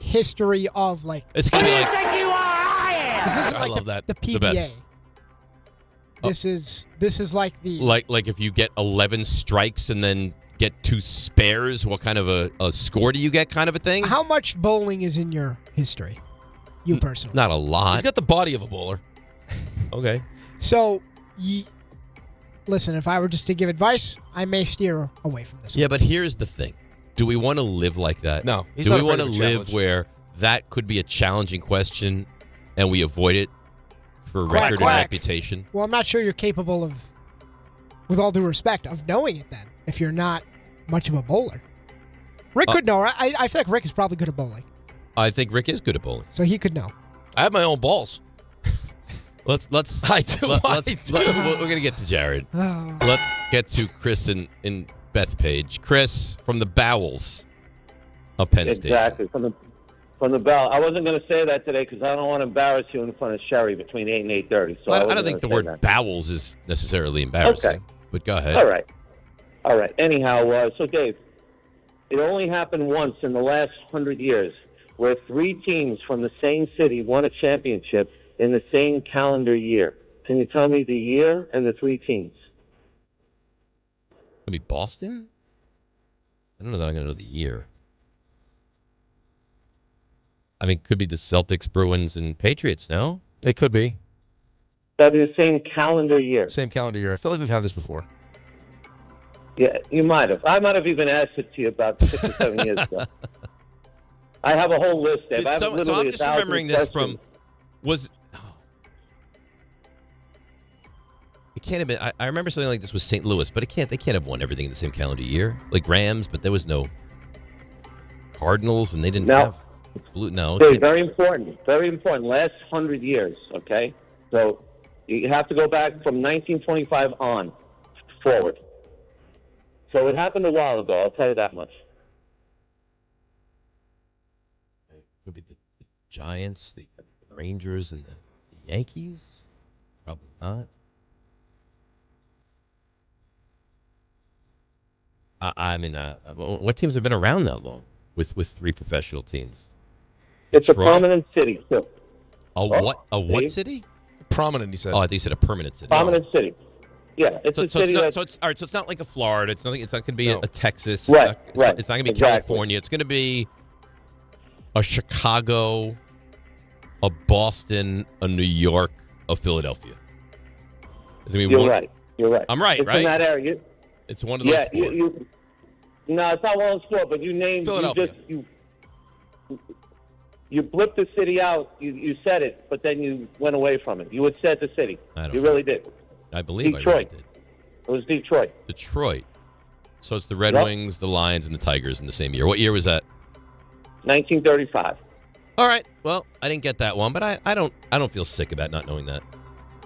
history of like... It's going to be like... This isn't I like love that. the The best. PBA. This is like the... Like if you get 11 strikes and then get 2 spares, what kind of a score do you get kind of a thing? How much bowling is in your history? You personally. Not a lot. He's got the body of a bowler. Okay. So, listen, if I were just to give advice, I may steer away from this. Yeah, but here's the thing. Do we want to live like that? No. Do we want to live where that could be a challenging question and we avoid it for Quack, record quack. and reputation? Well, I'm not sure you're capable of, with all due respect, of knowing it then, if you're not much of a bowler. Rick could know. I feel like Rick is probably good at bowling. I think Rick is good at bowling. So he could know. I have my own balls. Let's. I do. We're gonna get to Jared. Let's get to Chris in Bethpage. Chris from the bowels of Penn Station. Exactly from from the bell. I wasn't going to say that today because I don't want to embarrass you in front of Sherry between 8 and 8:30. So I don't think the word bowels is necessarily embarrassing. Okay. But go ahead. All right. Anyhow, so Dave, it only happened once in the last 100 years where 3 teams from the same city won a championship in the same calendar year. Can you tell me the year and the 3 teams? Could be Boston? I don't know that I'm going to know the year. I mean, could be the Celtics, Bruins, and Patriots, no? It could be. That'd be the same calendar year. Same calendar year. I feel like we've had this before. Yeah, you might have. I might have even asked it to you about 6 or 7 years ago. I have a whole list, Dave. I have So literally I'm just remembering this from... It can't have been... I remember something like this was St. Louis, but they can't have won everything in the same calendar year. Like Rams, but there was no Cardinals, and they didn't have... No. Dave, very important. Very important. Last 100 years, okay? So you have to go back from 1925 on forward. So it happened a while ago, I'll tell you that much. Could be the Giants, the Rangers, and the Yankees? Probably not. I mean, what teams have been around that long with 3 professional teams? It's Detroit? a prominent city, too. What city? Prominent, he said. Oh, I think you said a permanent city. Prominent city. Yeah, it's a city all right. So it's not like a Florida. It's not going to be a Texas. Right. It's not going to be California. It's going to be a Chicago, a Boston, a New York, a Philadelphia. You're right. I'm right, it's right? in that area. It's one of those 4. No, it's not one of those 4, but you named... Philadelphia. You blipped the city out. You said it, but then you went away from it. You had said the city. You really did. I believe Detroit. I really did. It was Detroit. Detroit. So it's the Red Wings, the Lions, and the Tigers in the same year. What year was that? 1935. All right. Well, I didn't get that one, but I don't feel sick about not knowing that.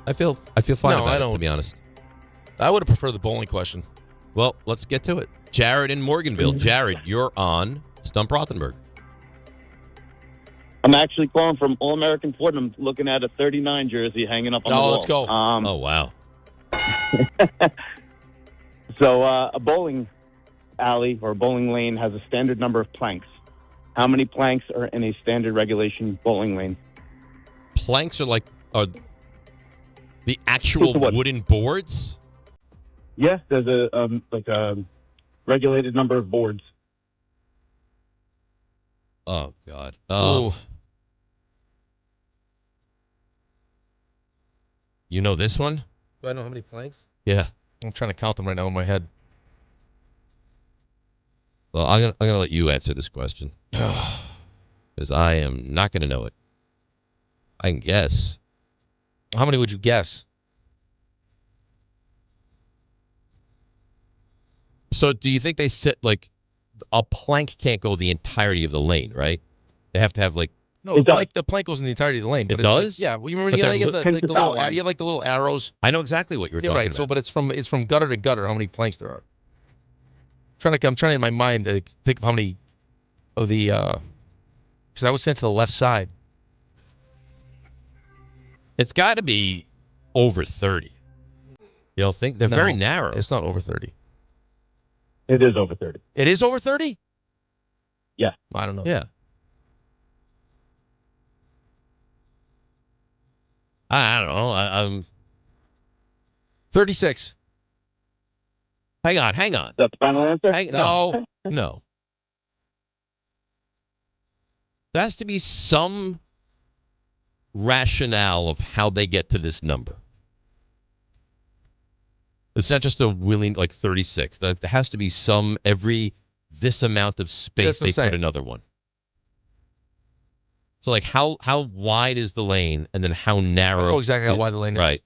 I feel fine about it, to be honest. I would have preferred the bowling question. Well, let's get to it. Jared in Morganville. Jared, you're on Stump Rothenberg. I'm actually calling from All-American Ford. I'm looking at a 39 jersey hanging up on the wall. Let's go. Oh, wow. So a bowling alley or bowling lane has a standard number of planks. How many planks are in a standard regulation bowling lane? Planks are the actual wooden boards? Yeah, there's a regulated number of boards. Oh, God. You know this one? Do I know how many planks? Yeah. I'm trying to count them right now in my head. Well, I'm gonna let you answer this question. Because I am not going to know it. I can guess. How many would you guess? So do you think they sit like a plank can't go the entirety of the lane, right? They have to have like the plank goes in the entirety of the lane. It but does? It's like, yeah. Well, you remember you have the little you have like the little arrows. I know exactly what you were talking about. So, but it's from gutter to gutter. How many planks there are? I'm trying in my mind to think of how many of the because I was sent to the left side. It's got to be over 30. You don't think they're very narrow? It's not over 30. It is over 30. It is over 30? Yeah. I don't know. Yeah. I don't know. I'm 36. Hang on. That's the final answer? No. There has to be some rationale of how they get to this number. It's not just a willing, 36. There has to be this amount of space they put another one. So, how wide is the lane, and then how narrow? Oh, exactly how wide the lane is. Right.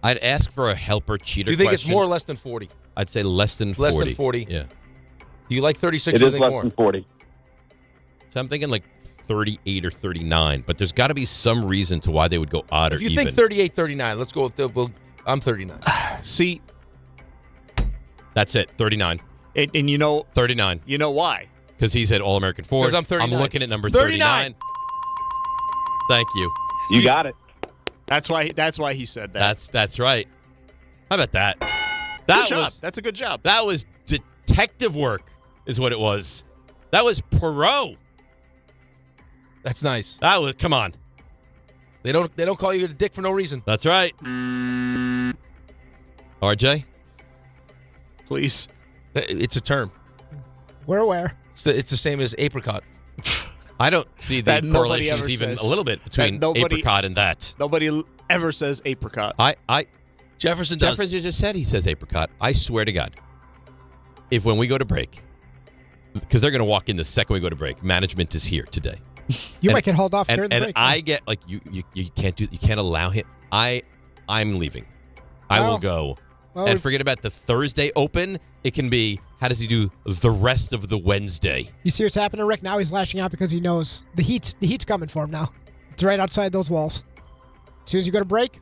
I'd ask for a helper cheater Do you think question. it's more or less than 40? I'd say less than 40. Less than 40? Yeah. Do you like 36 It or is think less more? than 40. So I'm thinking 38 or 39, but there's got to be some reason to why they would go odd or If you even. think 38, 39, let's go with I'm 39. See, That's it. 39. and you know 39. You know why? Because he said All-American forward. 'Cause I'm 39. I'm looking at number 39. Thank you. You got it. That's why he said that. That's right. How about that? Good job. That's a good job. That was detective work, is what it was. That was Poirot. That's nice. That was. Come on. They don't call you a dick for no reason. That's right. RJ, please. It's a term. We're aware. It's the same as apricot. I don't see the That nobody correlations ever even says. a little bit between That nobody- apricot and that. Nobody ever says apricot. Jefferson does. Jefferson just said he says apricot. I swear to God, if when we go to break, because they're going to walk in the second we go to break, management is here today. You might get hauled off during the and break. I get like you can't allow him. I'm leaving. I will go. Well, And forget about the Thursday open. It can be, how does he do the rest of the Wednesday? You see what's happening, Rick? Now he's lashing out because he knows the heat's coming for him now. It's right outside those walls. As soon as you go to break,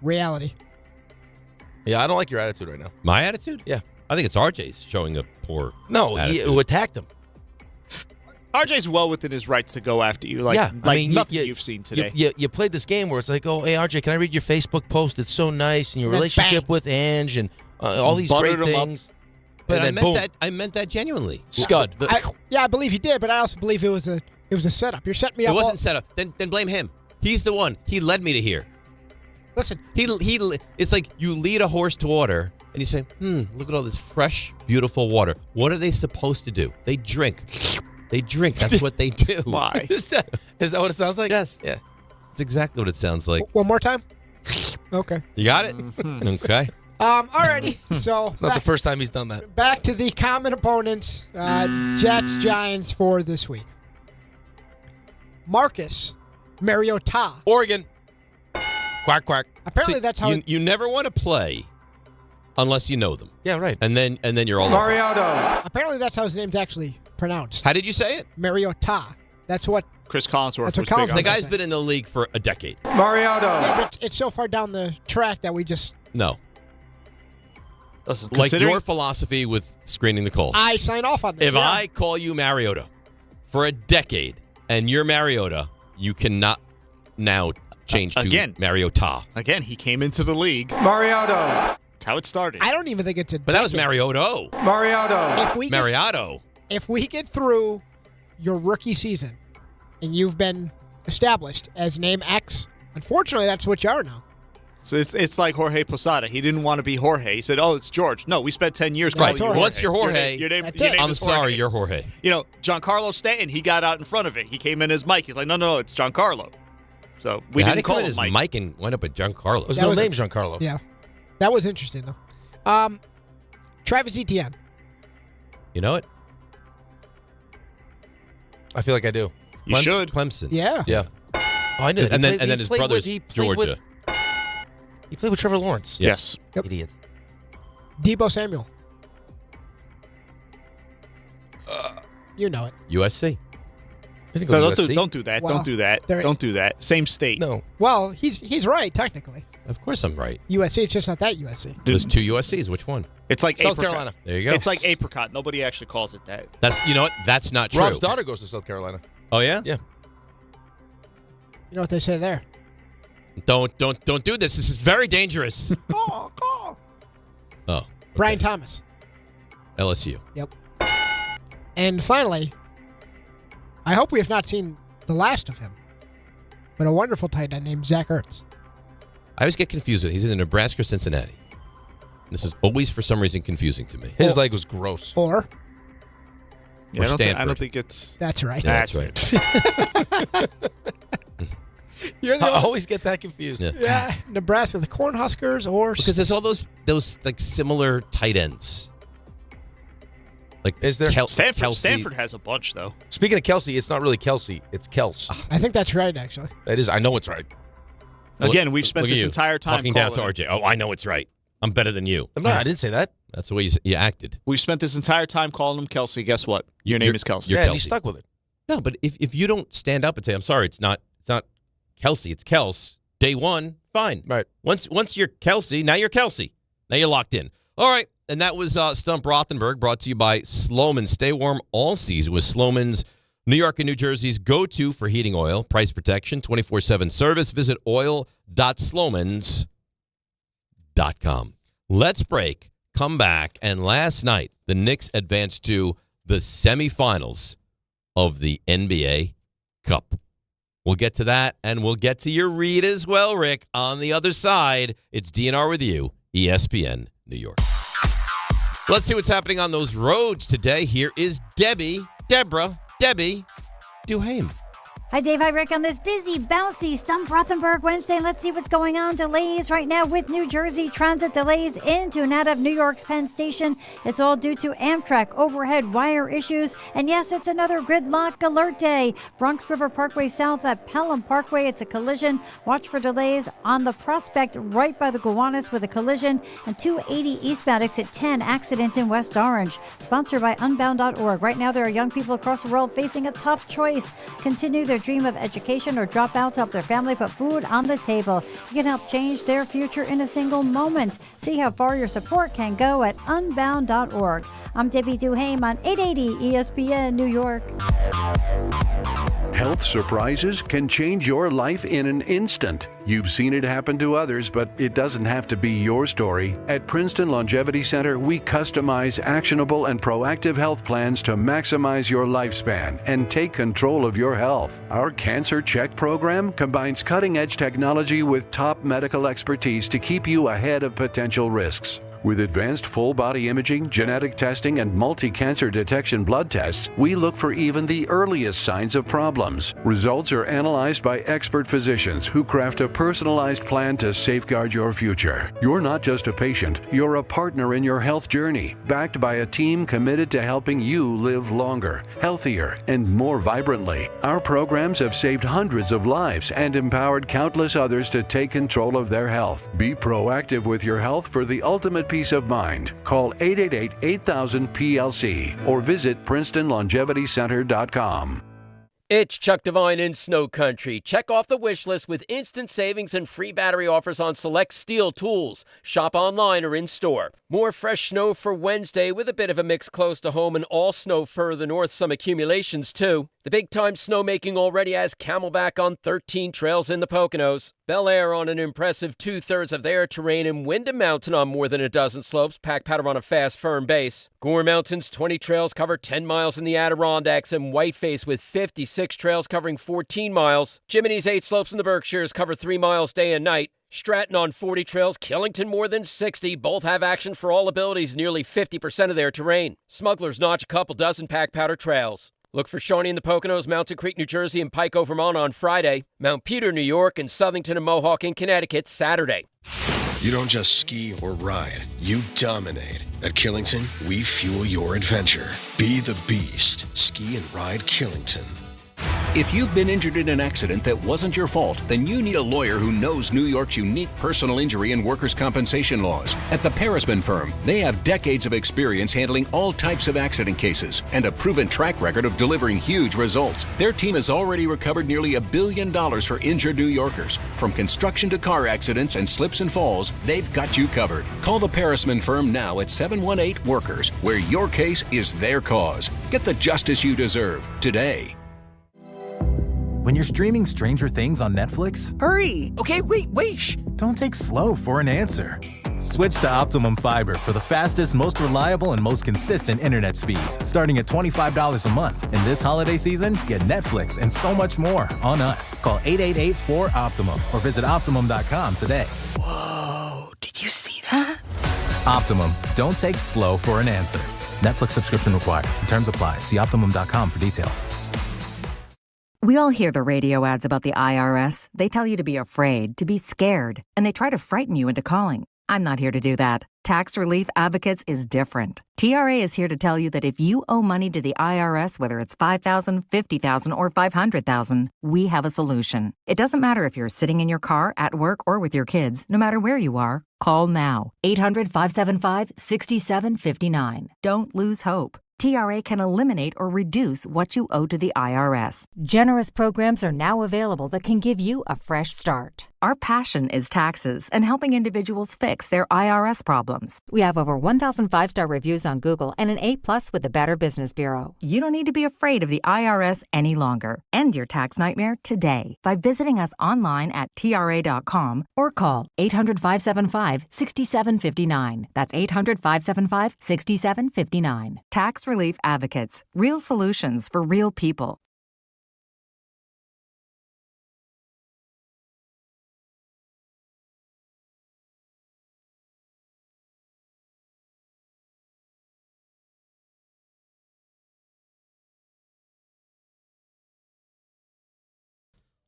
reality. Yeah, I don't like your attitude right now. My attitude? Yeah. I think it's RJ's showing a poor No, attitude. you attacked him. RJ's well within his rights to go after you. Like, yeah, like I mean, nothing you've seen today. You played this game where it's like, oh, hey, RJ, can I read your Facebook post? It's so nice, and your And then relationship bang. with Ange, and all these Buttered great him up. things. But and I then meant boom, that. I meant that genuinely. scud. I believe you did, but I also believe it was a setup. You're setting me It up. wasn't set up. Then blame him. He's the one. He led me to here. Listen, He. It's like you lead a horse to water, and you say, look at all this fresh, beautiful water. What are they supposed to do? They drink. They drink. That's what they do. Why? Is that what it sounds like? Yes. Yeah. It's exactly what it sounds like. one more time. Okay. You got it? Okay. Alrighty. So It's not the first time he's done that. back to the common opponents, Jets, Giants for this week. Marcus Mariota. Oregon. Quack, quack. Apparently See, that's how you never want to play unless you know them. Yeah, right. And then you're all over. apparently that's how his name's actually pronounced. How did you say it? Mariota. That's what. Chris Collinsworth That's what was big Collinsworth on The that. guy's been in the league for a decade. Yeah, but it's so far down the track that we just. No. Listen, Like considering- your philosophy with screening the calls. I sign off on this. If yeah. I call you Mariota for a decade and you're Mariota, you cannot now change to Again. Mariota. Again, he came into the league. Mariota. That's how it started. I don't even think it's a. But that was Mariota. If we get through your rookie season, and you've been established as name X, unfortunately, that's what you are now. So it's like Jorge Posada. He didn't want to be Jorge. He said, "Oh, it's George." No, we spent 10 years calling you Jorge. What's your Jorge? Your name That's it. I'm is sorry, Jorge. you're Jorge. You know, Giancarlo Stanton, he got out in front of it. He came in as Mike. He's like, no, it's Giancarlo. So we How didn't did he call come in him as Mike. Mike and went up at Giancarlo? There's That no was- name Giancarlo. Yeah, that was interesting though. Travis Etienne. You know it? I feel like I do. You should. Clemson. Yeah. Yeah. Oh, I knew that. And He then his played brother's he played Georgia. He played with Trevor Lawrence. Yes. Yep. Idiot. Debo Samuel. You know it. USC. I think it was No, USC. don't do that. Well, Don't do that. there- Don't do that. Same state. No. Well, he's right technically. Of course I'm right. USC. It's just not that USC. There's two USCs. Which one? It's like South apricot. Carolina. There you go. It's like apricot. Nobody actually calls it that. That's you know what? That's not true. Rob's daughter goes to South Carolina. Oh yeah? Yeah. You know what they say there? Don't do this. This is very dangerous. Call. Oh. Brian Thomas. LSU. Yep. And finally, I hope we have not seen the last of him, but a wonderful tight end named Zach Ertz. I always get confused with it. He's in Nebraska or Cincinnati. This is always for some reason confusing to me. His leg was gross. Or Yeah, Or I Stanford. don't think it's. that's right. That's right. You're the I only- always get that confused. Yeah. yeah, Nebraska, the Cornhuskers, or Because there's all those like similar tight ends. Like Is there? Stanford. Kelsey. Stanford has a bunch though. Speaking of Kelsey, it's not really Kelsey. It's Kels. I think that's right actually. That is. I know it's right. Again, we've spent Look at this you, entire time talking down to calling RJ. Oh, I know it's right. I'm better than you. I'm not. I didn't say that. That's the way you acted. We've spent this entire time calling him Kelsey. Guess what? Your name You're- is Kelsey. you're Yeah, and he Kelsey. stuck with it. No, but if you don't stand up and say, I'm sorry, it's not Kelsey, it's Kels, Day one, fine. Right. Once you're Kelsey, now you're Kelsey. Now you're locked in. All right. And that was Stump Rothenberg, brought to you by Sloman. Stay warm all season with Sloman's New York and New Jersey's go-to for heating oil, price protection, 24/7 service. Visit oil.slomans.com. Let's break, come back, and last night the Knicks advanced to the semifinals of the NBA Cup. We'll get to that, and we'll get to your read as well, Rick. On the other side, it's DNR with you, ESPN New York. Let's see what's happening on those roads today. Here is Debbie Duhame. Hi, Dave. Hi, Rick. On this busy, bouncy Stump Rothenberg Wednesday, let's see what's going on. Delays right now with New Jersey Transit. Delays into and out of New York's Penn Station. It's all due to Amtrak overhead wire issues. And yes, it's another gridlock alert day. Bronx River Parkway south at Pelham Parkway. It's a collision. Watch for delays on the Prospect right by the Gowanus with a collision. And 280 eastbound exit 10 accident in West Orange. Sponsored by Unbound.org. Right now, there are young people across the world facing a tough choice. Continue their dream of education or drop out to help their family put food on the table. You can help change their future in a single moment. See how far your support can go at unbound.org. I'm Debbie Duhame on 880 ESPN New York. Health surprises can change your life in an instant. You've seen it happen to others, but it doesn't have to be your story. At Princeton Longevity Center, we customize actionable and proactive health plans to maximize your lifespan and take control of your health. Our Cancer Check program combines cutting-edge technology with top medical expertise to keep you ahead of potential risks. With advanced full-body imaging, genetic testing, and multi-cancer detection blood tests, we look for even the earliest signs of problems. Results are analyzed by expert physicians who craft a personalized plan to safeguard your future. You're not just a patient, you're a partner in your health journey, backed by a team committed to helping you live longer, healthier, and more vibrantly. Our programs have saved hundreds of lives and empowered countless others to take control of their health. Be proactive with your health for the ultimate peace of mind. Call 888-8000-PLC or visit PrincetonLongevityCenter.com. It's Chuck Devine in Snow Country. Check off the wish list with instant savings and free battery offers on select steel tools. Shop online or in store. More fresh snow for Wednesday with a bit of a mix close to home and all snow further north. Some accumulations too. The big-time snowmaking already has Camelback on 13 trails in the Poconos. Bel Air on an impressive 2/3 of their terrain, and Wyndham Mountain on more than a dozen slopes. Pack powder on a fast, firm base. Gore Mountain's 20 trails cover 10 miles in the Adirondacks, and Whiteface with 56 trails covering 14 miles. Jiminy's 8 slopes in the Berkshires cover 3 miles day and night. Stratton on 40 trails, Killington more than 60. Both have action for all abilities, nearly 50% of their terrain. Smuggler's Notch a couple dozen pack powder trails. Look for Shawnee in the Poconos, Mountain Creek, New Jersey, and Pico, Vermont on Friday. Mount Peter, New York, and Southington and Mohawk in Connecticut Saturday. You don't just ski or ride, you dominate. At Killington, we fuel your adventure. Be the beast. Ski and ride Killington. If you've been injured in an accident that wasn't your fault, then you need a lawyer who knows New York's unique personal injury and workers' compensation laws. At the Parisman Firm, they have decades of experience handling all types of accident cases and a proven track record of delivering huge results. Their team has already recovered nearly $1 billion for injured New Yorkers. From construction to car accidents and slips and falls, they've got you covered. Call the Parisman Firm now at 718-WORKERS, where your case is their cause. Get the justice you deserve today. When you're streaming Stranger Things on Netflix, hurry! Okay, wait! Shh! Don't take slow for an answer. Switch to Optimum Fiber for the fastest, most reliable, and most consistent internet speeds, starting at $25 a month. And this holiday season, get Netflix and so much more on us. Call 888-4OPTIMUM or visit Optimum.com today. Whoa, did you see that? Optimum, don't take slow for an answer. Netflix subscription required. Terms apply. See Optimum.com for details. We all hear the radio ads about the IRS. They tell you to be afraid, to be scared, and they try to frighten you into calling. I'm not here to do that. Tax Relief Advocates is different. TRA is here to tell you that if you owe money to the IRS, whether it's $5,000, $50,000, or $500,000, we have a solution. It doesn't matter if you're sitting in your car, at work, or with your kids. No matter where you are, call now. 800-575-6759. Don't lose hope. TRA can eliminate or reduce what you owe to the IRS. Generous programs are now available that can give you a fresh start. our passion is taxes and helping individuals fix their IRS problems. We have over 1,000 5-star reviews on Google and an A+ with the Better Business Bureau. You don't need to be afraid of the IRS any longer. End your tax nightmare today by visiting us online at TRA.com or call 800-575-6759. That's 800-575-6759. Tax Relief Advocates. Real solutions for real people.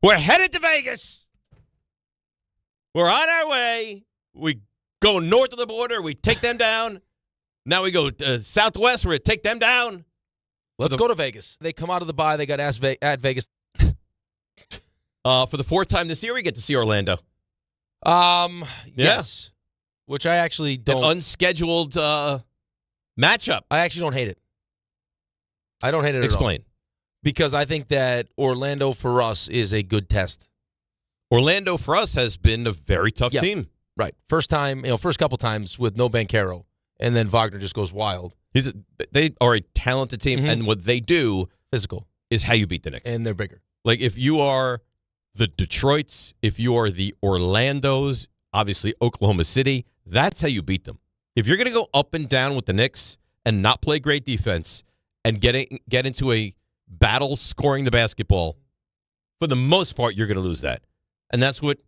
We're headed to Vegas. We're on our way. We go north of the border. We take them down. Now we go southwest. We're going to take them down. Let's go to Vegas. They come out of the bye. They got at Vegas. For the fourth time this year, we get to see Orlando. Yes. Which I actually don't. An unscheduled matchup. I actually don't hate it. I don't hate it Explain. at all. Because I think that Orlando for us is a good test. Orlando for us has been a very tough team. Right. First couple times with no Banchero, and then Wagner just goes wild. They are a talented team, and what they do physical is how you beat the Knicks. And they're bigger. Like if you are the Detroits, if you are the Orlandos, obviously Oklahoma City, that's how you beat them. If you're going to go up and down with the Knicks and not play great defense and get into a battle scoring the basketball, for the most part, you're going to lose that. And that's what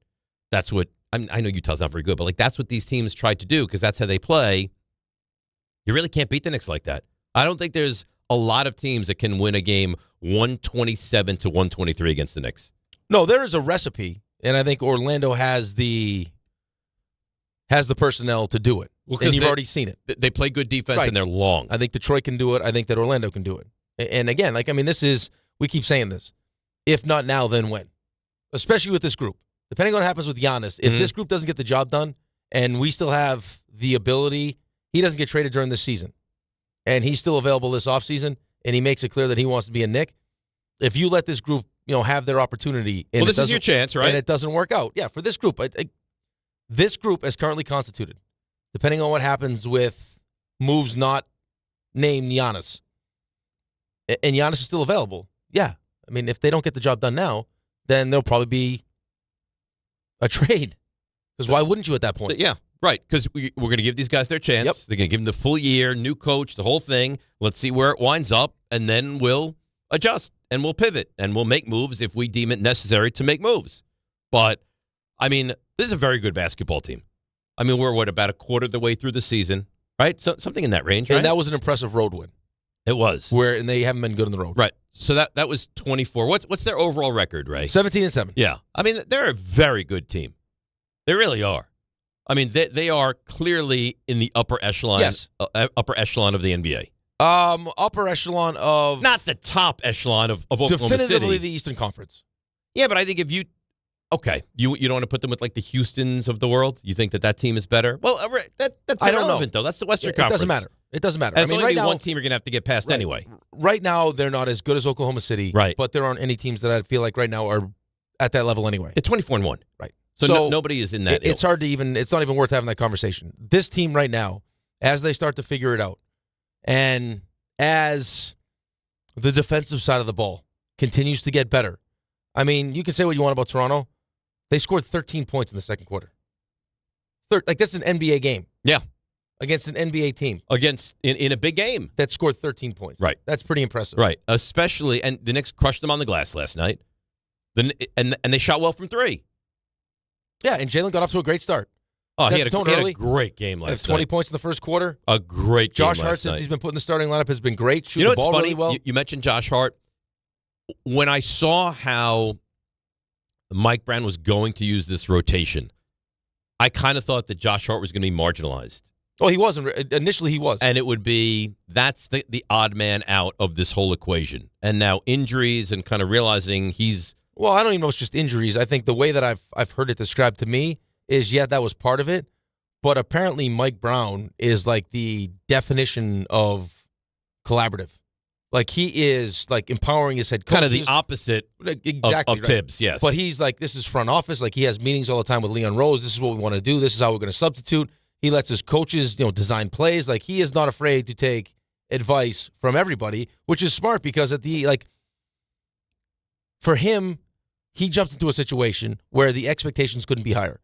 I know Utah's not very good, but like that's what these teams tried to do because that's how they play. You really can't beat the Knicks like that. I don't think there's a lot of teams that can win a game 127 to 123 against the Knicks. No, there is a recipe, and I think Orlando has the personnel to do it. Well, and you've already seen it. They play good defense, Right. and they're long. I think Detroit can do it. I think that Orlando can do it. And again, we keep saying this. If not now, then when? Especially with this group. Depending on what happens with Giannis, if this group doesn't get the job done and we still have the ability, he doesn't get traded during this season, and he's still available this offseason, and he makes it clear that he wants to be a Knick, if you let this group have their opportunity. And this is your chance, right? And it doesn't work out. Yeah, for this group. This group is currently constituted, depending on what happens with moves not named Giannis. And Giannis is still available. Yeah. I mean, if they don't get the job done now, then there'll probably be a trade. Because why wouldn't you at that point? Yeah, right. Because we're going to give these guys their chance. Yep. They're going to give them the full year, new coach, the whole thing. Let's see where it winds up, and then we'll adjust, and we'll pivot, and we'll make moves if we deem it necessary to make moves. But, I mean, this is a very good basketball team. I mean, we're, about a quarter of the way through the season, right? So, something in that range, right? And that was an impressive road win. It was. And they haven't been good on the road. Right. So that was 24. What's their overall record, Ray? 17-7. Yeah. I mean, they're a very good team. They really are. I mean, they are clearly in the upper echelon. Yes. Upper echelon of the NBA. Upper echelon of... Not the top echelon of Oklahoma City. Definitively the Eastern Conference. Yeah, but I think if you... Okay, you don't want to put them with like the Houstons of the world? You think that team is better? Well, that's irrelevant, though. That's the Western Conference. It doesn't matter. And it's only right now, one team you're going to have to get past anyway. Right now, they're not as good as Oklahoma City. Right. But there aren't any teams that I feel like right now are at that level anyway. They're 24-1. Right. So nobody is in that. It's hard to even. It's not even worth having that conversation. This team right now, as they start to figure it out, and as the defensive side of the ball continues to get better. I mean, you can say what you want about Toronto. They scored 13 points in the second quarter. That's an NBA game. Yeah. Against an NBA team. In a big game. That scored 13 points. Right. That's pretty impressive. Right. Especially, and the Knicks crushed them on the glass last night. And they shot well from three. Yeah, and Jalen got off to a great start. Oh, he had a great game last night. 20 points in the first quarter. A great game Josh Hart, since he's been put in the starting lineup, has been great. Shooting the ball funny? really well. You mentioned Josh Hart. When I saw how Mike Brown was going to use this rotation, I kind of thought that Josh Hart was going to be marginalized. Oh, he wasn't. Initially, he was. And it would be, that's the odd man out of this whole equation. And now injuries and kind of realizing he's... Well, I don't even know if it's just injuries. I think the way that I've heard it described to me is, yeah, that was part of it. But apparently Mike Brown is like the definition of collaborative. Like, he is, like, empowering his head coach. Kind of the opposite of Tibbs, yes. But he's like, this is front office. Like, he has meetings all the time with Leon Rose. This is what we want to do. This is how we're going to substitute. He lets his coaches, design plays. Like, he is not afraid to take advice from everybody, which is smart because for him, he jumped into a situation where the expectations couldn't be higher.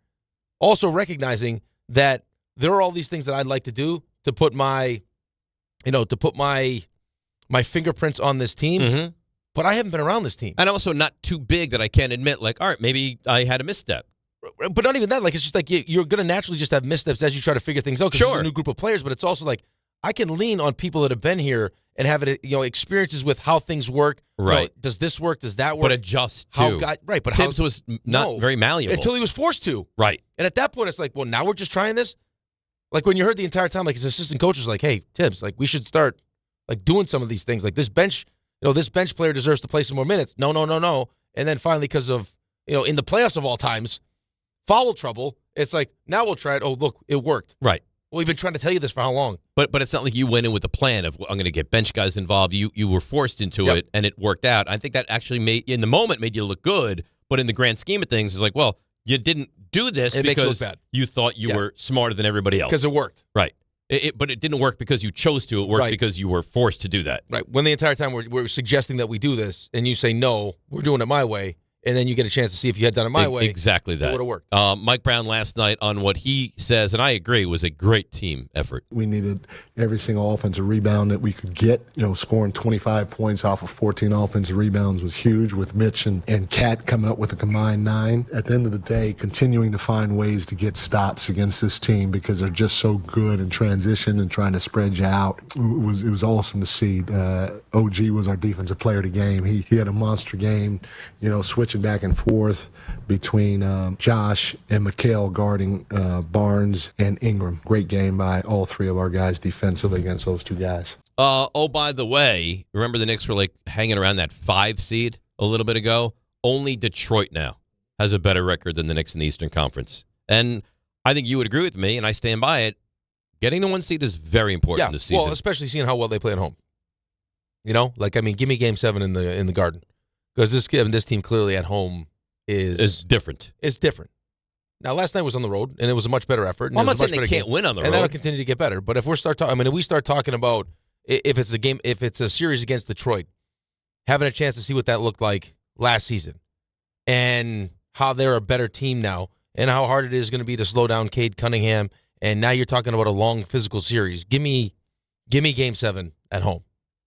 Also recognizing that there are all these things that I'd like to do to put my fingerprints on this team, but I haven't been around this team. And also not too big that I can't admit, like, all right, maybe I had a misstep. But not even that. Like, it's just like you're going to naturally just have missteps as you try to figure things out because it's a new group of players, but it's also like I can lean on people that have been here and have experiences with how things work. Right. Does this work? Does that work? But adjust to. But Tibbs was not very malleable. Until he was forced to. Right. And at that point, it's like, well, now we're just trying this? Like, when you heard the entire time, like, his assistant coach was like, hey, Tibbs, like, we should start, like, doing some of these things. Like, this bench player deserves to play some more minutes. No. And then finally, because of, in the playoffs of all times, foul trouble, it's like, now we'll try it. Oh, look, it worked. Right. Well, we've been trying to tell you this for how long? But it's not like you went in with a plan of, I'm going to get bench guys involved. You were forced into it, and it worked out. I think that actually made you look good, but in the grand scheme of things, it's like, well, you didn't do this because you thought you were smarter than everybody else. Because it worked. Right. But it didn't work because you chose to. It worked because you were forced to do that. Right. When the entire time we're suggesting that we do this, and you say, no, we're doing it my way, and then you get a chance to see if you had done it my way. Exactly that. It would have worked. Mike Brown last night on what he says, and I agree, was a great team effort. We needed every single offensive rebound that we could get. Scoring 25 points off of 14 offensive rebounds was huge with Mitch and Kat coming up with a combined 9. At the end of the day, continuing to find ways to get stops against this team because they're just so good in transition and trying to spread you out. It was awesome to see. OG was our defensive player of the game. He had a monster game, switching back and forth between Josh and Mikhail guarding Barnes and Ingram. Great game by all three of our guys defensively against those two guys. By the way, remember the Knicks were like hanging around that 5 seed a little bit ago? Only Detroit now has a better record than the Knicks in the Eastern Conference. And I think you would agree with me, and I stand by it. Getting the 1 seed is very important this season. Well, especially seeing how well they play at home. Give me Game 7 in the Garden. Because this team clearly at home is different. It's different. Now, last night was on the road, and it was a much better effort. Well, I'm not saying they can't win on the road. And that'll continue to get better. But if we start talking about if it's a series against Detroit, having a chance to see what that looked like last season, and how they're a better team now, and how hard it is going to be to slow down Cade Cunningham, and now you're talking about a long physical series. Give me Game 7 at home.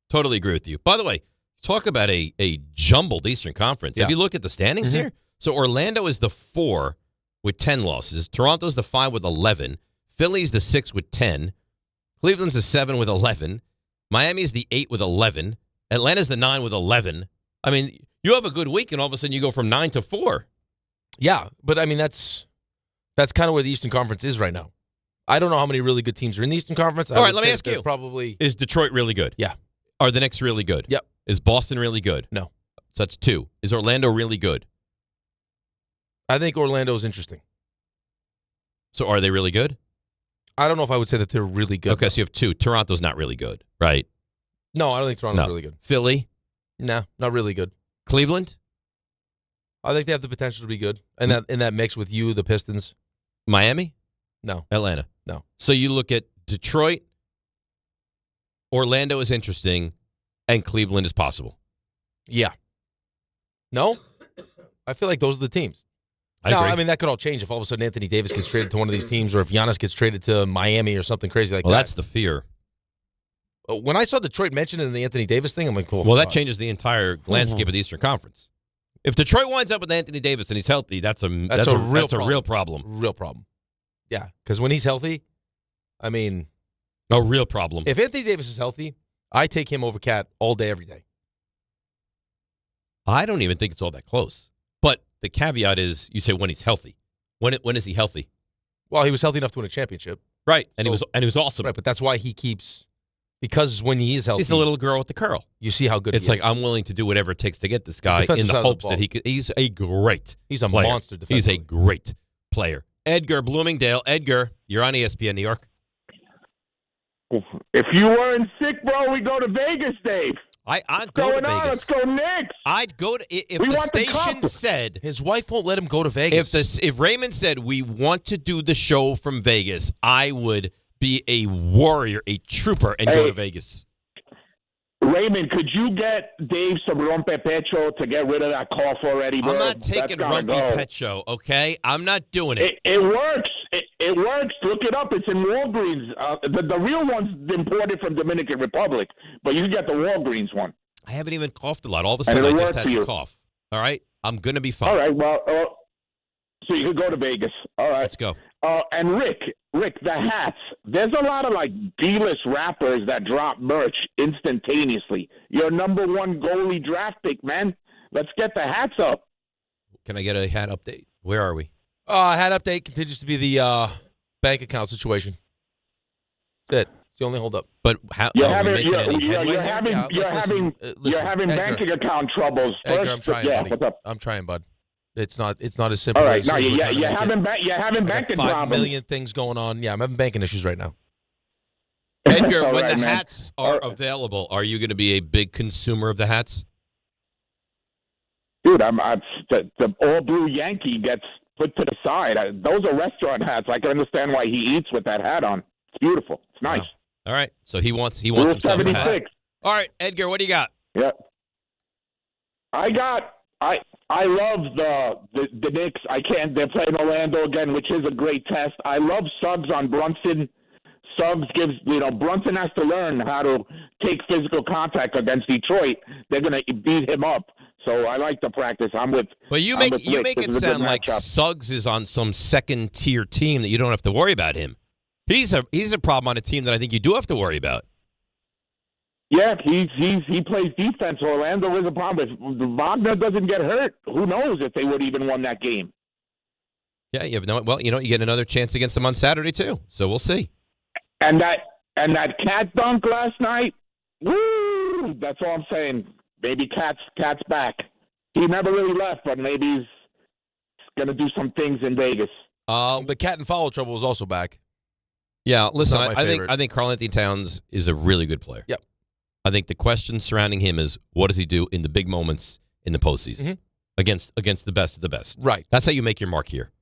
Totally agree with you. By the way, talk about a jumbled Eastern Conference. If you look at the standings here, so Orlando is the 4 with 10 losses. Toronto's the 5 with 11. Philly's the 6 with 10. Cleveland's the 7 with 11. Miami's the 8 with 11. Atlanta's the 9 with 11. I mean, you have a good week, and all of a sudden you go from 9 to 4. Yeah, but I mean, that's kind of where the Eastern Conference is right now. I don't know how many really good teams are in the Eastern Conference. All right, let me ask you. Probably Is Detroit really good? Yeah. Are the Knicks really good? Yep. Is Boston really good? No. So that's 2. Is Orlando really good? I think Orlando's interesting. So are they really good? I don't know if I would say that they're really good. Okay, so you have 2. Toronto's not really good, right? No, I don't think Toronto's really good. Philly? No, not really good. Cleveland? I think they have the potential to be good. And in that mix with the Pistons. Miami? No. Atlanta? No. So you look at Detroit, Orlando is interesting, and Cleveland is possible. Yeah. No? I feel like those are the teams. I mean, that could all change if all of a sudden Anthony Davis gets traded to one of these teams, or if Giannis gets traded to Miami or something crazy like that. Well, that's the fear. When I saw Detroit mentioned in the Anthony Davis thing, I'm like, cool. Well, that changes the entire landscape of the Eastern Conference. If Detroit winds up with Anthony Davis and he's healthy, that's a real problem. Real problem. Yeah, because when he's healthy, I mean, a real problem. If Anthony Davis is healthy, I take him over Cat all day, every day. I don't even think it's all that close. But the caveat is, you say when he's healthy. When is he healthy? Well, he was healthy enough to win a championship, right? And he was awesome, right? But that's why he keeps, because when he is healthy, he's the little girl with the curl. You see how good it's he like is. I'm willing to do whatever it takes to get this guy in the hopes that he could. He's a great. He's a player. monster. He's a great player. Edgar Bloomingdale. Edgar, you're on ESPN New York. If you weren't sick, bro, we go to Vegas, Dave. I'd go to Vegas. Let's go Knicks. I'd go to if We the want the station cup. said His wife won't let him go to Vegas. if Raymond said we want to do the show from Vegas, I would be a warrior, a trooper, and go to Vegas. Raymond, could you get Dave some rompe pecho to get rid of that cough already, bro? I'm not taking Rumpy Pecho, okay? I'm not doing it. It works. It works. Look it up. It's in Walgreens. The real one's imported from Dominican Republic, but you can get the Walgreens one. I haven't even coughed a lot. All of a sudden, I just had to cough. All right? I'm going to be fine. All right, well, so you could go to Vegas. All right. Let's go. And Rick, the hats. There's a lot of, B-list rappers that drop merch instantaneously. You're number one goalie draft pick, man. Let's get the hats up. Can I get a hat update? Where are we? Hat update continues to be the bank account situation. That's it. It's the only holdup. But how are we making any headway? You're having banking account troubles. Edgar, I'm trying, buddy. What's up? I'm trying, bud. It's not as simple All right, as no, we're you're trying to make having it. you're having I got banking 5 problems. million things going on. Yeah, I'm having banking issues right now. Edgar, All when right, the man. hats are available, are you going to be a big consumer of the hats? Dude, the all blue Yankee gets put to the side. Those are restaurant hats. I can understand why he eats with that hat on. It's beautiful. It's nice. Wow. All right, so he wants Rule himself a hat. 76. All right, Edgar, what do you got? Yeah. I love the Knicks. They're playing Orlando again, which is a great test. I love Suggs on Brunson. Suggs gives, Brunson has to learn how to take physical contact against Detroit. They're going to beat him up. So I like the practice. But you make it sound like Suggs is on some second tier team that you don't have to worry about him. He's a problem on a team that I think you do have to worry about. Yeah, he plays defense. Orlando is a problem. If Wagner doesn't get hurt, who knows if they would even won that game. Yeah, you get another chance against them on Saturday too. So we'll see. And that cat dunk last night, woo! That's all I'm saying. Maybe Cat's back. He never really left, but maybe he's going to do some things in Vegas. The cat and foul trouble is also back. Yeah, listen, Not my favorite. I think Karl-Anthony Towns is a really good player. Yep. I think the question surrounding him is what does he do in the big moments in the postseason against the best of the best. Right. That's how you make your mark here.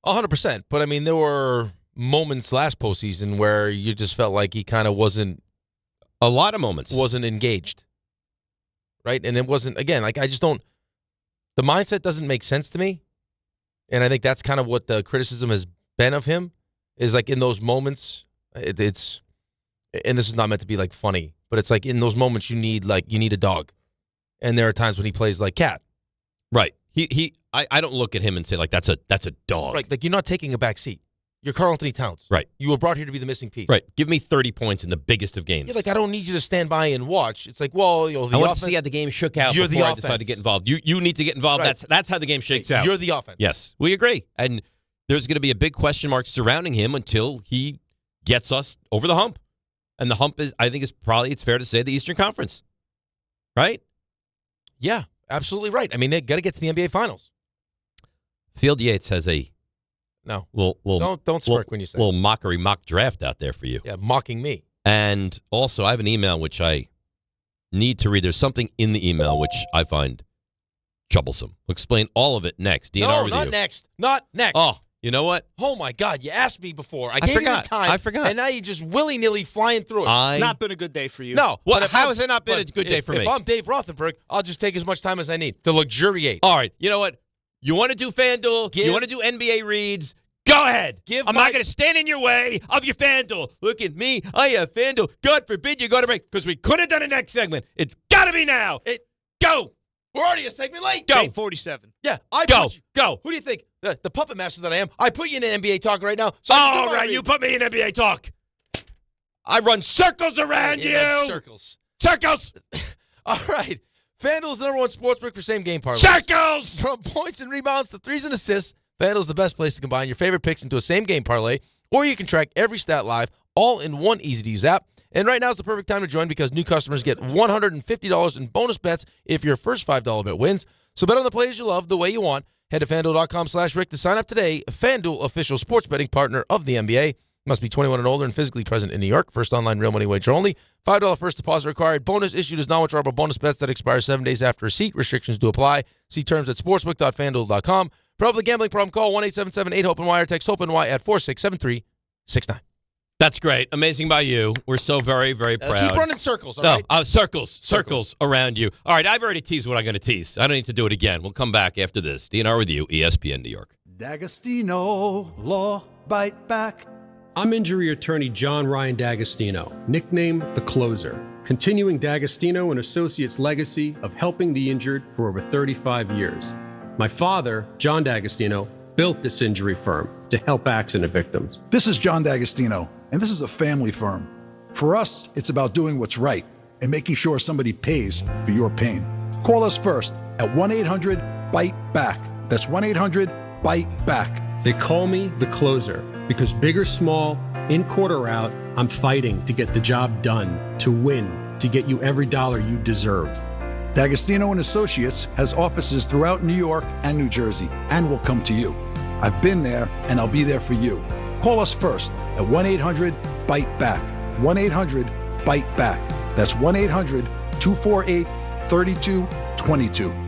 100%. But, I mean, there were moments last postseason where you just felt like he kind of wasn't. A lot of moments. Wasn't engaged. Right? And it wasn't, again, I just don't. The mindset doesn't make sense to me. And I think that's kind of what the criticism has been of him is in those moments, it's, and this is not meant to be funny, but it's in those moments you need a dog. And there are times when he plays like cat. Right. I don't look at him and say that's a dog. Right. You're not taking a back seat. You're Karl-Anthony Towns. Right. You were brought here to be the missing piece. Right. Give me 30 points in the biggest of games. Yeah, I don't need you to stand by and watch. It's I want to see how the game shook out before I decide to get involved. You need to get involved. Right. That's how the game shakes out. You're the offense. Yes, we agree. And there's going to be a big question mark surrounding him until he gets us over the hump. And the hump is, I think, it's fair to say, the Eastern Conference. Right? Yeah, absolutely right. I mean, they got to get to the NBA Finals. Field Yates has a don't smirk when you say little mock draft out there for you. Yeah, mocking me. And also, I have an email which I need to read. There's something in the email which I find troublesome. We'll explain all of it next. DNR with you. Not next. Oh, you know what? Oh, my God. You asked me before. I gave forgot. you the time. I forgot. And now you're just willy-nilly flying through it. It's not been a good day for you. No. How has it not been a good day for me? If I'm Dave Rothenberg, I'll just take as much time as I need to luxuriate. All right. You know what? You want to do FanDuel? You want to do NBA reads? Go ahead. I'm not going to stand in your way of your FanDuel. Look at me. I have FanDuel. God forbid you go to break because we could have done a next segment. It's got to be now. Go. We're already a segment late. Go. 47. Yeah. Go. Who do you think? The puppet master that I am. I put you in an NBA talk right now. So all right. You put me in NBA talk. I run circles around you. Circles. Circles. All right. FanDuel's the #1 sportsbook for same-game parlays. Circles! From points and rebounds to threes and assists, FanDuel's the best place to combine your favorite picks into a same-game parlay, or you can track every stat live, all in one easy-to-use app. And right now is the perfect time to join because new customers get $150 in bonus bets if your first $5 bet wins. So bet on the plays you love the way you want. Head to FanDuel.com/Rick to sign up today. FanDuel, official sports betting partner of the NBA. Must be 21 and older and physically present in New York. First online real money wager only. $5 first deposit required. Bonus issued as non-withdrawable bonus bets that expire 7 days after receipt. Restrictions do apply. See terms at sportsbook.fanduel.com. For the gambling problem, call 1-877-8-HOPE-NY or text HOPE-NY at 467-369. That's great. Amazing by you. We're so very, very proud. Keep running circles, all right? right? Circles around you. All right, I've already teased what I'm going to tease. I don't need to do it again. We'll come back after this. DNR with you, ESPN New York. D'Agostino, law, bite back. I'm injury attorney John Ryan D'Agostino, nicknamed The Closer, continuing D'Agostino and Associates' legacy of helping the injured for over 35 years. My father, John D'Agostino, built this injury firm to help accident victims. This is John D'Agostino, and this is a family firm. For us, it's about doing what's right and making sure somebody pays for your pain. Call us first at 1-800-BITE-BACK. That's 1-800-BITE-BACK. They call me The Closer because big or small, in court or out, I'm fighting to get the job done, to win, to get you every dollar you deserve. D'Agostino and Associates has offices throughout New York and New Jersey and will come to you. I've been there and I'll be there for you. Call us first at 1-800-BITE-BACK. 1-800-BITE-BACK. That's 1-800-248-3222.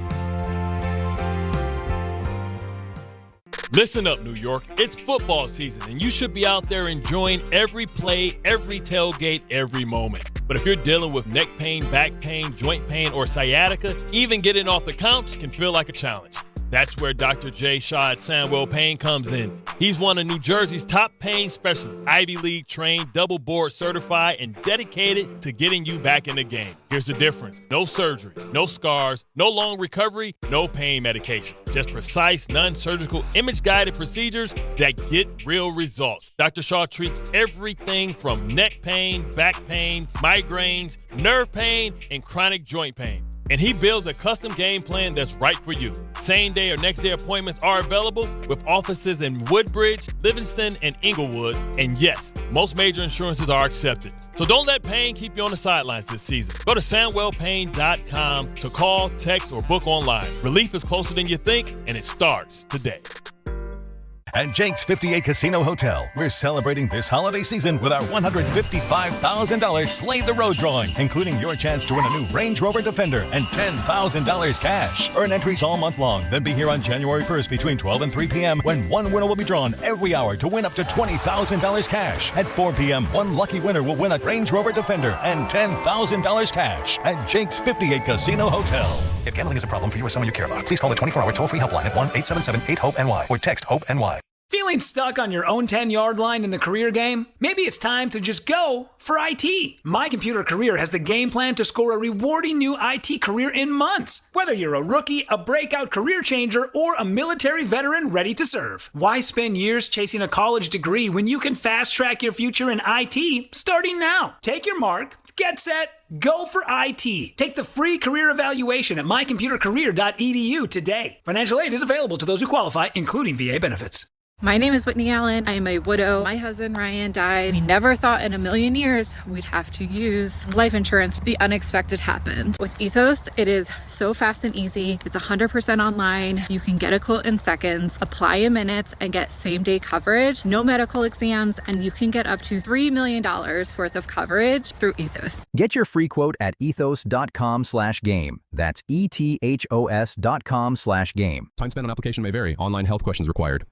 Listen up, New York. It's football season, and you should be out there enjoying every play, every tailgate, every moment. But if you're dealing with neck pain, back pain, joint pain, or sciatica, even getting off the couch can feel like a challenge. That's where Dr. Jay Shaw at Sandwell Pain comes in. He's one of New Jersey's top pain specialists, Ivy League trained, double board certified, and dedicated to getting you back in the game. Here's the difference. No surgery, no scars, no long recovery, no pain medication. Just precise, non-surgical, image-guided procedures that get real results. Dr. Shaw treats everything from neck pain, back pain, migraines, nerve pain, and chronic joint pain. And he builds a custom game plan that's right for you. Same day or next day appointments are available with offices in Woodbridge, Livingston, and Inglewood. And yes, most major insurances are accepted. So don't let pain keep you on the sidelines this season. Go to SandwellPain.com to call, text, or book online. Relief is closer than you think, and it starts today. At Jake's 58 Casino Hotel, we're celebrating this holiday season with our $155,000 Slay the Road drawing, including your chance to win a new Range Rover Defender and $10,000 cash. Earn entries all month long, then be here on January 1st between 12 and 3 p.m. when one winner will be drawn every hour to win up to $20,000 cash. At 4 p.m., one lucky winner will win a Range Rover Defender and $10,000 cash at Jake's 58 Casino Hotel. If gambling is a problem for you or someone you care about, please call the 24-hour toll-free helpline at 1-877-8-HOPE-NY or text HOPE-NY. Feeling stuck on your own 10-yard line in the career game? Maybe it's time to just go for IT. My Computer Career has the game plan to score a rewarding new IT career in months. Whether you're a rookie, a breakout career changer, or a military veteran ready to serve. Why spend years chasing a college degree when you can fast-track your future in IT starting now? Take your mark, get set, go for IT. Take the free career evaluation at mycomputercareer.edu today. Financial aid is available to those who qualify, including VA benefits. My name is Whitney Allen. I am a widow. My husband Ryan died. We never thought in a million years we'd have to use life insurance. The unexpected happened. With Ethos, it is so fast and easy. It's 100% online. You can get a quote in seconds, apply in minutes, and get same-day coverage. No medical exams, and you can get up to $3 million worth of coverage through Ethos. Get your free quote at ethos.com/game. That's ETHOS.com/game. Time spent on application may vary. Online health questions required.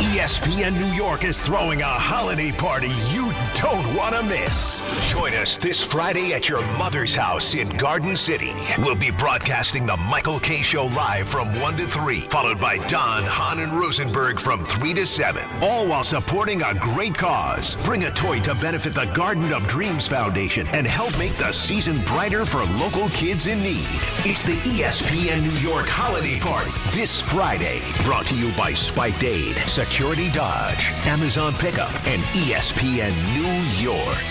ESPN New York is throwing a holiday party you don't want to miss. Join us this Friday at your mother's house in Garden City. We'll be broadcasting the Michael K. Show live from 1 to 3, followed by Don, Hahn, and Rosenberg from 3 to 7, all while supporting a great cause. Bring a toy to benefit the Garden of Dreams Foundation and help make the season brighter for local kids in need. It's the ESPN New York Holiday Party this Friday, brought to you by Spiked Aid, Security Dodge, Amazon Pickup, and ESPN New York.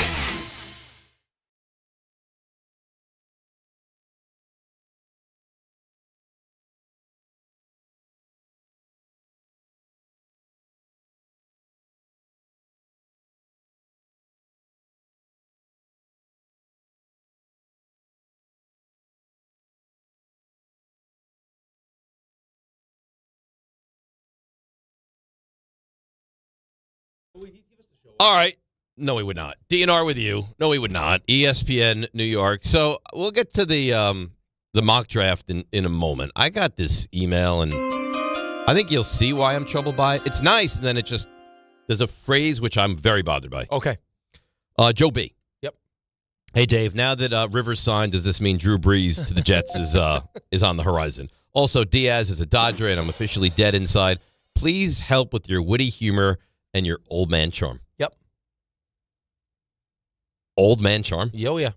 All right. No, he would not. DNR with you. No, he would not. ESPN New York. So we'll get to the mock draft in a moment. I got this email, and I think you'll see why I'm troubled by it. It's nice, and then there's a phrase which I'm very bothered by. Okay. Joe B. Yep. Hey, Dave, now that Rivers signed, does this mean Drew Brees to the Jets is on the horizon? Also, Diaz is a Dodger, and I'm officially dead inside. Please help with your witty humor and your old man charm. Yep. Old man charm? Oh, yeah.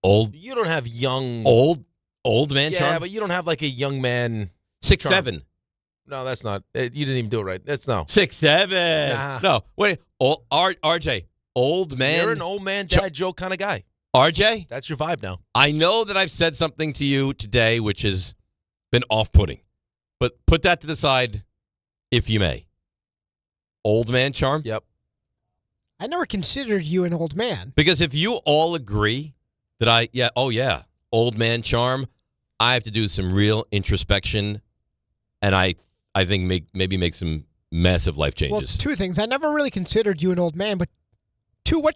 Old. You don't have young. Old man charm? Yeah, but you don't have like a young man. 6'7". No, that's not. You didn't even do it right. That's no. 6'7". Nah. No, wait. RJ, old man. You're an old man dad joke kind of guy. RJ? That's your vibe now. I know that I've said something to you today which has been off-putting, but put that to the side if you may. Old man charm? Yep. I never considered you an old man. Because if you all agree that old man charm, I have to do some real introspection, and I think maybe make some massive life changes. Well, two things. I never really considered you an old man, but two, what?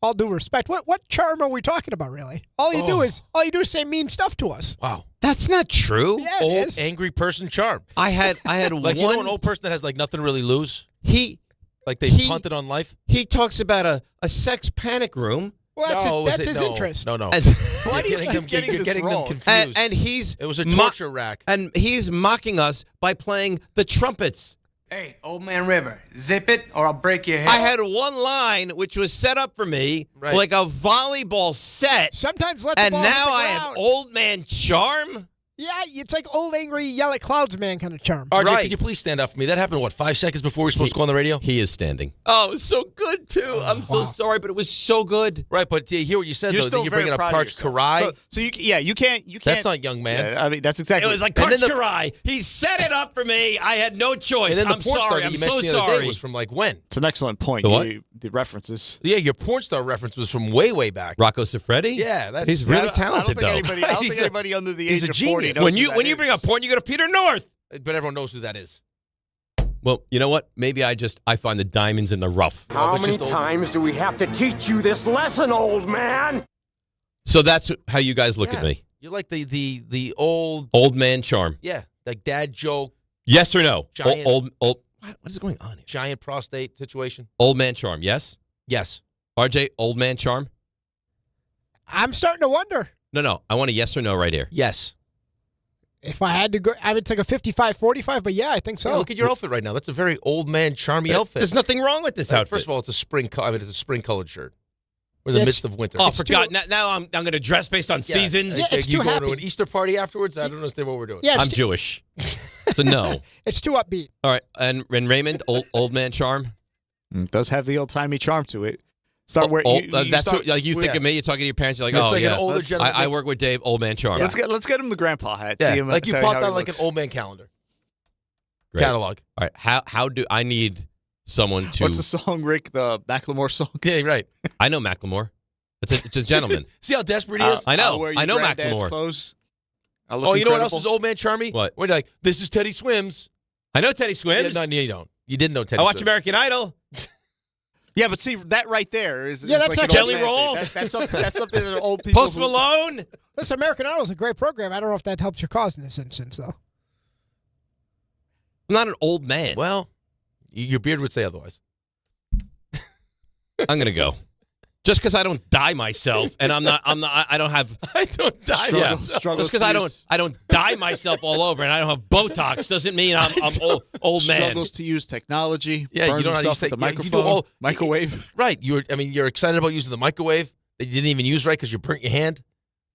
All due respect, what charm are we talking about, really? All you do is say mean stuff to us. Wow, that's not true. Yeah, it old is. angry person charm. I had like one an old person that has like nothing to really lose. He punted on life. He talks about a sex panic room. Well, that's his interest. No. Why do you keep getting this wrong? Them confused. And it was a torture rack. And he's mocking us by playing the trumpets. Hey, old man River, zip it or I'll break your head. I had one line which was set up for me like a volleyball set. Sometimes let the and ball now hit the I ground. have old man charm. Yeah, it's like old angry yell at clouds man kind of charm. RJ, could you please stand up for me? That happened, 5 seconds before we were supposed to go on the radio? He is standing. Oh, it was so good, too. I'm so sorry, but it was so good. Right, but to hear what you said, You're though, still that you're very bringing up proud of Karch yourself. Karai. So you can't. That's not young man. Yeah, I mean, that's exactly. It was like And Karch then the- Karai. He set it up for me. I had no choice. And then the I'm porn star sorry. that I'm you so mentioned the other day sorry. was from like when? It's an excellent point. The what? The references. Yeah, your porn star reference was from way back. Rocco Siffredi? Yeah, he's really I talented, don't think though. I don't think anybody under the he's age a of 40 genius. knows When who you that bring is. up porn, you go to Peter North. But everyone knows who that is. Well, you know what? Maybe I find the diamonds in the rough. How many times do we have to teach you this lesson, old man? So that's how you guys look at me. You're like the old man charm. Yeah, like dad joke. Yes or no? Giant, Old. What is going on here? Giant prostate situation. Old man charm. Yes. Yes. RJ, old man charm. I'm starting to wonder. No. I want a yes or no right here. Yes. If I had to go, I would take a 55-45, but yeah, I think so. Yeah, look at your outfit right now. That's a very old man charmy outfit. There's nothing wrong with this outfit. First of all, it's a spring colored shirt. We're in the midst of winter. Oh, I forgot. Now I'm going to dress based on seasons. Yeah, it's you too going happy. to an Easter party afterwards? I don't understand what we're doing. Yeah, I'm Jewish. So no. It's too upbeat. All right. And Raymond, old man charm. It does have the old-timey charm to it. Start where that's what, like you think of me. You're talking to your parents. You're like, It's oh like yeah. an older gentleman. I work with Dave. Old man charm. Let's get him the grandpa hat. Yeah, See him, like you see popped how he out like an looks. old man calendar. Great. Catalog. All right. How do I need someone to? What's the song, Rick? The Macklemore song? Yeah, right. I know Macklemore. It's a gentleman. See how desperate he is? I know. I'll wear your I know granddad's Macklemore. clothes. I'll look Oh, you know what else incredible. is old man charmy? What? When you're like, this is Teddy Swims. I know Teddy Swims. Yeah, no, you don't. You didn't know Teddy I watch Swims. American Idol. Yeah, but see, that right there is Yeah, is that's like like an old Jelly man Roll. thing. That's something that old people Post Malone. This American Idol is a great program. I don't know if that helps your cause in this instance, though. I'm not an old man. Well, your beard would say otherwise. I'm gonna go. Just because I don't dye myself, and I don't have. I don't die. Struggles Just because I don't dye myself all over, and I don't have Botox, doesn't mean I'm old man. Struggles to use technology. Yeah, burns you don't know how to himself use with the you do microphone, all- microwave. Right. You're excited about using the microwave that you didn't even use right because you burnt your hand.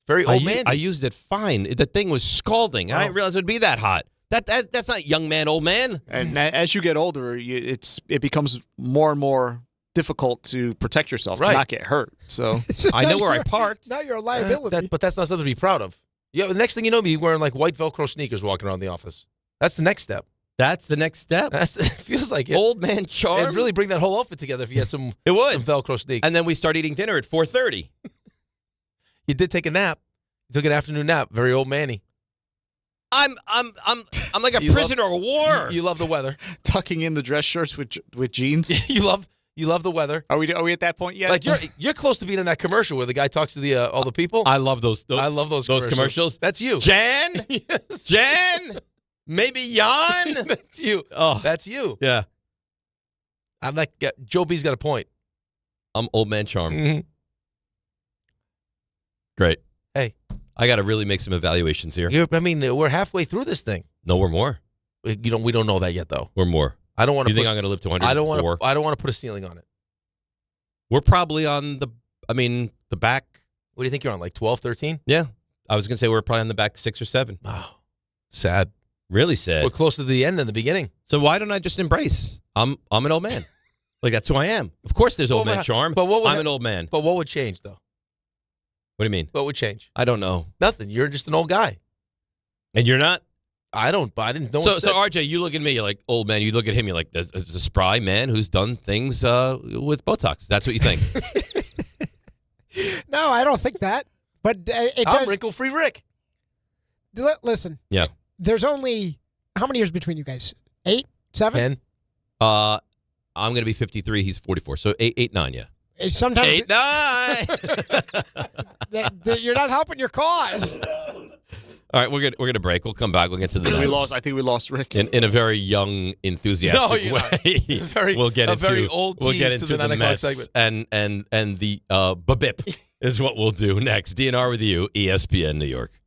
Very old man. I used it fine. The thing was scalding. I didn't realize it would be that hot. That's not young man, old man. And as you get older, it becomes more and more difficult to protect yourself to Right. not get hurt. So I know where I parked. Now you're a liability. But that's not something to be proud of. Yeah. The next thing you know, me wearing like white Velcro sneakers walking around the office. That's the next step. That's the next step. It feels like it. Old man charm. It'd really bring that whole outfit together if you had some. It would. Some Velcro sneakers. And then we start eating dinner at 4:30. You did take a nap. You took an afternoon nap. Very old manny. I'm like a You prisoner of war. You love the weather. tucking in the dress shirts with jeans. You love You love the weather. Are we at that point yet? Like you're close to being in that commercial where the guy talks to the all the people. I love those. I love those commercials. That's you, Jan. Yes. Jan. Maybe Jan. That's you. Oh, that's you. Yeah. I'm like Joe B's got a point. I'm old man charm. Mm-hmm. Great. Hey, I got to really make some evaluations here. We're halfway through this thing. No, we're more. We don't know that yet, though. We're more. I don't want to. You think I'm going to live to 104? I don't want to put a ceiling on it. We're probably on the back. What do you think you're on? Like 12, 13? Yeah. I was going to say we're probably on the back 6 or 7. Oh, sad. Really sad. We're closer to the end than the beginning. So why don't I just embrace? I'm an old man. Like, that's who I am. Of course there's old man charm. But I'm an old man. But what would change, though? What do you mean? What would change? I don't know. Nothing. You're just an old guy. And you're not? I didn't know. So RJ, you look at me, you're like, old man. You look at him, you're like, there's a spry man who's done things with Botox. That's what you think. No, I don't think that. But I'm wrinkle-free Rick. Listen. Yeah. There's only, how many years between you guys? 8? 7? 10. I'm going to be 53. He's 44. So 8, 9, yeah. Sometimes 8, 9. You're not helping your cause. All right, we're gonna break. We'll come back. We'll get to the Nets. I think we lost Rick in a very young, enthusiastic way. We'll get into very old. We'll get into the Mets segment. and the babip is what we'll do next. DNR with you, ESPN New York.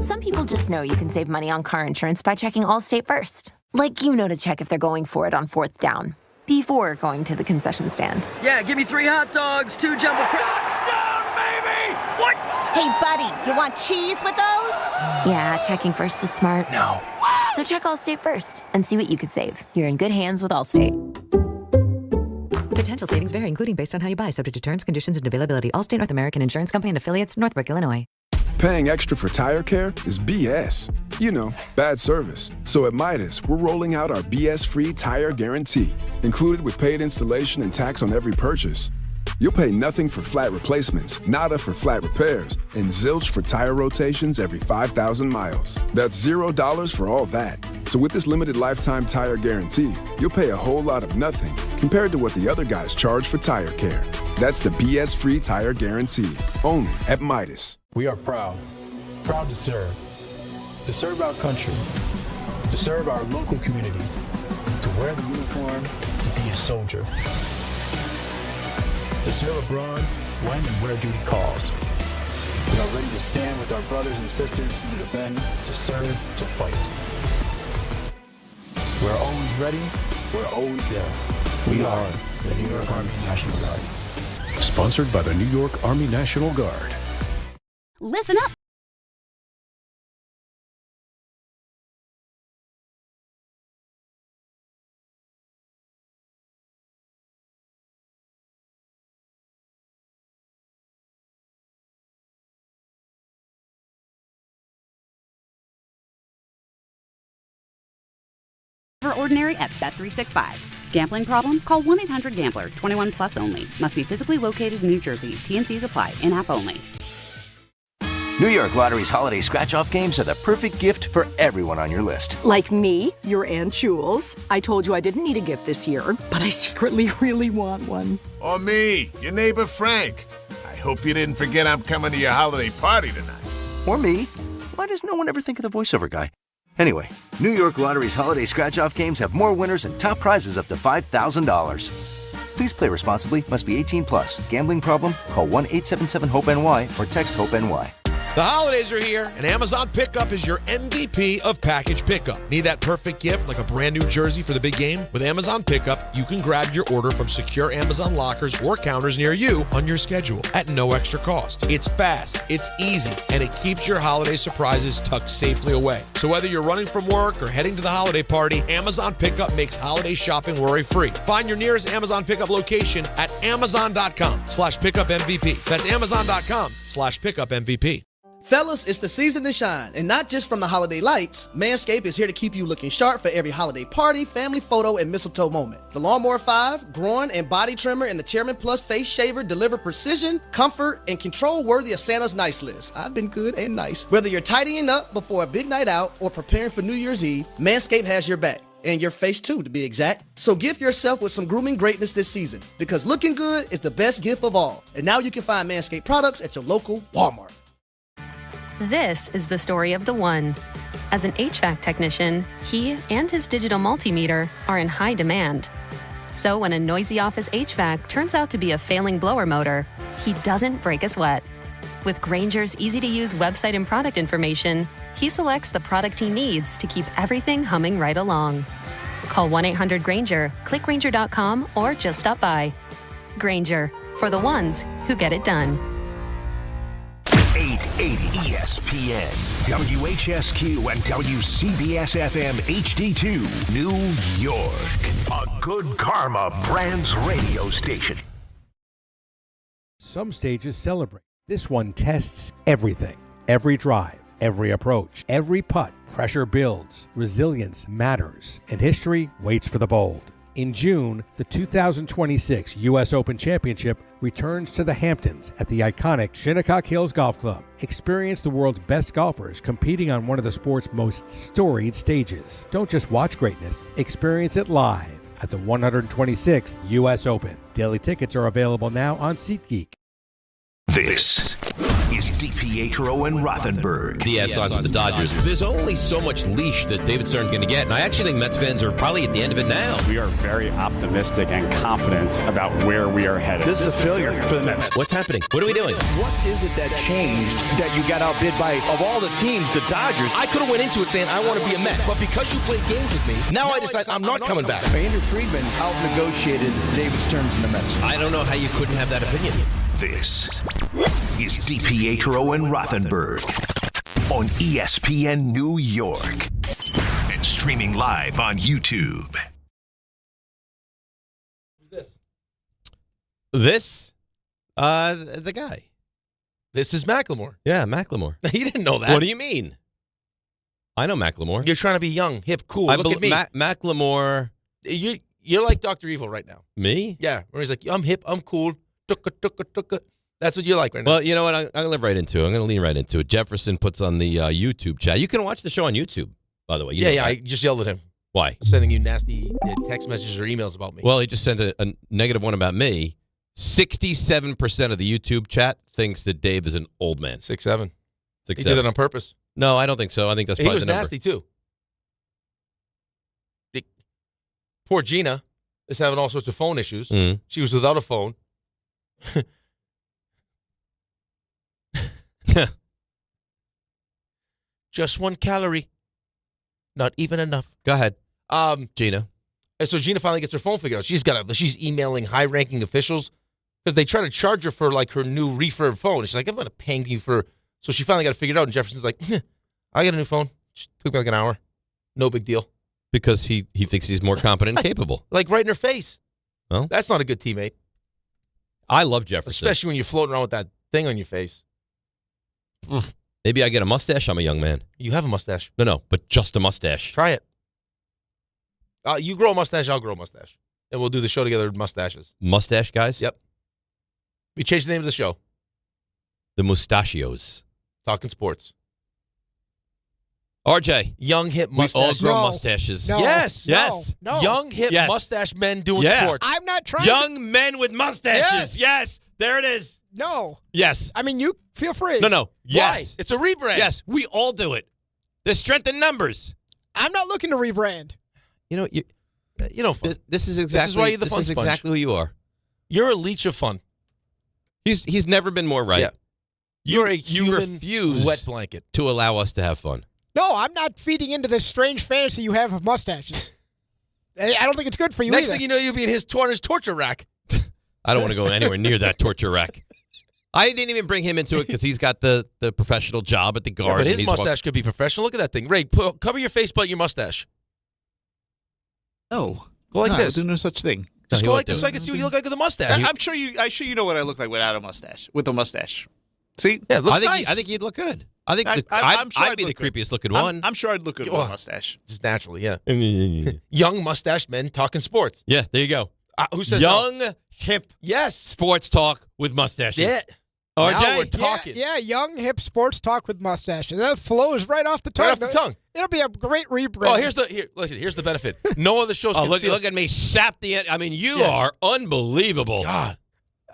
Some people just know you can save money on car insurance by checking Allstate first. Like to check if they're going for it on 4th down before going to the concession stand. Yeah, give me 3 hot dogs, 2 jumbo touchdown, baby! What? Hey, buddy, you want cheese with those? Yeah, checking first is smart. No. So check Allstate first and see what you could save. You're in good hands with Allstate. Potential savings vary, including based on how you buy, subject to terms, conditions, and availability. Allstate North American Insurance Company and affiliates, Northbrook, Illinois. Paying extra for tire care is BS. Bad service. So at Midas, we're rolling out our BS-free tire guarantee, included with paid installation and tax on every purchase. You'll pay nothing for flat replacements, nada for flat repairs, and zilch for tire rotations every 5,000 miles. That's $0 for all that. So with this limited lifetime tire guarantee, you'll pay a whole lot of nothing compared to what the other guys charge for tire care. That's the BS-free tire guarantee, only at Midas. We are proud to serve our country, to serve our local communities, to wear the uniform, to be a soldier, to serve abroad when and where duty calls. We are ready to stand with our brothers and sisters to defend, to serve, to fight. We're always ready, we're always there. We are the New York Army National Guard. Sponsored by the New York Army National Guard. Listen up. Ordinary at Bet365. Gambling problem? Call 1-800-GAMBLER. 21 plus only. Must be physically located in New Jersey. T&Cs apply. In-app only. New York Lottery's holiday scratch-off games are the perfect gift for everyone on your list. Like me, your Aunt Jules. I told you I didn't need a gift this year, but I secretly really want one. Or me, your neighbor Frank. I hope you didn't forget I'm coming to your holiday party tonight. Or me. Why does no one ever think of the voiceover guy? Anyway, New York Lottery's holiday scratch-off games have more winners and top prizes up to $5,000. Please play responsibly. Must be 18 plus. Gambling problem? Call 1-877-HOPE-NY or text HOPE-NY. The holidays are here, and Amazon Pickup is your MVP of package pickup. Need that perfect gift like a brand new jersey for the big game? With Amazon Pickup, you can grab your order from secure Amazon lockers or counters near you on your schedule at no extra cost. It's fast, it's easy, and it keeps your holiday surprises tucked safely away. So whether you're running from work or heading to the holiday party, Amazon Pickup makes holiday shopping worry-free. Find your nearest Amazon Pickup location at amazon.com/pickupmvp. That's amazon.com/pickupmvp. Fellas, it's the season to shine, and not just from the holiday lights. Manscaped is here to keep you looking sharp for every holiday party, family photo, and mistletoe moment. The Lawnmower 5, groin and body trimmer, and the Chairman Plus face shaver deliver precision, comfort, and control worthy of Santa's nice list. I've been good and nice. Whether you're tidying up before a big night out or preparing for New Year's Eve, Manscaped has your back. And your face too, to be exact. So gift yourself with some grooming greatness this season, because looking good is the best gift of all. And now you can find Manscaped products at your local Walmart. This is the story of the one. As an HVAC technician, he and his digital multimeter are in high demand. So when a noisy office HVAC turns out to be a failing blower motor, he doesn't break a sweat. With Grainger's easy-to-use website and product information, he selects the product he needs to keep everything humming right along. Call 1-800-GRAINGER, click Grainger.com, or just stop by. Grainger, for the ones who get it done. 880 ESPN, WHSQ, and WCBS-FM HD2, New York. A Good Karma Brands radio station. Some stages celebrate. This one tests everything. Every drive, every approach, every putt. Pressure builds, resilience matters, and history waits for the bold. In June, the 2026 U.S. Open Championship returns to the Hamptons at the iconic Shinnecock Hills Golf Club. Experience the world's best golfers competing on one of the sport's most storied stages. Don't just watch greatness, experience it live at the 126th U.S. Open. Daily tickets are available now on SeatGeek. This is DiPietro and Rothenberg. Diaz onto the Dodgers. There's only so much leash that David Stearns going to get, and I actually think Mets fans are probably at the end of it now. We are very optimistic and confident about where we are headed. This is a failure for the Mets. What's happening? What are we doing? What is it that changed that you got outbid by, of all the teams, the Dodgers? I could have went into it saying I want to be a Met, but because you played games with me, now I decide I'm not coming back. Andrew Friedman out-negotiated David Stearns and the Mets. I don't know how you couldn't have that opinion. This is DiPietro and Rothenberg on ESPN New York and streaming live on YouTube. Who's this? The guy. This is Macklemore. Yeah, Macklemore. You didn't know that. What do you mean? I know Macklemore. You're trying to be young, hip, cool. Look at me. Macklemore. You're like Dr. Evil right now. Me? Yeah, where he's like, I'm hip, I'm cool. That's what you're like right now. Well, you know what? I'm going to live right into it. I'm going to lean right into it. Jefferson puts on the YouTube chat. You can watch the show on YouTube, by the way. Yeah, I just yelled at him. Why? Sending you nasty text messages or emails about me. Well, he just sent a negative one about me. 67% of the YouTube chat thinks that Dave is an old man. 6'7". 6'7". He did it on purpose. No, I don't think so. I think that's probably the number. He was nasty, too. Poor Gina is having all sorts of phone issues. Mm. She was without a phone. Just 1 calorie. Not even enough. Go ahead. Gina. And so Gina finally gets her phone figured out. She's emailing high-ranking officials because they try to charge her for like her new refurb phone. And she's like, I'm going to pay you for. So she finally got it figured out. And Jefferson's like, I got a new phone. It took me like an hour. No big deal. Because he thinks he's more competent and capable. Like right in her face. Well, that's not a good teammate. I love Jefferson. Especially when you're floating around with that thing on your face. Maybe I get a mustache. I'm a young man. You have a mustache. No, but just a mustache. Try it. You grow a mustache, I'll grow a mustache. And we'll do the show together with mustaches. Mustache guys? Yep. We changed the name of the show. The Mustachios. Talking sports. RJ. Young, hip mustache. We all grow mustaches. No. Yes. No. Yes. No. Young, hip mustache men doing sports. I'm not trying Young men with mustaches. Yes. There it is. No. Yes. I mean, you feel free. No. Yes. Why? It's a rebrand. Yes. We all do it. There's strength in numbers. I'm not looking to rebrand. You know, fun. This is exactly why you're the fun This is sponge. exactly who you are. You're a leech of fun. He's never been more right. Yeah. You're a you human refuse wet blanket to allow us to have fun. No, I'm not feeding into this strange fantasy you have of mustaches. I don't think it's good for you Next either. thing you know, you'll be in his torture rack. I don't want to go anywhere near that torture rack. I didn't even bring him into it because he's got the professional job at the Guard. Yeah, but his and mustache could be professional. Look at that thing. Ray, cover your face but your mustache. No. Go like this. I'll do no such thing. Just go like this so I can see what you look like with a mustache. I'm sure you know what I look like without a mustache. With a mustache. See? Yeah, it looks I think you'd look good. I think I'd be the creepiest looking one. I'm sure I'd look good with a mustache. Just naturally, yeah. Young mustache men talking sports. Yeah, there you go. Who says young, no? hip, yes, sports talk with mustaches? Yeah. RJ? Now we're talking. Yeah, young, hip sports talk with mustaches. That flows right off the tongue. Right off the tongue. It'll be a great rebrand. Oh, here's the benefit. No other shows. Oh, can steal. look at me sap the end. I mean, you are unbelievable. God.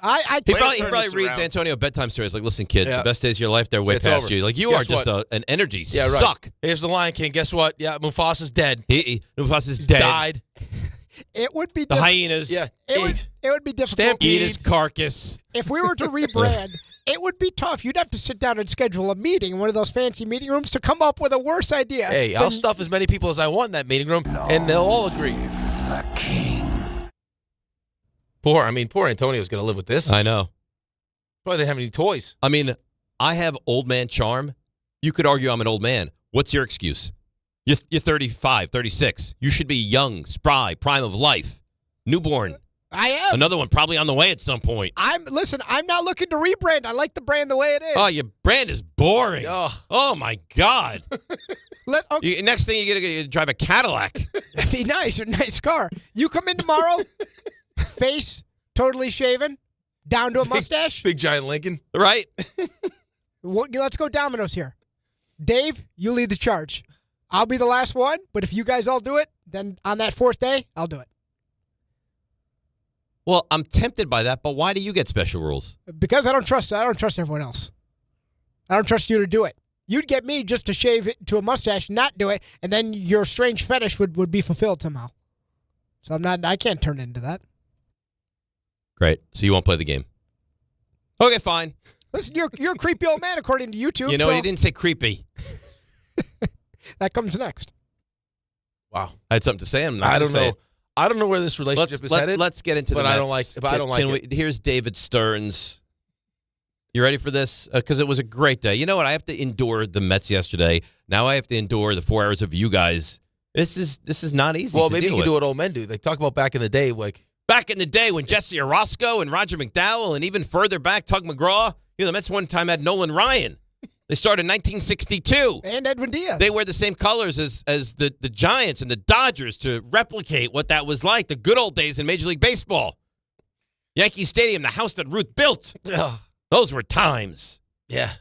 He probably reads Antonio bedtime stories like, listen, kid, the best days of your life, they're way It's past over. you. Like, you Guess are just an energy Yeah, right. suck. Here's the Lion King. Guess what? Yeah, Mufasa's dead. Mufasa's dead. Died. It would be The hyenas. Yeah. It would be difficult. Stampede his carcass. If we were to rebrand, it would be tough. You'd have to sit down and schedule a meeting in one of those fancy meeting rooms to come up with a worse idea. Hey, I'll stuff as many people as I want in that meeting room, and they'll all agree. The king. Poor Antonio's going to live with this. I know. Probably didn't have any toys. I mean, I have old man charm. You could argue I'm an old man. What's your excuse? You're 35, 36. You should be young, spry, prime of life, newborn. I am. Another one probably on the way at some point. I'm not looking to rebrand. I like the brand the way it is. Oh, your brand is boring. Oh my God. Next thing you're going to drive a Cadillac. That'd be nice. A nice car. You come in tomorrow, face totally shaven, down to a mustache. Big giant Lincoln. Right? Let's go dominoes here. Dave, you lead the charge. I'll be the last one, but if you guys all do it, then on that fourth day, I'll do it. Well, I'm tempted by that, but why do you get special rules? Because I don't trust everyone else. I don't trust you to do it. You'd get me just to shave it to a mustache, not do it, and then your strange fetish would be fulfilled somehow. So I can't turn into that. Great. So you won't play the game. Okay, fine. Listen, you're a creepy old man according to YouTube. You know, he didn't say creepy. That comes next. Wow. I had something to say. I don't know. I don't know where this relationship is headed. Let's get into but the Mets. I don't like it. Here's David Stearns. You ready for this? Because it was a great day. You know what? I have to endure the Mets yesterday. Now I have to endure the 4 hours of you guys. This is not easy. Well, to maybe deal you with. can do what old men do. They talk about back in the day, like back in the day when Jesse Orozco and Roger McDowell, and even further back, Tug McGraw. You know, the Mets one time had Nolan Ryan. They started in 1962. And Edwin Diaz. They wear the same colors as the Giants and the Dodgers to replicate what that was like, the good old days in Major League Baseball. Yankee Stadium, the house that Ruth built. Ugh. Those were times. Yeah,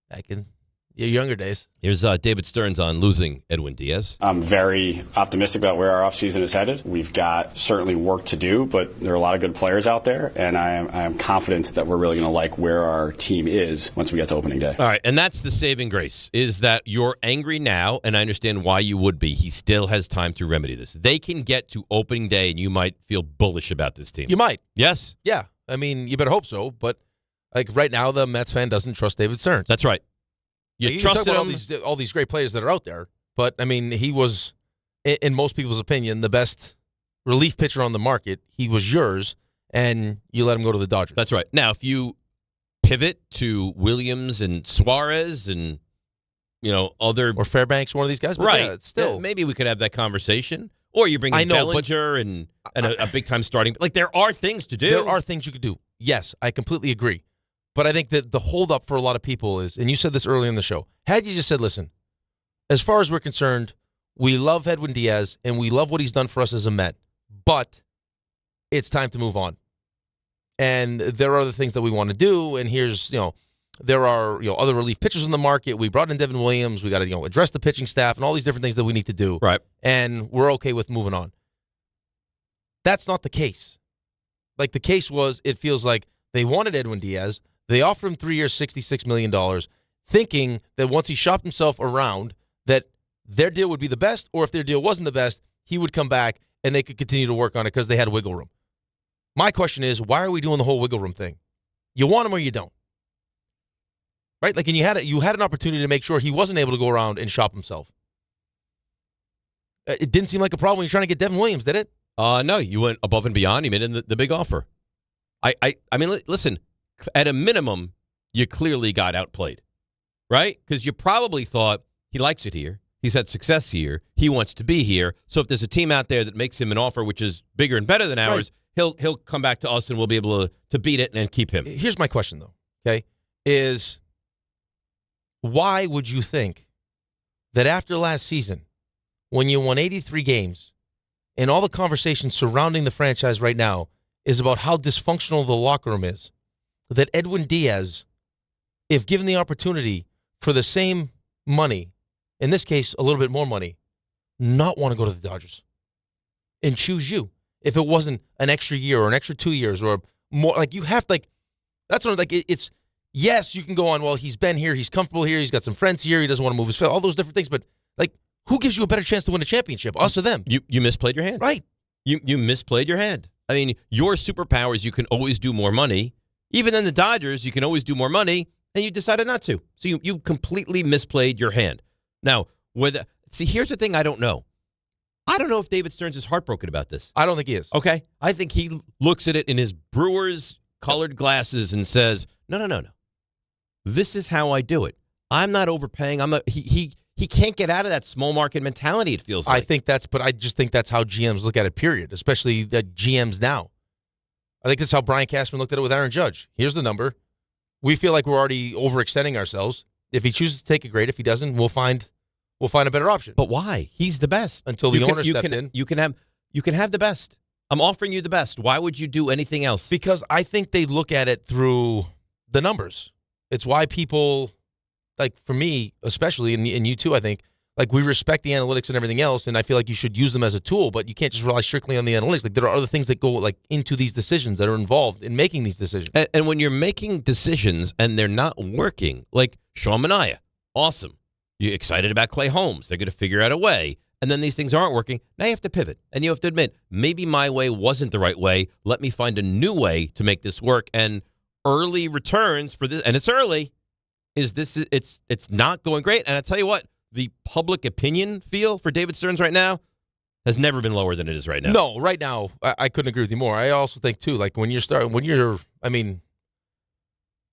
back in your younger days. Here's David Stearns on losing Edwin Diaz. I'm very optimistic about where our offseason is headed. We've got certainly work to do, but there are a lot of good players out there, and I am confident that we're really going to like where our team is once we get to opening day. All right, and that's the saving grace, is that you're angry now, and I understand why you would be. He still has time to remedy this. They can get to opening day, and you might feel bullish about this team. You might. Yes? Yeah. I mean, you better hope so, but like right now, the Mets fan doesn't trust David Stearns. That's right. You trusted him. All these great players that are out there, but I mean, he was, in most people's opinion, the best relief pitcher on the market. He was yours, and you let him go to the Dodgers. That's right. Now, if you pivot to Williams and Suarez and other or Fairbanks, one of these guys, but right? Yeah, it's still maybe we could have that conversation. Or you bring in Bellinger and a big time starting. Like there are things to do. There are things you could do. Yes, I completely agree. But I think that the holdup for a lot of people is, and you said this earlier in the show, had you just said, listen, as far as we're concerned, we love Edwin Diaz and we love what he's done for us as a Met, but it's time to move on. And there are other things that we want to do, and here's, there are other relief pitchers in the market. We brought in Devin Williams. We got to address the pitching staff and all these different things that we need to do. Right. And we're okay with moving on. That's not the case. Like the case was, it feels like they wanted Edwin Diaz. They offered him 3 years, $66 million, thinking that once he shopped himself around, that their deal would be the best, or if their deal wasn't the best, he would come back and they could continue to work on it because they had wiggle room. My question is, why are we doing the whole wiggle room thing? You want him or you don't? Right? Like, and you had an opportunity to make sure he wasn't able to go around and shop himself. It didn't seem like a problem when you're trying to get Devin Williams, did it? No, you went above and beyond. You made the big offer. I mean, listen, at a minimum, you clearly got outplayed, right? Because you probably thought he likes it here. He's had success here. He wants to be here. So if there's a team out there that makes him an offer which is bigger and better than ours, he'll come back to us and we'll be able to beat it and keep him. Here's my question, though, okay, is why would you think that after last season, when you won 83 games, and all the conversation surrounding the franchise right now is about how dysfunctional the locker room is, that Edwin Diaz, if given the opportunity for the same money in this case, a little bit more money, not want to go to the Dodgers and choose you if it wasn't an extra year or an extra 2 years or more? Like, you have to, like, that's what, like, it's, yes, you can go on, well, he's been here, he's comfortable here, he's got some friends here, he doesn't want to move his family, all those different things, but, like, who gives you a better chance to win a championship, us or them? You misplayed your hand. Right. You misplayed your hand. I mean, your superpower is you can always do more money. Even in the Dodgers, you can always do more money, and you decided not to. So you completely misplayed your hand. Now, here's the thing I don't know. I don't know if David Stearns is heartbroken about this. I don't think he is. Okay? I think he looks at it in his Brewers colored glasses and says, no. This is how I do it. I'm not overpaying. He can't get out of that small market mentality, it feels like. I just think that's how GMs look at it, period, especially the GMs now. I think that's how Brian Cashman looked at it with Aaron Judge. Here's the number. We feel like we're already overextending ourselves. If he chooses to take it, great. If he doesn't, we'll find a better option. But why? He's the best. Until the owner stepped in. You can have the best. I'm offering you the best. Why would you do anything else? Because I think they look at it through the numbers. It's why people, like for me especially, and you too, I think, like we respect the analytics and everything else, and I feel like you should use them as a tool, but you can't just rely strictly on the analytics. Like there are other things that go like into these decisions that are involved in making these decisions. And when you're making decisions and they're not working, like Sean Manaea, awesome. You're excited about Clay Holmes. They're going to figure out a way. And then these things aren't working. Now you have to pivot. And you have to admit, maybe my way wasn't the right way. Let me find a new way to make this work. And early returns for this, and it's early, it's not going great. And I tell you what, the public opinion feel for David Stearns right now has never been lower than it is right now. No, right now, I couldn't agree with you more. I also think, too, like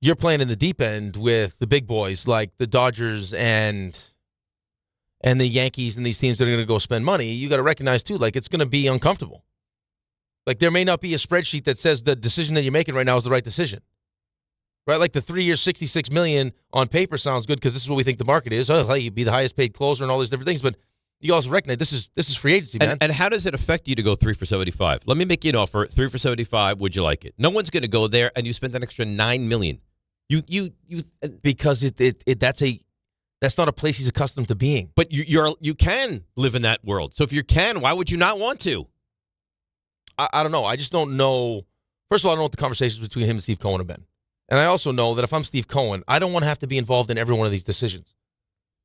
you're playing in the deep end with the big boys like the Dodgers and the Yankees and these teams that are going to go spend money. You got to recognize, too, like it's going to be uncomfortable. Like there may not be a spreadsheet that says the decision that you're making right now is the right decision. Right, like the 3 years, $66 million on paper sounds good because this is what we think the market is. Oh, hey, you'd be the highest paid closer and all these different things, but you also recognize this is free agency, man. And how does it affect you to go 3 for 75? Let me make you an offer. 3 for 75. Would you like it? No one's going to go there, and you spend an extra $9 million. Because that's not a place he's accustomed to being. But you can live in that world. So if you can, why would you not want to? I don't know. I just don't know. First of all, I don't know what the conversations between him and Steve Cohen have been. And I also know that if I'm Steve Cohen, I don't want to have to be involved in every one of these decisions.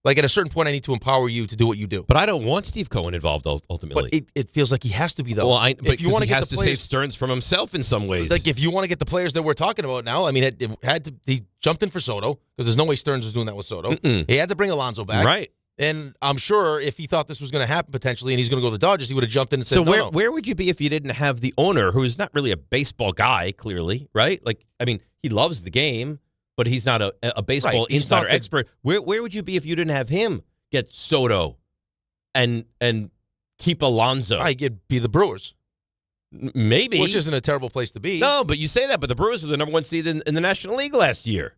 Like at a certain point, I need to empower you to do what you do. But I don't want Steve Cohen involved ultimately. But it feels like he has to be, though. Well, but you want to get to save Stearns from himself in some ways. Like if you want to get the players that we're talking about now, I mean, he jumped in for Soto because there's no way Stearns was doing that with Soto. He had to bring Alonso back, right? And I'm sure if he thought this was going to happen potentially, and he's going to go to the Dodgers, he would have jumped in and said, "So no. where would you be if you didn't have the owner, who's not really a baseball guy, clearly, right? Like, I mean, he loves the game, but he's not a baseball insider expert. Where would you be if you didn't have him get Soto and keep Alonso? I'd be the Brewers. Maybe. Which isn't a terrible place to be. No, but you say that, but the Brewers were the number 1 seed in the National League last year.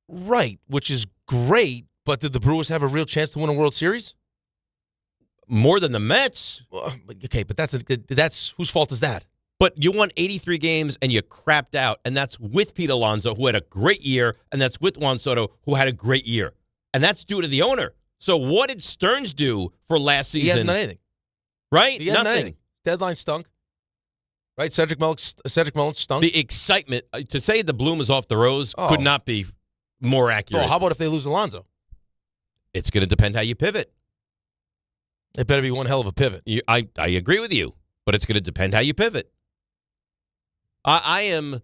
Right, which is great, but did the Brewers have a real chance to win a World Series? More than the Mets. Well, okay, but that's whose fault is that? But you won 83 games and you crapped out, and that's with Pete Alonso, who had a great year, and that's with Juan Soto, who had a great year. And that's due to the owner. So what did Stearns do for last season? He hasn't done anything. Right? He hasn't done anything. Deadline stunk. Right? Cedric Mullins stunk. The excitement, to say the bloom is off the rose could not be more accurate. Oh, how about if they lose Alonso? It's going to depend how you pivot. It better be one hell of a pivot. I agree with you, but it's going to depend how you pivot. I am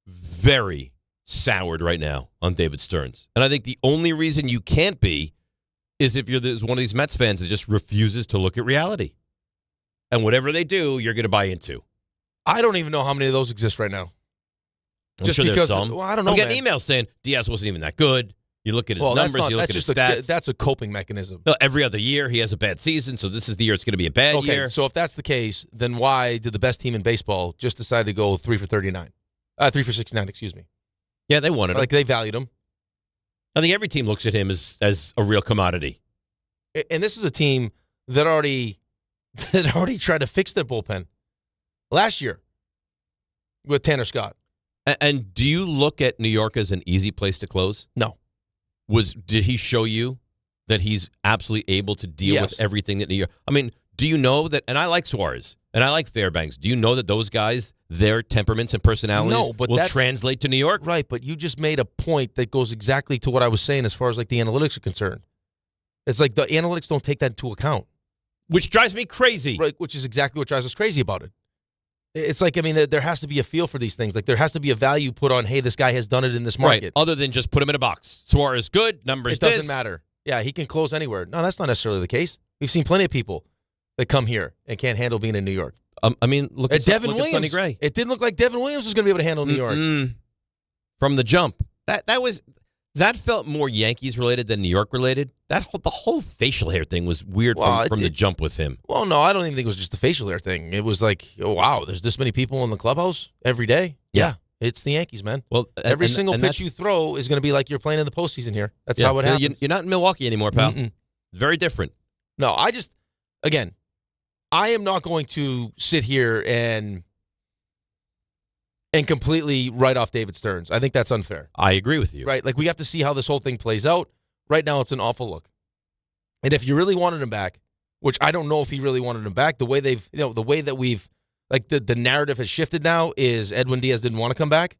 very soured right now on David Stearns. And I think the only reason you can't be is if you're one of these Mets fans that just refuses to look at reality. And whatever they do, you're going to buy into. I don't even know how many of those exist right now. I'm sure there's some. Well, I don't know, I'm getting emails saying Diaz wasn't even that good. You look at his numbers, you look at his stats. That's a coping memechanism. Every other year, he has a bad season, so this is the year it's going to be a bad year. So if that's the case, then why did the best team in baseball just decide to go 3 for 39? 3 for 69, excuse me. Yeah, they wanted him. Like, they valued him. I think every team looks at him as a real commodity. And this is a team that already tried to fix their bullpen last year with Tanner Scott. And do you look at New York as an easy place to close? No. Did he show you that he's absolutely able to deal Yes. with everything that New York. I mean, do you know that? And I like Suarez and I like Fairbanks. Do you know that those guys, their temperaments and personalities but will that's- translate to New York? Right, but you just made a point that goes exactly to what I was saying as far as like the analytics are concerned. It's like the analytics don't take that into account. Which drives me crazy. Right, which is exactly what drives us crazy about it. It's like, I mean, there has to be a feel for these things. Like, there has to be a value put on, hey, this guy has done it in this market. Right. Other than just put him in a box. Suarez good, numbers It doesn't this. matter. Yeah, he can close anywhere. No, that's not necessarily the case. We've seen plenty of people that come here and can't handle being in New York. I mean, look at Devin look at Williams. Sonny Gray. It didn't look like Devin Williams was going to be able to handle New York. From the jump. That felt more Yankees related than New York related. The whole facial hair thing was weird from the jump with him. Well, no, I don't even think it was just the facial hair thing. It was like, oh, wow, there's this many people in the clubhouse every day. Yeah, it's the Yankees, man. Well, every single pitch you throw is going to be like you're playing in the postseason here. That's how it happens. You're not in Milwaukee anymore, pal. Very different. No, again, I am not going to sit here and completely write off David Stearns. I think that's unfair. I agree with you. Right? Like, we have to see how this whole thing plays out. Right now, it's an awful look. And if you really wanted him back, which I don't know if he really wanted him back, the way that we've, like, the narrative has shifted now is Edwin Diaz didn't want to come back.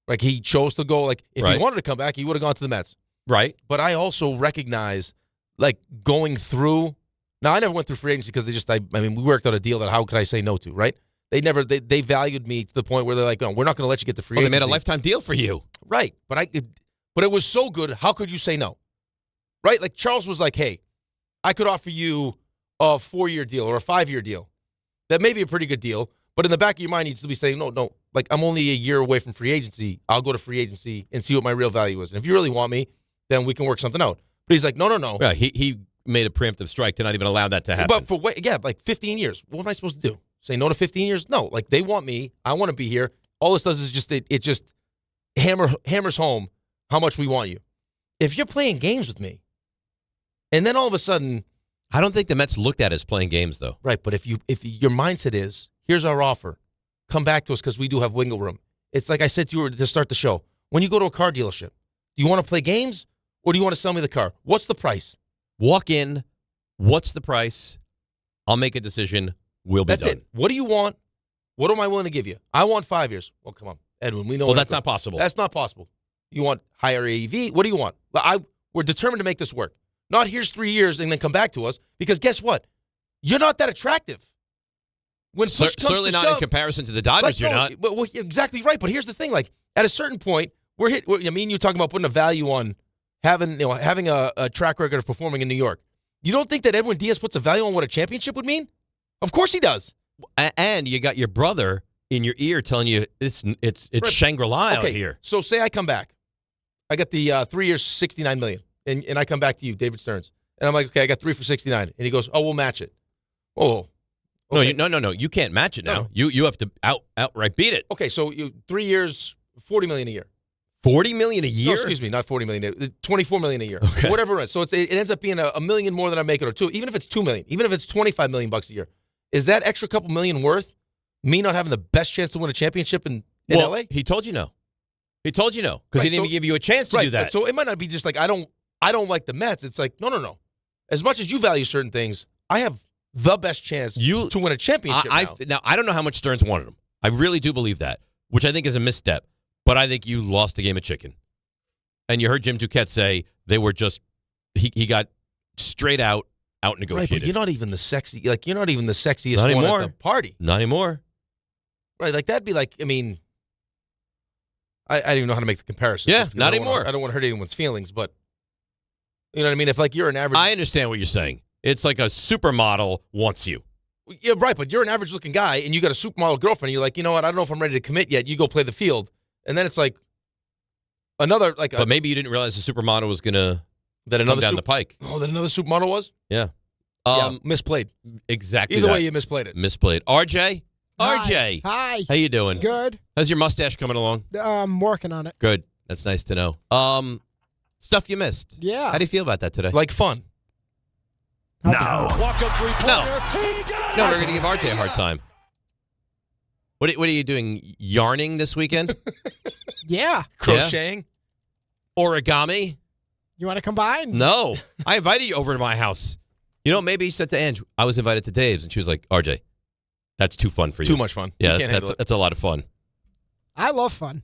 Like, he chose to go, like, if he wanted to come back, he would have gone to the Mets. Right. But I also recognize, like, going through, now I never went through free agency because we worked out a deal that how could I say no to, right? They valued me to the point where they're like, no, we're not going to let you get the free agency. They made a lifetime deal for you. Right. But it was so good, how could you say no? Right? Like, Charles was like, hey, I could offer you a 4-year deal or a 5-year deal. That may be a pretty good deal, but in the back of your mind, you'd still be saying, no, like, I'm only a year away from free agency. I'll go to free agency and see what my real value is. And if you really want me, then we can work something out. But he's like, no. Yeah, he made a preemptive strike to not even allow that to happen. But like 15 years. What am I supposed to do? Say no to 15 years? No. Like, they want me. I want to be here. All this does is just it just hammers home how much we want you. If you're playing games with me, and then all of a sudden, I don't think the Mets looked at it as playing games, though. Right, but if your mindset is, here's our offer, come back to us because we do have wiggle room. It's like I said to you to start the show. When you go to a car dealership, do you want to play games or do you want to sell me the car? What's the price? Walk in. What's the price? I'll make a decision. We'll be done. That's it. What do you want? What am I willing to give you? I want 5 years. Well, come on, Edwin. We know. Well, that's not possible. That's not possible. You want higher AEV? What do you want? We're determined to make this work. Not here's 3 years and then come back to us because guess what? You're not that attractive. When push comes certainly to not shove, in comparison to the Dodgers. You're not. Well, exactly right. But here's the thing: like at a certain point, you're talking about putting a value on having a track record of performing in New York. You don't think that Edwin Diaz puts a value on what a championship would mean? Of course he does. And you got your brother in your ear telling you it's right. Shangri-La out here. So say I come back, I got the 3 years, $69 million, and I come back to you, David Stearns, and I'm like, okay, I got 3 for $69, and he goes, oh, we'll match it. Oh, okay. No, you can't match it now. No. You have to outright beat it. Okay, so 3 years, $40 million a year. $40 million a year? No, excuse me, not $40 million. $24 million a year. Okay. Whatever it is. So it ends up being a million more than I make it, or two. Even if it's $2 million, even if it's $25 million a year, is that extra couple million worth me not having the best chance to win a championship in LA? He told you no. He told you no because he didn't even give you a chance to do that. So it might not be just like I don't like the Mets. It's like no. As much as you value certain things, I have the best chance to win a championship. Now I don't know how much Stearns wanted him. I really do believe that, which I think is a misstep. But I think you lost a game of chicken. And you heard Jim Duquette say they were just he got straight out negotiated. Right, but you're not even the sexiest not one anymore. at the party. Not anymore. Right, like that'd be like, I mean, I don't even know how to make the comparison. Yeah, not anymore. I don't want to hurt anyone's feelings, but you know what I mean? If like you're an average, I understand what you're saying. It's like a supermodel wants you. Yeah, right, but you're an average looking guy and you got a supermodel girlfriend and you're like, you know what, I don't know if I'm ready to commit yet. You go play the field. And then it's like another like. But maybe you didn't realize the supermodel was gonna come down the pike. Oh, that another supermodel was? Yeah. Misplayed. Exactly. Either way, you misplayed it. Misplayed. RJ. Hi. How you doing? Good. How's your mustache coming along? I'm working on it. Good. That's nice to know. Stuff you missed. Yeah. How do you feel about that today? Like fun. No. No, we're gonna give RJ a hard time. What are you doing? Yarning this weekend? Yeah. Crocheting? Origami? You want to come by? No. I invited you over to my house. You know, maybe he said to Ange, I was invited to Dave's, and she was like, RJ, that's too fun for you. Too much fun. Yeah, You can't handle it. that's a lot of fun. I love fun.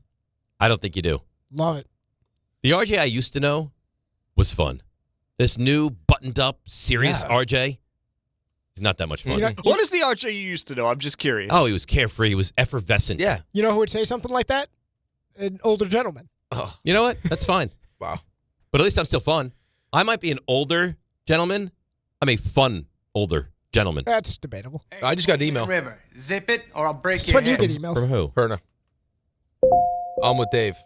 I don't think you do. Love it. The RJ I used to know was fun. This new, buttoned-up, serious RJ is not that much fun. What is the RJ you used to know? I'm just curious. Oh, he was carefree. He was effervescent. Yeah. You know who would say something like that? An older gentleman. Oh. You know what? That's fine. Wow. But at least I'm still fun. I might be an older gentleman. I'm a fun older gentleman. That's debatable. I just got an email. River. Zip it or I'll break It's your when you head. get emails. From who? Perna. I'm with Dave.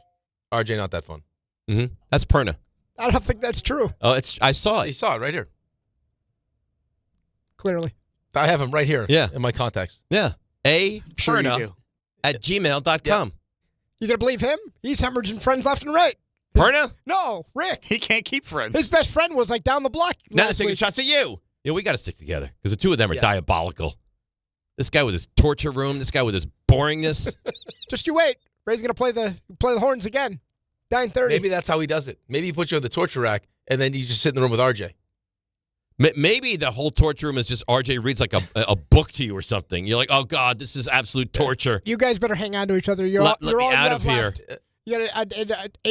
RJ, not that fun. Mm-hmm. That's Perna. I don't think that's true. Oh, I saw He it. saw it right here. Clearly. I have him right here. Yeah. In my contacts. Yeah. Sure you Perna do. at gmail.com. You going to believe him? He's hemorrhaging friends left and right. Perna? No, Rick. He can't keep friends. His best friend was like down the block Now they're last taking week. shots at you. Yeah, we got to stick together because the two of them are diabolical. This guy with his torture room, this guy with his boringness. Just you wait. Ray's going to play the horns again. 9:30. Maybe that's how he does it. Maybe he puts you on the torture rack, and then you just sit in the room with RJ. Maybe the whole torture room is just RJ reads like a book to you or something. You're like, oh, God, this is absolute torture. You guys better hang on to each other. You're Let you're me all you out have of here. left. You got an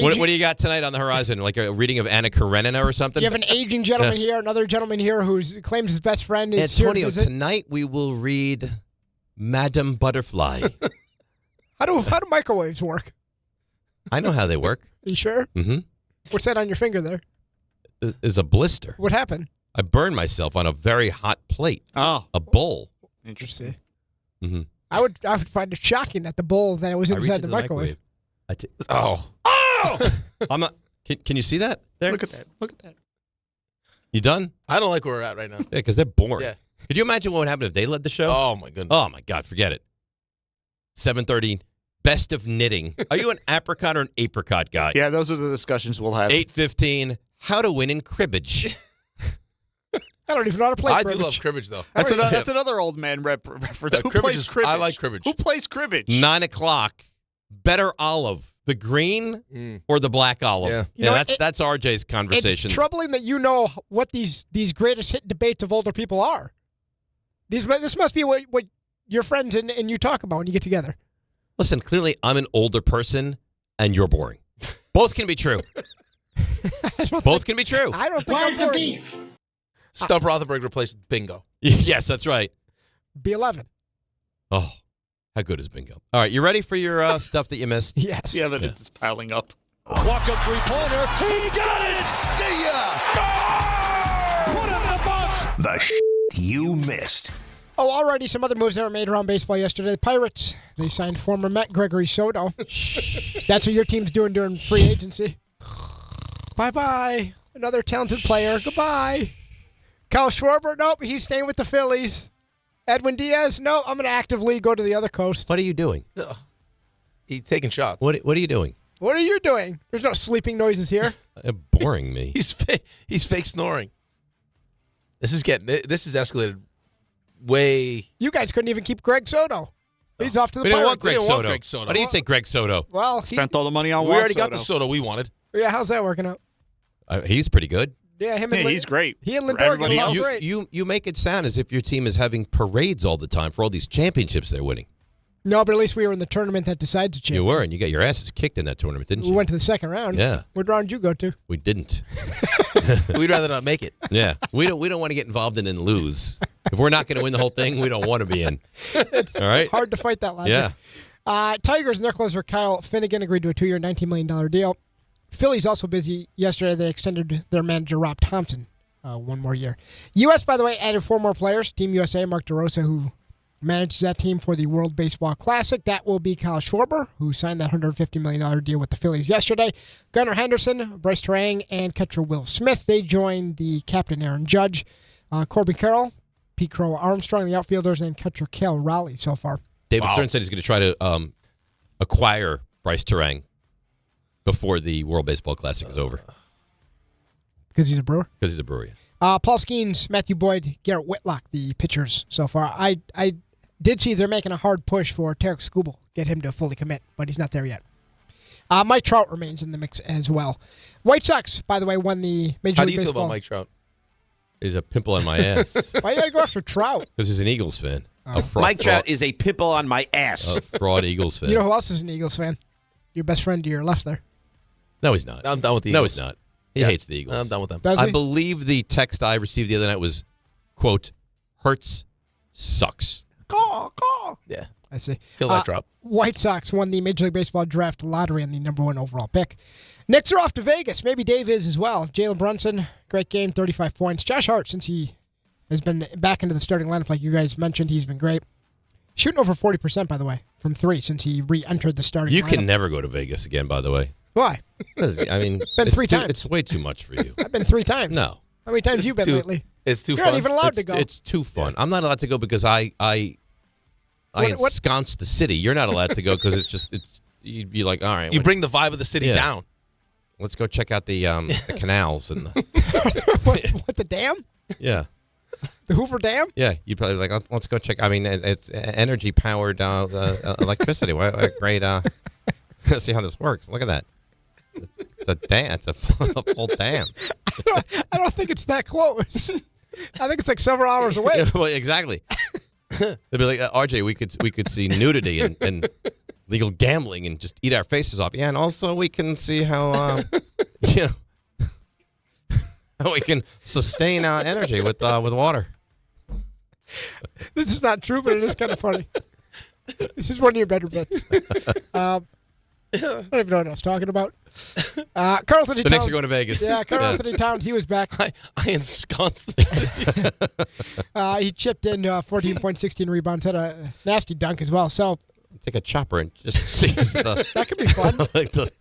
What aging, do you got tonight on the horizon? Like a reading of Anna Karenina or something? you have an aging gentleman here, another gentleman here who claims his best friend is Antonio, here to visit. tonight we will read Madame Butterfly. How do microwaves work? I know how they work. You sure? Mm-hmm. What's that on your finger there? Is a blister. What happened? I burned myself on a very hot plate. Oh. A bowl. Interesting. Mm-hmm. I would find it shocking that the bowl that was inside the microwave. Oh! I'm not. Can you see that? There? Look at that. Look at that. You done? I don't like where we're at right now. Yeah, because they're boring. Yeah. Could you imagine what would happen if they led the show? Oh, my goodness. Oh, my God. Forget it. 7:30, best of knitting. Are you an apricot or an apricot guy? Yeah, those are the discussions we'll have. 8:15, how to win in cribbage. I don't even know how to play I cribbage. do love cribbage, though. That's another old man reference. Who cribbage plays is- cribbage? I like cribbage. Who plays cribbage? 9 o'clock, better olive, the green or the black olive? Yeah. You know, that's RJ's conversation. It's troubling that you know what these greatest hit debates of older people are. This must be what your friends and you talk about when you get together. Listen, clearly I'm an older person and you're boring. Both can be true. Both can be true. I don't think I'm boring. Stump Rothenberg replaced Bingo. Yes, that's right. B11. Oh, how good is bingo? All right, you ready for your stuff that you missed? Yes. The evidence is piling up. Walk up three-pointer. He got it! See ya! Put it in the box! The you missed. Oh, already some other moves that were made around baseball yesterday. The Pirates, they signed former Met Gregory Soto. That's what your team's doing during free agency. Bye-bye. Another talented player. Goodbye. Kyle Schwarber, nope, he's staying with the Phillies. Edwin Diaz, no, I'm going to actively go to the other coast. What are you doing? He's taking shots. What are you doing? What are you doing? There's no sleeping noises here. Boring me. He's fake snoring. This is escalated way. You guys couldn't even keep Greg Soto. He's off to the We didn't want Pirates. Greg Soto. Why do you take Greg Soto? Well, Spent all the money on We Juan already got Soto. the Soto we wanted. Yeah, how's that working out? He's pretty good. Yeah, him and he's great. He and For Lindor everybody get along else. great. You make it sound as if your team is having parades all the time for all these championships they're winning. No, but at least we were in the tournament that decides the You champion. were, and you got your asses kicked in that tournament, didn't We you? went to the second round. Yeah. What round did you go to? We didn't. We'd rather not make it. Yeah. We don't want to get involved in and lose. If we're not going to win the whole thing, we don't want to be in. It's All right? hard to fight that logic. Yeah. Tigers and their closer Kyle Finnegan agreed to a 2-year, $19 million deal. Phillies also busy yesterday. They extended their manager, Rob Thompson, one more year. U.S., by the way, added 4 more players. Team USA, Mark DeRosa, who manages that team for the World Baseball Classic. That will be Kyle Schwarber, who signed that $150 million deal with the Phillies yesterday. Gunnar Henderson, Bryce Terang, and catcher Will Smith. They joined the captain, Aaron Judge, Corbin Carroll, Pete Crow Armstrong, the outfielders, and catcher Cale Raleigh so far. David Stearns said he's going to try to acquire Bryce Terang before the World Baseball Classic is over. Because he's a Brewer? Because he's a Brewer, yeah. Paul Skeens, Matthew Boyd, Garrett Whitlock, the pitchers so far. I did see they're making a hard push for Tarek Skubal, get him to fully commit, but he's not there yet. Mike Trout remains in the mix as well. White Sox, by the way, won the Major League Baseball. How do you feel about Mike Trout? He's a pimple on my ass. Why you got to go after Trout? Because he's an Eagles fan. Mike Trout is a pimple on my ass. A fraud Eagles fan. You know who else is an Eagles fan? Your best friend to your left there. No, he's not. I'm done with the Eagles. No, he's not. He hates the Eagles. I'm done with them. Does he? I believe the text I received the other night was, quote, Hurts sucks. Caw. Yeah. I see. Feel that drop. White Sox won the Major League Baseball draft lottery on the number 1 overall pick. Knicks are off to Vegas. Maybe Dave is as well. Jalen Brunson, great game, 35 points. Josh Hart, since he has been back into the starting lineup, like you guys mentioned, he's been great. Shooting over 40%, by the way, from 3 since he re-entered the starting lineup. You can never go to Vegas again, by the way. Why? I mean, been 3 times. It's way too much for you. I've been 3 times. No. How many times have you been lately? It's too You're fun. not even allowed to go. It's too fun. I'm not allowed to go because I ensconce the city. You're not allowed to go because you'd be like, all right. You bring the vibe of the city down. Let's go check out the canals and what, the dam? Yeah. The Hoover Dam? Yeah, you'd probably be like, let's go check. I mean, it's energy powered electricity. What great. See how this works. Look at that. It's a dam. It's a full dam. I don't think it's that close. I think it's like several hours away. Yeah, well, exactly. They'd be like, RJ, we could see nudity and legal gambling and just eat our faces off. Yeah, and also we can see how how we can sustain our energy with water. This is not true, but it is kind of funny. This is one of your better bits. I don't even know what I was talking about. Carl Anthony Towns. The Knicks are going to Vegas. Yeah, Carl Anthony Towns, he was back. I ensconced the city. He chipped in 14 points, 16 rebounds, had a nasty dunk as well. So take a chopper and just see that could be fun. Like the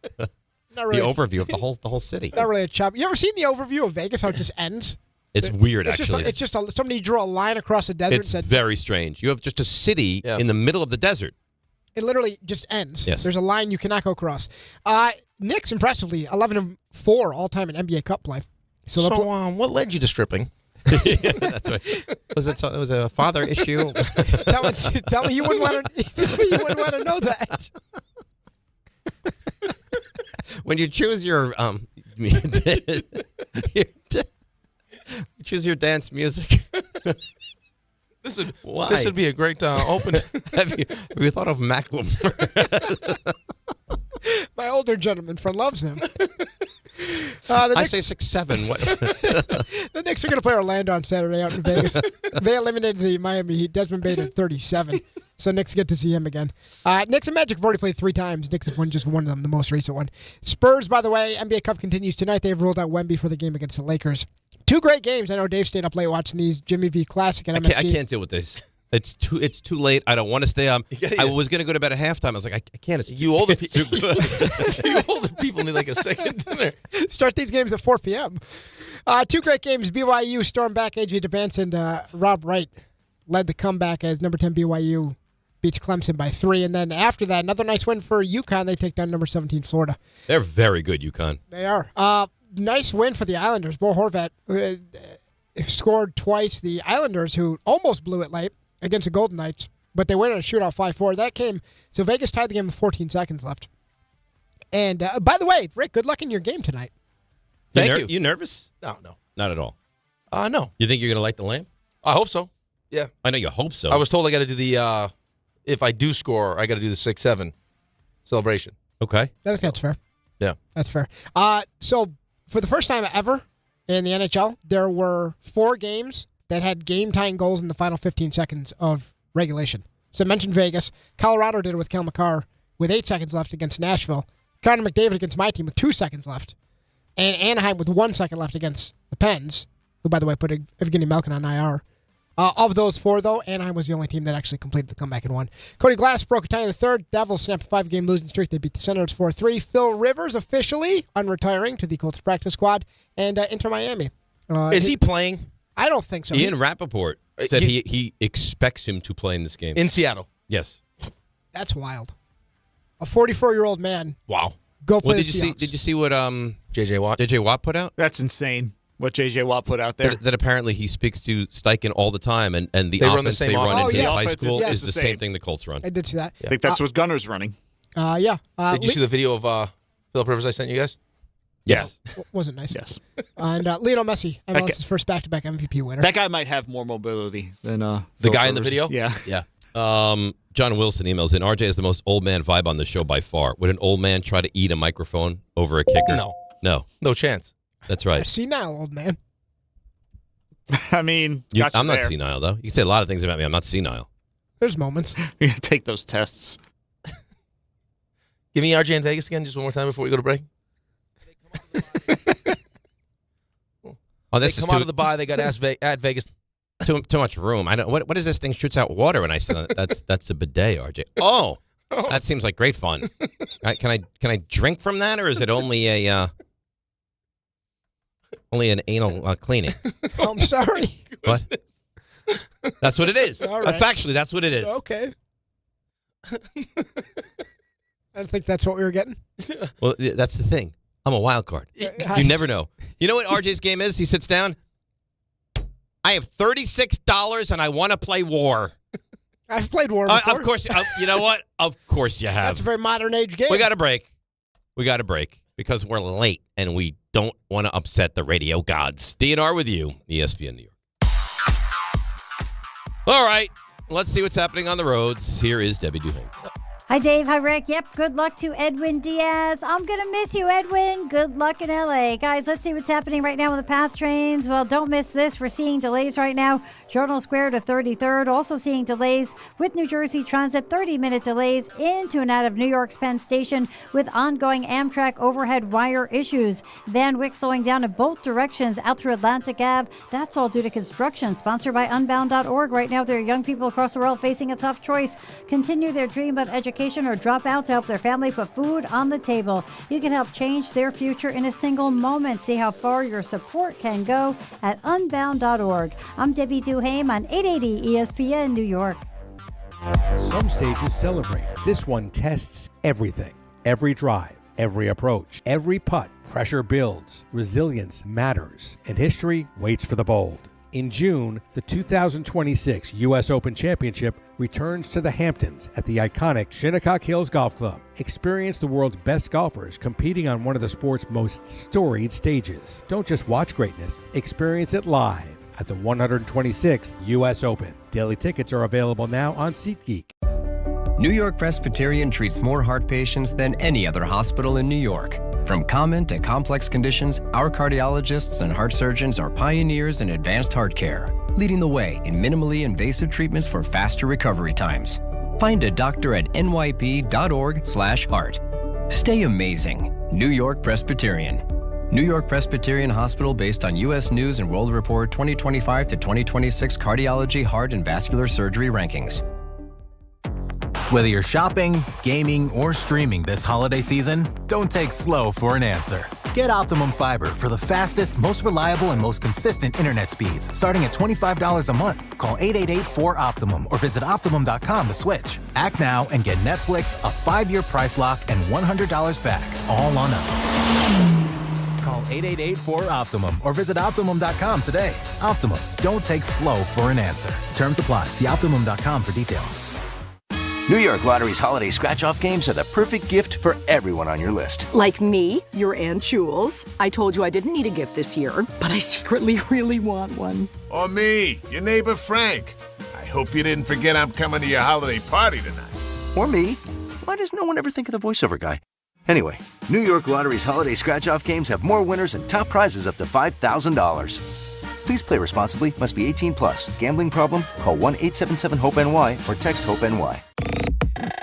really overview of the whole city. Not really a chopper. You ever seen the overview of Vegas? How it just ends? It's weird, it's actually. It's just somebody drew a line across the desert. It's and said, very strange. You have just a city in the middle of the desert. It literally just ends. Yes. There's a line you cannot go across. Knicks, impressively, 11-4 all-time in NBA Cup play. So what led you to stripping? Yeah, that's right. It was a father issue. tell me you wouldn't want to know that. When you choose your choose your dance music. This would be a great open. Have you thought of Macklemore? My older gentleman friend loves him. I say 6'7". What? The Knicks are going to play Orlando on Saturday out in Vegas. They eliminated the Miami Heat. Desmond Bane at 37. So Knicks get to see him again. Knicks and Magic have already played 3 times. Knicks have won just one of them, the most recent one. Spurs, by the way, NBA Cup continues tonight. They've ruled out Wemby for the game against the Lakers. 2 great games. I know Dave stayed up late watching these. Jimmy V Classic at MSG. I can't deal with this. It's too late. I don't want to stay up. I was going to go to bed at halftime. I was like, I can't. It's you older people. You older people need like a second dinner. Start these games at 4 p.m. 2 great games. BYU stormed back. AJ DeVance and Rob Wright led the comeback as number 10 BYU beats Clemson by 3. And then after that, another nice win for UConn. They take down number 17 Florida. They're very good, UConn. They are. Nice win for the Islanders. Bo Horvat scored twice. The Islanders, who almost blew it late against the Golden Knights, but they went on a shootout 5-4. That came, so Vegas tied the game with 14 seconds left. And by the way, Rick, good luck in your game tonight. Thank you. You nervous? No. Not at all. No. You think you're going to light the lamp? I hope so. Yeah. I know you hope so. I was told I got to do the, if I do score, I got to do the 6-7 celebration. Okay. I think that's fair. Yeah. That's fair. So for the first time ever in the NHL, there were 4 games that had game-tying goals in the final 15 seconds of regulation. So I mentioned Vegas. Colorado did it with Kel McCarr with 8 seconds left against Nashville. Connor McDavid against my team with 2 seconds left. And Anaheim with 1 second left against the Pens, who, by the way, put Evgeny Malkin on IR. Of those 4, though, Anaheim was the only team that actually completed the comeback and won. Cody Glass broke a tie in the 3rd. Devils snapped a 5-game losing streak. They beat the Senators 4-3. Phil Rivers officially unretiring to the Colts practice squad and Inter Miami. Is he playing? I don't think so. Ian Rappaport said he expects him to play in this game. In Seattle? Yes. That's wild. A 44-year-old man. Wow. Go play did you see what JJ Watt put out? That's insane. What J.J. Watt put out there. That apparently he speaks to Steichen all the time, and the offense they run in his high school is the same thing the Colts run. I did see that. I think that's what Gunner's running. Yeah. Did you see the video of Philip Rivers I sent you guys? Yes. Wasn't nice. Yes. And Lionel Messi, MLS's first back-to-back MVP winner. That guy might have more mobility than the guy in the video? Yeah. Yeah. John Wilson emails in, RJ is the most old man vibe on the show by far. Would an old man try to eat a microphone over a kicker? No. No chance. That's right. Senile old man. I mean, I'm not senile, though. You can say a lot of things about me. I'm not senile. There's moments. You gotta take those tests. Give me RJ in Vegas again just one more time before we go to break. This they is come out of the bye. They got at Vegas. Too much room. I don't. What is this thing? Shoots out water when I said that's a bidet, RJ. Oh, that seems like great fun. Can I drink from that, or is it only an anal cleaning? I'm sorry. What? That's what it is. All right. Factually, that's what it is. Okay. I don't think that's what we were getting. Well, that's the thing. I'm a wild card. You never know. You know what RJ's game is? He sits down. I have $36 and I want to play War. I've played War before. Of course. You know what? Of course you have. That's a very modern age game. We got to break. Because we're late and we don't want to upset the radio gods. DNR with you, ESPN New York. All right. Let's see what's happening on the roads. Here is Debbie Duhane. Hi, Dave. Hi, Rick. Yep, good luck to Edwin Diaz. I'm going to miss you, Edwin. Good luck in L.A. Guys, let's see what's happening right now with the PATH trains. Well, don't miss this. We're seeing delays right now. Journal Square to 33rd. Also seeing delays with New Jersey Transit. 30-minute delays into and out of New York's Penn Station with ongoing Amtrak overhead wire issues. Van Wyck slowing down in both directions out through Atlantic Ave. That's all due to construction. Sponsored by Unbound.org. Right now, there are young people across the world facing a tough choice. Continue their dream of education or drop out to help their family put food on the table. You can help change their future in a single moment. See how far your support can go at unbound.org. I'm Debbie Duhame on 880 ESPN New York. Some stages celebrate. This one tests everything. Every drive, every approach, every putt. Pressure builds, resilience matters, and history waits for the bold. In June, the 2026 U.S. Open Championship returns to the Hamptons at the iconic Shinnecock Hills Golf Club. Experience the world's best golfers competing on one of the sport's most storied stages. Don't just watch greatness, experience it live at the 126th U.S. Open. Daily tickets are available now on SeatGeek. New York Presbyterian treats more heart patients than any other hospital in New York. From common to complex conditions, our cardiologists and heart surgeons are pioneers in advanced heart care, leading the way in minimally invasive treatments for faster recovery times. Find a doctor at nyp.org/heart. Stay amazing. New York Presbyterian. New York Presbyterian Hospital based on U.S. News and World Report 2025 to 2026 Cardiology, Heart, and Vascular Surgery Rankings. Whether you're shopping, gaming, or streaming this holiday season, don't take slow for an answer. Get Optimum Fiber for the fastest, most reliable, and most consistent internet speeds, starting at $25 a month. Call 888-4OPTIMUM or visit Optimum.com to switch. Act now and get Netflix, a 5-year price lock, and $100 back, all on us. Call 888-4OPTIMUM or visit Optimum.com today. Optimum, don't take slow for an answer. Terms apply. See Optimum.com for details. New York Lottery's holiday scratch-off games are the perfect gift for everyone on your list. Like me, your Aunt Jules. I told you I didn't need a gift this year, but I secretly really want one. Or me, your neighbor Frank. I hope you didn't forget I'm coming to your holiday party tonight. Or me. Why does no one ever think of the voiceover guy? Anyway, New York Lottery's holiday scratch-off games have more winners and top prizes up to $5,000. Please play responsibly. Must be 18 plus. Gambling problem? Call 1-877-HOPE-NY or text HOPE-NY.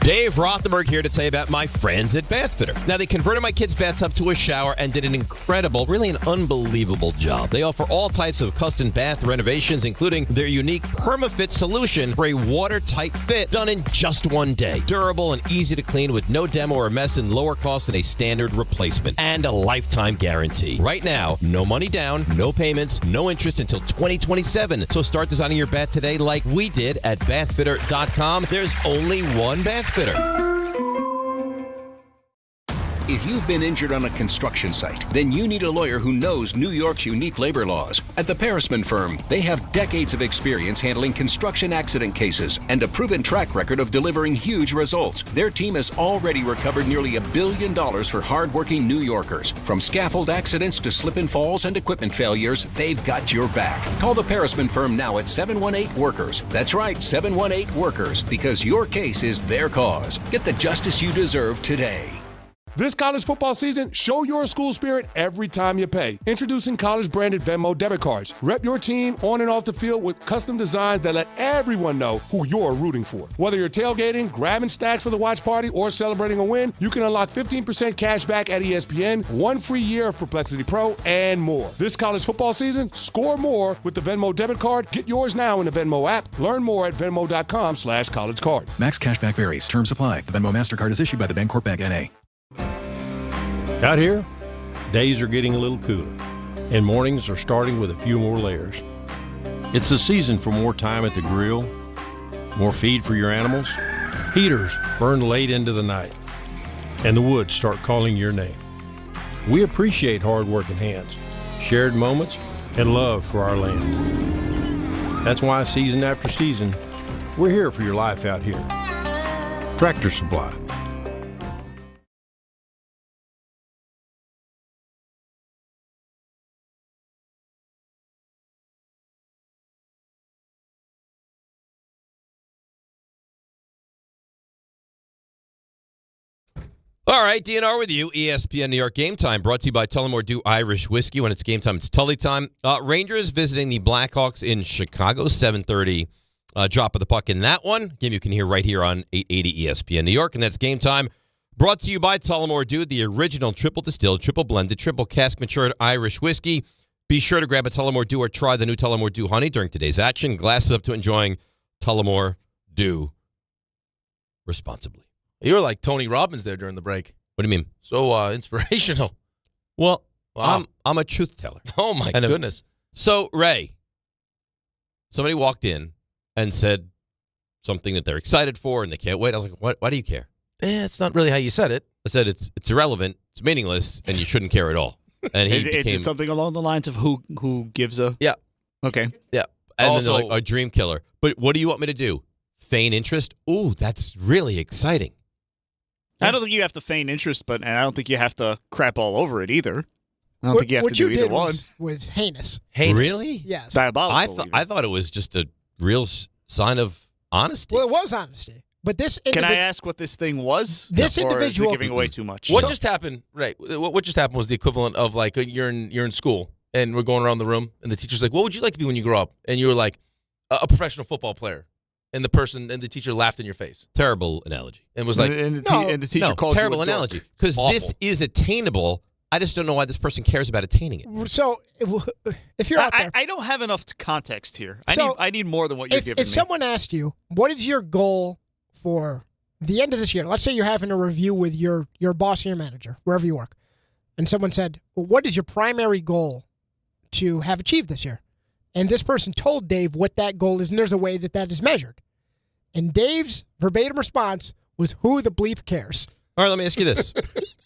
Dave Rothenberg here to tell you about my friends at Bath Fitter. Now, they converted my kids' bathtub to a shower and did an incredible, really an unbelievable job. They offer all types of custom bath renovations, including their unique PermaFit solution for a watertight fit done in just one day. Durable and easy to clean with no demo or mess and lower cost than a standard replacement. And a lifetime guarantee. Right now, no money down, no payments, no interest until 2027. So start designing your bath today like we did at bathfitter.com. There's only one Bath Fitter. If you've been injured on a construction site, then you need a lawyer who knows New York's unique labor laws. At the Parisman Firm, they have decades of experience handling construction accident cases and a proven track record of delivering huge results. Their team has already recovered nearly $1 billion for hardworking New Yorkers. From scaffold accidents to slip and falls and equipment failures, they've got your back. Call the Parisman Firm now at 718-WORKERS. That's right, 718-WORKERS, because your case is their cause. Get the justice you deserve today. This college football season, show your school spirit every time you pay. Introducing college-branded Venmo debit cards. Rep your team on and off the field with custom designs that let everyone know who you're rooting for. Whether you're tailgating, grabbing stacks for the watch party, or celebrating a win, you can unlock 15% cash back at ESPN, 1 free year of Perplexity Pro, and more. This college football season, score more with the Venmo debit card. Get yours now in the Venmo app. Learn more at venmo.com/collegecard. Max cashback varies. Terms apply. The Venmo MasterCard is issued by the Bancorp Bank N.A. Out here, days are getting a little cooler, and mornings are starting with a few more layers. It's the season for more time at the grill, more feed for your animals. Heaters burn late into the night, and the woods start calling your name. We appreciate hard-working hands, shared moments, and love for our land. That's why season after season, we're here for your life out here. Tractor Supply. All right, DNR with you. ESPN New York Game Time, brought to you by Tullamore Dew Irish Whiskey. When it's game time, it's Tully time. Rangers visiting the Blackhawks in Chicago, 7:30. Drop of the puck in that one. Game you can hear right here on 880 ESPN New York. And that's Game Time, brought to you by Tullamore Dew, the original triple distilled, triple blended, triple cask matured Irish whiskey. Be sure to grab a Tullamore Dew or try the new Tullamore Dew Honey during today's action. Glasses up to enjoying Tullamore Dew responsibly. You were like Tony Robbins there during the break. What do you mean? So inspirational. Well, wow. I'm a truth teller. Oh, my goodness. So, Ray, somebody walked in and said something that they're excited for and they can't wait. I was like, why do you care? It's not really how you said it. I said it's irrelevant, it's meaningless, and you shouldn't care at all. And he became something along the lines of who gives a... Yeah. Okay. Yeah. And also, then they're like, a dream killer. But what do you want me to do? Feign interest? Ooh, that's really exciting. I don't think you have to feign interest, and I don't think you have to crap all over it either. I don't think you have to do either one. Was heinous. Heinous? Really? Yes. Diabolical. I thought it was just a real sign of honesty. Well, it was honesty. But this Can I ask what this thing was? This individual or is it giving away too much. What just happened? Right. What just happened was the equivalent of like you're in school and we're going around the room and the teacher's like, "What would you like to be when you grow up?" And you were like, "A professional football player." And the teacher laughed in your face. Terrible analogy. And was like, and the teacher called terrible you a analogy. dork. Because this is attainable. I just don't know why this person cares about attaining it. So, if you're out there, I don't have enough context here. I need more than what you're giving me. If someone asked you, what is your goal for the end of this year? Let's say you're having a review with your boss or your manager, wherever you work, and someone said, well, what is your primary goal to have achieved this year? And this person told Dave what that goal is, and there's a way that is measured. And Dave's verbatim response was, who the bleep cares? All right, let me ask you this.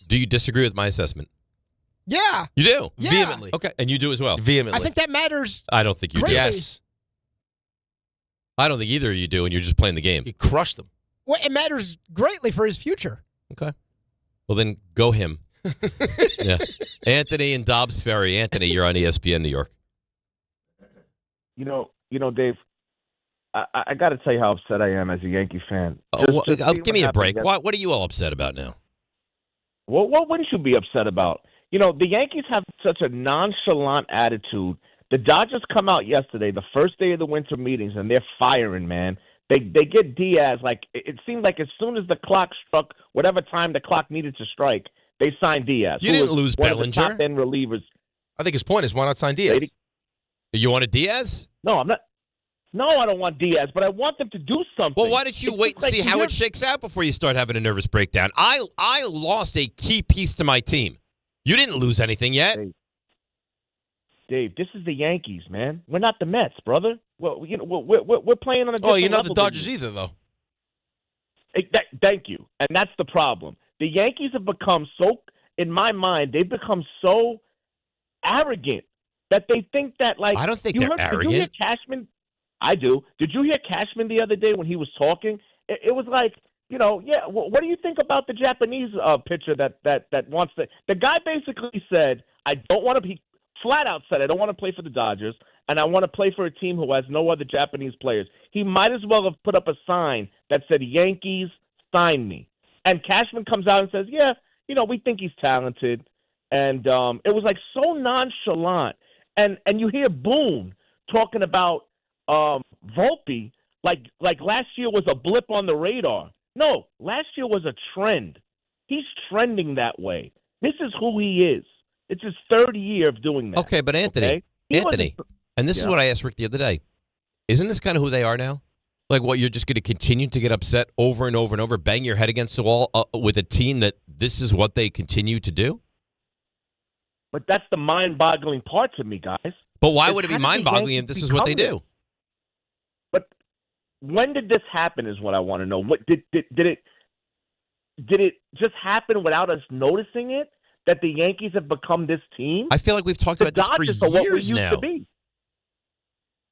Do you disagree with my assessment? Yeah. You do? Yeah. Vehemently. Okay, and you do as well? Vehemently. I think that matters. I don't think you do. Yes. I don't think either of you do, and you're just playing the game. You crushed them. Well, it matters greatly for his future. Okay. Well, then go him. Yeah. Anthony and Dobbs Ferry. Anthony, you're on ESPN New York. You know, Dave, I got to tell you how upset I am as a Yankee fan. Give me a break. What are you all upset about now? Well, what wouldn't you be upset about? You know, the Yankees have such a nonchalant attitude. The Dodgers come out yesterday, the first day of the winter meetings, and they're firing, man. They get Diaz. Like, it seemed like as soon as the clock struck, whatever time the clock needed to strike, they signed Diaz. You didn't lose Bellinger. Top-end relievers. I think his point is, why not sign Diaz? You wanted Diaz? No, I'm not. No, I don't want Diaz, but I want them to do something. Well, why don't you wait and see how it shakes out before you start having a nervous breakdown? I lost a key piece to my team. You didn't lose anything yet. Dave, this is the Yankees, man. We're not the Mets, brother. Well, you know, we're playing on a different Oh, you're not the level Dodgers either, though. Thank you, and that's the problem. The Yankees have become so, in my mind, they've become so arrogant that they think that, like, I don't think you they're heard, arrogant. Did you hear Cashman? I do. Did you hear Cashman the other day when he was talking? It was like, what do you think about the Japanese pitcher that wants to? The guy basically said, I don't want to be, flat out said, I don't want to play for the Dodgers, and I want to play for a team who has no other Japanese players. He might as well have put up a sign that said, Yankees, sign me. And Cashman comes out and says, yeah, we think he's talented. And it was like so nonchalant. And you hear Boone talking about Volpe like last year was a blip on the radar. No, last year was a trend. He's trending that way. This is who he is. It's his third year of doing that. Okay, but Anthony, and this is what I asked Rick the other day. Isn't this kind of who they are now? Like, what, you're just going to continue to get upset over and over and over, bang your head against the wall with a team that this is what they continue to do? But that's the mind-boggling part to me, guys. But why would it be mind-boggling if this is what they do? But when did this happen is what I want to know. What did it just happen without us noticing it, that the Yankees have become this team? I feel like we've talked about this for years what we used now. To be.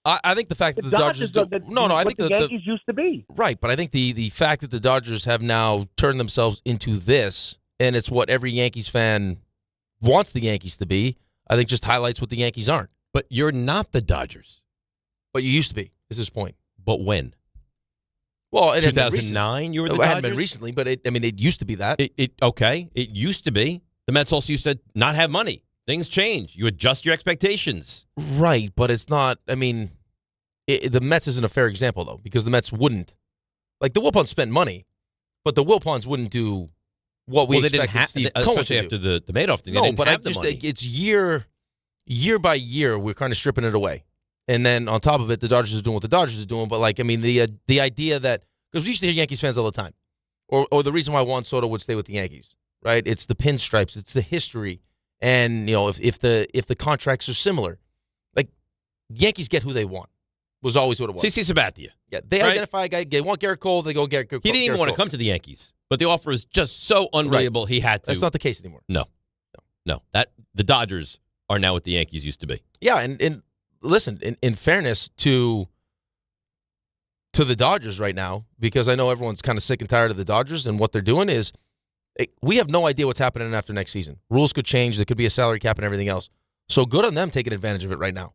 I think the fact that the Dodgers do, I think the Yankees used to be. Right, but I think the fact that the Dodgers have now turned themselves into this, and it's what every Yankees fan wants the Yankees to be, I think just highlights what the Yankees aren't. But you're not the Dodgers. But you used to be, is his point. But when? Well, it 2009, you were the Dodgers? It hadn't been recently, but it used to be that. Okay, it used to be. The Mets also used to not have money. Things change. You adjust your expectations. Right, but it's not, the Mets isn't a fair example, though, because the Mets wouldn't. Like, the Wilpons spent money, but the Wilpons wouldn't do what we expected Steve Cohen especially to after do. the Madoff thing. No, they didn't but have the money. It's year by year, we're kind of stripping it away. And then on top of it, the Dodgers are doing what the Dodgers are doing. But, the idea that, because we used to hear Yankees fans all the time, or the reason why Juan Soto would stay with the Yankees, right? It's the pinstripes, it's the history. And, if the contracts are similar, like, Yankees get who they want. Was always what it was. CC Sabathia. Yeah, they identify a guy. They want Garrett Cole. They go Garrett Cole. He didn't even want to come to the Yankees, but the offer is just so unbelievable. Right. He had to. That's not the case anymore. No. That the Dodgers are now what the Yankees used to be. Yeah, and listen, in fairness to the Dodgers right now, because I know everyone's kind of sick and tired of the Dodgers, and what they're doing is we have no idea what's happening after next season. Rules could change. There could be a salary cap and everything else. So good on them taking advantage of it right now.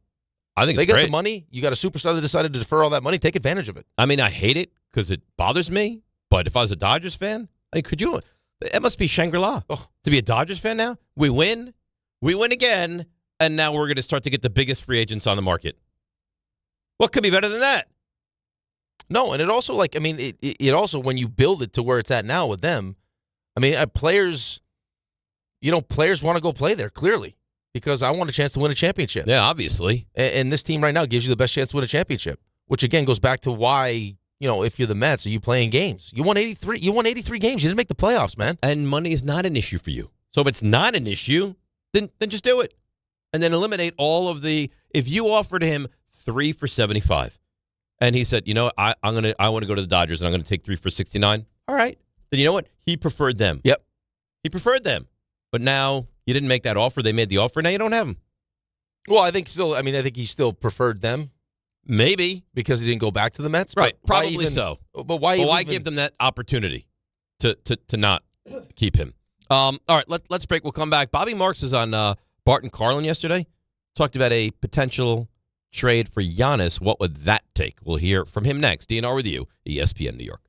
I think they got great. the money. You got a superstar that decided to defer all that money. Take advantage of it. I hate it because it bothers me. But if I was a Dodgers fan, could you? It must be Shangri-La to be a Dodgers fan now. We win again, and now we're going to start to get the biggest free agents on the market. What could be better than that? No, and it also it also when you build it to where it's at now with them, players want to go play there clearly. Because I want a chance to win a championship. Yeah, obviously. And this team right now gives you the best chance to win a championship, which again goes back to why, if you're the Mets, are you playing games? You won 83 games. You didn't make the playoffs, man. And money is not an issue for you. So if it's not an issue, then just do it. And then eliminate all of the, if you offered him 3 for 75 and he said, I want to go to the Dodgers and I'm going to take 3 for 69. All right. Then you know what? He preferred them. Yep. He preferred them. But now you didn't make that offer. They made the offer. Now you don't have them. Well, I think he still preferred them. Maybe. Because he didn't go back to the Mets. Right. Probably so. But why give them that opportunity to not keep him? All right. Let's break. We'll come back. Bobby Marks is on Bart Carlin yesterday. Talked about a potential trade for Giannis. What would that take? We'll hear from him next. DNR with you, ESPN New York.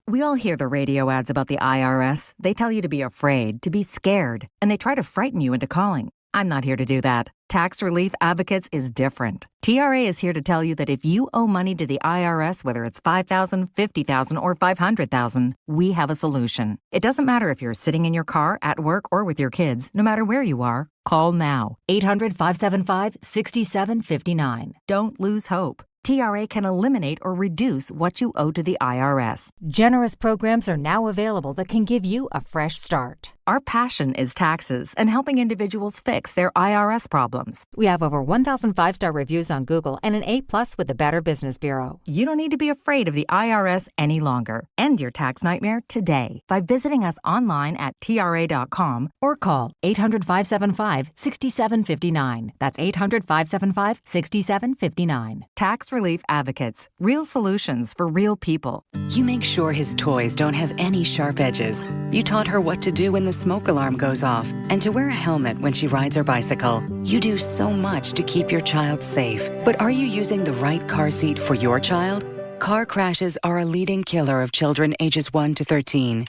We all hear the radio ads about the IRS. They tell you to be afraid, to be scared, and they try to frighten you into calling. I'm not here to do that. Tax Relief Advocates is different. TRA is here to tell you that if you owe money to the IRS, whether it's $5,000, $50,000, or $500,000, we have a solution. It doesn't matter if you're sitting in your car, at work, or with your kids. No matter where you are, call now. 800-575-6759. Don't lose hope. TRA can eliminate or reduce what you owe to the IRS. Generous programs are now available that can give you a fresh start. Our passion is taxes and helping individuals fix their IRS problems. We have over 1,000 5-star reviews on Google and an A+ with the Better Business Bureau. You don't need to be afraid of the IRS any longer. End your tax nightmare today by visiting us online at TRA.com or call 800-575-6759. That's 800-575-6759. Tax Relief Advocates. Real solutions for real people. You make sure his toys don't have any sharp edges. You taught her what to do when the smoke alarm goes off and to wear a helmet when she rides her bicycle. You do so much to keep your child safe. But are you using the right car seat for your child? Car crashes are a leading killer of children ages 1 to 13.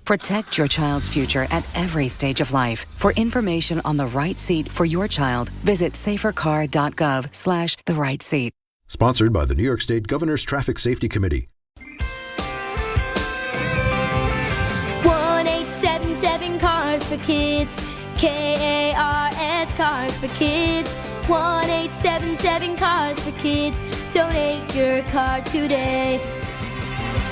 Protect your child's future at every stage of life. For information on the right seat for your child, visit safercar.gov/the right seat. Sponsored by the New York State Governor's Traffic Safety Committee. 1-877 Cars for Kids. KARS Cars for Kids. 1-877 Cars for Kids. Donate your car today.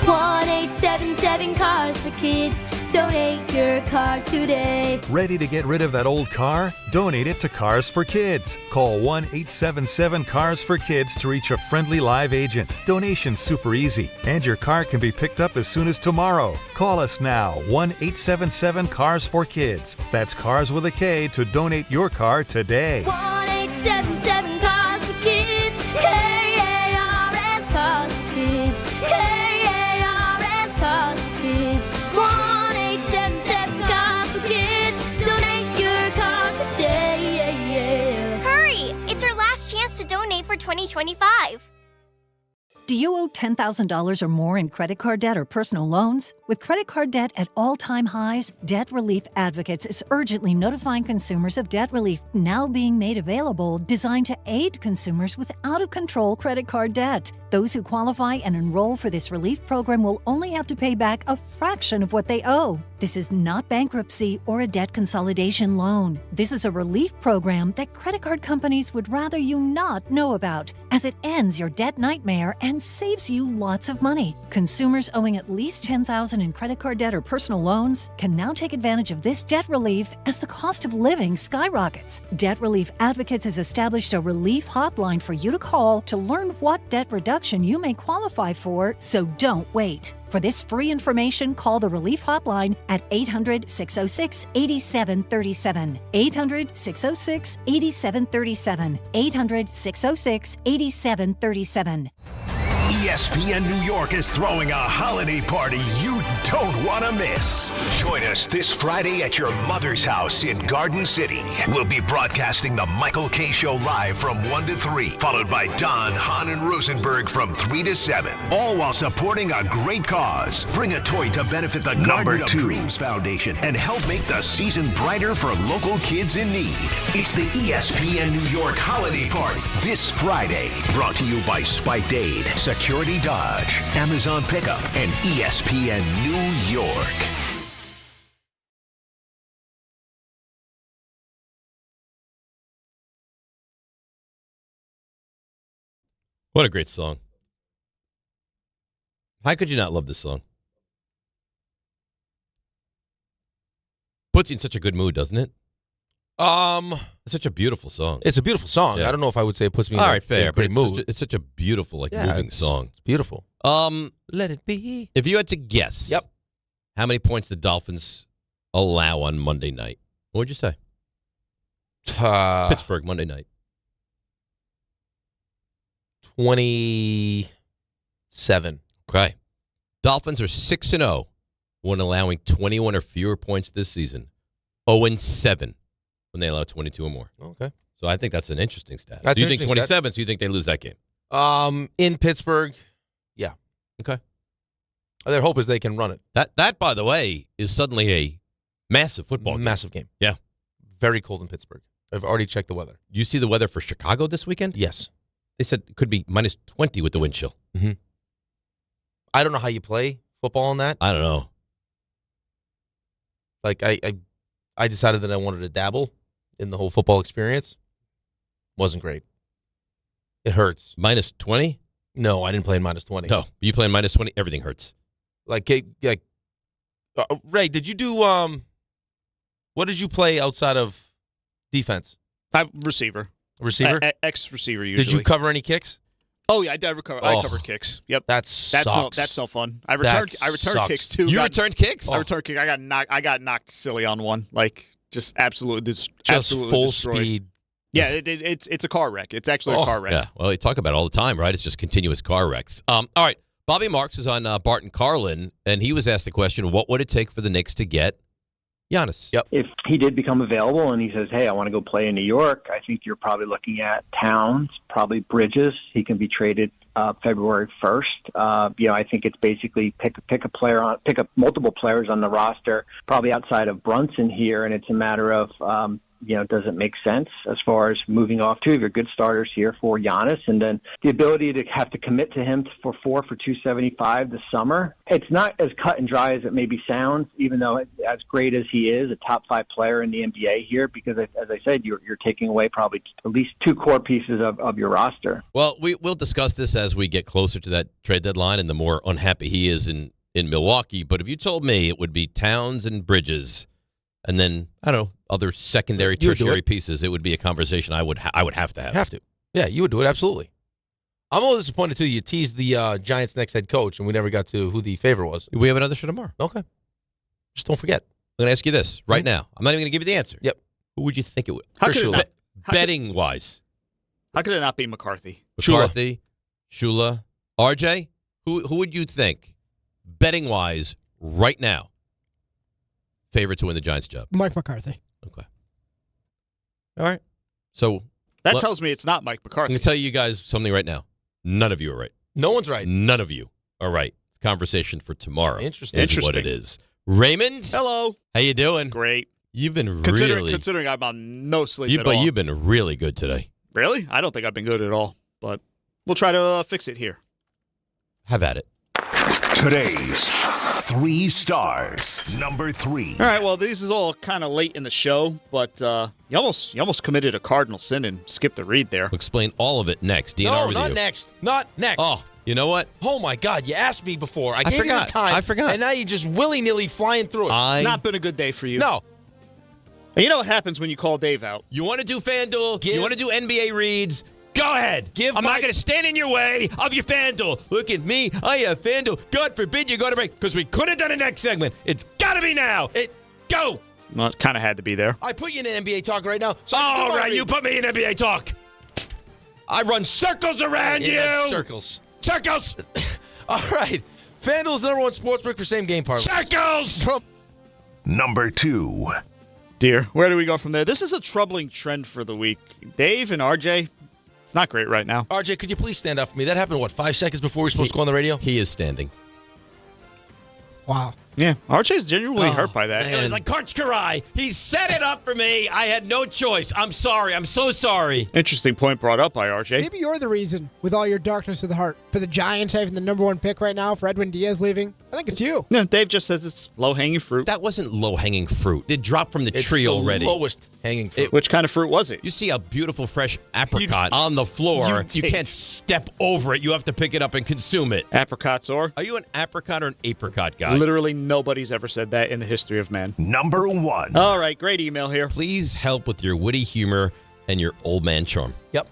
1-877 Cars for Kids. Donate your car today. Ready to get rid of that old car? Donate it to Cars for Kids. Call 1-877-CARS for Kids to reach a friendly live agent. Donation's super easy, and your car can be picked up as soon as tomorrow. Call us now, 1-877-CARS for Kids. That's Cars with a K to donate your car today. 1-877 Cars for Kids. KARS Cars for Kids. KARS Cars for Kids. 1-877 Cars for Kids. Donate your car today. Hurry! It's our last chance to donate for 2025. Do you owe $10,000 or more in credit card debt or personal loans? With credit card debt at all-time highs, Debt Relief Advocates is urgently notifying consumers of debt relief now being made available, designed to aid consumers with out-of-control credit card debt. Those who qualify and enroll for this relief program will only have to pay back a fraction of what they owe. This is not bankruptcy or a debt consolidation loan. This is a relief program that credit card companies would rather you not know about, as it ends your debt nightmare and saves you lots of money. Consumers owing at least $10,000 in credit card debt or personal loans can now take advantage of this debt relief as the cost of living skyrockets. Debt Relief Advocates has established a relief hotline for you to call to learn what debt reduction you may qualify for, so don't wait. For this free information, call the Relief Hotline at 800-606-8737. 800-606-8737. 800-606-8737. ESPN New York is throwing a holiday party you don't want to miss. Join us this Friday at your mother's house in Garden City. We'll be broadcasting the Michael K. Show live from 1 to 3, followed by Don, Hahn, and Rosenberg from 3 to 7, all while supporting a great cause. Bring a toy to benefit the Garden of Dreams Foundation and help make the season brighter for local kids in need. It's the ESPN New York Holiday Party this Friday. Brought to you by Spiked Aid, Security Dodge, Amazon Pickup, and ESPN New York. What a great song. How could you not love this song? Puts you in such a good mood, doesn't it? It's such a beautiful song. It's a beautiful song. Yeah. I don't know if I would say it puts me in All a right, fair, great but mood. it's such a beautiful, moving song. It's beautiful. Let it be. If you had to guess, how many points the Dolphins allow on Monday night? What would you say? Pittsburgh, Monday night. 27. Okay. Dolphins are 6-0 when allowing 21 or fewer points this season. 0-7 when they allow 22 or more. Okay. So I think that's an interesting stat. That's Do you an think interesting 27, so you think they lose that game? In Pittsburgh, yeah. Okay. Their hope is they can run it. That, by the way, is suddenly a massive football game. Massive game. Yeah. Very cold in Pittsburgh. I've already checked the weather. You see the weather for Chicago this weekend? Yes. They said it could be minus 20 with the wind chill. Mm-hmm. I don't know how you play football in that. I don't know. Like, I decided that I wanted to dabble in the whole football experience. Wasn't great. It hurts. Minus 20? No, I didn't play in minus 20. No, you play in minus 20, everything hurts. Ray, did you do What did you play outside of defense? Receiver. Receiver? Ex-receiver usually. Did you cover any kicks? Oh yeah, I covered kicks. Yep. That's no fun. I returned kicks too. You returned kicks? I returned kick. I got knocked silly on one. Like just absolutely full destroyed. speed. Yeah, it's a car wreck. It's actually a car wreck. Yeah. Well, you talk about it all the time, right? It's just continuous car wrecks. All right. Bobby Marks is on Bart Carlin, and he was asked the question, what would it take for the Knicks to get Giannis? Yep. If he did become available and he says, hey, I want to go play in New York, I think you're probably looking at Towns, probably Bridges. He can be traded February 1st. I think it's basically pick up multiple players on the roster, probably outside of Brunson here, and it's a matter of does it make sense as far as moving off two of your good starters here for Giannis, and then the ability to have to commit to him for $275 this summer. It's not as cut and dry as it maybe sounds, even though as great as he is, a top 5 player in the NBA here, because as I said, you're taking away probably at least 2 core pieces of your roster. Well, we'll discuss this as we get closer to that trade deadline and the more unhappy he is in Milwaukee. But if you told me it would be Towns and Bridges, and then, I don't know, other secondary, tertiary pieces, it would be a conversation I would have to have. Have to. Yeah, you would do it, absolutely. I'm a little disappointed, too. You teased the Giants' next head coach, and we never got to who the favorite was. We have another show tomorrow. Okay. Just don't forget. I'm going to ask you this right now. I'm not even going to give you the answer. Yep. Who would you think it would? Betting-wise. How could it not be McCarthy? McCarthy, Shula, RJ? Who would you think, betting-wise, right now, favorite to win the Giants job? Mike McCarthy. Okay. All right. So that tells me it's not Mike McCarthy. I'm going to tell you guys something right now. None of you are right. No one's right. None of you are right. Conversation for tomorrow. Interesting. Is what it is. Raymond. Hello. How you doing? Great. You've been considering I'm on no sleep at all. But you've been really good today. Really? I don't think I've been good at all. But we'll try to fix it here. Have at it. Today's 3 stars. Number 3. All right, well, this is all kind of late in the show, but you almost committed a cardinal sin and skipped the read there. We'll explain all of it next. DNR no, with not you. next. Not next. Oh, you know what? Oh, my God. You asked me before. I gave forgot. you the time. I forgot. And now you're just willy-nilly flying through it. It's not been a good day for you. No. And you know what happens when you call Dave out? You want to do FanDuel? You want to do NBA reads? Go ahead. I'm not going to stand in your way of your FanDuel. Look at me. I have FanDuel. God forbid you go to break, because we could have done it next segment. It's got to be now. Go. Well, it kind of had to be there. I put you in an NBA talk right now. So all right, you put me in NBA talk. I run circles around you. Circles. Circles. All right. FanDuel's #1 sportsbook for same game parlays. Circles. Number 2. Dear, where do we go from there? This is a troubling trend for the week. Dave and RJ, it's not great right now. RJ, could you please stand up for me? That happened, 5 seconds before we were supposed to go on the radio? He is standing. Wow. Yeah, RJ's genuinely hurt by that. It was like Karch Karai. He set it up for me. I had no choice. I'm sorry. I'm so sorry. Interesting point brought up by RJ. Maybe you're the reason, with all your darkness of the heart, for the Giants having the #1 pick right now, for Edwin Diaz leaving. I think it's you. Yeah, Dave just says it's low-hanging fruit. That wasn't low-hanging fruit. It dropped from the tree the already. Lowest hanging fruit. Which kind of fruit was it? You see a beautiful fresh apricot on the floor. You can't step over it. You have to pick it up and consume it. Apricots or? Are you an apricot or an apricot guy? Literally nobody's ever said that in the history of man. Number 1. All right, great email here. Please help with your witty humor and your old man charm. Yep.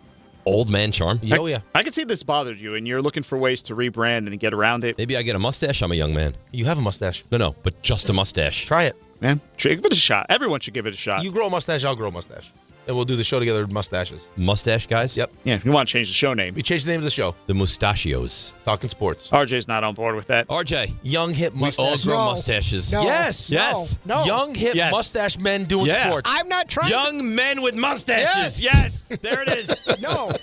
Old man charm? Oh, yeah. I can see this bothered you, and you're looking for ways to rebrand and get around it. Maybe I get a mustache. I'm a young man. You have a mustache. No, but just a mustache. Try it. Man, give it a shot. Everyone should give it a shot. You grow a mustache, I'll grow a mustache. And we'll do the show together with mustaches. Mustache guys? Yep. Yeah, you want to change the show name. We changed the name of the show. The Mustachios. Talking sports. RJ's not on board with that. RJ. Young, hip mustache. We all grow mustaches. No. Yes. Yes. No. Young, hip mustache men doing sports. I'm not trying Young men with mustaches. Yes. There it is. No.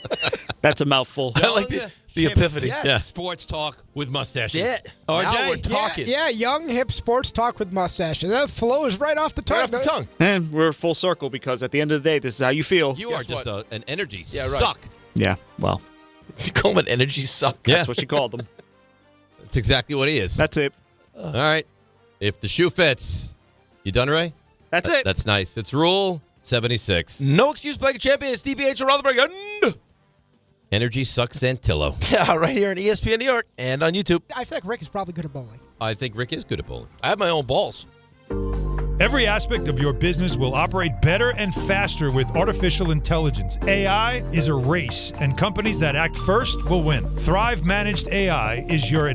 That's a mouthful. I like the epiphany. Yes. Yeah. Sports talk with mustaches. Yeah. RJ? Now we're talking. Yeah, young, hip sports talk with mustaches. That flows right off the tongue. Right off the tongue. And we're full circle because at the end of the day, this is how you feel. You are just an energy right. suck. Yeah, well. You call him an energy suck? That's what you called him. That's exactly what he is. That's it. All right. If the shoe fits. You done, Ray? That's it. That's nice. It's Rule 76. No excuse playing a champion. It's DiPietro Rothenberg. And Energy sucks Santillo. yeah, right here on ESPN New York and on YouTube. I feel like Rick is probably good at bowling. I think Rick is good at bowling. I have my own balls. Every aspect of your business will operate better and faster with artificial intelligence. AI is a race, and companies that act first will win. Thrive Managed AI is your